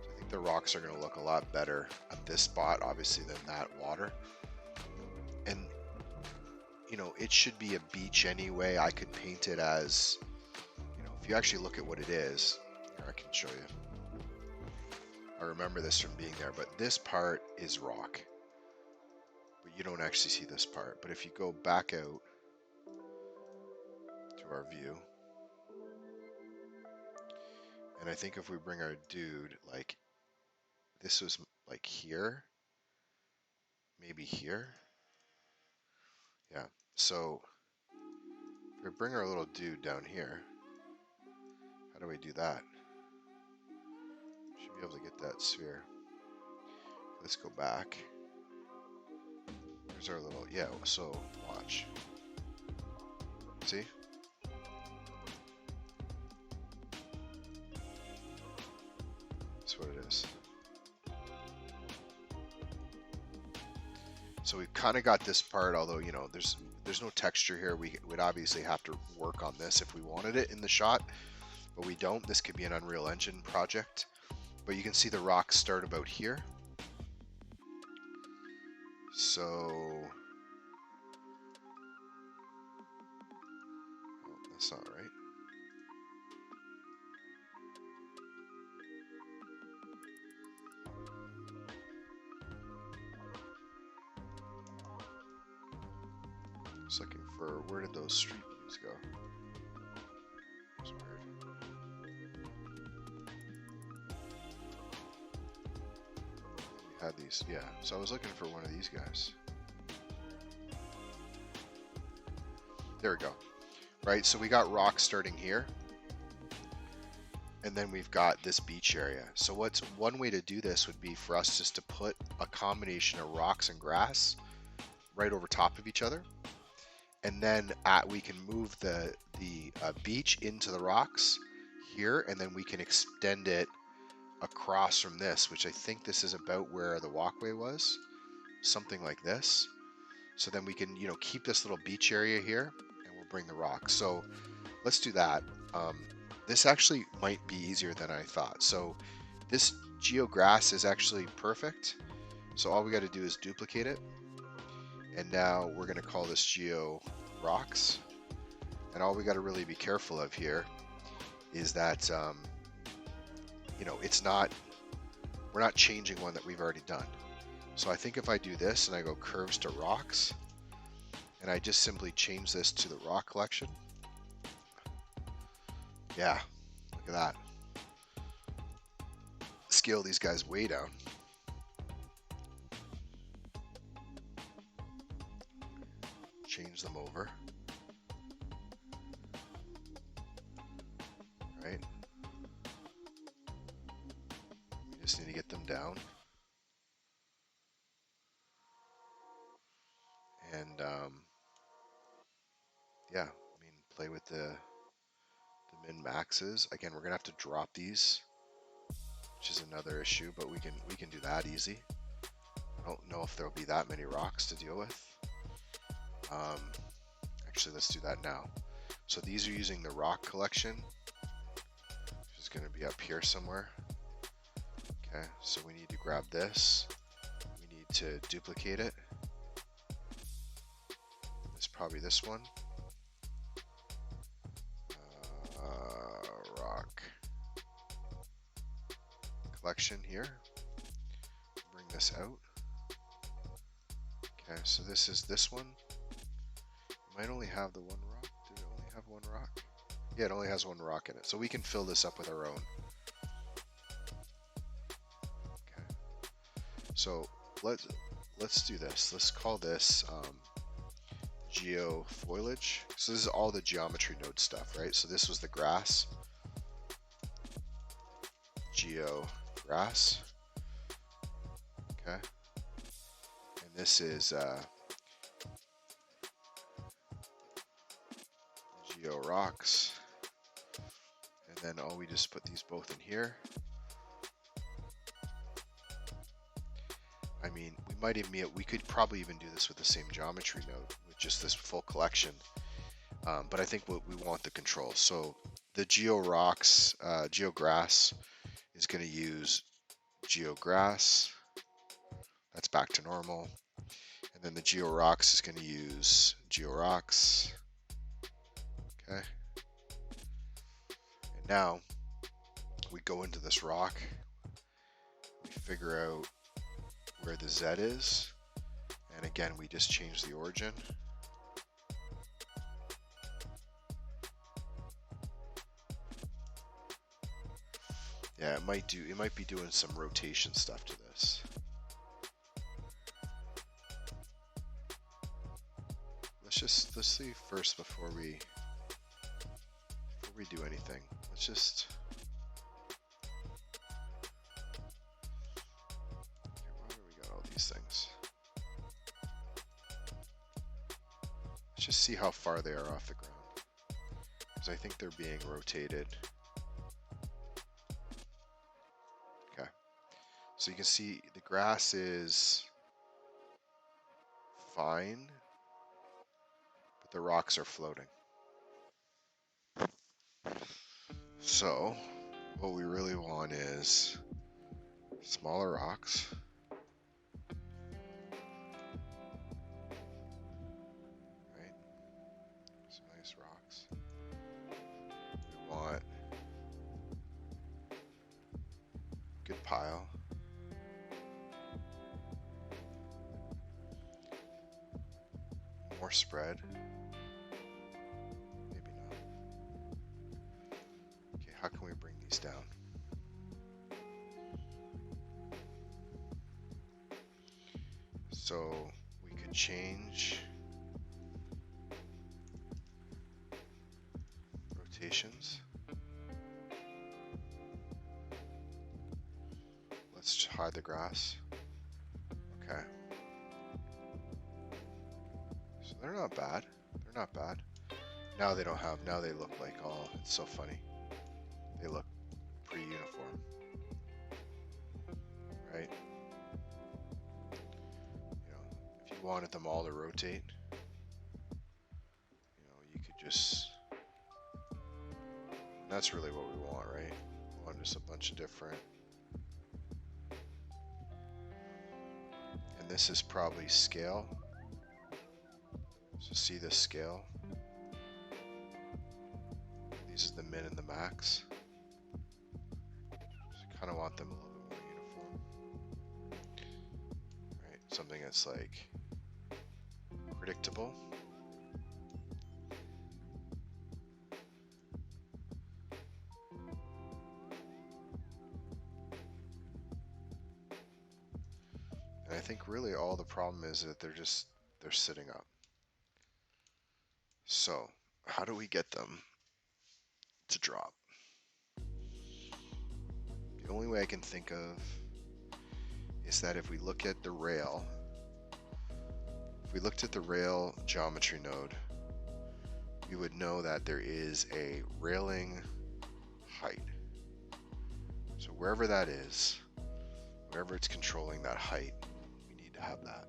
I think the rocks are going to look a lot better at this spot, obviously, than that water. And, you know, it should be a beach anyway. I could paint it as, you know, if you actually look at what it is, here, I can show you. I remember this from being there, but this part is rock. But you don't actually see this part. But if you go back out to our view, and I think if we bring our dude, like, this was like here, maybe here. Yeah, so if we bring our little dude down here, how do we do that? Should be able to get that sphere. Let's go back. There's our little, yeah, so watch. See? That's what it is. So we've kind of got this part, although, you know, there's no texture here. We would obviously have to work on this if we wanted it in the shot, but we don't. This could be an Unreal Engine project. But you can see the rocks start about here. So, oh, that's not right. Just looking for, where did those street views go? That's weird. We had these, yeah. So I was looking for one of these guys. There we go. Right, so we got rocks starting here. And then we've got this beach area. So what's one way to do this would be for us just to put a combination of rocks and grass right over top of each other. And then we can move the beach into the rocks here, and then we can extend it across from this, which I think this is about where the walkway was, something like this. So then we can, you know, keep this little beach area here, and we'll bring the rocks. So let's do that. This actually might be easier than I thought. So this geograss is actually perfect. So all we got to do is duplicate it. And now we're going to call this geo rocks. And all we got to really be careful of here is that, you know, we're not changing one that we've already done. So I think if I do this and I go curves to rocks, and I just simply change this to the rock collection. Yeah, look at that. Scale these guys way down. Change them over. Right? We just need to get them down. And yeah, I mean, play with the min maxes. Again, we're gonna have to drop these, which is another issue, but we can do that easy. I don't know if there'll be that many rocks to deal with. Actually, let's do that now. So these are using the rock collection. is going to be up here somewhere. Okay, so we need to grab this. We need to duplicate it. It's probably this one. Rock collection here. Bring this out. Okay, so this is this one. It might only have the one rock. Did it only have one rock? Yeah, it only has one rock in it. So we can fill this up with our own. Okay. So let's do this. Let's call this geo foliage. So this is all the geometry node stuff, right? So this was the grass. Geo grass. Okay. And this is geo rocks. And then we just put these both in here. I mean, we could probably even do this with the same geometry node with just this full collection. But I think we want the control. So the geo rocks, geo grass is going to use geo grass. That's back to normal. And then the geo rocks is going to use geo rocks. Okay. And now we go into this rock. We figure out where the Z is. And again, we just change the origin. Yeah, it might be doing some rotation stuff to this. Let's see first before we do anything. Let's just why do we got all these things? Let's just see how far they are off the ground. Because I think they're being rotated. Okay. So you can see the grass is fine, but the rocks are floating. So what we really want is smaller rocks. Right? Some nice rocks. We want good pile. More spread. Maybe not. Okay, how can we bring these down? So we could change rotations. Let's hide the grass. Okay. So they're not bad. They're not bad. Now they don't have, now they look like, oh, it's so funny. They look pretty uniform. Right? You know, if you wanted them all to rotate, you know, you could just, that's really what we want, right? We want just a bunch of different, and this is probably scale. So see the scale. These is the min and the max. Just kind of want them a little bit more uniform. Right, something that's like predictable. And I think really all the problem is that they're sitting up. So how do we get them to drop? The only way I can think of is that if we look at the rail, if we looked at the rail geometry node, we would know that there is a railing height. So wherever that is, wherever it's controlling that height, we need to have that.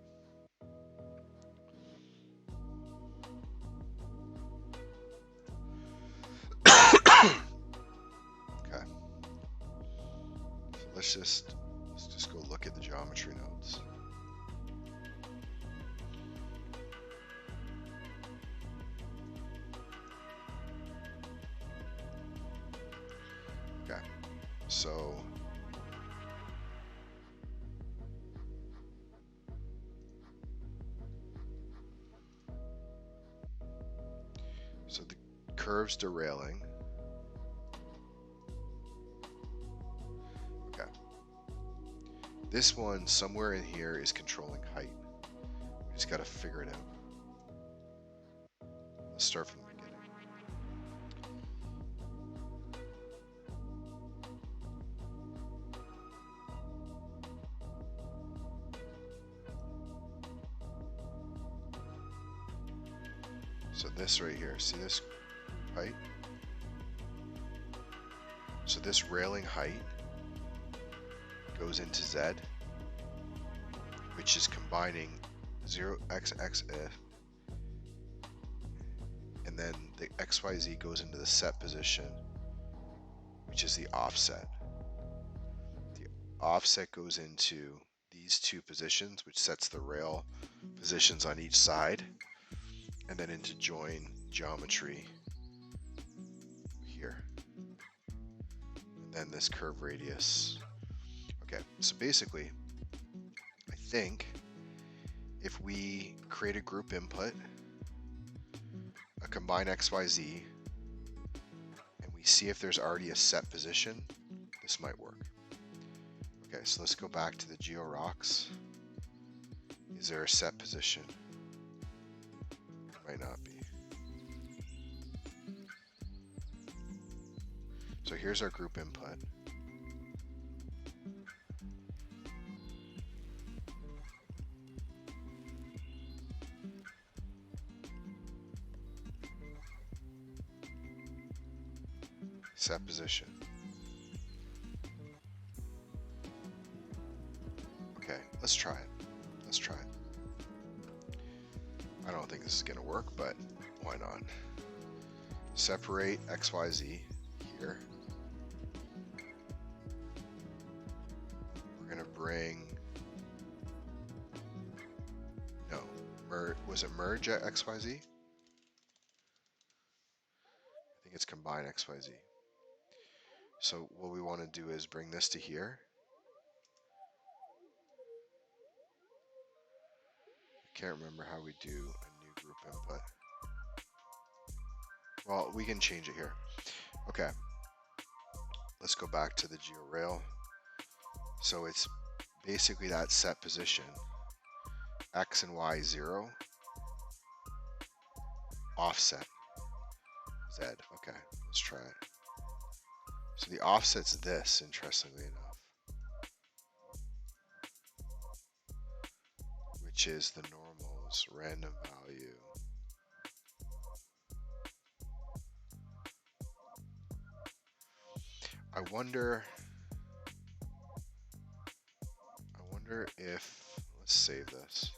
Okay. let's just go look at the geometry nodes. Okay, so the curve's derailing. Okay. This one somewhere in here is controlling height. We just got to figure it out. Let's start from the beginning. So this right here, see this height? So this railing height goes into Z, which is combining 0xx and then the XYZ goes into the set position, which is the offset. The offset goes into these two positions, which sets the rail positions on each side, and then into join geometry here. And then this curve radius. Okay, so basically, I think if we create a group input, a combine XYZ, and we see if there's already a set position, this might work. Okay, so let's go back to the geo rocks. Is there a set position? Might not be. So here's our group input. Set position. Okay, let's try it. Let's try it. I don't think this is gonna work, but why not? Separate XYZ here. We're gonna bring, no, was it merge at XYZ? I think it's combine XYZ. So what we want to do is bring this to here. Can't remember how we do a new group input. Well, we can change it here. Okay. Let's go back to the GeoRail. So it's basically that set position. X and Y 0. Offset. Z. Okay, let's try it. So the offset's this, interestingly enough. Which is the normal's random value. I wonder if, let's save this.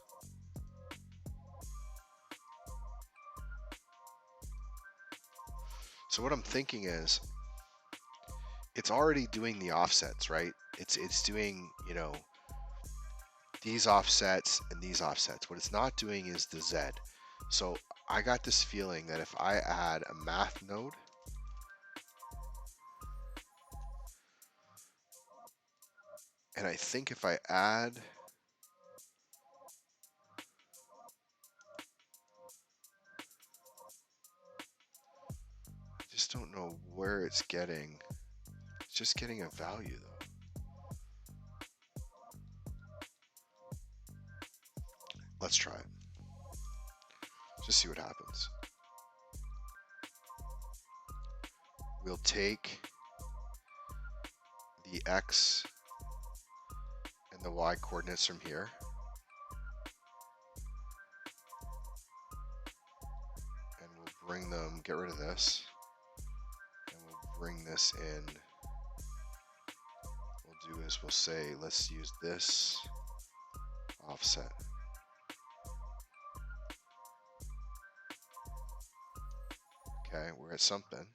So what I'm thinking is, it's already doing the offsets, right? It's doing, you know, these offsets and these offsets. What it's not doing is the Z. So I got this feeling that if I add a math node, and I think if I add, I just don't know where it's getting. It's just getting a value though. Let's try it. Just see what happens. We'll take the X and the Y coordinates from here. And we'll bring them, get rid of this. And we'll bring this in. What we'll do is we'll say, let's use this offset. Okay, we're at something.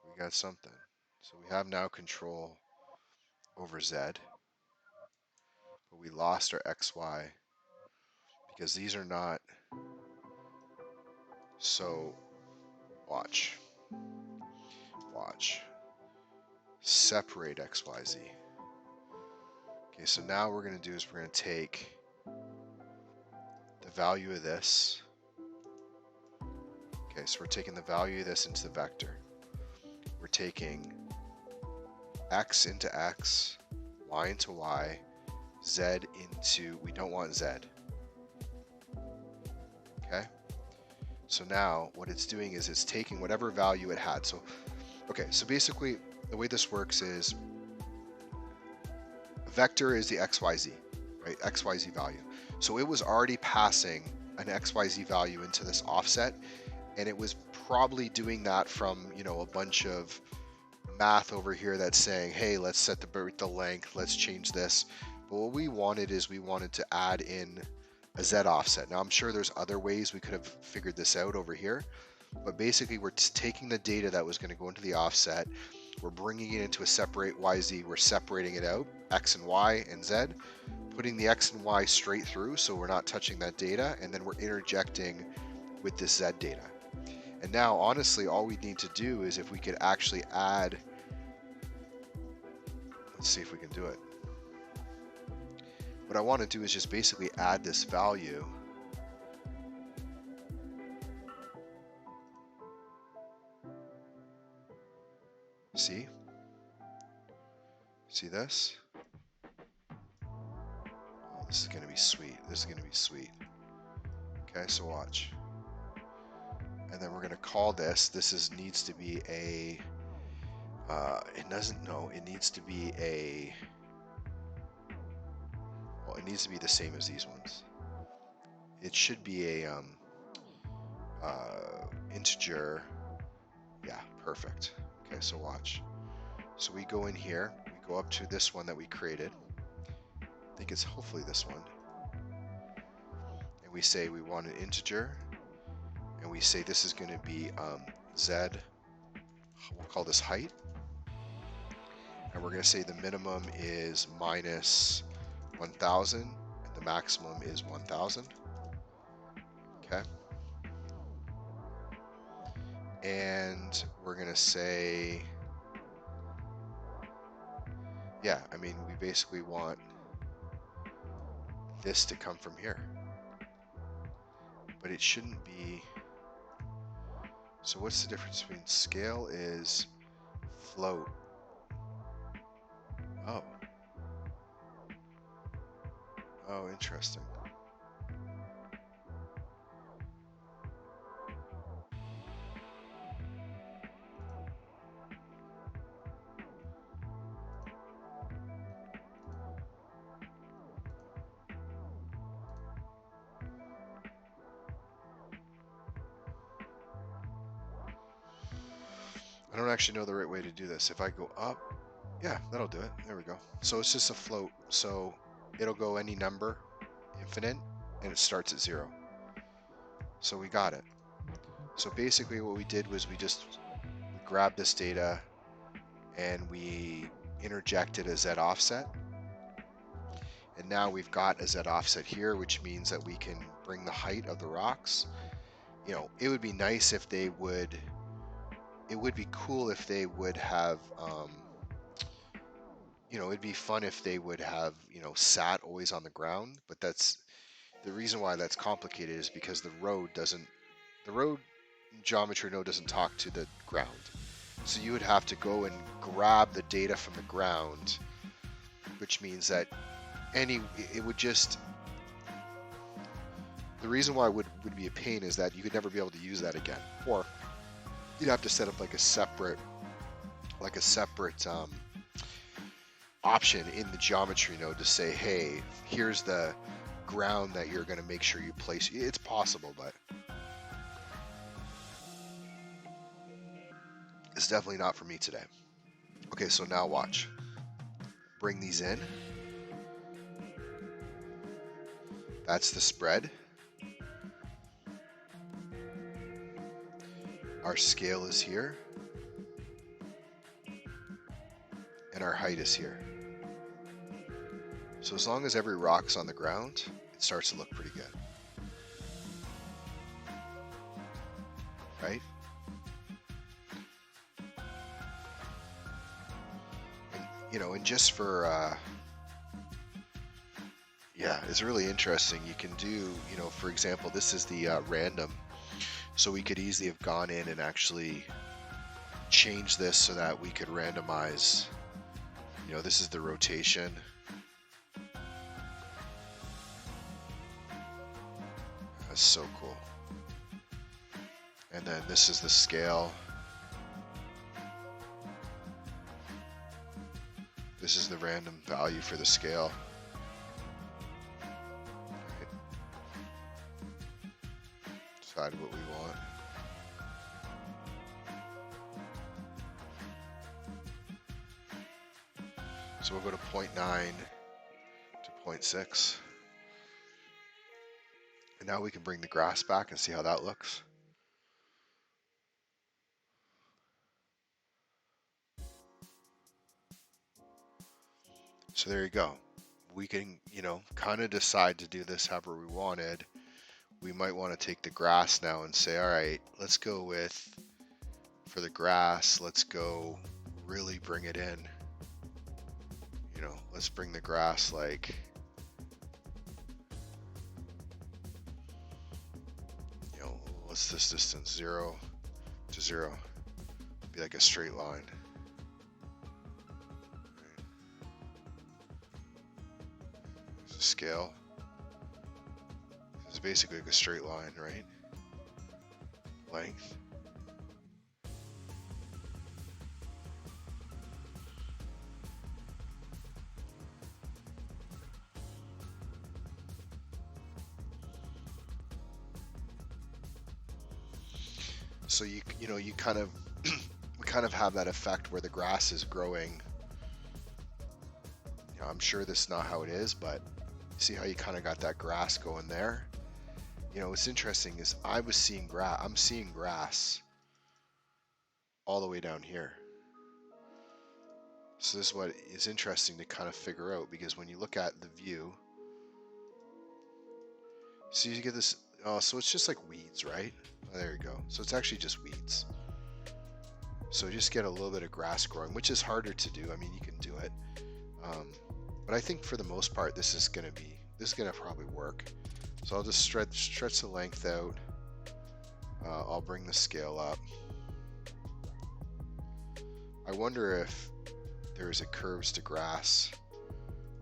We got something. So we have now control over Z, but we lost our XY because these are not. So watch, separate XYZ. Okay, so now what we're going to do is we're going to take the value of this. Okay, so we're taking the value of this into the vector. We're taking x into x, y into y, z into, we don't want z. Okay? So now what it's doing is it's taking whatever value it had. So, okay, so basically the way this works is a vector is the xyz, right? Xyz value. So it was already passing an xyz value into this offset, and it was probably doing that from, you know, a bunch of math over here that's saying, hey, let's set the length, let's change this. But what we wanted is we wanted to add in a Z offset. Now I'm sure there's other ways we could have figured this out over here, but basically we're taking the data that was going to go into the offset, we're bringing it into a separate YZ, we're separating it out, X and Y and Z, putting the X and Y straight through so we're not touching that data, and then we're interjecting with this Z data. And now, honestly, all we need to do is if we could actually add, let's see if we can do it. What I want to do is just basically add this value. See? See this? Oh, this is going to be sweet. This is going to be sweet. Okay, so watch. And then we're going to call this, needs to be a, it doesn't know, it needs to be a, well, it needs to be the same as these ones. It should be a integer. Yeah, perfect. Okay, so watch. So we go in here, we go up to this one that we created. I think it's hopefully this one. And we say we want an integer. And we say this is going to be Z. We'll call this height. And we're going to say the minimum is minus 1,000 and the maximum is 1,000. Okay. And we're going to say, yeah, I mean, we basically want this to come from here. But it shouldn't be. So what's the difference between scale is float? Oh. Oh, interesting. I don't actually know the right way to do this. If I go up, yeah, that'll do it. There we go. So it's just a float. So it'll go any number, infinite, and it starts at 0. So we got it. So basically what we did was we grabbed this data and we interjected a Z offset. And now we've got a Z offset here, which means that we can bring the height of the rocks. You know, it would be nice if they would, it would be cool if they would have, you know, it'd be fun if they would have, you know, sat always on the ground, but that's, the reason why that's complicated is because the road geometry node doesn't talk to the ground. So you would have to go and grab the data from the ground, which means that it would just, the reason why it would be a pain is that you could never be able to use that again. Or you'd have to set up like a separate option in the geometry node to say, hey, here's the ground that you're going to make sure you place. It's possible, but it's definitely not for me today. Okay, so now watch. Bring these in. That's the spread. Our scale is here. And our height is here. So as long as every rock's on the ground, it starts to look pretty good. Right? And, you know, and just for, yeah, it's really interesting. You can do, you know, for example, this is the random. So we could easily have gone in and actually changed this so that we could randomize, you know, this is the rotation. That's so cool. And then this is the scale. This is the random value for the scale. Right. Decide what we want. So we'll go to 0.9 to 0.6. And now we can bring the grass back and see how that looks. So there you go. We can, you know, kind of decide to do this however we wanted. We might want to take the grass now and say, all right, let's go with, for the grass, let's go really bring it in. You know, let's bring the grass like, you know, what's this distance? 0 to 0. Be like a straight line. Scale. This is basically like a straight line, right? Length. So you know, you kind of we kind of have that effect where the grass is growing. You know, I'm sure this is not how it is, but see how you kind of got that grass going there? You know, what's interesting is I'm seeing grass all the way down here. So this is what is interesting to kind of figure out, because when you look at the view, so you get this, oh, so it's just like weeds, right? Oh, there you go. So it's actually just weeds. So just get a little bit of grass growing, which is harder to do. I mean, you can do it. But I think for the most part, this is gonna probably work. So I'll just stretch the length out. I'll bring the scale up. I wonder if there's a curves to grass.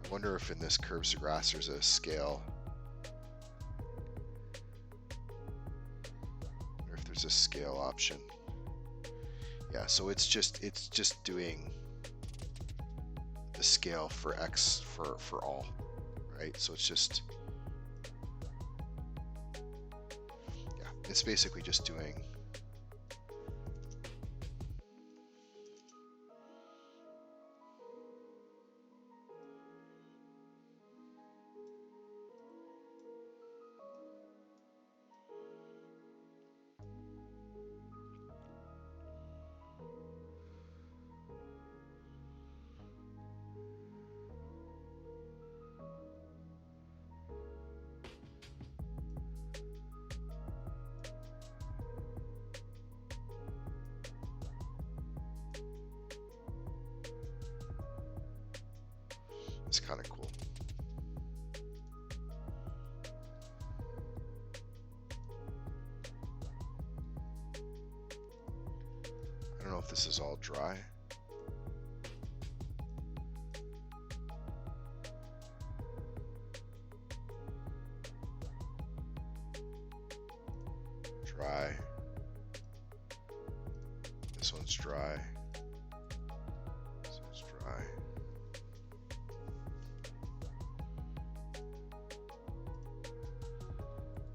I wonder if in this curves to grass there's a scale. Or if there's a scale option. Yeah, so it's just doing the scale for X for all, right? So it's just, yeah, it's basically just doing it's kind of cool. I don't know if this is all dry. Dry. This one's dry. This one's dry.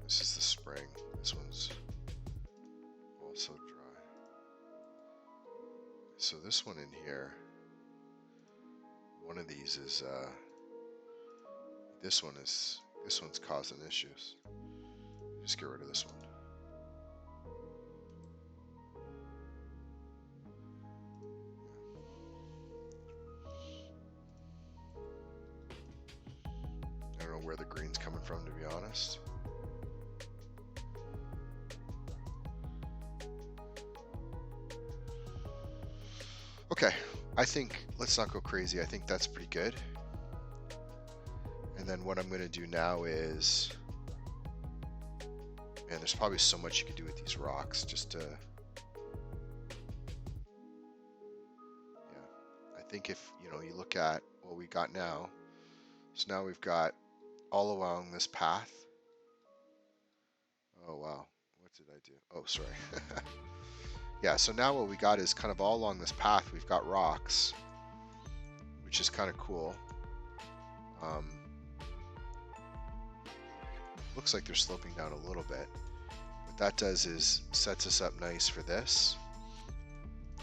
This is the spring. This one's also dry. So this one in here, one of these is this one's causing issues. Just get rid of this one. honest. Okay, I think let's not go crazy. I think that's pretty good. And then what I'm going to do now is, man, there's probably so much you can do with these rocks just to, yeah. I think if, you know, you look at what we got now, so now we've got all along this path. Oh, wow. What did I do? Oh, sorry. Yeah, so now what we got is kind of all along this path, we've got rocks, which is kind of cool. Looks like they're sloping down a little bit. What that does is sets us up nice for this.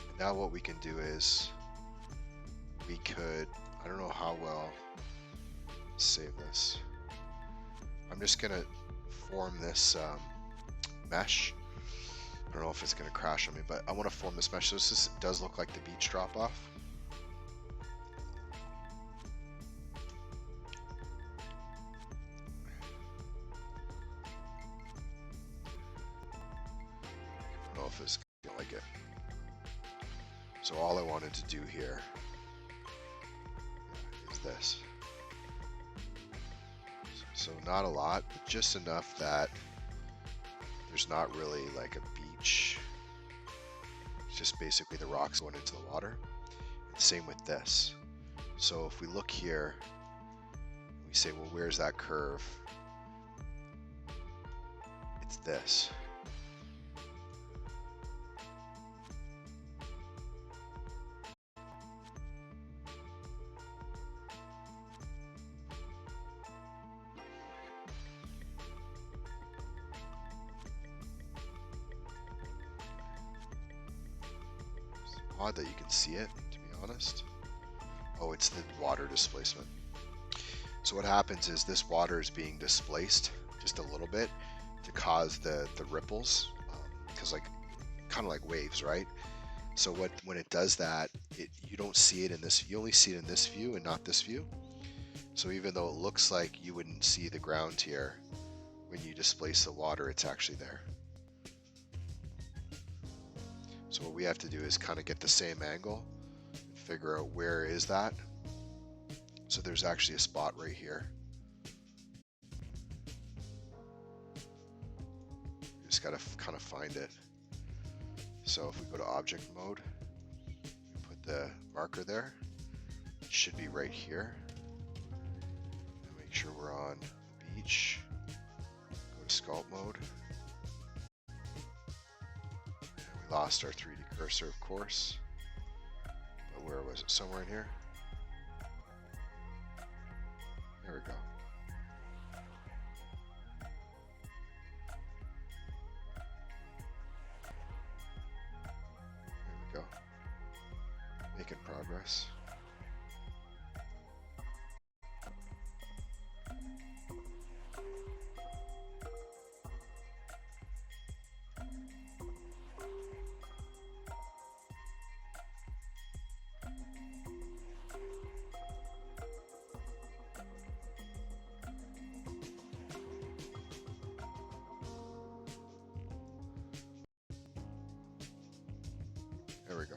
And now what we can do is we could, I don't know how well, save this. I'm just gonna form this mesh. I don't know if it's gonna crash on me, but I want to form this mesh. So this does look like the beach drop off. I don't know if it's gonna like it. So all I wanted to do here is this. So not a lot, but just enough that there's not really like a beach. It's just basically the rocks going into the water. And same with this. So if we look here, we say, well, where's that curve? It's this. Odd that you can see it, to be honest. Oh, it's the water displacement. So what happens is this water is being displaced just a little bit to cause the ripples, because like kind of like waves, right? So when it does that, you don't see it in this. You only see it in this view and not this view. So even though it looks like you wouldn't see the ground here, when you displace the water, it's actually there. So what we have to do is kind of get the same angle and figure out where is that. So there's actually a spot right here. You just got to kind of find it. So if we go to object mode, we put the marker there. It should be right here. And make sure we're on the beach. Go to sculpt mode. Lost our 3D cursor, of course. But where was it? Somewhere in here? There we go. There we go. Making progress. There we go.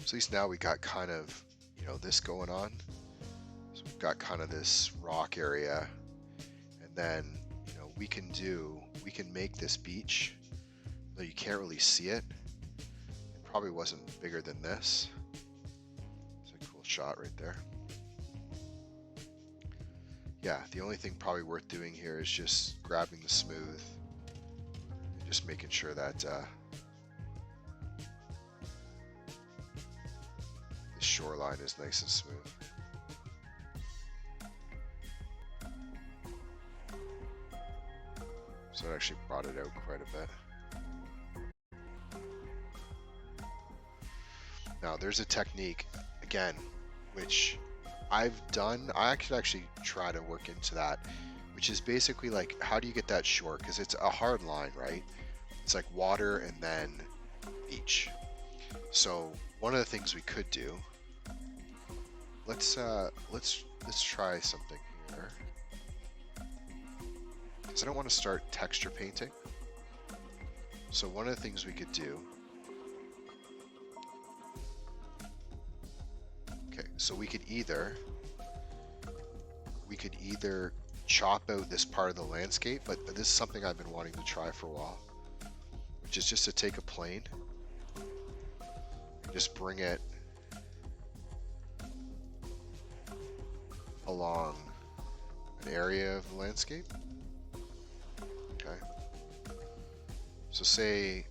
So at least now we got kind of, you know, this going on. So we've got kind of this rock area, and then, you know, we can make this beach, though you can't really see it. It probably wasn't bigger than this. It's a cool shot right there. Yeah, the only thing probably worth doing here is just grabbing the smooth and just making sure that the shoreline is nice and smooth. So it actually brought it out quite a bit. Now there's a technique, again, which I've done. I could actually try to work into that, which is basically like, how do you get that short? Because it's a hard line, right? It's like water and then beach. So one of the things we could do, let's try something here. is I don't want to start texture painting. So one of the things we could do, okay, so we could either chop out this part of the landscape, but this is something I've been wanting to try for a while, which is just to take a plane and just bring it along an area of the landscape. Okay. So say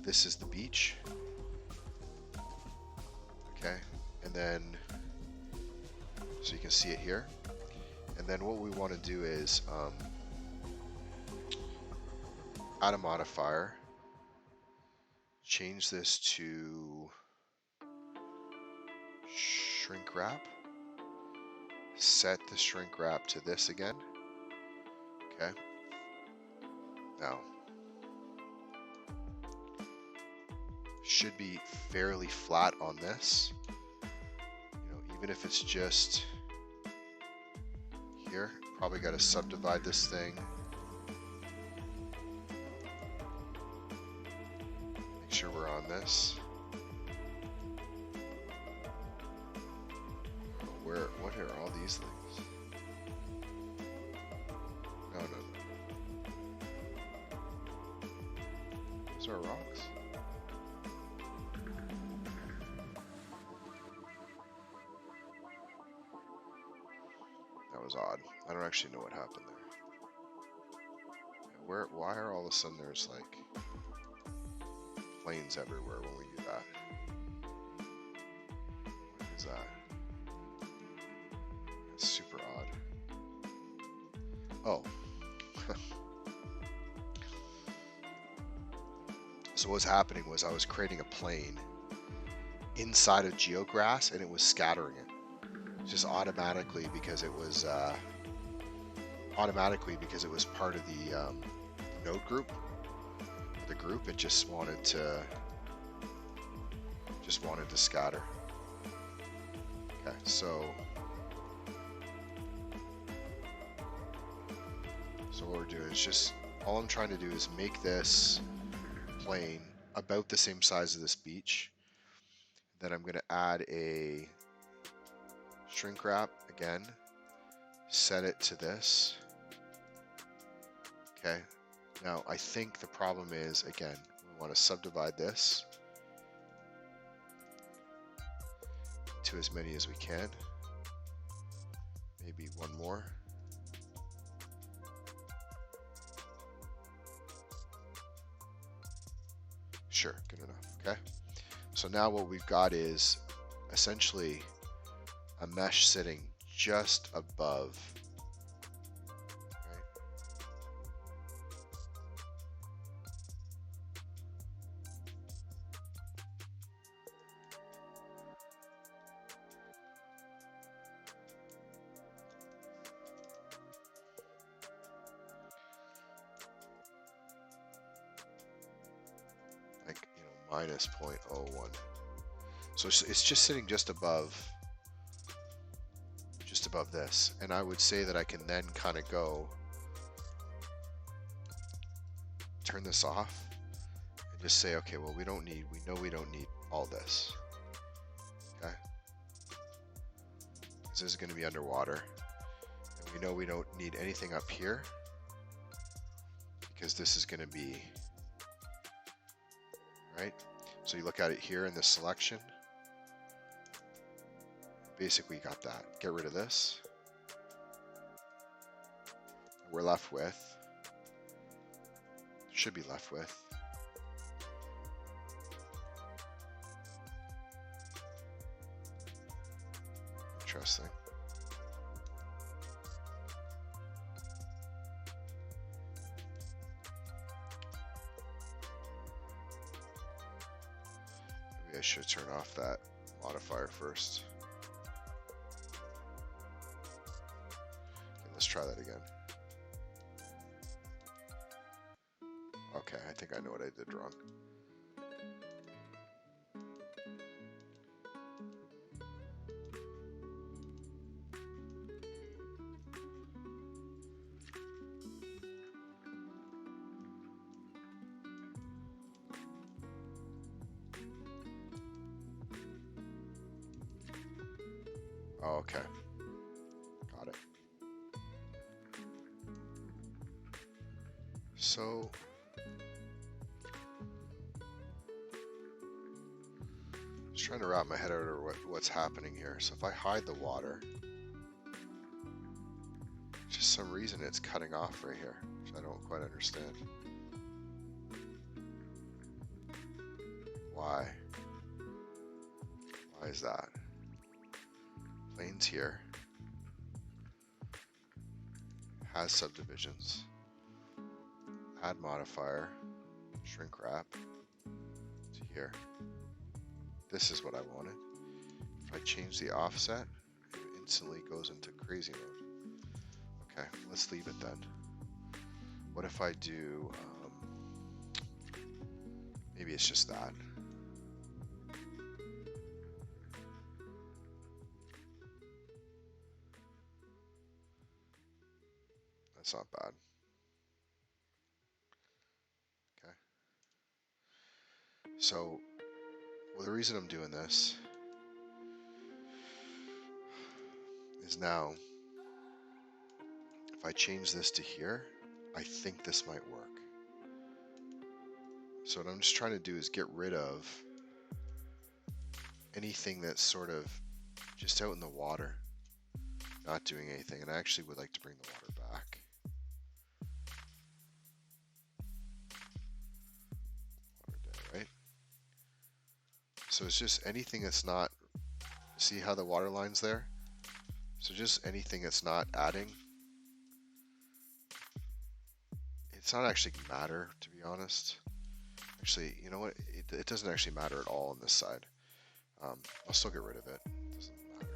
this is the beach. Okay. And then, so you can see it here. And then what we want to do is add a modifier, change this to shrink wrap, set the shrink wrap to this again. Okay. Now, should be fairly flat on this. You know, even if it's just here, probably got to subdivide this thing. Make sure we're on this. What are all these things? No. Those are rocks. That was odd. I don't actually know what happened there. Why are all of a sudden there's like planes everywhere when we do that? What is that? That's super odd. Oh. So what's happening was I was creating a plane inside of GeoGrass and it was scattering it. Just automatically because it was part of the node group. The group, it just wanted to scatter. Okay, so what we're doing is just, all I'm trying to do is make this plane about the same size as this beach. Then I'm going to add a shrink wrap again, set it to this. Okay, now I think the problem is, again, we want to subdivide this to as many as we can. Maybe one more. Sure, good enough. Okay, so now what we've got is essentially a mesh sitting just above, right? Like, you know, minus 0.01. So it's just sitting just above this, and I would say that I can then kind of go turn this off and just say, okay, well, we know we don't need all this. Okay, this is going to be underwater, and we know we don't need anything up here because this is going to be right. So you look at it here in the selection. Basically got that. Get rid of this. We're left with, should be left with, interesting. Maybe I should turn off that modifier first. Let's try that again. Okay, I think I know what I did wrong. Oh, okay. Got it. So just trying to wrap my head around what's happening here. So if I hide the water, just some reason it's cutting off right here, which I don't quite understand. Why? Why is that? Planes here. Has subdivisions. Add modifier. Shrink wrap to here. This is what I wanted. If I change the offset, it instantly goes into crazy mode. Okay, let's leave it then. What if I do, maybe it's just that. That's not bad. Okay. So, well, the reason I'm doing this is now, if I change this to here, I think this might work. So what I'm just trying to do is get rid of anything that's sort of just out in the water, not doing anything. And I actually would like to bring the water back. Water down, right? So it's just anything that's not, see how the water line's there? So just anything that's not adding. It's not actually matter, to be honest. Actually, you know what? It doesn't actually matter at all on this side. I'll still get rid of it. It doesn't matter.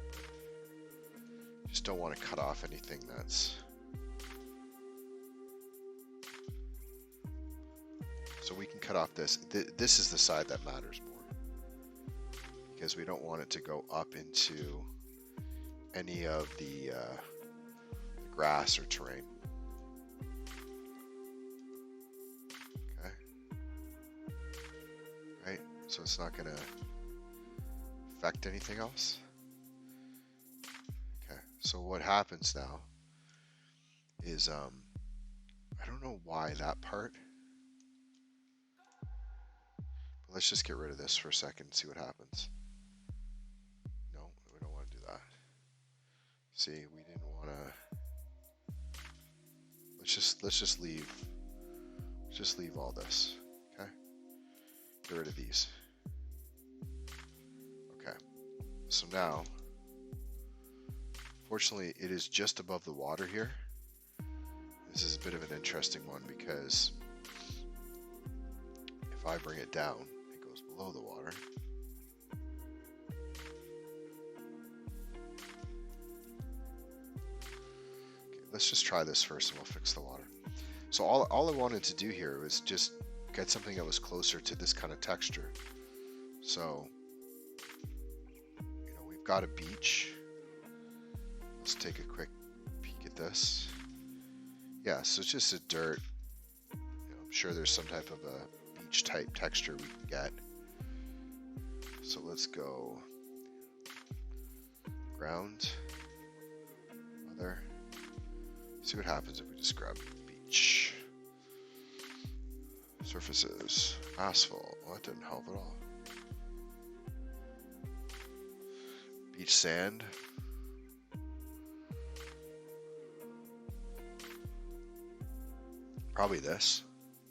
Just don't want to cut off anything that's... So we can cut off this. This is the side that matters more, because we don't want it to go up into any of the grass or terrain. Okay. Right. So it's not going to affect anything else. Okay. So what happens now is I don't know why that part. But let's just get rid of this for a second and see what happens. No, we don't want to do that. See, we didn't want to. Let's just leave. Let's just leave all this. Okay. Get rid of these. Okay. So now, fortunately, it is just above the water here. This is a bit of an interesting one because if I bring it down, it goes below the water. Okay, let's just try this first and we'll fix the water. So all I wanted to do here was just get something that was closer to this kind of texture. So, you know, we've got a beach. Let's take a quick peek at this. Yeah, so it's just a dirt. You know, I'm sure there's some type of a beach type texture we can get. So let's go ground, other. See what happens if we just grab beach. Surfaces, asphalt. Well, that didn't help at all. Beach sand. Probably this.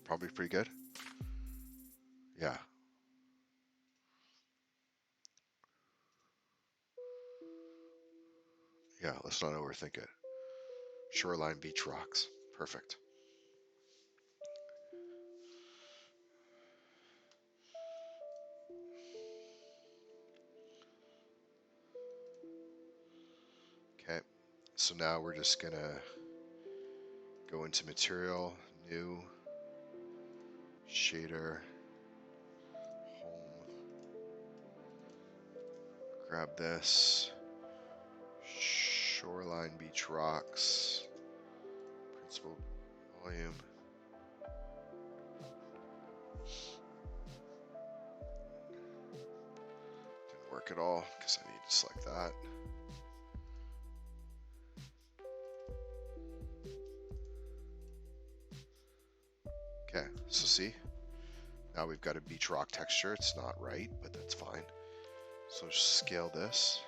Probably pretty good. Yeah. Yeah, let's not overthink it. Shoreline beach rocks. Perfect. Okay. So now we're just gonna go into material, new, shader, home, grab this, shoreline beach rocks, principal volume. Didn't work at all because I need to select that. Okay, so see, now we've got a beach rock texture. It's not right, but that's fine. So scale this,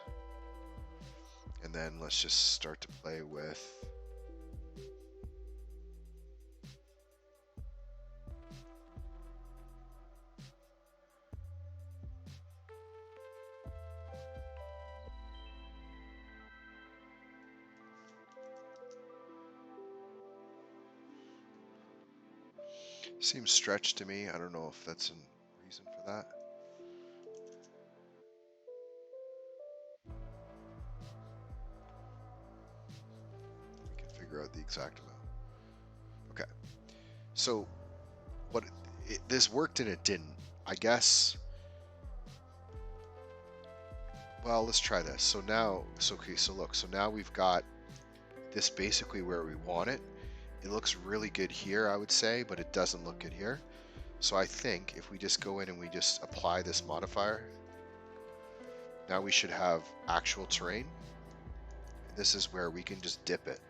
and then let's just start to play with seems stretched to me. I don't know if that's a reason for that. We can figure out the exact amount. Okay, so what this worked and it didn't. I guess. Well, let's try this. So now, okay, so look, so now we've got this basically where we want it. It looks really good here, I would say, but it doesn't look good here. So I think if we just go in and we just apply this modifier, now we should have actual terrain. This is where we can just dip it.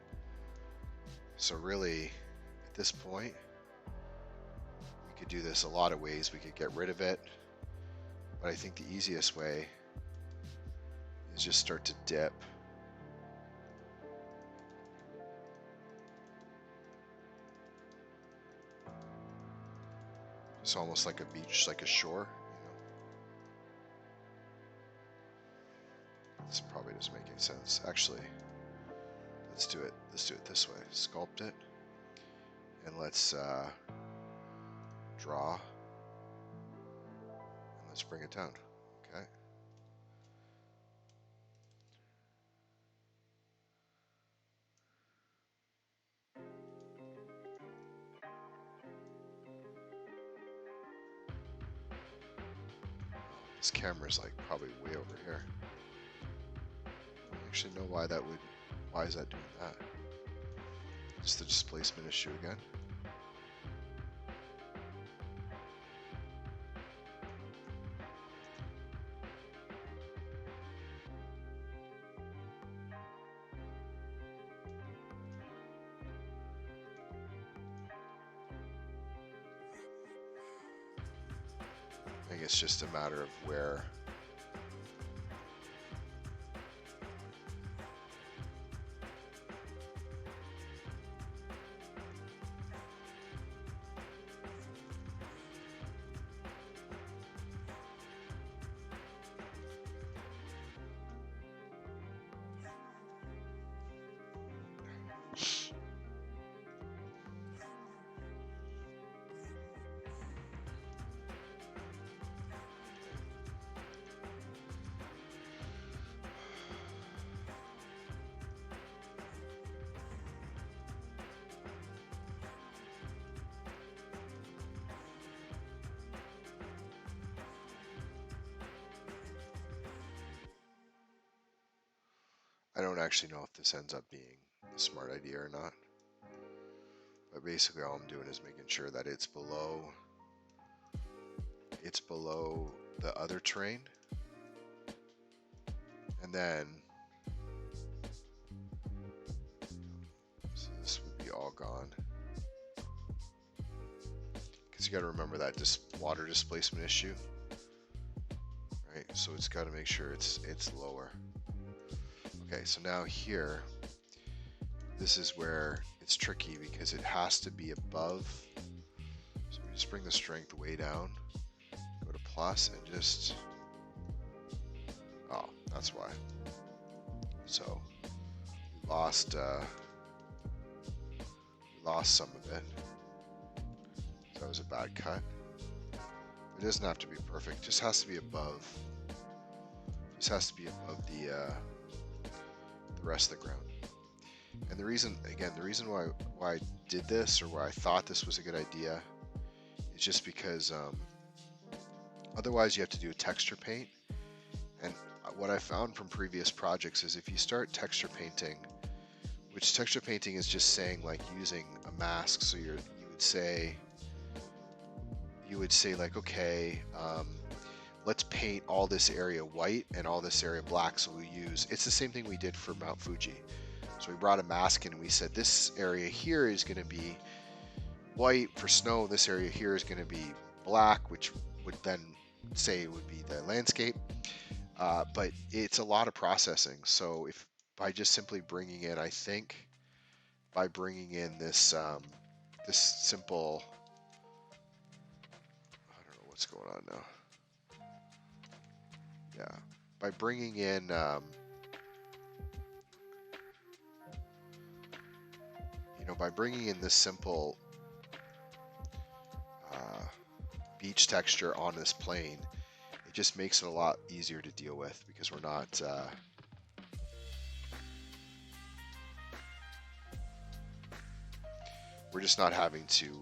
So really, at this point, we could do this a lot of ways. We could get rid of it, but I think the easiest way is just start to dip. It's almost like a beach, like a shore. This probably doesn't make any sense. Actually, let's do it. Let's do it this way. Sculpt it, and let's draw, and let's bring it down. Okay. This camera's like probably way over here. I don't actually know why that would. Why is that doing that? It's the displacement issue again. I think it's just a matter of where. I don't actually know if this ends up being a smart idea or not. But basically all I'm doing is making sure that it's below the other terrain. And then so this would be all gone. Because you got to remember that water displacement issue. Right? So it's got to make sure it's lower. Okay, so now here, this is where it's tricky because it has to be above. So we just bring the strength way down, go to plus, and just, oh, that's why. So we lost some of it. So that was a bad cut. It doesn't have to be perfect. It just has to be above. Just has to be above the rest of the ground. And the reason why I did this, or why I thought this was a good idea, is just because otherwise you have to do a texture paint. And what I found from previous projects is if you start texture painting, which texture painting is just saying like using a mask, so you would say like, okay, let's paint all this area white and all this area black. So it's the same thing we did for Mount Fuji. So we brought a mask in and we said this area here is going to be white. For snow, this area here is going to be black, which would then say would be the landscape. But it's a lot of processing. So if by just simply bringing in, I think by bringing in this this simple, I don't know what's going on now. Yeah, by bringing in by bringing in this simple beach texture on this plane, it just makes it a lot easier to deal with because we're not we're just not having to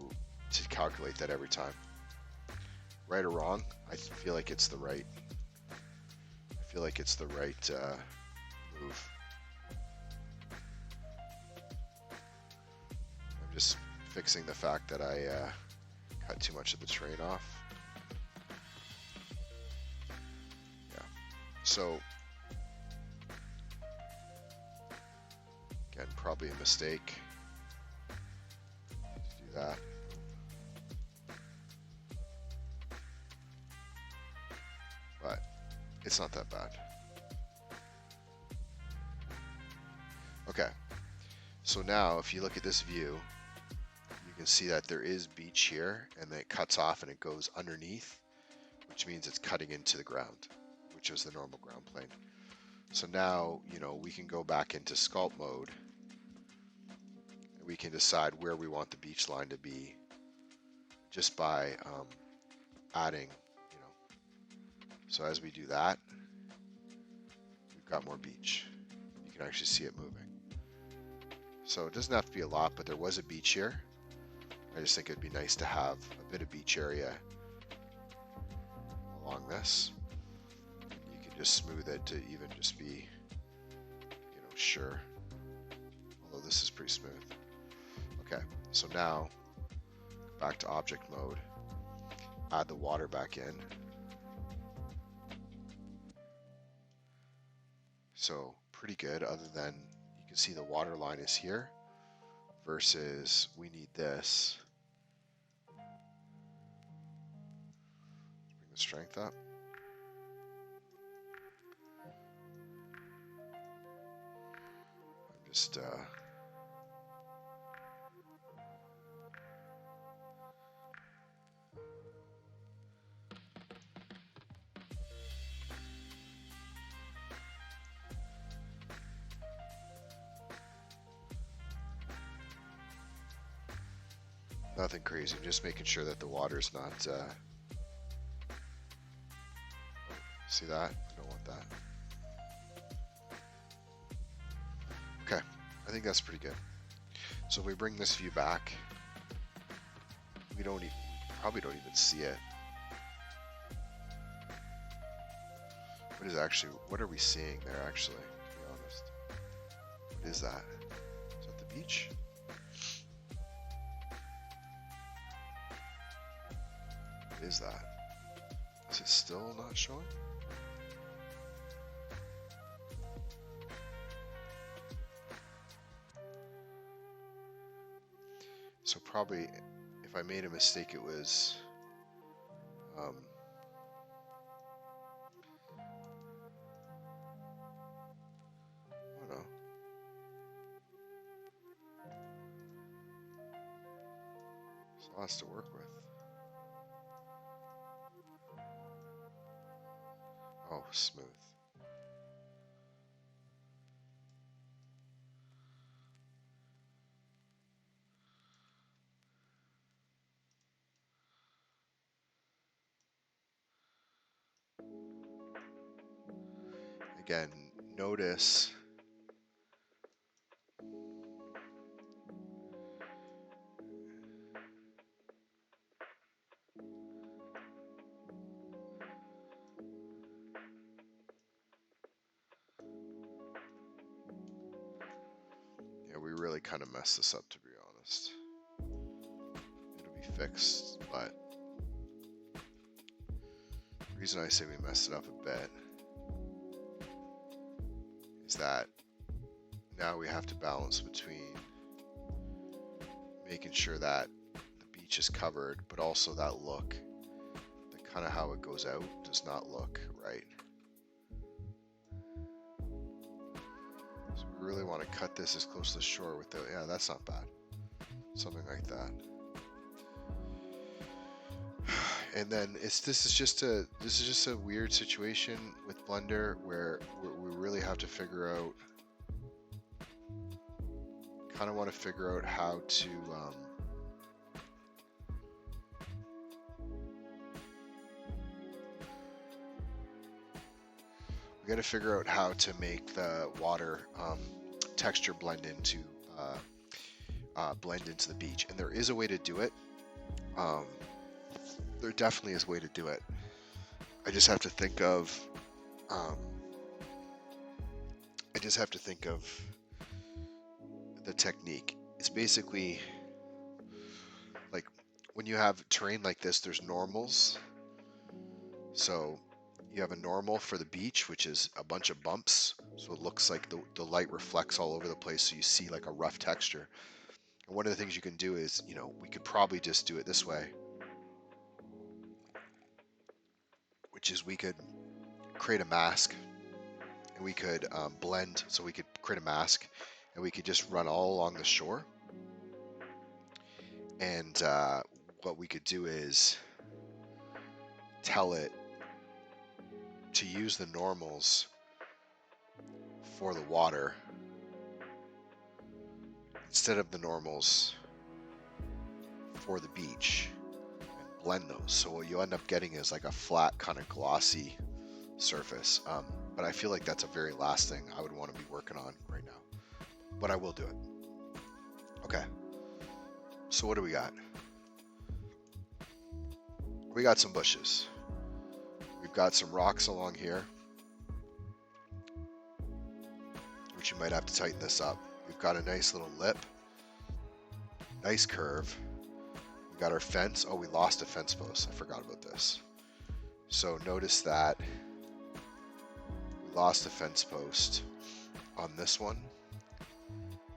calculate that every time. Right or wrong, I feel like it's the right. I feel like it's the right move. I'm just fixing the fact that I cut too much of the terrain off. Yeah. So again, probably a mistake to do that. But it's not that bad. Okay, so now if you look at this view, you can see that there is beach here, and then it cuts off and it goes underneath, which means it's cutting into the ground, which is the normal ground plane. So now, we can go back into sculpt mode, and we can decide where we want the beach line to be just by adding, So as we do that, we've got more beach. You can actually see it moving. So it doesn't have to be a lot, but there was a beach here. I just think it'd be nice to have a bit of beach area along this. You can just smooth it to even just be, sure. Although this is pretty smooth. Okay, so now back to object mode. Add the water back in. So pretty good, other than you can see the water line is here versus we need this. Bring the strength up. I'm just nothing crazy. I'm just making sure that the water's not. See that? I don't want that. Okay, I think that's pretty good. So if we bring this view back, we probably don't even see it. What are we seeing there actually, to be honest? What is that? Is that the beach? What is that? Is it still not showing? So probably, if I made a mistake, it was I don't know. There's lots to work with. Oh, smooth. Again, notice we really kind of messed this up, to be honest. It'll be fixed, but the reason I say we messed it up a bit is that now we have to balance between making sure that the beach is covered, but also that look, the kind of how it goes out does not look right. So we really want to cut this as close to the shore with the, yeah, that's not bad. Something like that. And then this is just a weird situation with Blender where we really have to figure out, kind of want to figure out how to we got to figure out how to make the water texture blend into the beach, and there is a way to do it. There definitely is a way to do it. I just have to think of the technique. It's basically like when you have terrain like this, there's normals. So you have a normal for the beach, which is a bunch of bumps. So it looks like the light reflects all over the place. So you see like a rough texture. And one of the things you can do is, we could probably just do it this way, which is we could create a mask and we could blend. So we could create a mask and we could just run all along the shore. And what we could do is tell it to use the normals for the water instead of the normals for the beach, and blend those. So what you end up getting is like a flat kind of glossy surface. But I feel like that's a very last thing I would want to be working on right now. But I will do it. Okay. So what do we got? We got some bushes. We've got some rocks along here, which you might have to tighten this up. We've got a nice little lip, nice curve. We got our fence. Oh, we lost a fence post. I forgot about this. So notice that we lost a fence post on this one.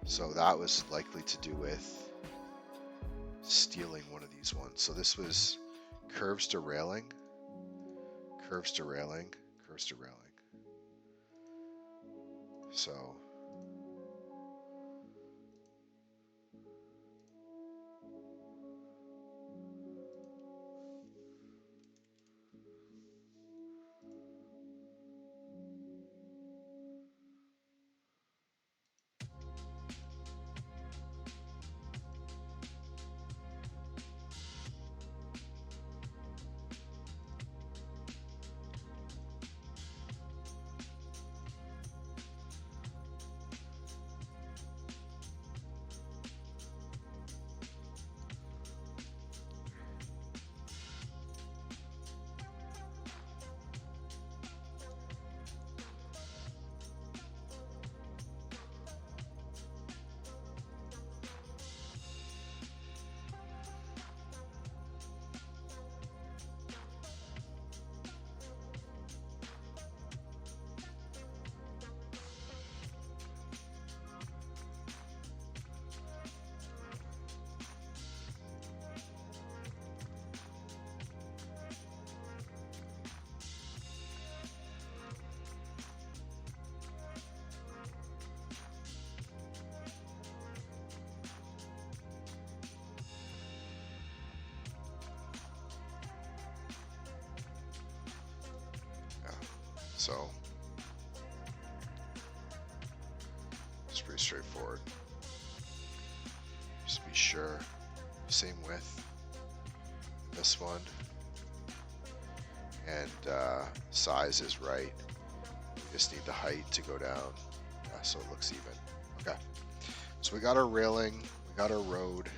So that was likely to do with stealing one of these ones. So this was curves to railing, curves to railing, curves to railing. So So it's pretty straightforward. Just be sure, same width, this one, and size is right. We just need the height to go down, yeah, so it looks even. Okay, so we got our railing, we got our road.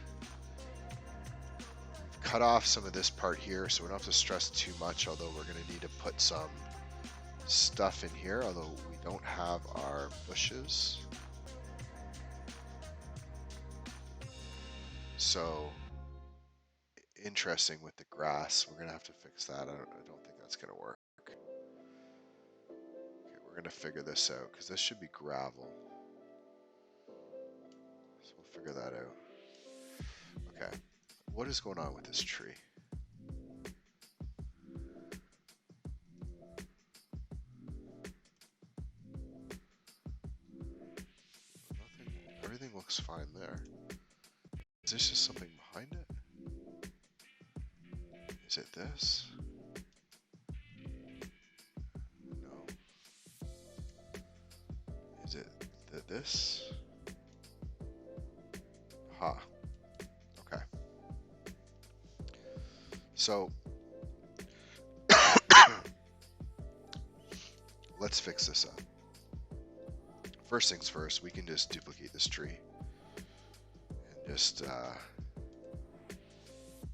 We've cut off some of this part here, so we don't have to stress too much, although we're going to need to put some stuff in here, although we don't have our bushes. So interesting with the grass. We're gonna have to fix that. I don't think that's gonna work. Okay, we're gonna figure this out because this should be gravel. So we'll figure that out. Okay, What is going on with this tree? Nothing. Everything looks fine there. Is there just something behind it? Is it this? No. Is it this? Ha. Okay. So let's fix this up. First things first, we can just duplicate this tree and just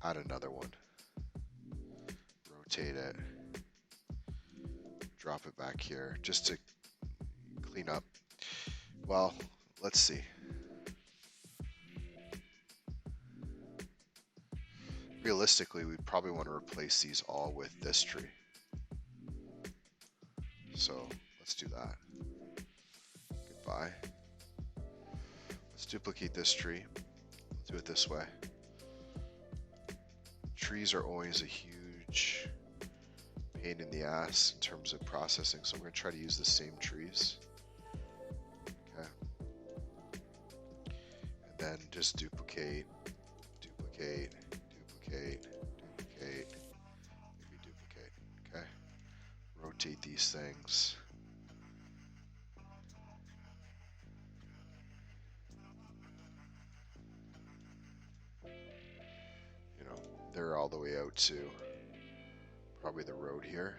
add another one. Rotate it, drop it back here just to clean up. Well, let's see. Realistically, we probably want to replace these all with this tree. So let's do that. Goodbye. Let's duplicate this tree. Let's do it this way. Trees are always a huge pain in the ass in terms of processing, so I'm going to try to use the same trees. Okay. And then just duplicate, duplicate, duplicate, duplicate, maybe duplicate. Okay. Rotate these things. You know, they're all the way out to probably the road here.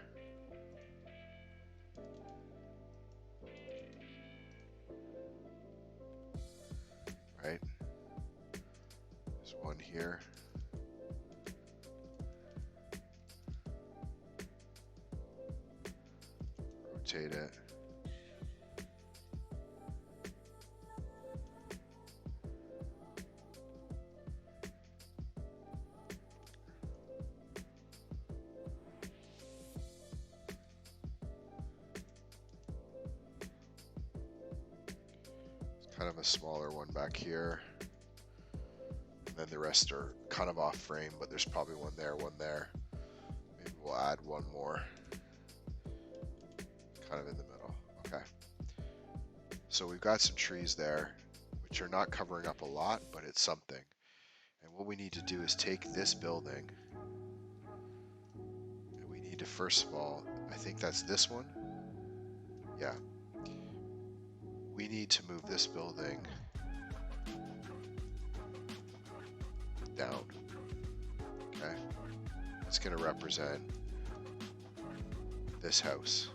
Right? There's one here. Rotate it. Kind of a smaller one back here. And then the rest are kind of off frame, but there's probably one there, one there. Maybe we'll add one more. Kind of in the middle. Okay. So we've got some trees there, which are not covering up a lot, but it's something. And what we need to do is take this building, and we need to, first of all, I think that's this one. Yeah. We need to move this building down. Okay. It's going to represent this house.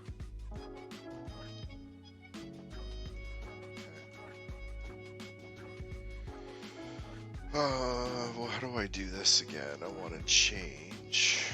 Well, how do I do this again? I want to change.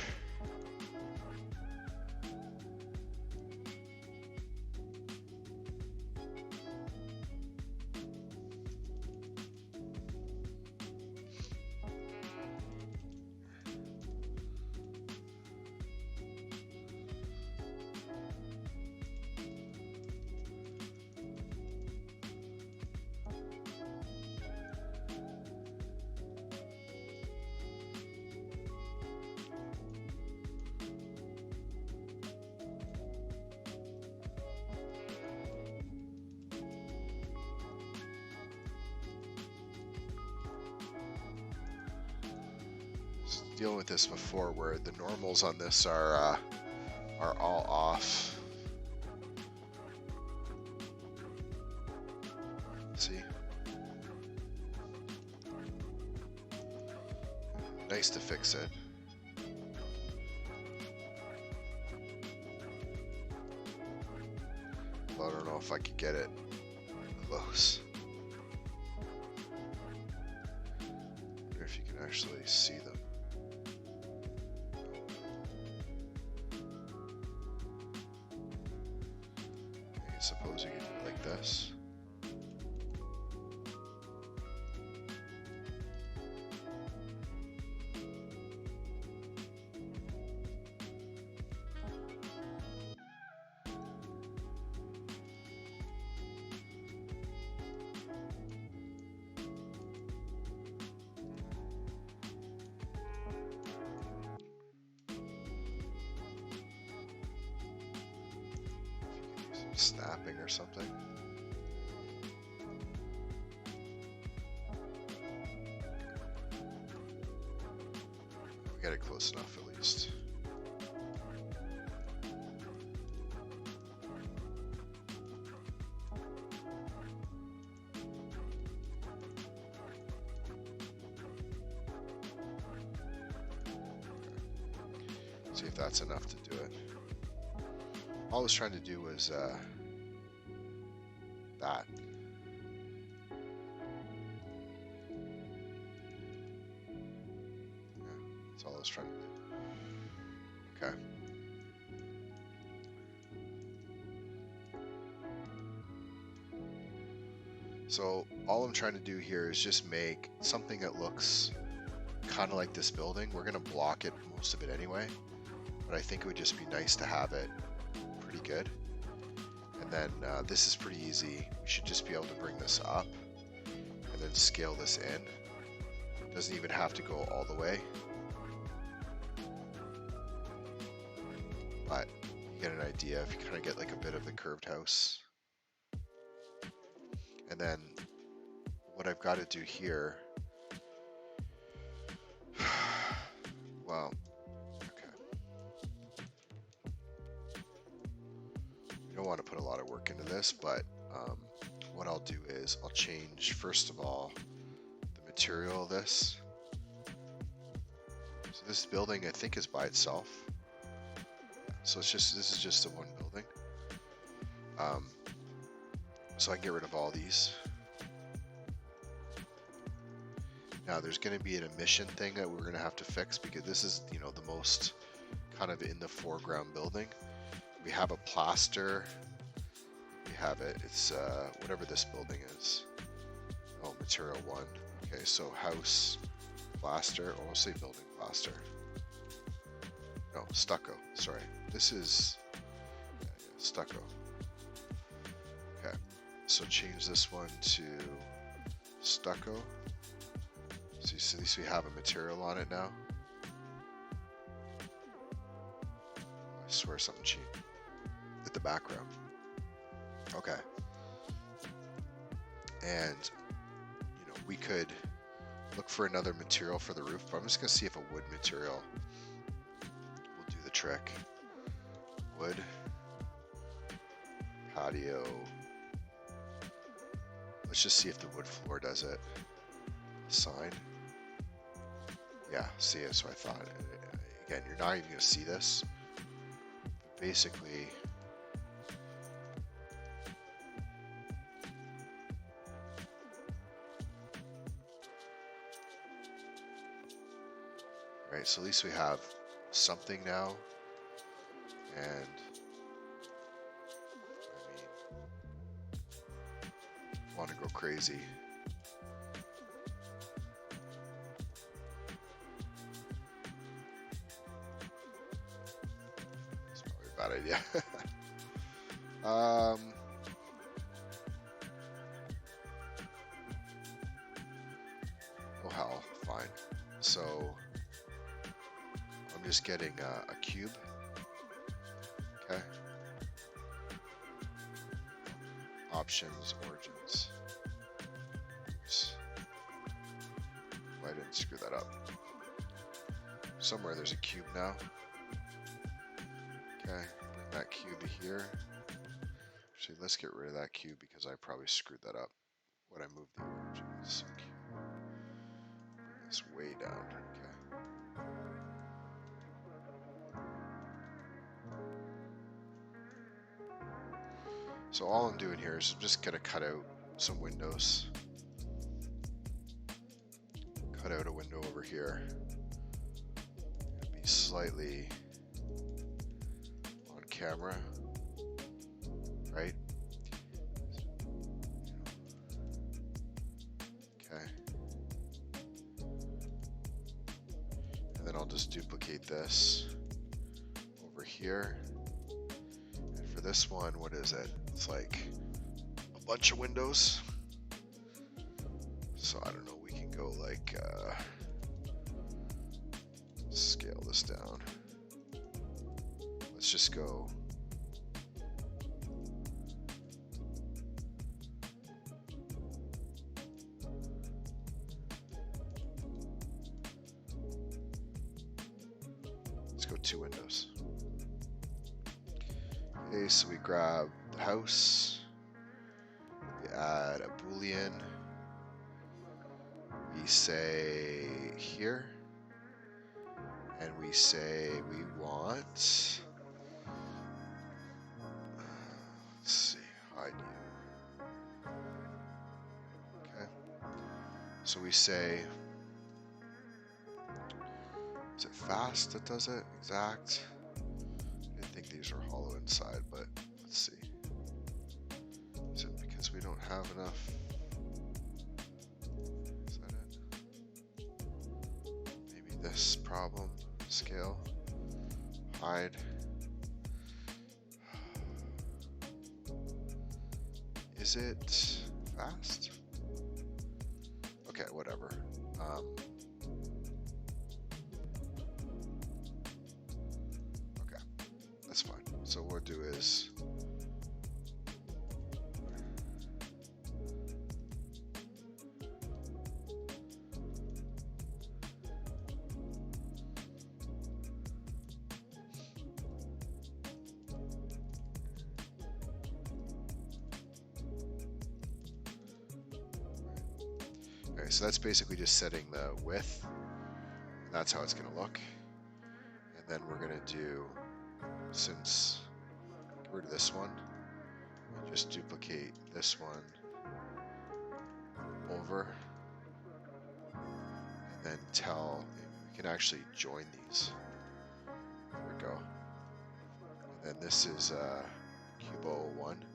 Dealing with this before, where the normals on this are all off. See, nice to fix it. Well, I don't know if I could get it close. I wonder if you can actually see them. Suppose you can do it like this. snapping or something. We got it close enough at least. See if that's enough to do it. All I was trying to do was that. Yeah, that's all I was trying to do. Okay. So all I'm trying to do here is just make something that looks kind of like this building. We're going to block it, most of it anyway, but I think it would just be nice to have it pretty good. And then this is pretty easy. We should just be able to bring this up and then scale this in. It doesn't even have to go all the way, but you get an idea if you kind of get like a bit of the curved house. And then what I've got to do here, well, okay. You don't want to put a lot of work into this, but what I'll do is I'll change, first of all, the material of this. So this building, I think, is by itself. So it's just, this is just the one building. So I can get rid of all these. Now there's going to be an emission thing that we're going to have to fix because this is, you know, the most kind of in the foreground building. We have a plaster. We have it. It's whatever this building is. Oh, material 1. Okay, so house plaster. Oh, I'll say building plaster. No, stucco. Sorry. This is stucco. Okay. So change this one to stucco. So at least we have a material on it now. I swear something cheap. Hit the background. Okay. And, you know, we could look for another material for the roof, but I'm just going to see if a wood material will do the trick. Wood. Patio. Let's just see if the wood floor does it. Sign. Yeah, see it. So I thought, again, you're not even going to see this. But basically, right, so at least we have something now. And I mean, want to go crazy. It's probably a bad idea. Oh hell, fine. So I'm just getting a cube. Okay. Options, origins. Oops. I didn't screw that up. Somewhere there's a cube now. Okay, bring that cube here. Actually, let's get rid of that cube because I probably screwed that up when I moved the origins. Okay. Bring this way down. Okay. So all I'm doing here is I'm just gonna cut out some windows. Cut out a window over here. Be slightly on camera, right? Okay. And then I'll just duplicate this over here. And for this one, what is it? It's like a bunch of windows. So I don't know, we can go like, scale this down. Let's just go go 2 windows. Okay, so we grab the house, we add a boolean, we say here, and we say we want, let's see, hide you. Okay, so we say, is it fast that does it? Exact. I didn't think these were hollow inside, but let's see. Is it because we don't have enough? Is that it? Maybe this problem. Scale. Hide. Is it fast? Okay, whatever. Okay, that's fine. So what we'll do is so that's basically just setting the width, and that's how it's going to look. And then we're going to do, since get rid of this one, we just duplicate this one over, and then tell, we can actually join these. There we go. And then this is Cubo 1,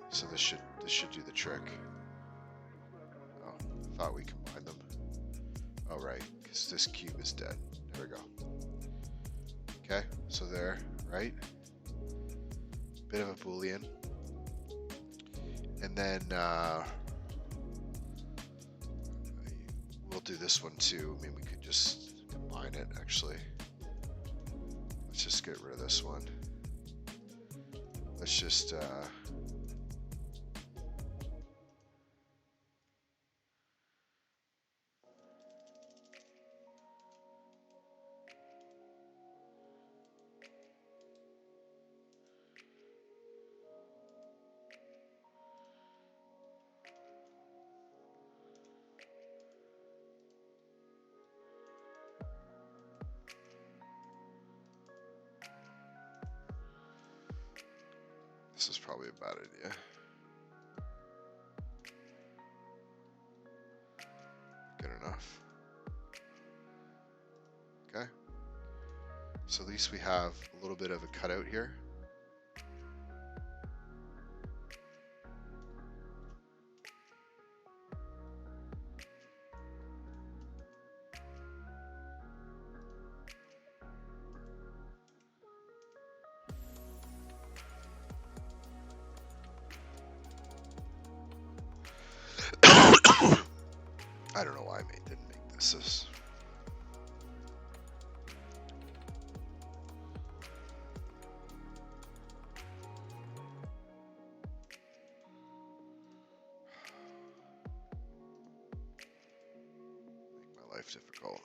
so this should do the trick. Thought we combined them. Oh, right, because this cube is dead. There we go. Okay, so there, right? Bit of a boolean. And then we'll do this one too. I mean, we could just combine it, actually. Let's just get rid of this one. Let's just this is probably a bad idea. Good enough. Okay. So at least we have a little bit of a cutout here. I don't know why I didn't make this. Make my life difficult.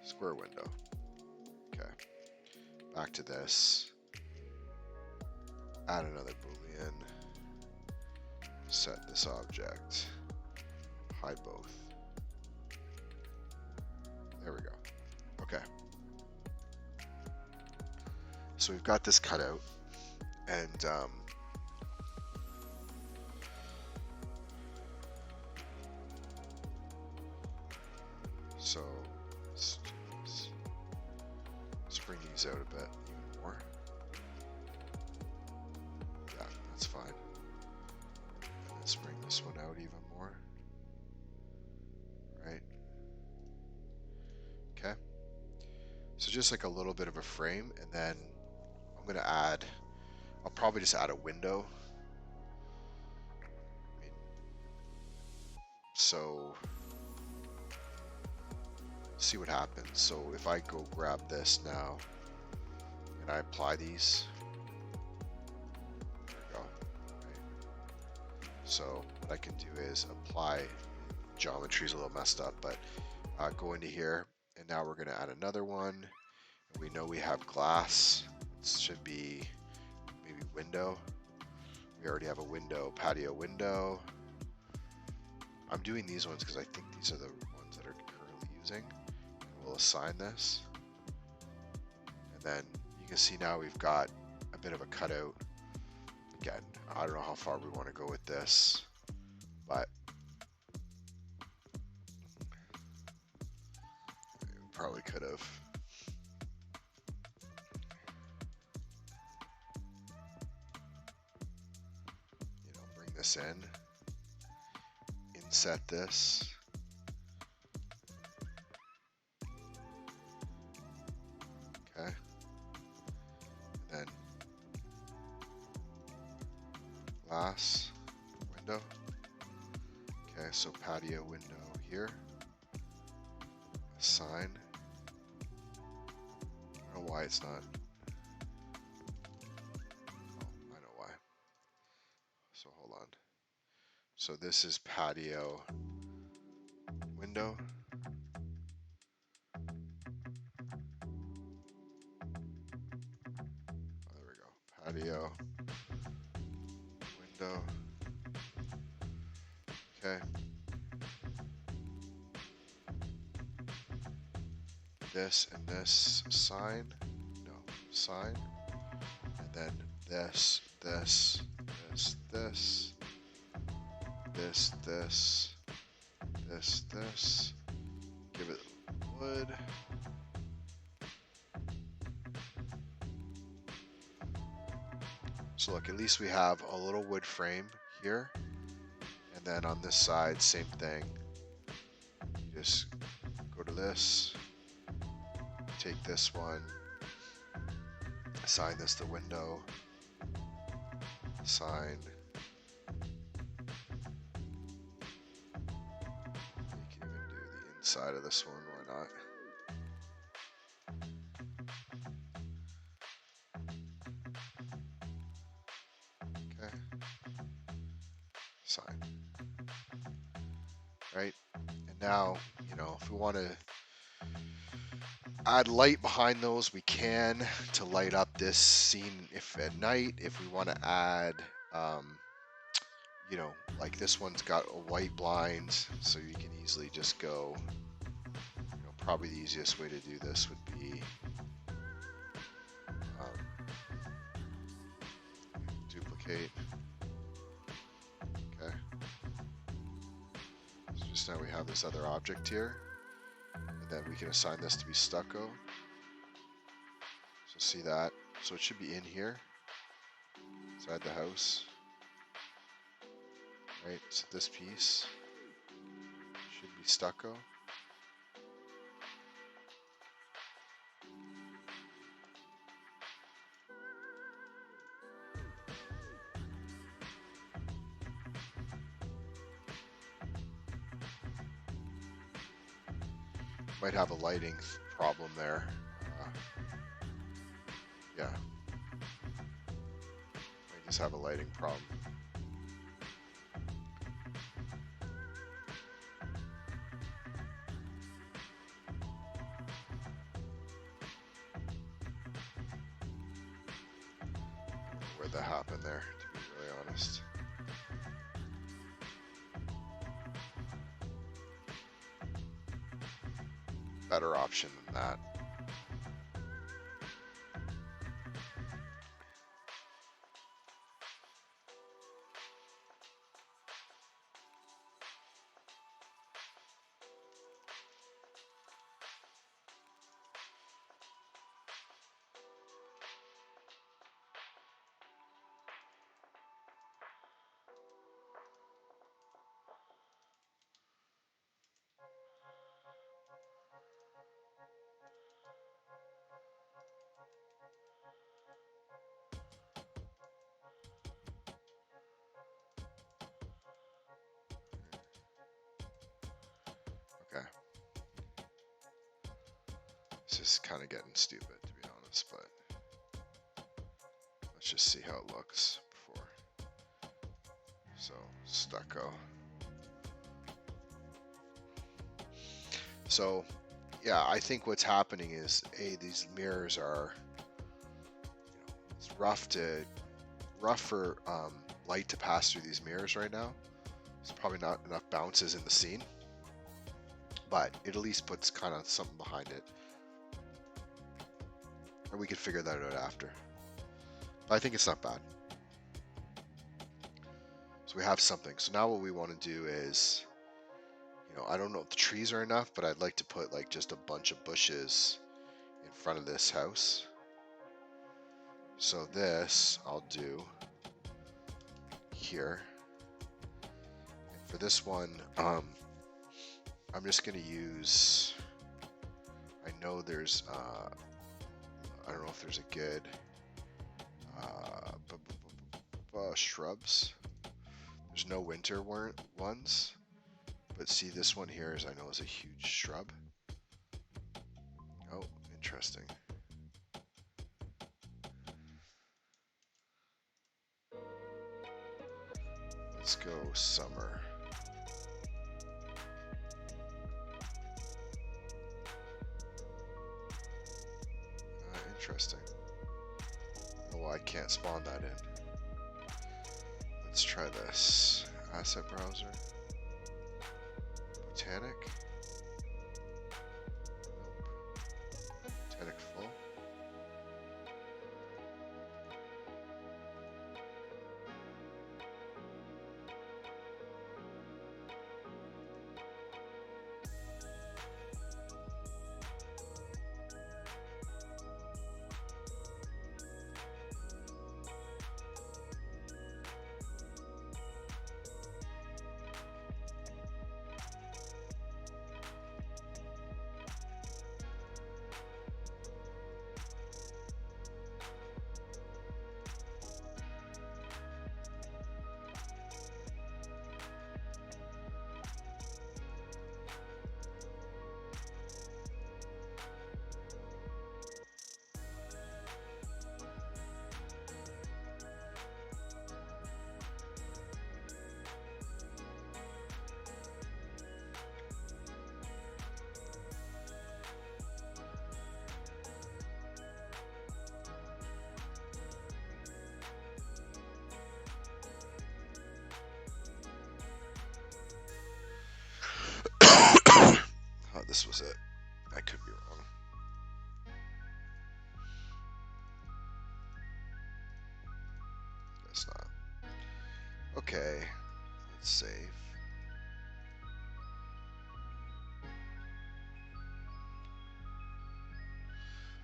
Square window. Okay. Back to this. Add another boolean. Set this object. Hide both. There we go. Okay. So we've got this cutout, and so let's bring these out a bit even more. Yeah, that's fine. And let's bring this one out even more. Right. Okay. So just like a little bit of a frame, and then I'm gonna add, I'll probably just add a window. I mean, so see what happens. So if I go grab this now and I apply these, there we go. Right. So what I can do is apply, geometry's a little messed up, but go into here, and now we're going to add another one. We know we have glass. It should be maybe window. We already have a window, patio window. I'm doing these ones because I think these are the ones that are currently using. And we'll assign this. And then you can see now we've got a bit of a cutout. Again, I don't know how far we want to go with this, but we probably could have. Bring this in, inset this. Okay. And then glass window. Okay, so patio window here. Assign. I don't know why it's not. Oh, I know why. So hold on. So this is patio window. Oh, there we go. Patio window. Okay. This and this sign. No, sign. And then this, this, this, this, this, this, this, this. Give it wood. So look, at least we have a little wood frame here. And then on this side, same thing. You just go to this, take this one, assign this to window, assign. You can even do the inside of this one, why not? Okay. Sign. Right? And now, if we want to add light behind those, we can, to light up this scene if at night. If we want to add, like this one's got a white blind, so you can easily just go, probably the easiest way to do this would be duplicate. Okay. So just now we have this other object here, and then we can assign this to be stucco. So see that? So it should be in here, inside the house. Right, so this piece should be stucco. Might have a lighting problem there. Yeah. Might just have a lighting problem. Where'd that happen there, to be really honest. Better option than that. Okay. This is kind of getting stupid, to be honest, but let's just see how it looks before. So, stucco. So yeah, I think what's happening is these mirrors are, it's rough for light to pass through these mirrors right now. There's probably not enough bounces in the scene, but it at least puts kind of something behind it. Or we could figure that out after. But I think it's not bad. So we have something. So now what we want to do is, I don't know if the trees are enough, but I'd like to put like just a bunch of bushes in front of this house. So this I'll do here. And for this one, I'm just gonna use, I know there's, I don't know if there's a good shrubs. There's no winter ones, but see this one here is, I know, is a huge shrub. Oh, interesting. Let's go summer. Interesting. Oh, I can't spawn that in. Let's try this. Asset browser. Botanic. Nope. Botanic full. Oh, this was it. I could be wrong. Guess not. Okay, let's save.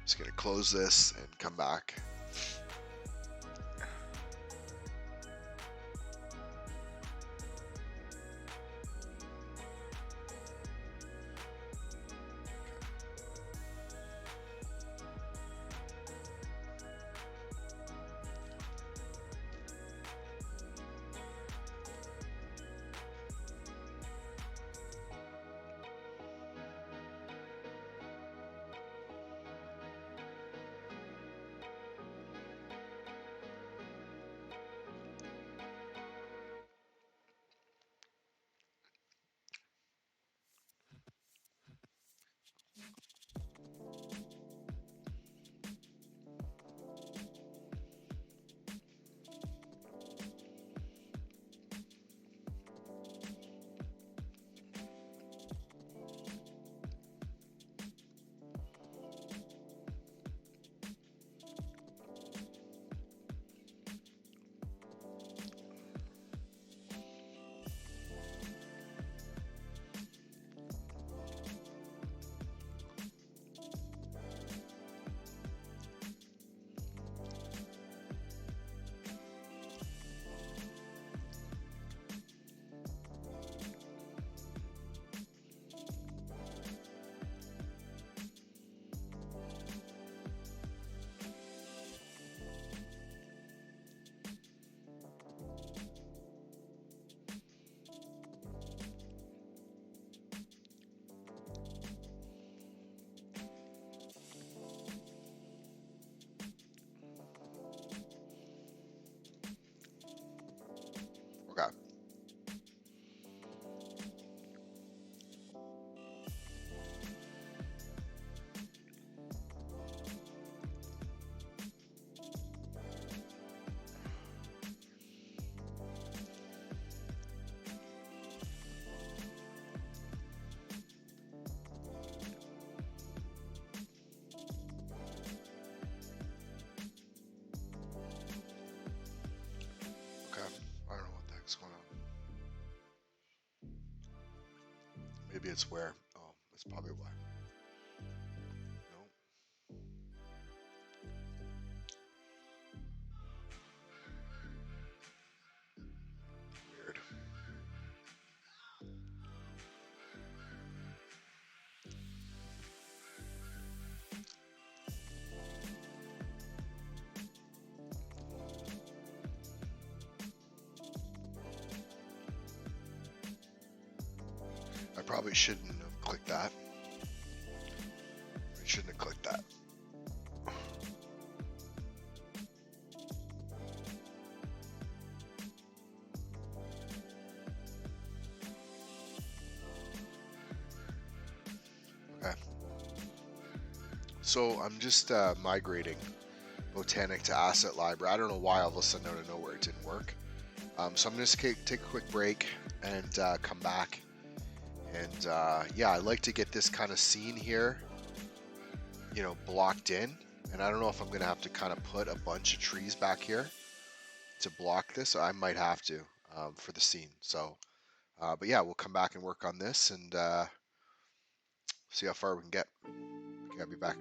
Just gonna close this and come back. maybe it's where. Oh, that's probably why. No. Weird. I probably shouldn't have clicked that. I shouldn't have clicked that. Okay. So I'm just migrating Botanic to Asset Library. I don't know why all of a sudden out of nowhere it didn't work. So I'm going to take a quick break and come back. And yeah, I like to get this kind of scene here, you know, blocked in. And I don't know if I'm going to have to kind of put a bunch of trees back here to block this. I might have to for the scene. So, but yeah, we'll come back and work on this and see how far we can get. Okay, I'll be back.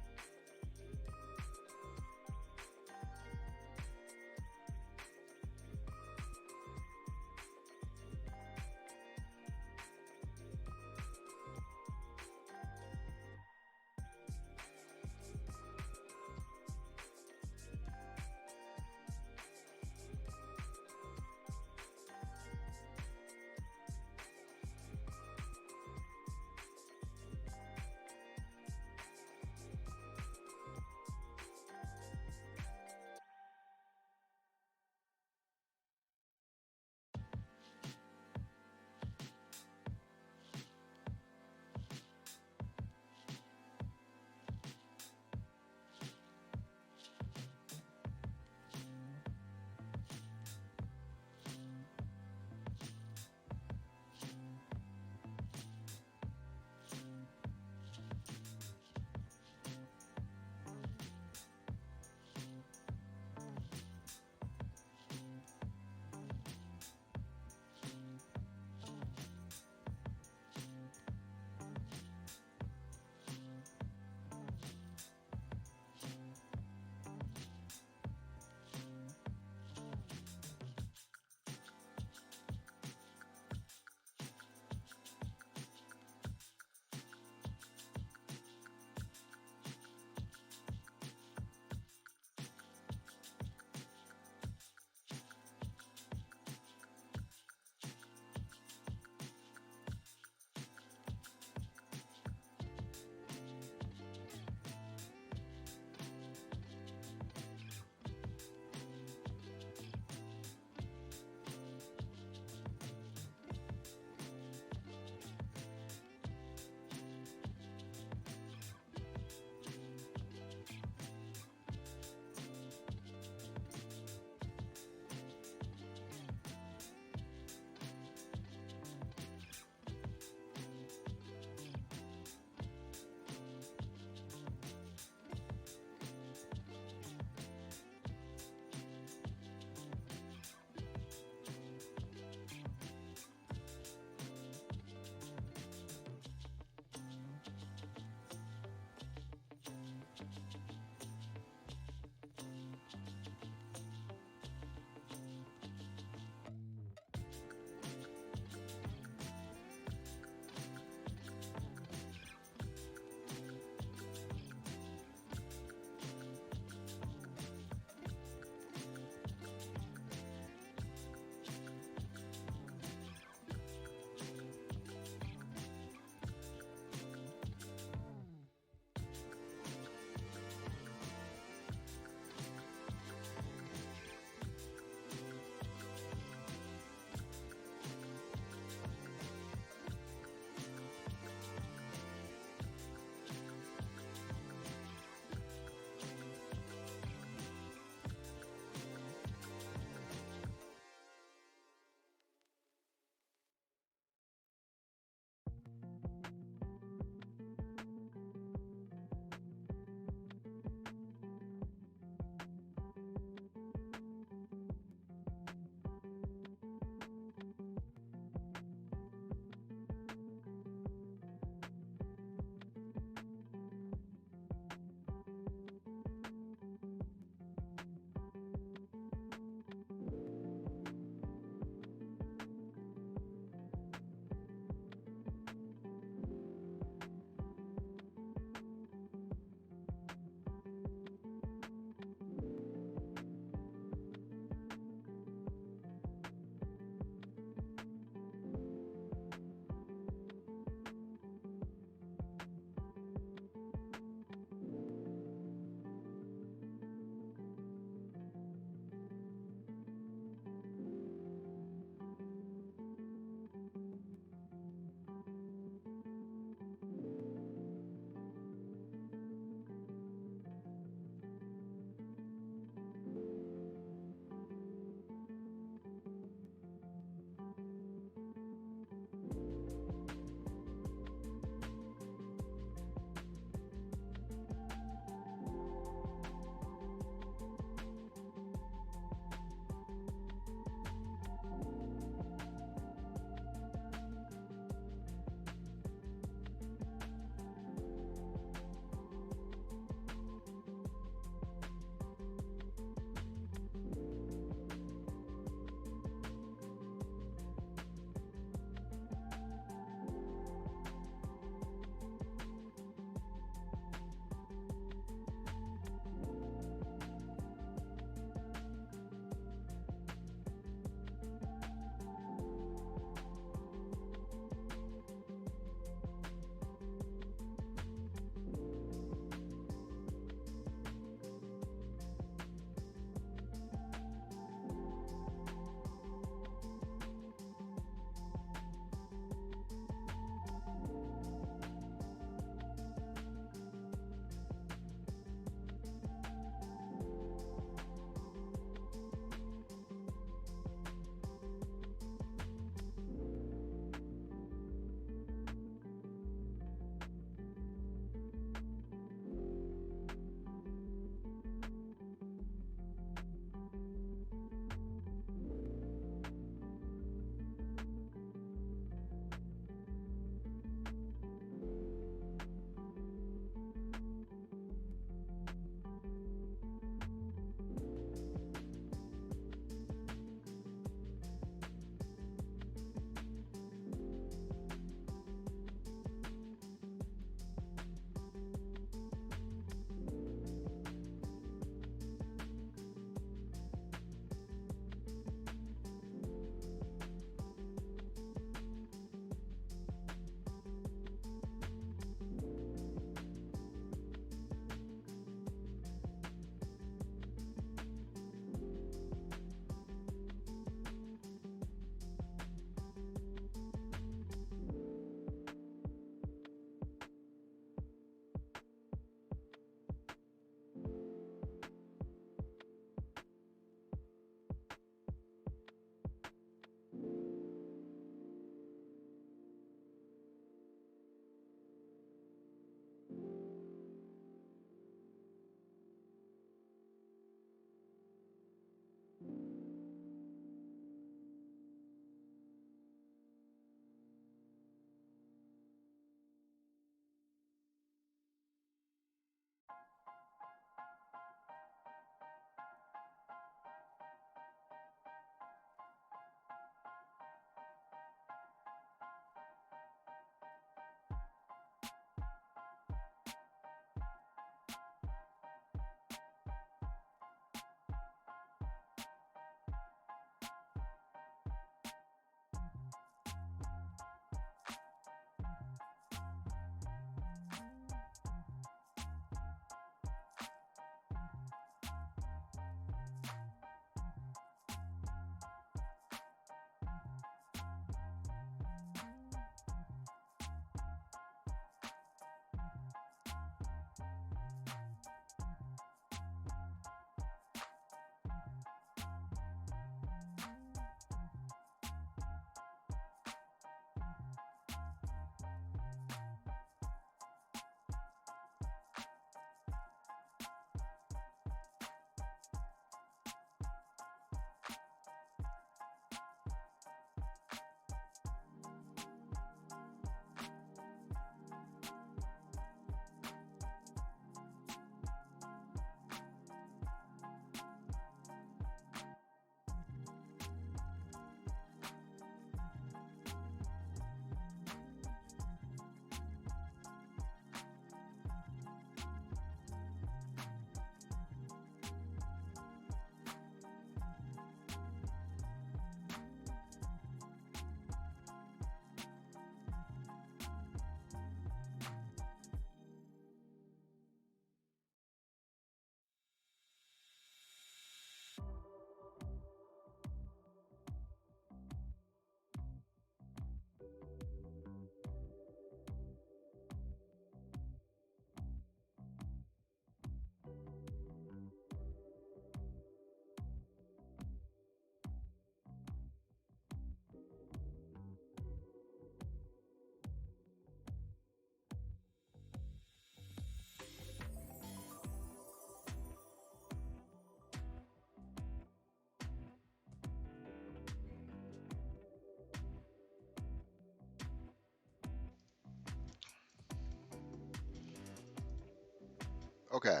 Okay.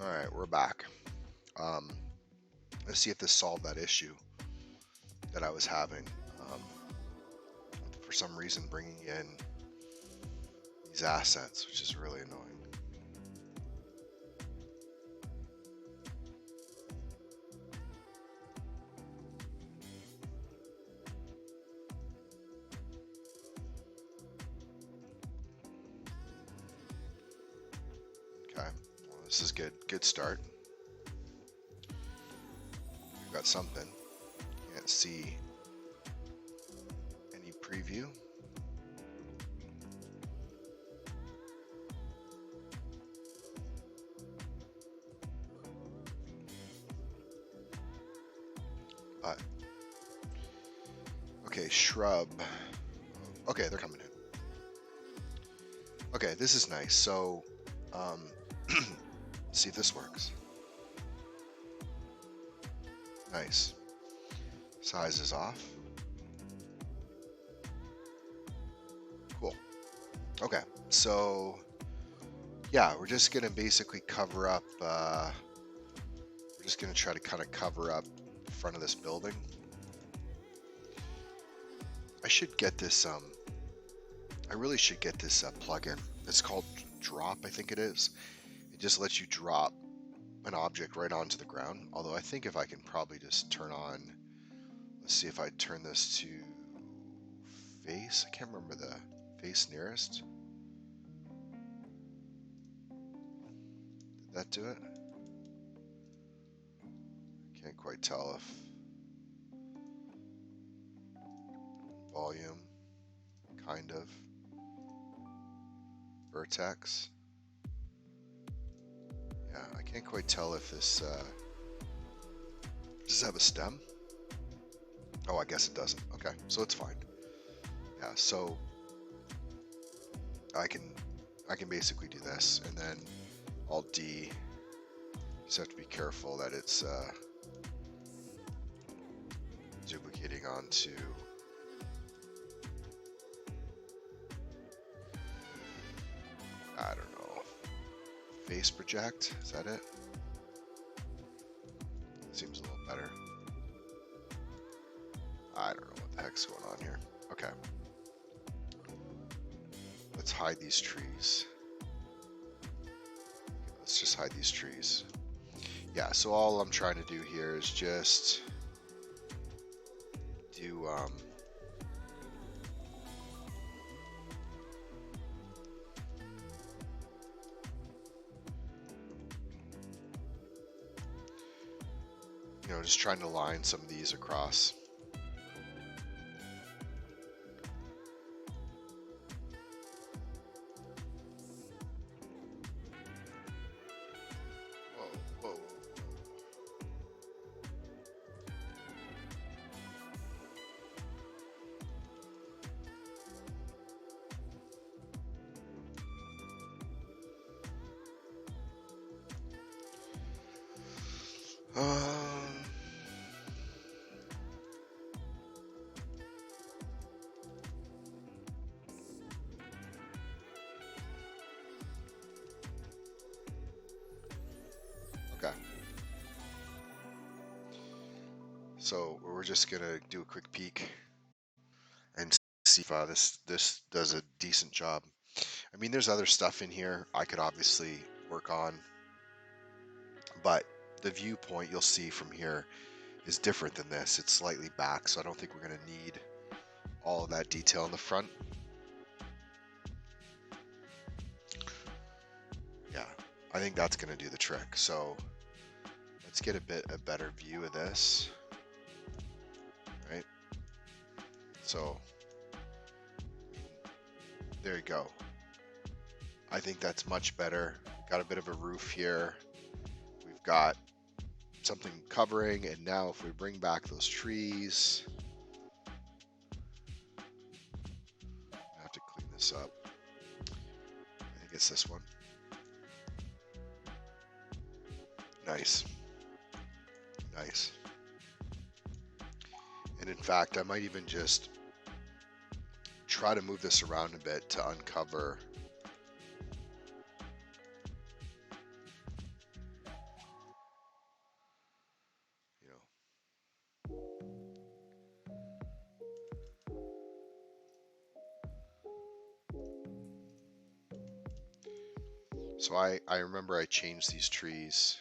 All right, we're back. Um, let's see if this solved that issue that I was having. Um, for some reason, bringing in these assets, which is really annoying. Okay, well, this is good. Good start. We've got something. Can't see any preview. But okay, shrub. Okay, they're coming in. Okay, this is nice. So, see if this works. Nice. Size is off. Cool. Okay, so yeah, we're just gonna basically cover up. We're just gonna try to kind of cover up the front of this building. I should get this. I really should get this plugin. It's called Drop, I think it is. It just lets you drop an object right onto the ground. Although I think if I can probably just turn on. Let's see if I turn this to face. I can't remember the face nearest. Did that do it? Can't quite tell if volume, kind of. Vertex. Yeah, I can't quite tell if this does it have a stem? Oh, I guess it doesn't. Okay, so it's fine. Yeah, so I can basically do this, and then Alt D. Just have to be careful that it's duplicating onto. I don't know. Face project, is that it? Seems a little better. I don't know what the heck's going on here. Okay. Let's hide these trees. Let's just hide these trees. Yeah, so all I'm trying to do here is just do just trying to line some of these across. Whoa, whoa. Okay. So we're just gonna do a quick peek and see if this does a decent job. I mean, there's other stuff in here I could obviously work on, but the viewpoint you'll see from here is different than this. It's slightly back, so I don't think we're going to need all of that detail in the front. Yeah, I think that's going to do the trick. So let's get a better view of this, right? So there you go. I think that's much better. We've got a bit of a roof here. We've got something covering, and now if we bring back those trees, I have to clean this up. I think it's this one. Nice. Nice. And in fact, I might even just try to move this around a bit to uncover. So I remember I changed these trees.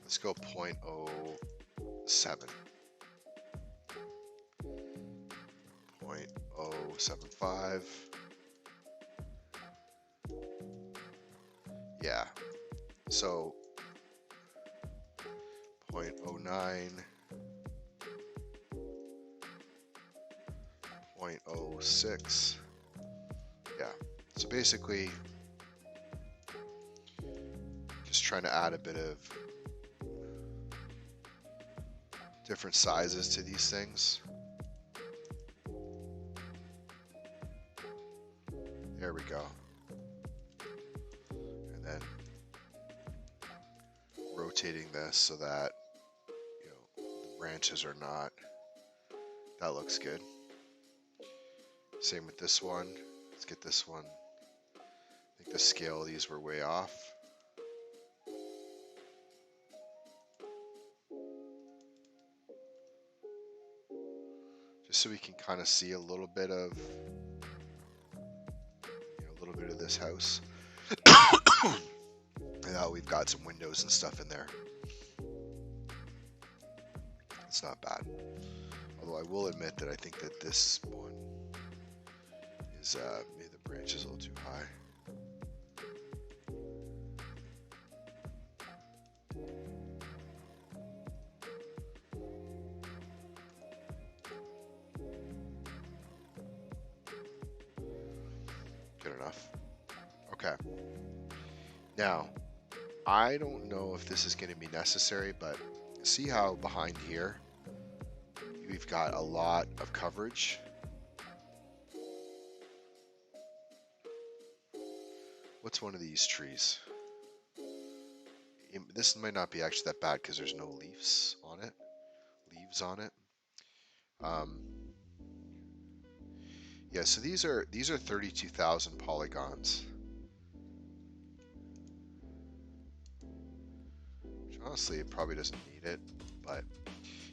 Let's go 0.07. 0.075. Yeah. So 0.09. 0.06. Yeah. So basically, just trying to add a bit of different sizes to these things. There we go. And then rotating this so that, you know, the branches are not. That looks good. Same with this one. Let's get this one. I think the scale of these were way off. Just so we can kind of see a little bit of, a little bit of this house. And now we've got some windows and stuff in there. It's not bad. Although I will admit that I think that this one is maybe the branch is a little too high. Good enough. Okay. Now, I don't know if this is going to be necessary, but see how behind here we've got a lot of coverage. What's one of these trees? This might not be actually that bad because there's no leaves on it. Yeah, so these are 32,000 polygons. Which honestly, it probably doesn't need it, but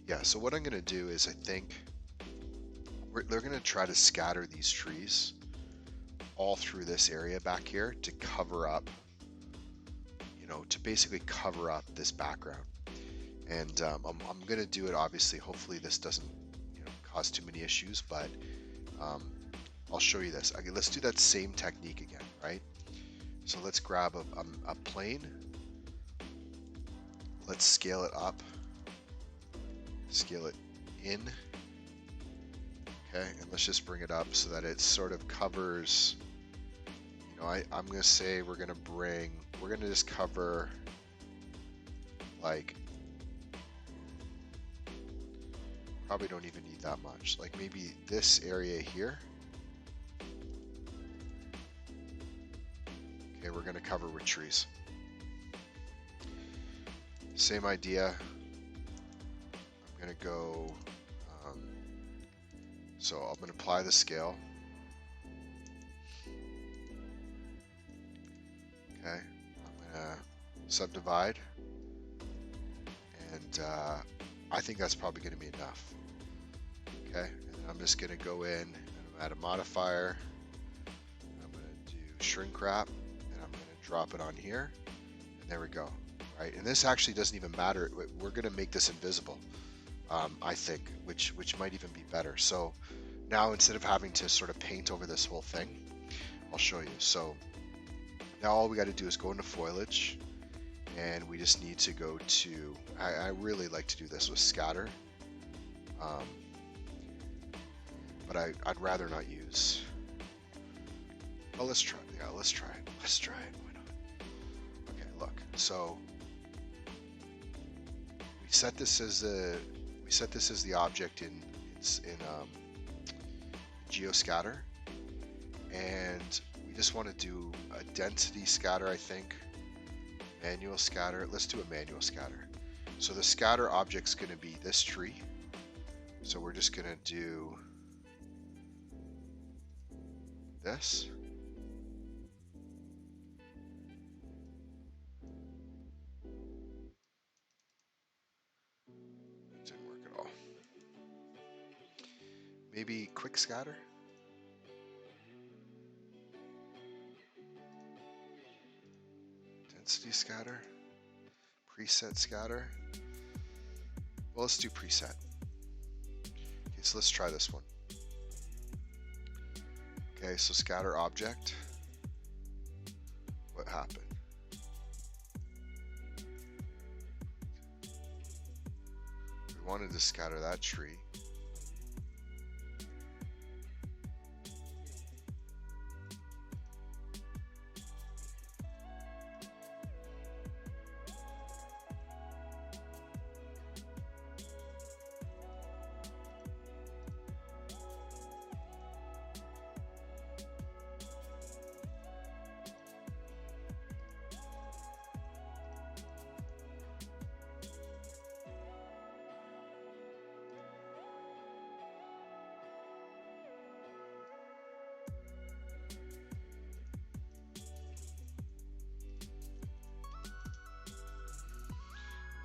yeah. So what I'm gonna do is I think they're gonna try to scatter these trees all through this area back here to cover up, to basically cover up this background. And I'm gonna do it. Obviously, hopefully this doesn't cause too many issues, but I'll show you this. Okay, let's do that same technique again, right? So let's grab a plane. Let's scale it up. Scale it in. Okay, and let's just bring it up so that it sort of covers. I'm gonna say we're gonna just cover like, probably don't even need that much. Like maybe this area here. Okay, we're gonna cover with trees. Same idea. I'm gonna go, so I'm gonna apply the scale. Okay, I'm gonna subdivide, and I think that's probably gonna be enough. Okay, and then I'm just gonna go in and add a modifier. I'm gonna do shrink wrap, and I'm gonna drop it on here, and there we go. Right, and this actually doesn't even matter. We're gonna make this invisible, I think, which might even be better. So now instead of having to sort of paint over this whole thing, I'll show you. So now all we got to do is go into foliage, and we just need to go to. I really like to do this with scatter, but I'd rather not use. Oh, let's try. Yeah, let's try it. Let's try it. Why not? Okay, look. So we set this as the object in geoscatter, and we just want to do a density scatter, I think. Manual scatter. Let's do a manual scatter. So the scatter object's going to be this tree. So we're just going to do this. It didn't work at all. Maybe quick scatter? Density scatter? Preset scatter? Well, let's do preset. Okay, so let's try this one. Okay, so scatter object. What happened? We wanted to scatter that tree.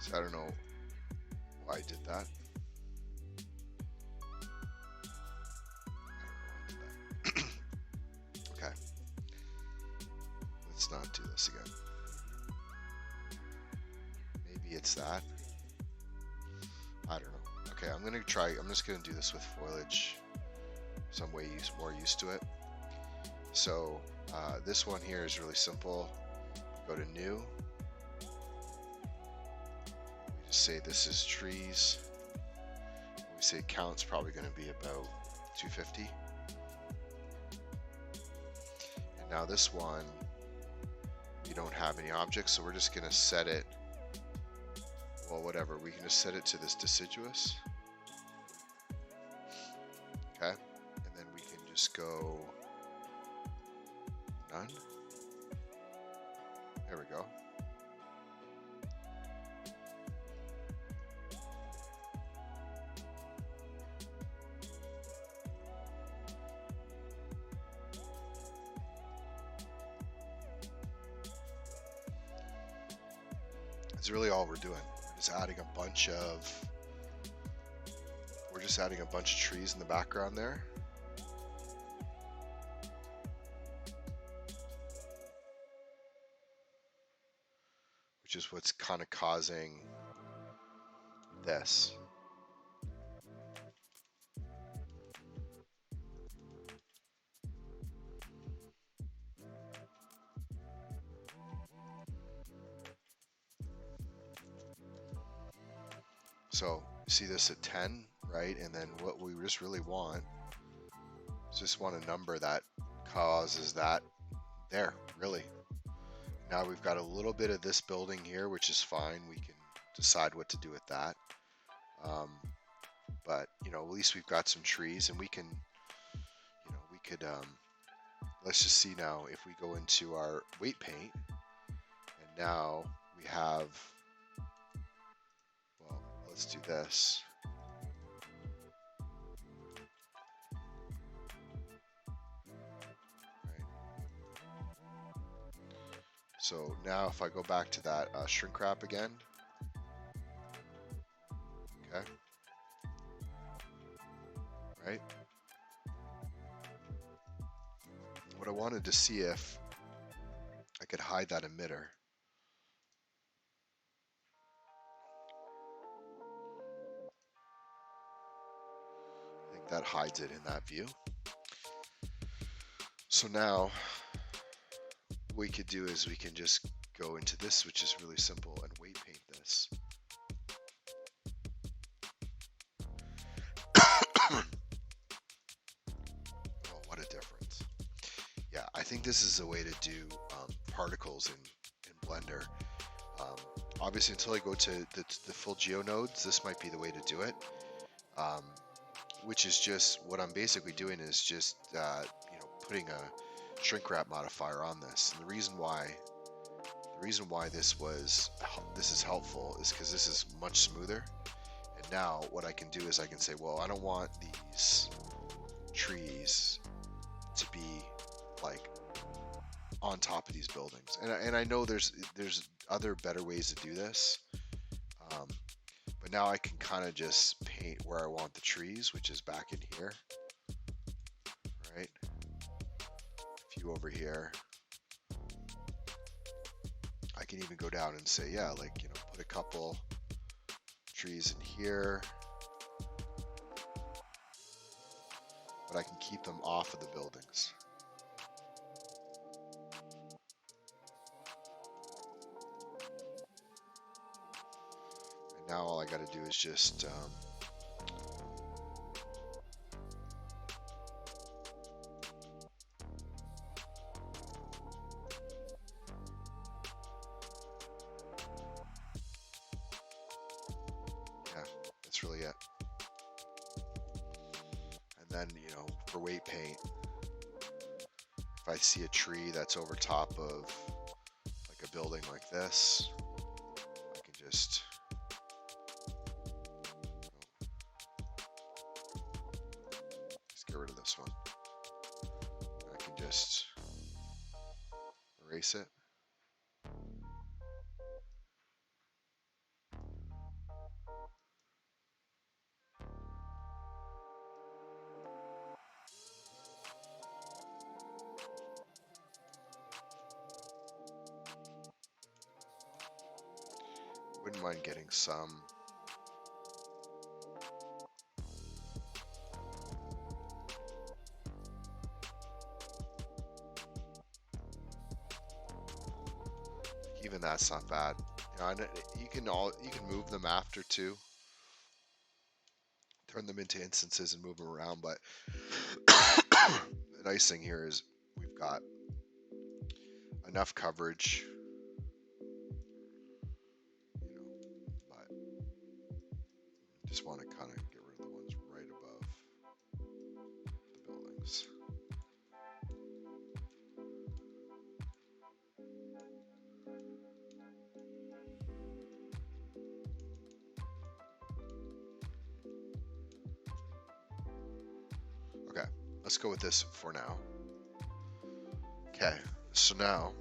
So I don't know why I did that. Okay. Let's not do this again. Maybe it's that. I don't know. Okay, I'm just gonna do this with foliage. Some way more used to it. So this one here is really simple. Go to new. We just say this is trees. We say count's probably going to be about 250. And now this one, we don't have any objects, so we're just going to set it. Well, whatever. We can just set it to this deciduous. Okay, and then we can just go none. There we go. That's really all we're doing. We're just adding a bunch of trees in the background there. Which is what's kind of causing this. So see this at 10, right? And then what we just really want is just want a number that causes that there, really. Now we've got a little bit of this building here, which is fine. We can decide what to do with that. But, you know, at least we've got some trees, and we can, you know, we could, let's just see now if we go into our weight paint, and now we have, well, let's do this. So now if I go back to that shrink wrap again, okay, right? What I wanted to see if I could hide that emitter. I think that hides it in that view. So now what we could do is we can just go into this, which is really simple, and weight paint this. Oh, what a difference. Yeah, I think this is a way to do particles in Blender. Obviously, until I go to the full geo nodes, this might be the way to do it. Which is just, what I'm basically doing is just, you know, putting a shrink wrap modifier on this. And the reason why this is helpful is because this is much smoother. And now what I can do is I can say, well, I don't want these trees to be like on top of these buildings. And I know there's other better ways to do this. But now I can kind of just paint where I want the trees, which is back in here, right? A few over here. I can even go down and say, yeah, like, you know, put a couple trees in here, but I can keep them off of the buildings. And now all I got to do is just yeah, that's really it. And then, you know, for weight paint, if I see a tree that's over top of like a building like this, I can just get rid of this one. I can just erase it. Wouldn't mind getting some even that's not bad. You know, you can move them after too. Turn them into instances and move them around, but the nice thing here is we've got enough coverage, you know, but just want to kind of get rid of the ones right above the buildings. Okay, let's go with this for now. Okay, so now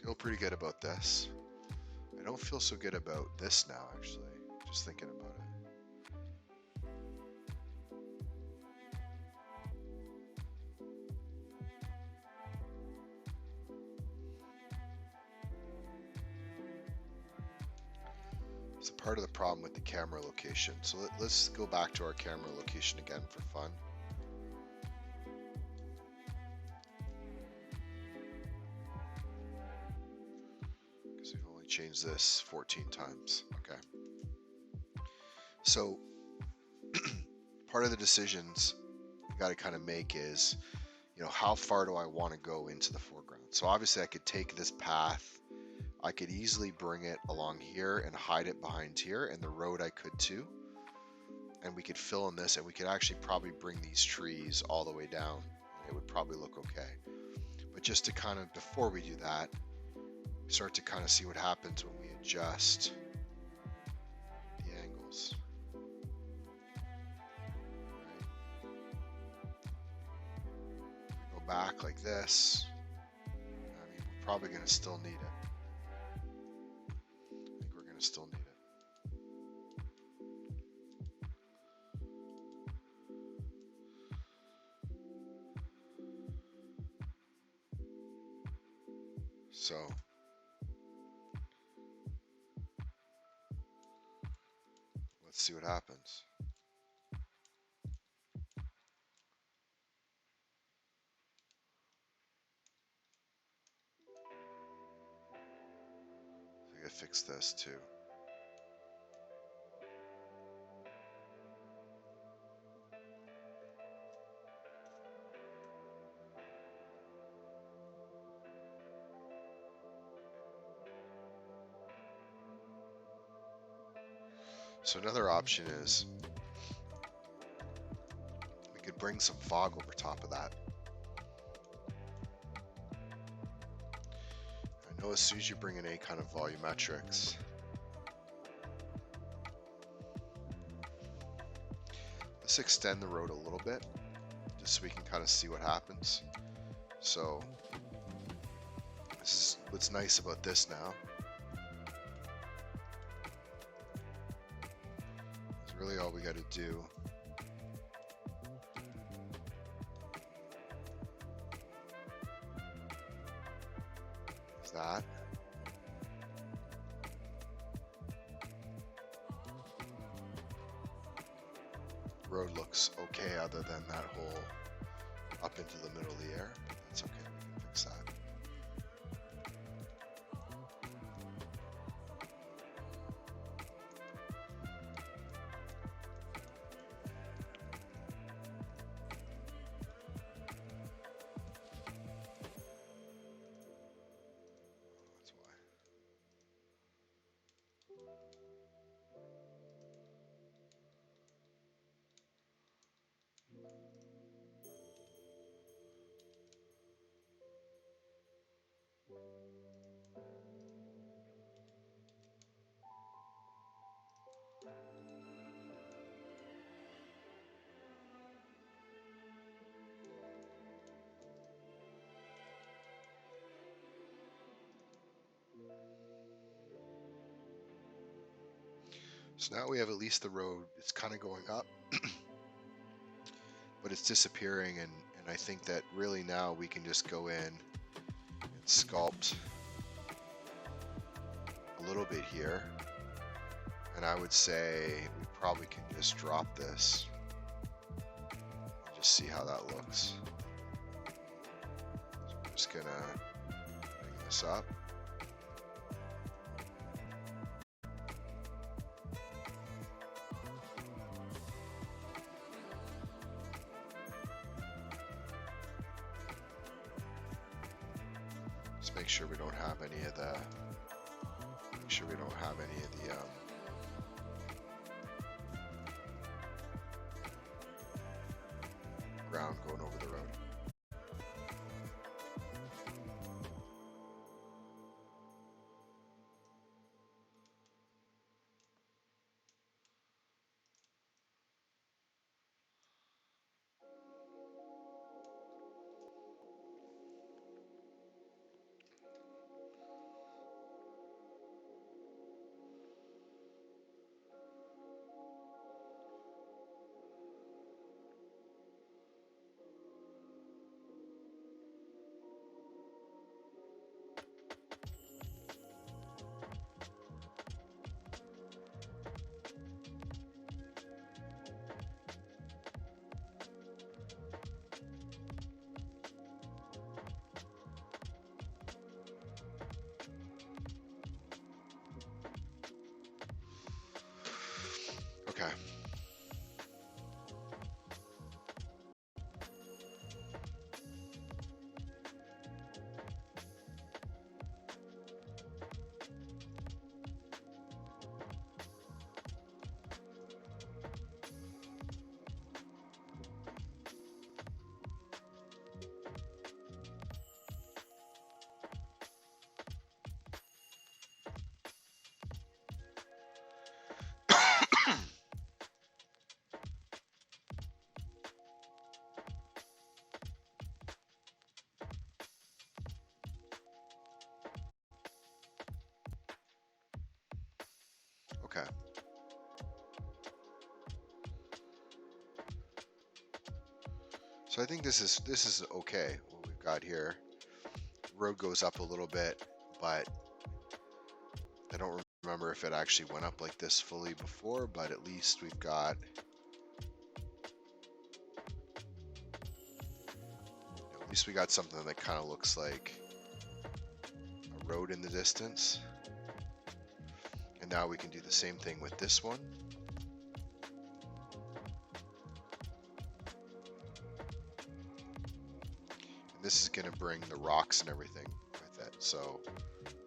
feel pretty good about this. I don't feel so good about this now, actually, just thinking about it. It's a part of the problem with the camera location. So let's go back to our camera location again for fun. Because we've only changed this 14 times. Okay. So part of the decisions you got to kind of make is, you know, how far do I want to go into the foreground? So obviously I could take this path, I could easily bring it along here and hide it behind here, and the road I could too. And we could fill in this, and we could actually probably bring these trees all the way down. It would probably look okay. But just to kind of, before we do that, start to kind of see what happens when we adjust the angles. Go back like this. I mean, we're probably going to still need it. I think we're going to still need it. So let's see what happens. I gotta fix this too. So another option is we could bring some fog over top of that. I know as soon as you bring in any kind of volumetrics, as let's extend the road a little bit, just so we can kind of see what happens. So this is what's nice about this now. It's really all we got to do. Is that. Road looks okay other than that hole up into the middle of the air. That's okay, we can fix that. That's why. So now we have at least the road, it's kind of going up, but it's disappearing, and I think that really now we can just go in and sculpt a little bit here, and I would say we probably can just drop this and just see how that looks. So I'm just gonna bring this up. Just make sure we don't have any of the ground going over the road. Okay. Okay. So I think this is okay what we've got here. Road goes up a little bit, but I don't remember if it actually went up like this fully before, but at least we've got something that kind of looks like a road in the distance. And now we can do the same thing with this one. And this is going to bring the rocks and everything with it. So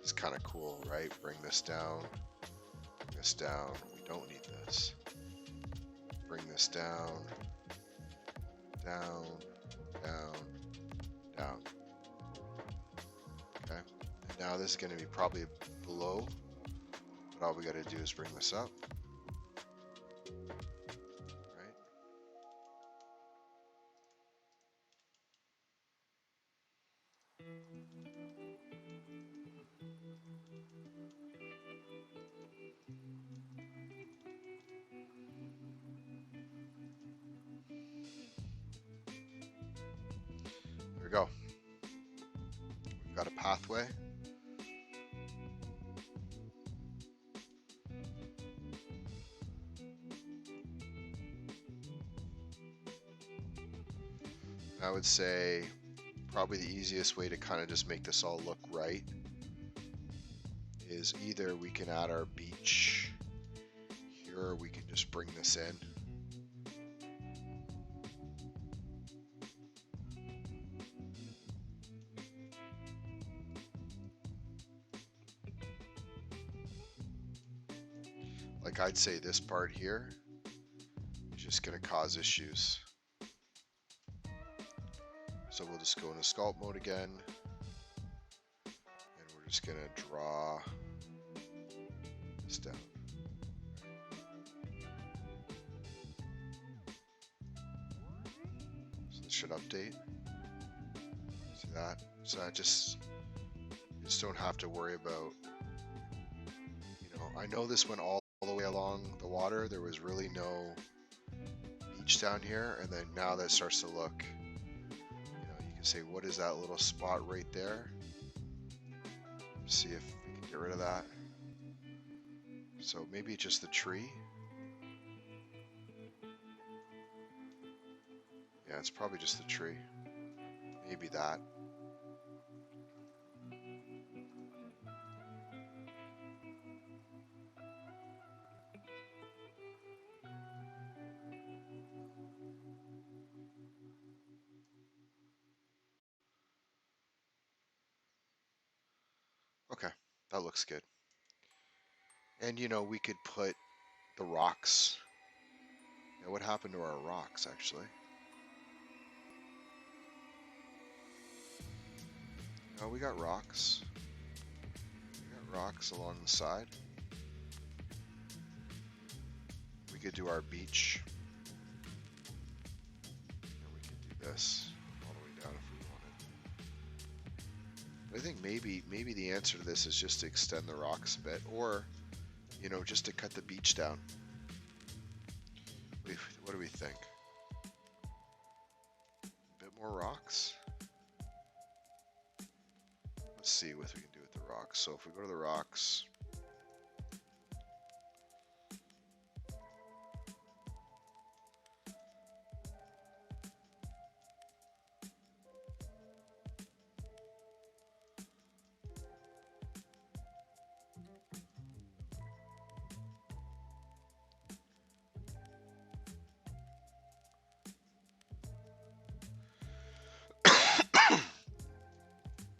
it's kind of cool, right? Bring this down. Bring this down. We don't need this. Bring this down. Down. Down. Down. Okay. And now this is going to be probably below. But all we got to do is bring this up. Right? There we go. We've got a pathway. I would say probably the easiest way to kind of just make this all look right is either we can add our beach here, or we can just bring this in. Like I'd say this part here is just going to cause issues. So we'll just go into sculpt mode again, and we're just going to draw this down. So this should update. See that? So I just don't have to worry about, I know this went all the way along the water. There was really no beach down here, and then now that starts to look, you can say, what is that little spot right there? See if we can get rid of that. So maybe just the tree. Yeah, it's probably just the tree. Maybe that. Okay, that looks good. And we could put the rocks. Now, what happened to our rocks actually? Oh, we got rocks. We got rocks along the side. We could do our beach. And we could do this all the way down if we wanted. But I think maybe the answer to this is just to extend the rocks a bit, or just to cut the beach down. What do we think? A bit more rocks? Let's see what we can do with the rocks. So if we go to the rocks,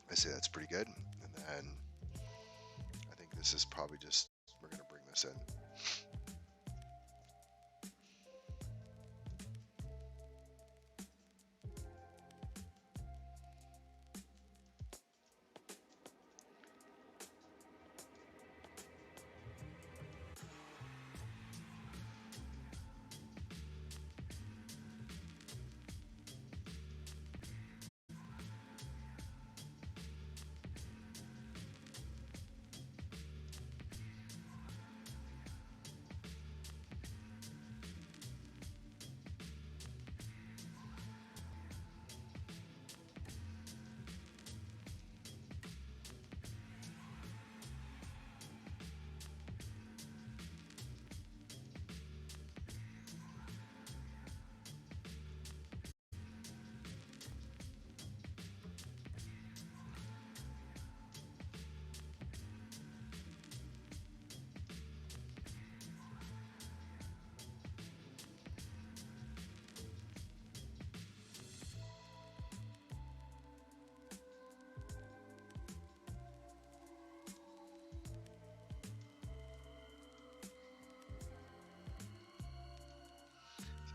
I say that's pretty good. And then I think this is probably just, we're going to bring this in.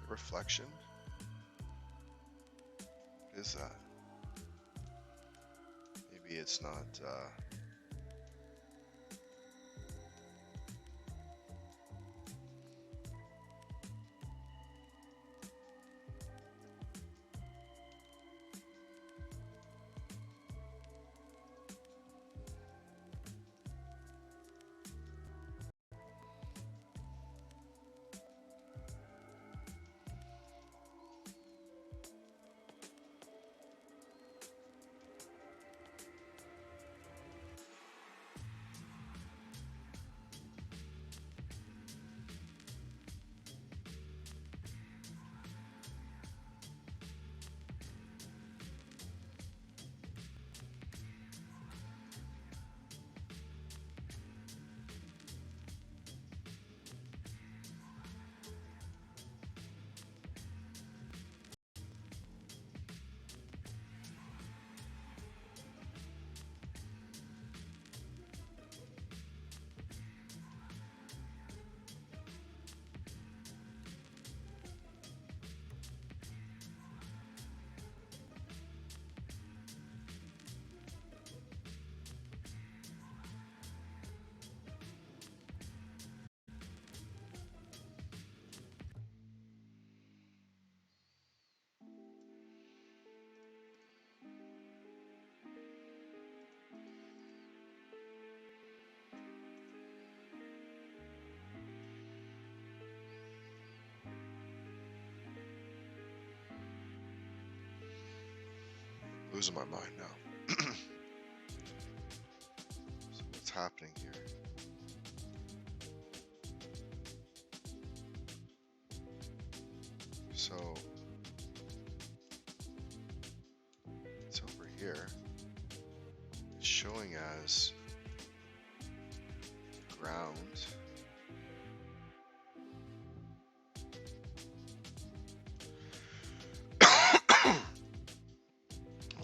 Reflection? What is that? Maybe it's not Losing my mind now. So what's happening here? So it's over here. It's showing as ground.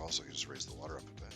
Also, I can just raise the water up a bit.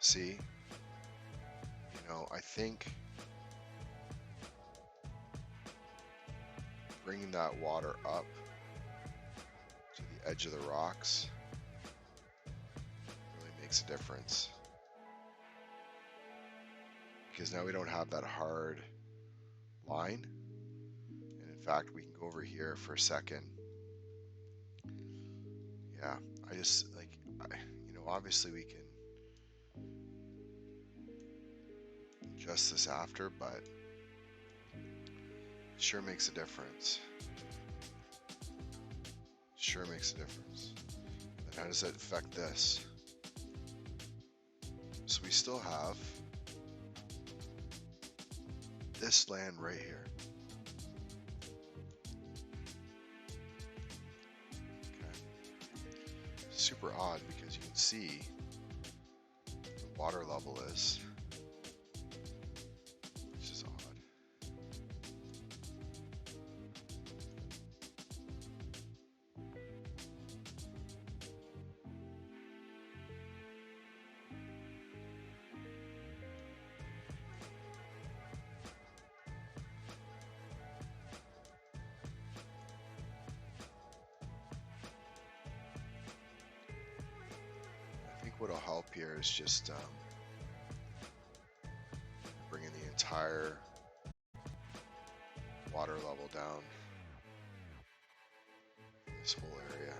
See, I think bringing that water up to the edge of the rocks really makes a difference. Because now we don't have that hard line. And in fact, we can go over here for a second. Yeah, I just obviously we can adjust this after, but it sure makes a difference. Sure makes a difference. And how does that affect this? So we still have this land right here. Okay. Super odd because you can see the water level is. What'll help here is just bringing the entire water level down in this whole area.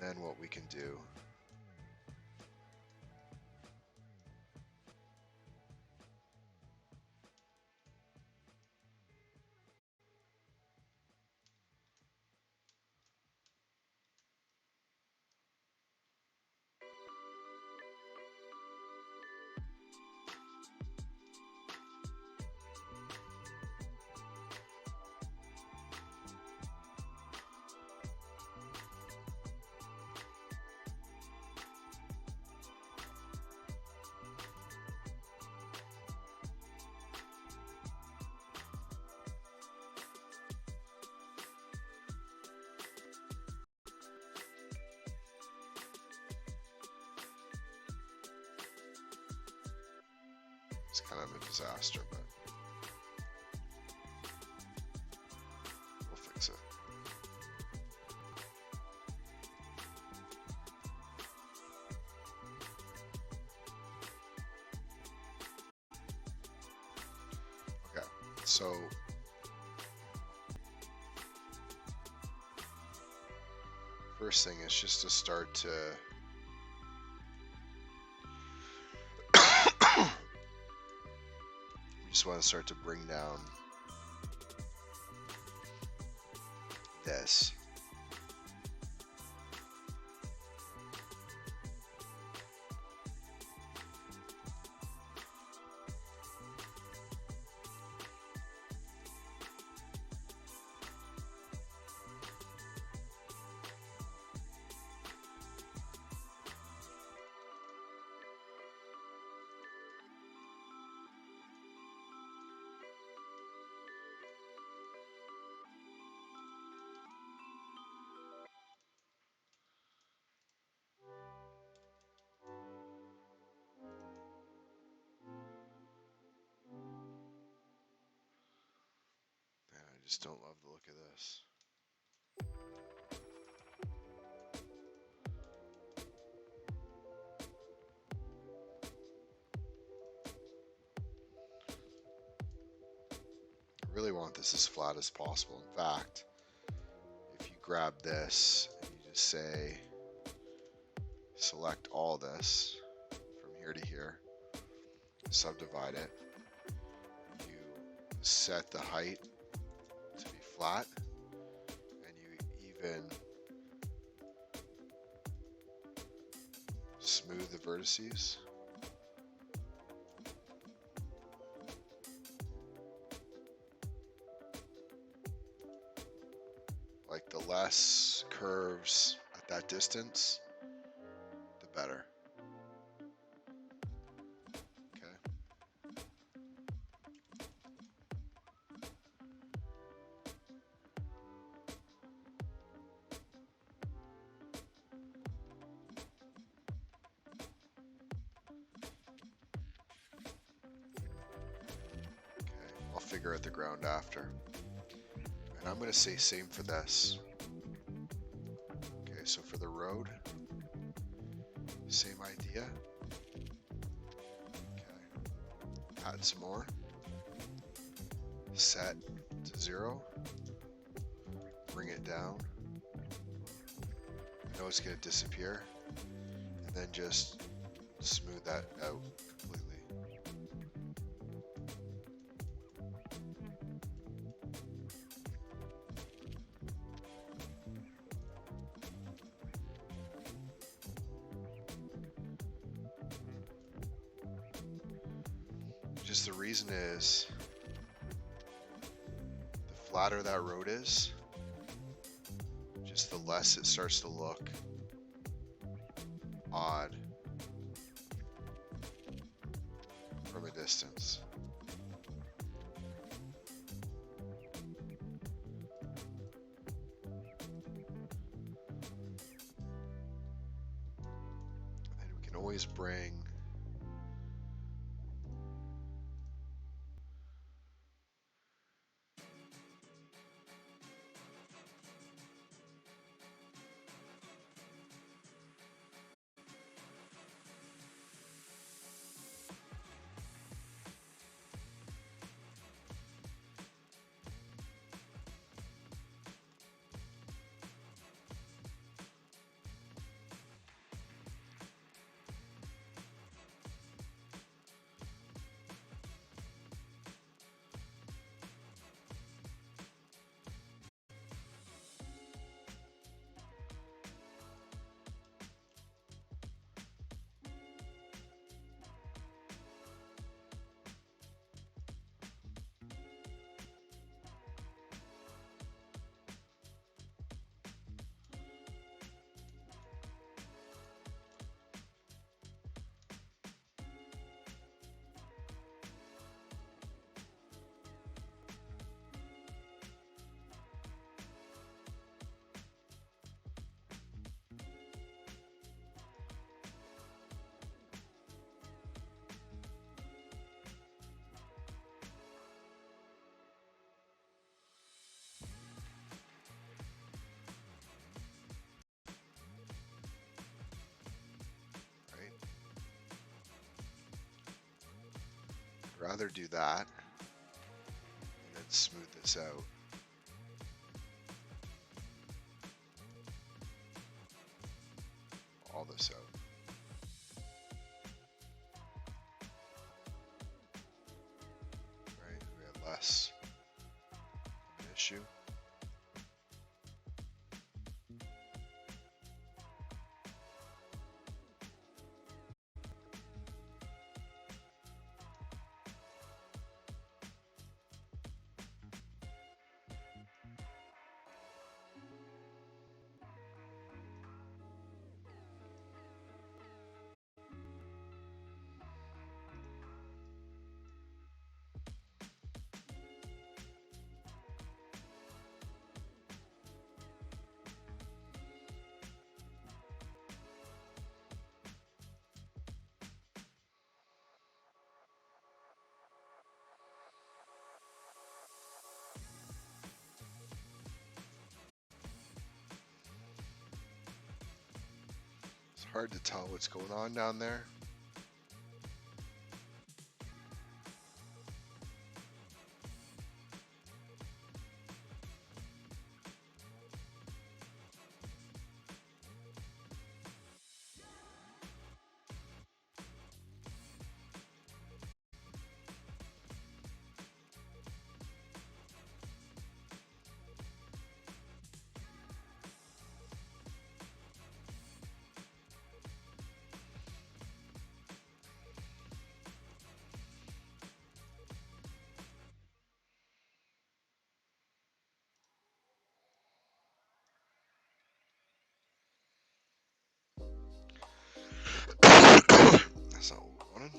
Then what we can do it's kind of a disaster, but we'll fix it. Okay, so first thing is just to start to just want to start to bring down this. just don't love the look of this. I really want this as flat as possible. In fact, if you grab this and you just say, select all this from here to here, subdivide it, you set the height to be flat, and you even smooth the vertices. Like the less curves at that distance, the better. Okay. I'll figure out the ground after. And I'm going to say same for this. Okay, so for the road, same idea. Okay. Add some more. Set to 0. Bring it down. I know it's going to disappear. And then just smooth that out completely. Just the reason is, the flatter that road is, just the less it starts to look odd from a distance. And we can always bring rather do that and then smooth this out. All this out. Right, we have less of an issue. Hard to tell what's going on down there. That's not what we wanted.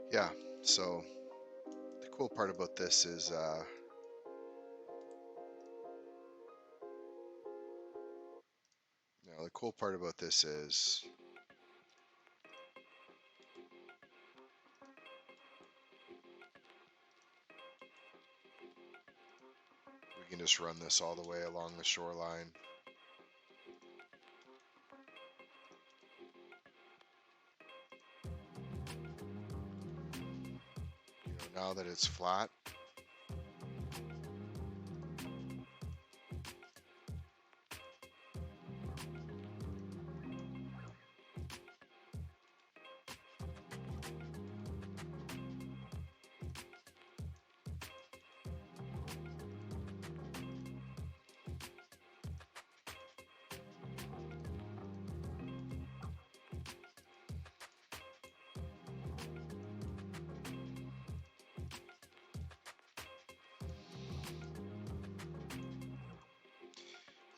Yeah, so the cool part about this is the cool part about this is we can just run this all the way along the shoreline. Now that it's flat,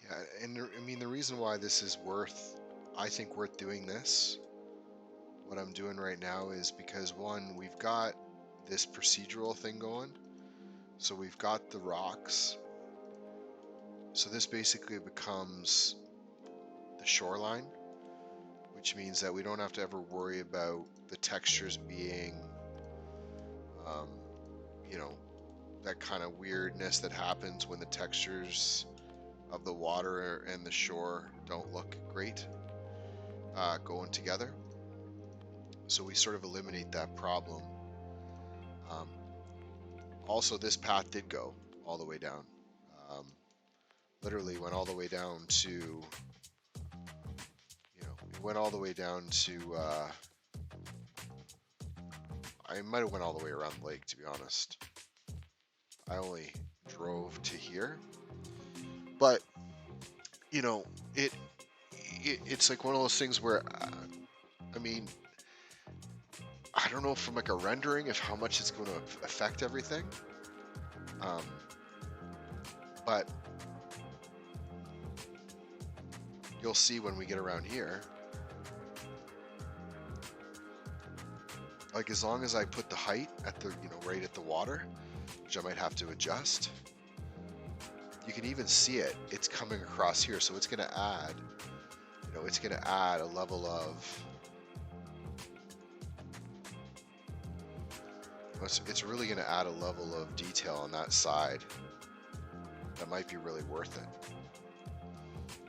yeah, and I mean the reason why this is I think worth doing this, what I'm doing right now is because one, we've got this procedural thing going, so we've got the rocks, so this basically becomes the shoreline, which means that we don't have to ever worry about the textures being, you know, that kind of weirdness that happens when the textures of the water and the shore don't look great going together. So we sort of eliminate that problem. Also, this path did go all the way down. Literally went all the way down to, it went all the way down to, I might have went all the way around the lake, to be honest. I only drove to here. But, it's like one of those things where, I mean, I don't know from like a rendering if how much it's going to affect everything. But you'll see when we get around here, like as long as I put the height at the, right at the water, which I might have to adjust, you can even see it. It's coming across here, so it's going to add, it's going to add a level of, it's really going to add a level of detail on that side that might be really worth it.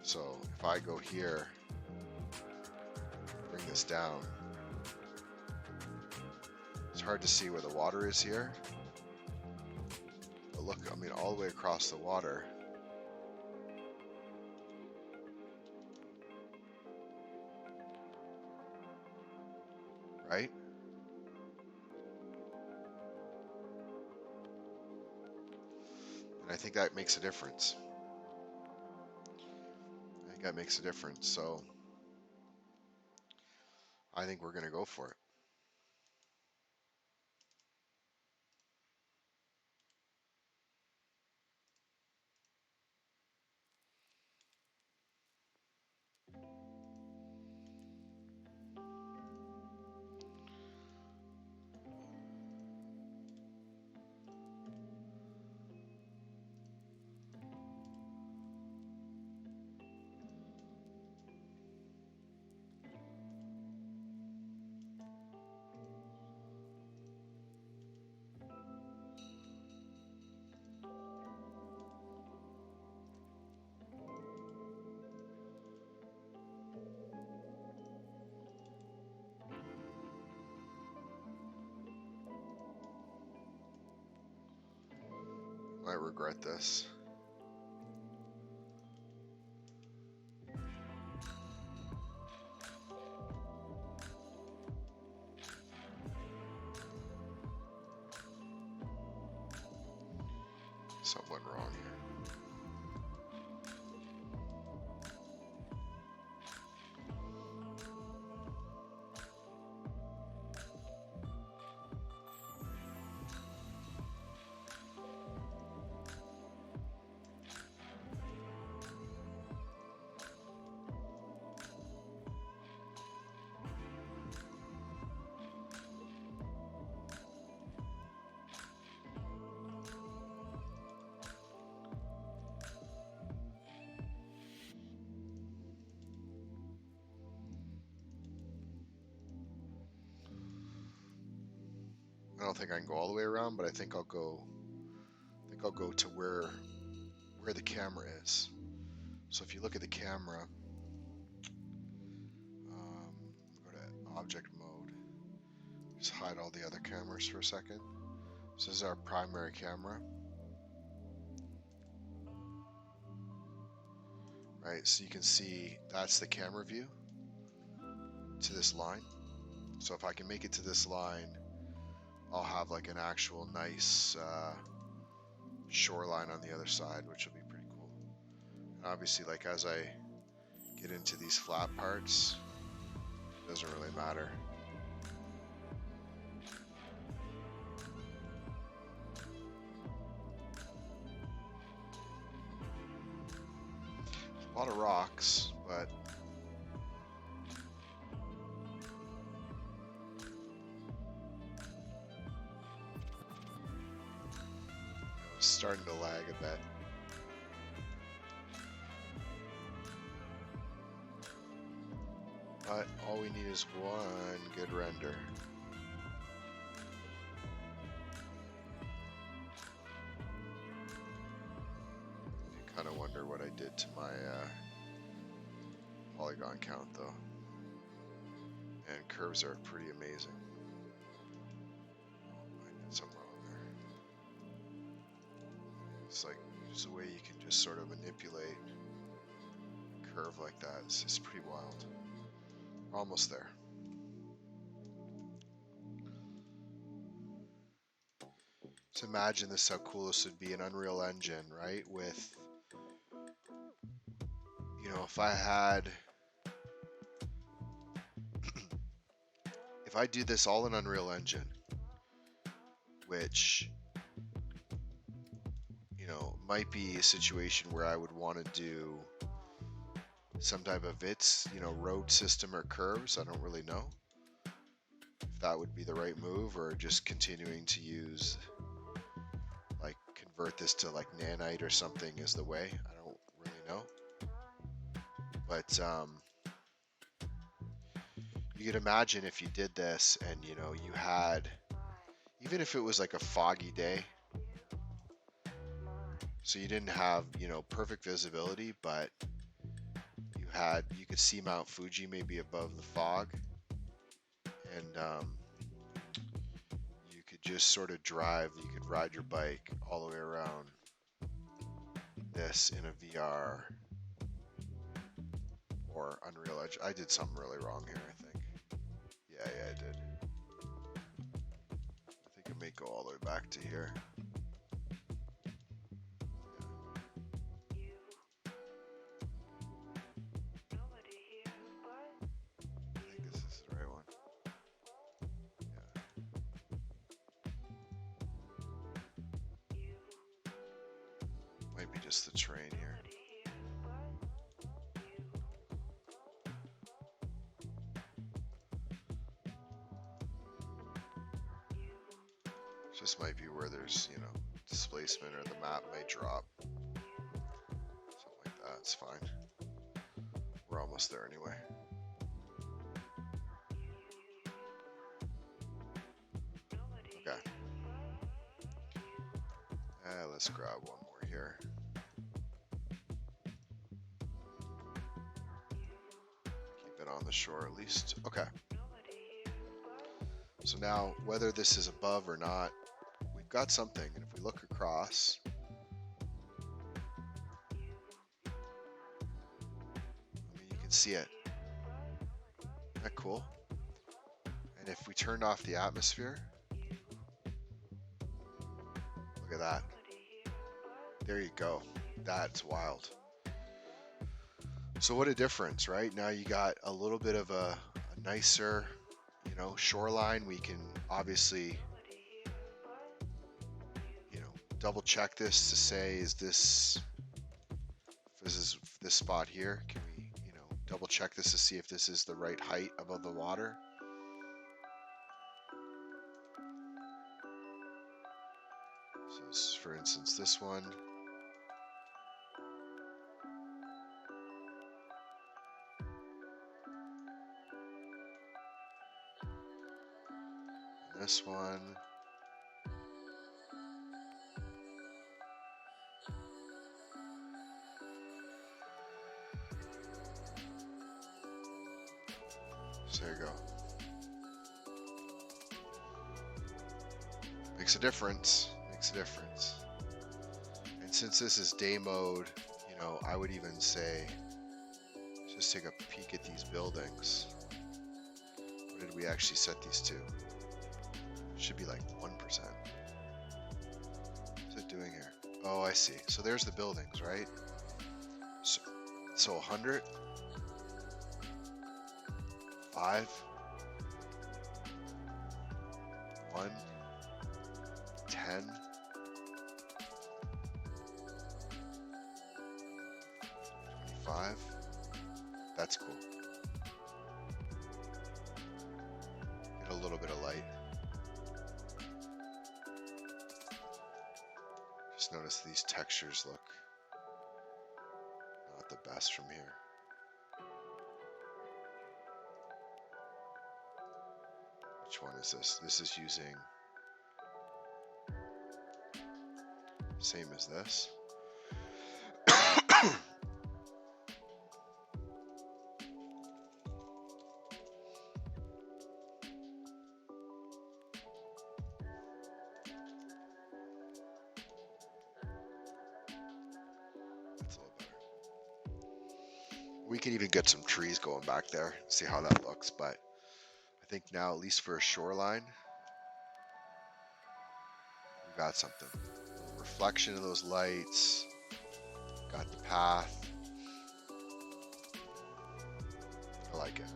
So if I go here, bring this down, it's hard to see where the water is here. But look, I mean, all the way across the water. Right? And I think that makes a difference. I think that makes a difference. So I think we're going to go for it. I regret this. Something went wrong here. I don't think I can go all the way around, but I think I'll go. To where the camera is. So if you look at the camera, go to object mode. Just hide all the other cameras for a second. So this is our primary camera. Right, so you can see that's the camera view to this line. So if I can make it to this line, I'll have like an actual nice shoreline on the other side, which will be pretty cool. And obviously, like as I get into these flat parts, it doesn't really matter. A lot of rocks, but it's starting to lag a bit. But all we need is one good render. I kind of wonder what I did to my polygon count though. And curves are pretty amazing. Oh, I did something wrong there. It's like there's a way you can just sort of manipulate a curve like that. It's just pretty wild. We're almost there. So imagine this, how cool this would be in Unreal Engine, right? With, if I had, if I do this all in Unreal Engine, which, might be a situation where I would want to do some type of road system or curves. I don't really know if that would be the right move, or just continuing to use, like, convert this to like nanite or something is the way. I don't really know. But you could imagine if you did this and you had, even if it was like a foggy day, so you didn't have perfect visibility, but you could see Mount Fuji maybe above the fog, and you could just sort of drive. You could ride your bike all the way around this in a VR or Unreal Edge. I did something really wrong here, I think. Yeah, I did. I think it may go all the way back to here. Might be just the train here. Just might be where there's, displacement, or the map may drop. Something like that, it's fine. We're almost there anyway. Okay. Let's grab one more here. Keep it on the shore at least. Okay. So now, whether this is above or not, we've got something. And if we look across, you can see it. Isn't that cool? And if we turned off the atmosphere, look at that. There you go. That's wild. So what a difference, right? Now you got a little bit of a nicer, shoreline. We can obviously, double check this to say, is this spot here? Can we, double check this to see if this is the right height above the water? So for instance, this one. This one. So there you go. Makes a difference. Makes a difference. And since this is day mode, I would even say, just take a peek at these buildings. What did we actually set these to? Should be like 1%. What's it doing here? Oh, I see. So there's the buildings, right? So 100, 5, 1, 10, 25. That's cool. Get a little bit of light. Just notice these textures look not the best from here. Which one is this? This is using same as this. We could even get some trees going back there, see how that looks, but I think now, at least for a shoreline, we got something. Reflection of those lights, got the path. I like it.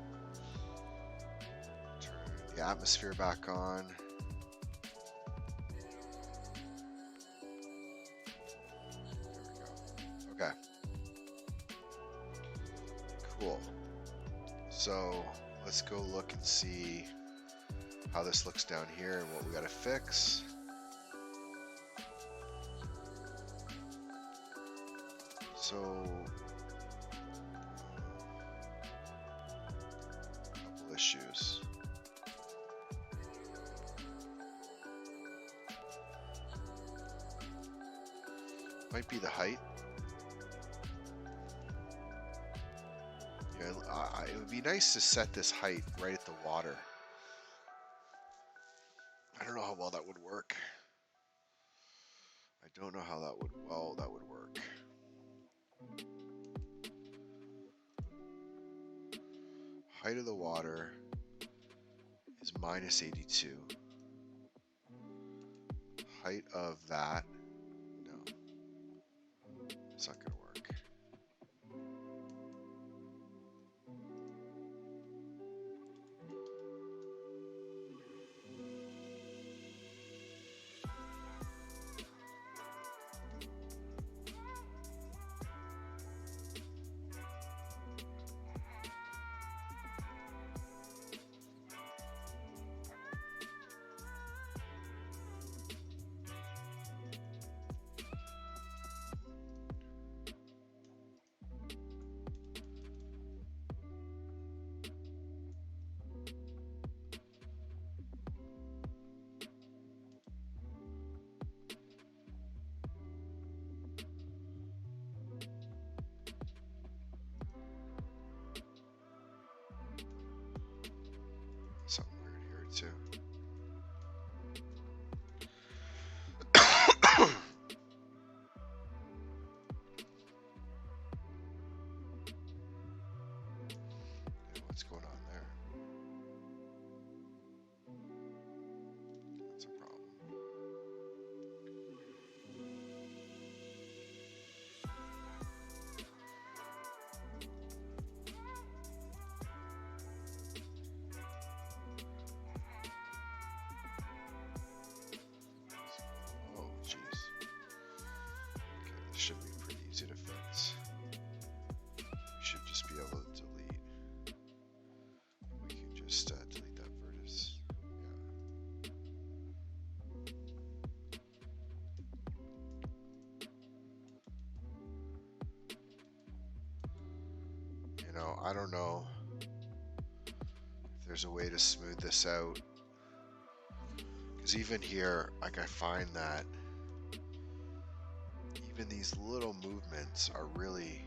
Turn the atmosphere back on. Cool. So let's go look and see how this looks down here and what we gotta fix. So, a couple issues. Might be the height. Yeah, it would be nice to set this height right at the water. I don't know how well that would work. I don't know how that would work. Height of the water is minus 82. Height of that, no, it's not gonna work. Something weird here too. What's going on there? That's a problem. Oh, jeez. Okay, this should be pretty easy to fix. We should just be able to delete. We can just delete that vertex. Yeah. You know, I don't know if there's a way to smooth this out. Because even here, like I find that even these little movements are really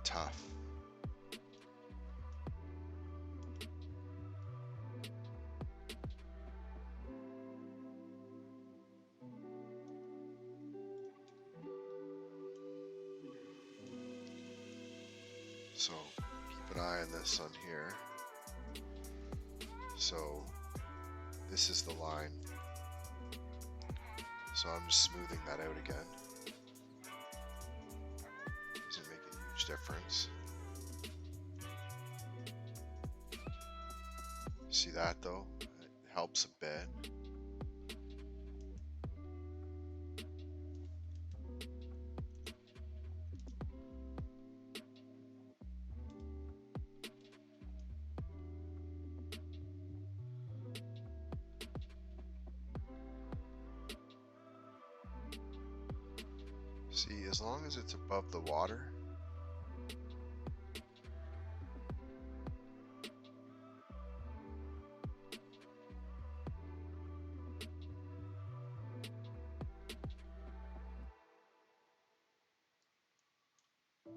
tough. So keep an eye on this on here. So this is the line. So I'm just smoothing that out again. Doesn't make a huge difference. See that though? It helps a bit. See, as long as it's above the water,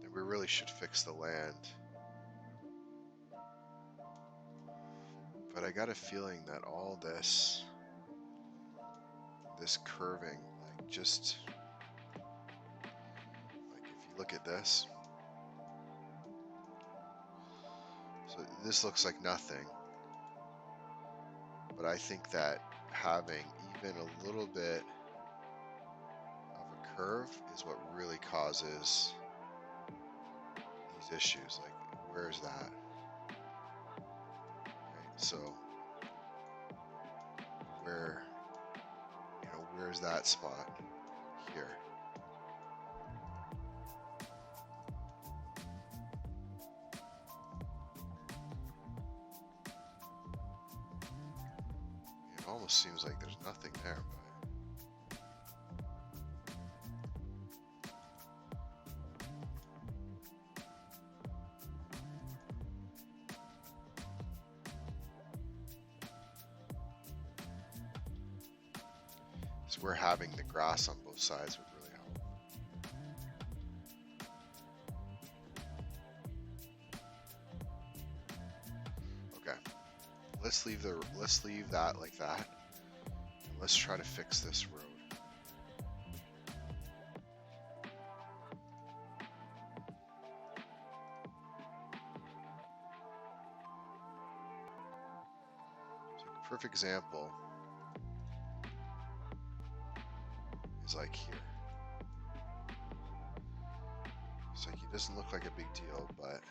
then we really should fix the land. But I got a feeling that all this curving, like just like if you look at this, so this looks like nothing, but I think that having even a little bit of a curve is what really causes these issues. Like, where's that? Right, so where's that spot? Here. almost seems like there's nothing there, but so we're having the grass on both sides would really help. Okay, let's leave that like that, and let's try to fix this road. So a perfect example is like here. It's like it doesn't look like a big deal, but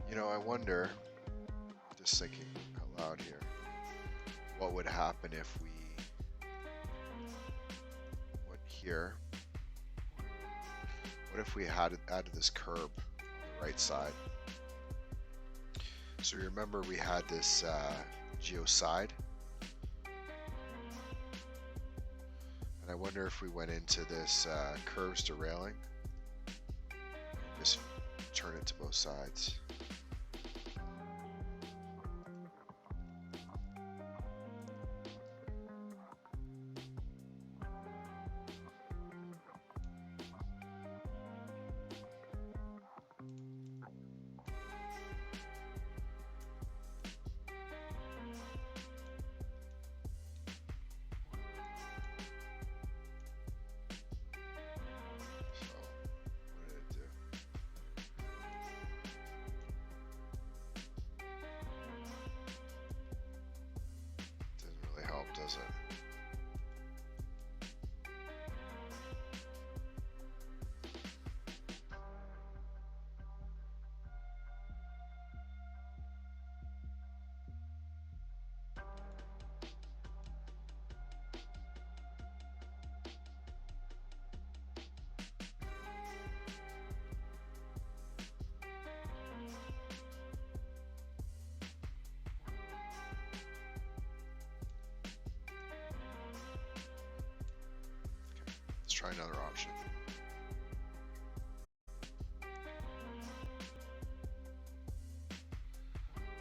you know, I wonder, just thinking out loud here, what would happen if we went here? What if we had added this curb on the right side? So remember we had this geo side, and I wonder if we went into this curves to railing, just turn it to both sides. Does it? Let's try another option.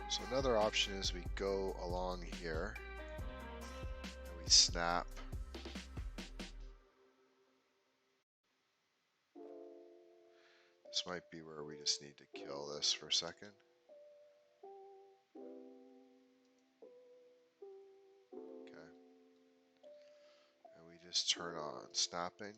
So another option is we go along here and we snap this. Might be where we just need to kill this for a second. Okay. And we just turn on snapping.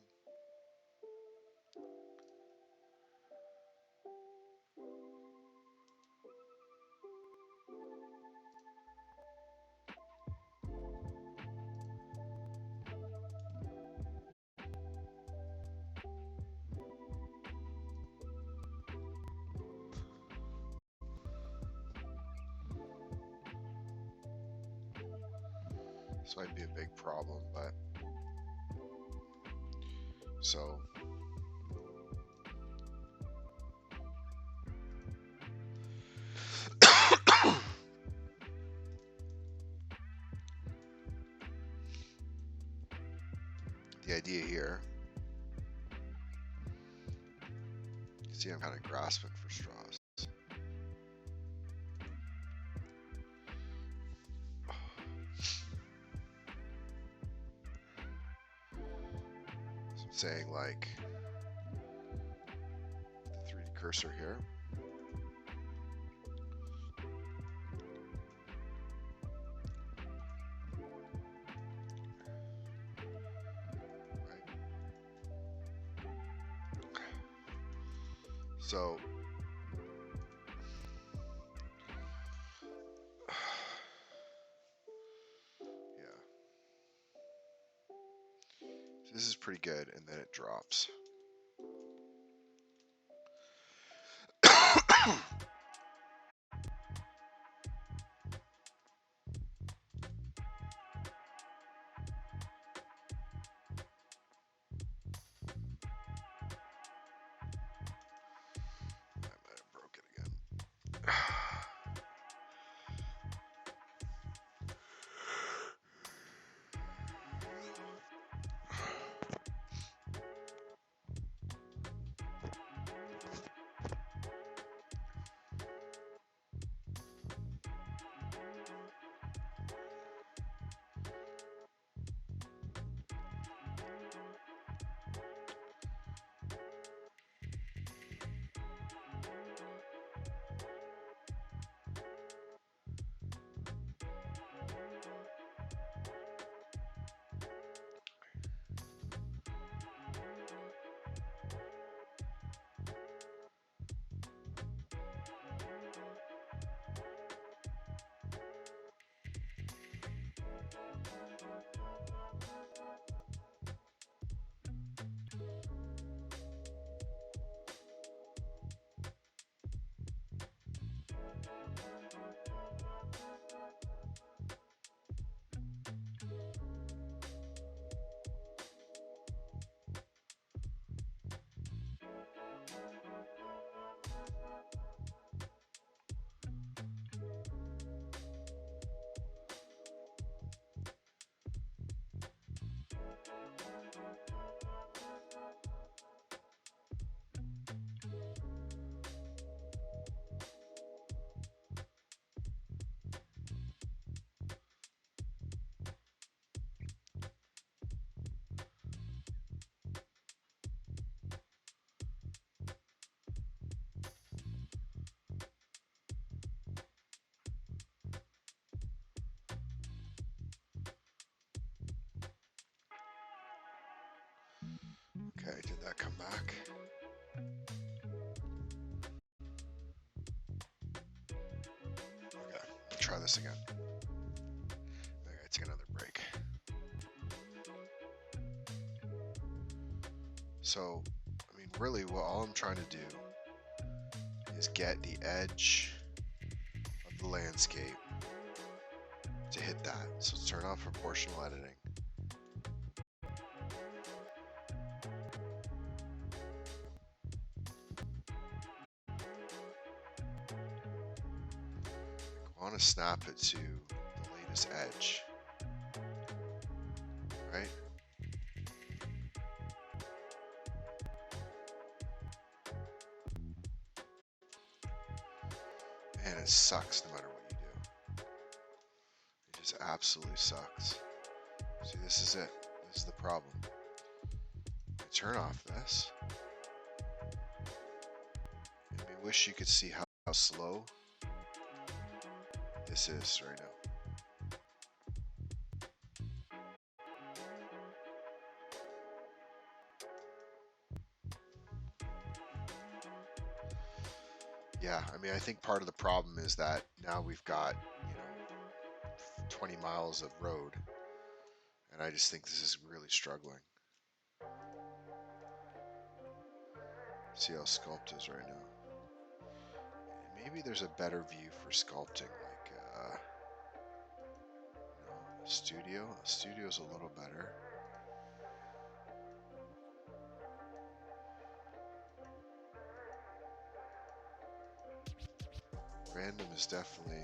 This might be a big problem, but so the idea here, you see I'm kind of grasping for straws. So I'm saying like the 3D cursor here. So yeah, this is pretty good, and then it drops. I might have broke it again. Okay, did that come back? Okay, I'll try this again. Okay, take another break. So, I mean, really, what all I'm trying to do is get the edge of the landscape to hit that. So turn off proportional editing. I want to snap it to the latest edge, right? Man, it sucks no matter what you do. It just absolutely sucks. See, this is it. This is the problem. I turn off this. And we wish you could see how slow this is right now. Yeah, I mean, I think part of the problem is that now we've got, 20 miles of road, and I just think this is really struggling. See how sculpt is right now. Maybe there's a better view for sculpting, like, Studio's a little better. Random is definitely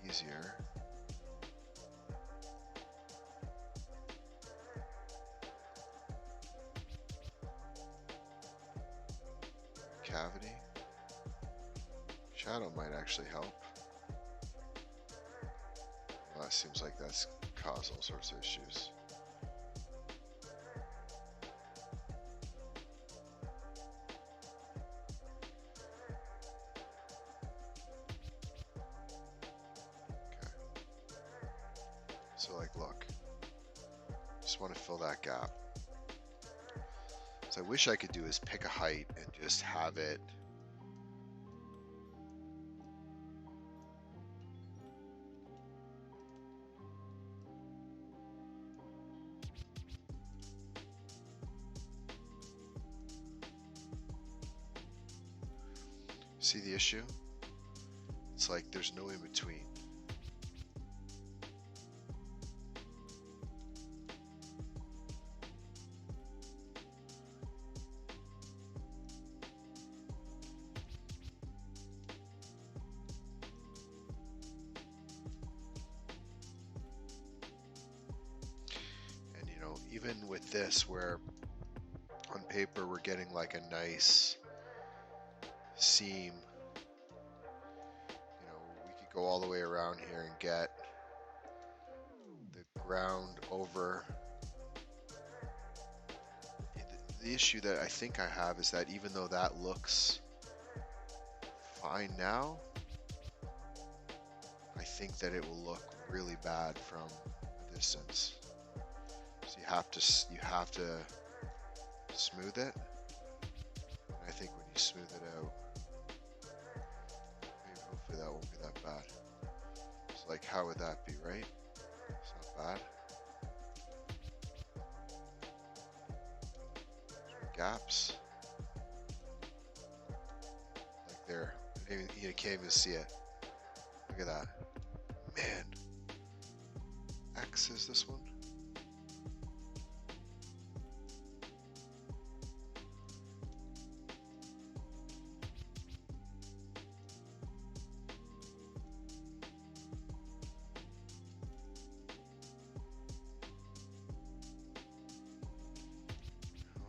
easier. Cavity. Shadow might actually help. Well, that seems like that's caused all sorts of issues. Okay. So like, look, just want to fill that gap. So I wish I could do is pick a height and just have it. See the issue? It's like there's no in between. And you know, even with this, where on paper we're getting like a nice seam, you know, we could go all the way around here and get the ground over. The issue that I think I have is that even though that looks fine now, I think that it will look really bad from a distance. So you have to smooth it. And I think when you smooth it out, maybe hopefully that won't be that bad. So like, how would that be, right? It's not bad. Gaps, like there. You can't even see it. Look at that, man. X is this one.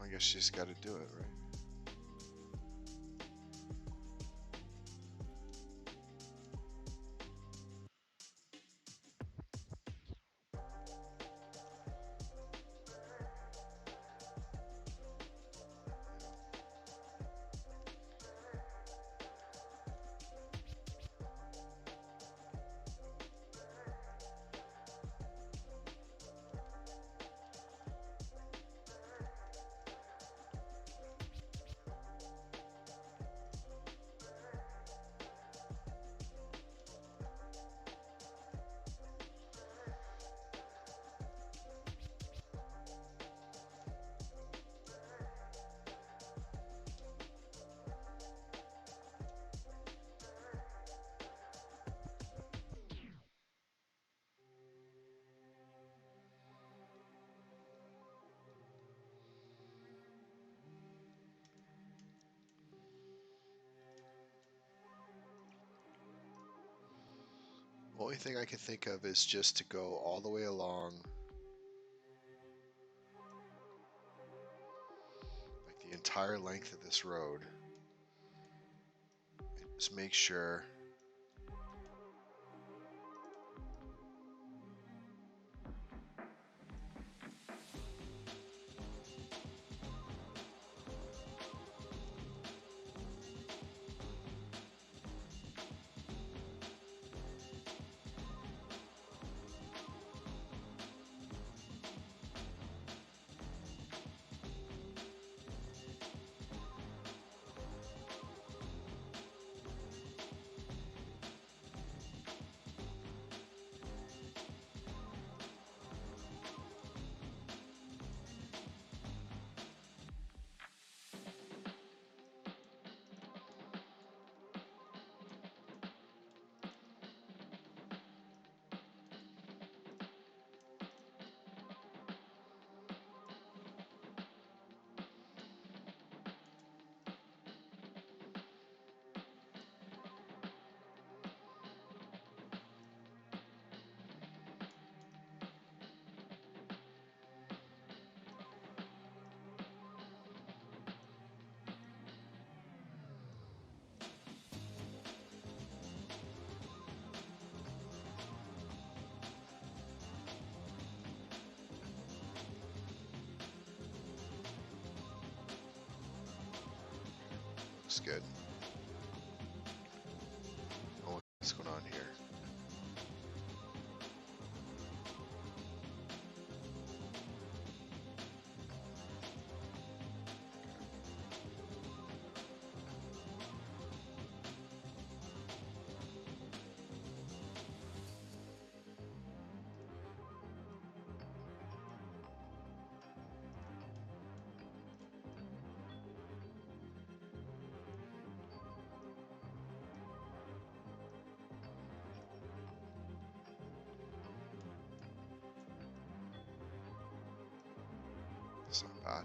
I guess you just got to do it, right? The only thing I can think of is just to go all the way along, like the entire length of this road, and just make sure looks good. Oh, what's going on here? It's not bad.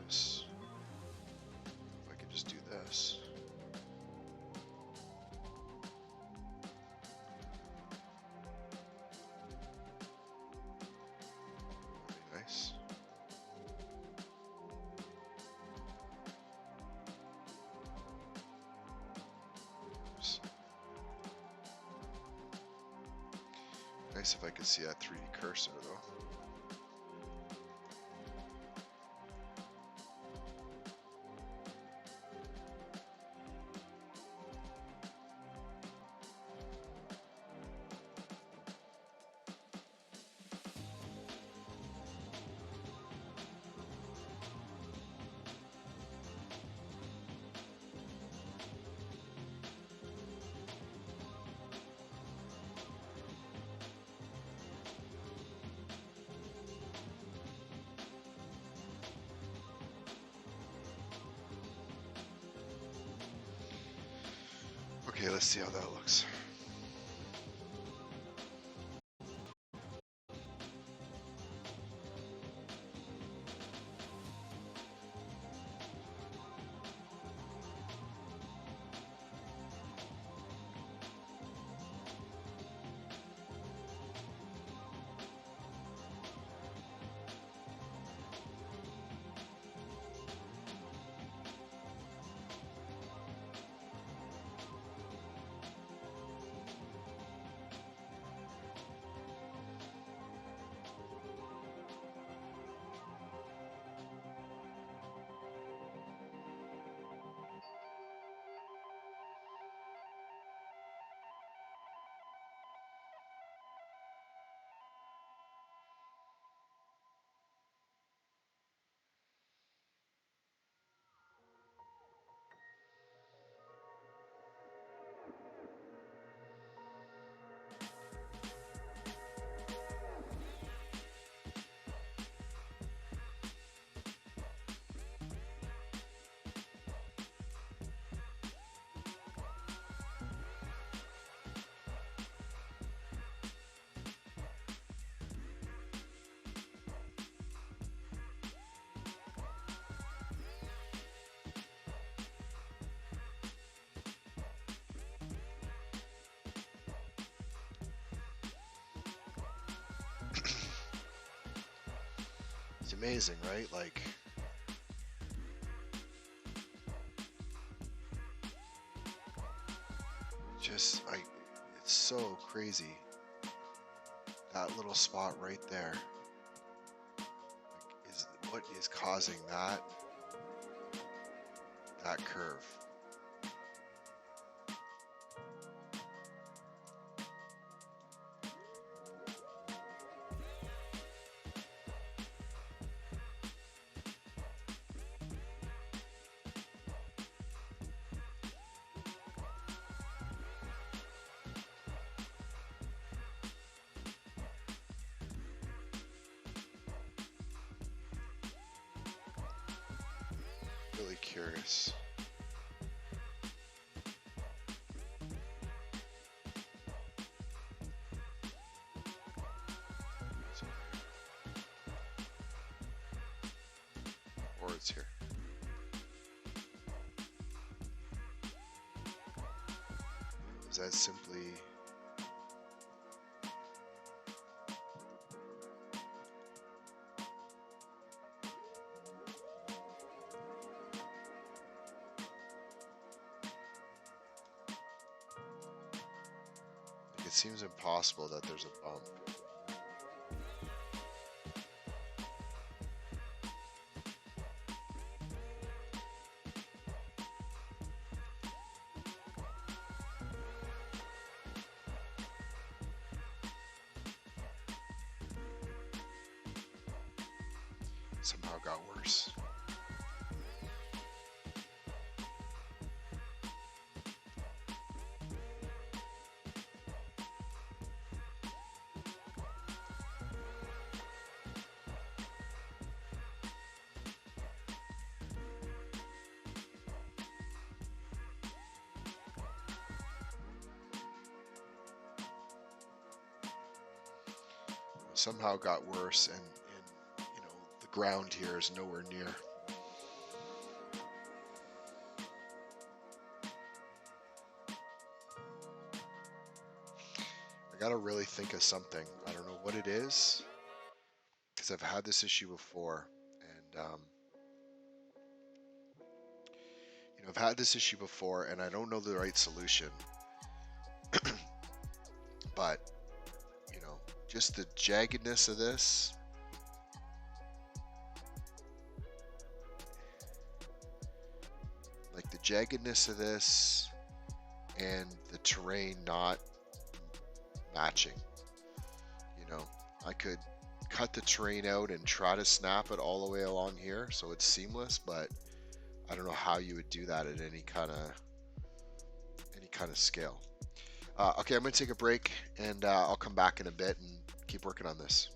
If I could just do this. Very nice. Oops. Nice if I could see that 3D cursor though. Okay, let's see how that looks. It's amazing, right? Like, it's so crazy. That little spot right there is what is causing that curve. Really curious. Or it's here. Is that simply it seems impossible that there's a bump. Somehow got worse. Somehow got worse, and you know, the ground here is nowhere near. I gotta really think of something. I don't know what it is, because I've had this issue before, and you know, I've had this issue before, and I don't know the right solution. But you know, just the jaggedness of this. Like the jaggedness of this and the terrain not matching. You know, I could cut the terrain out and try to snap it all the way along here so it's seamless, but I don't know how you would do that at any kind of scale. Okay, I'm going to take a break, and I'll come back in a bit and keep working on this.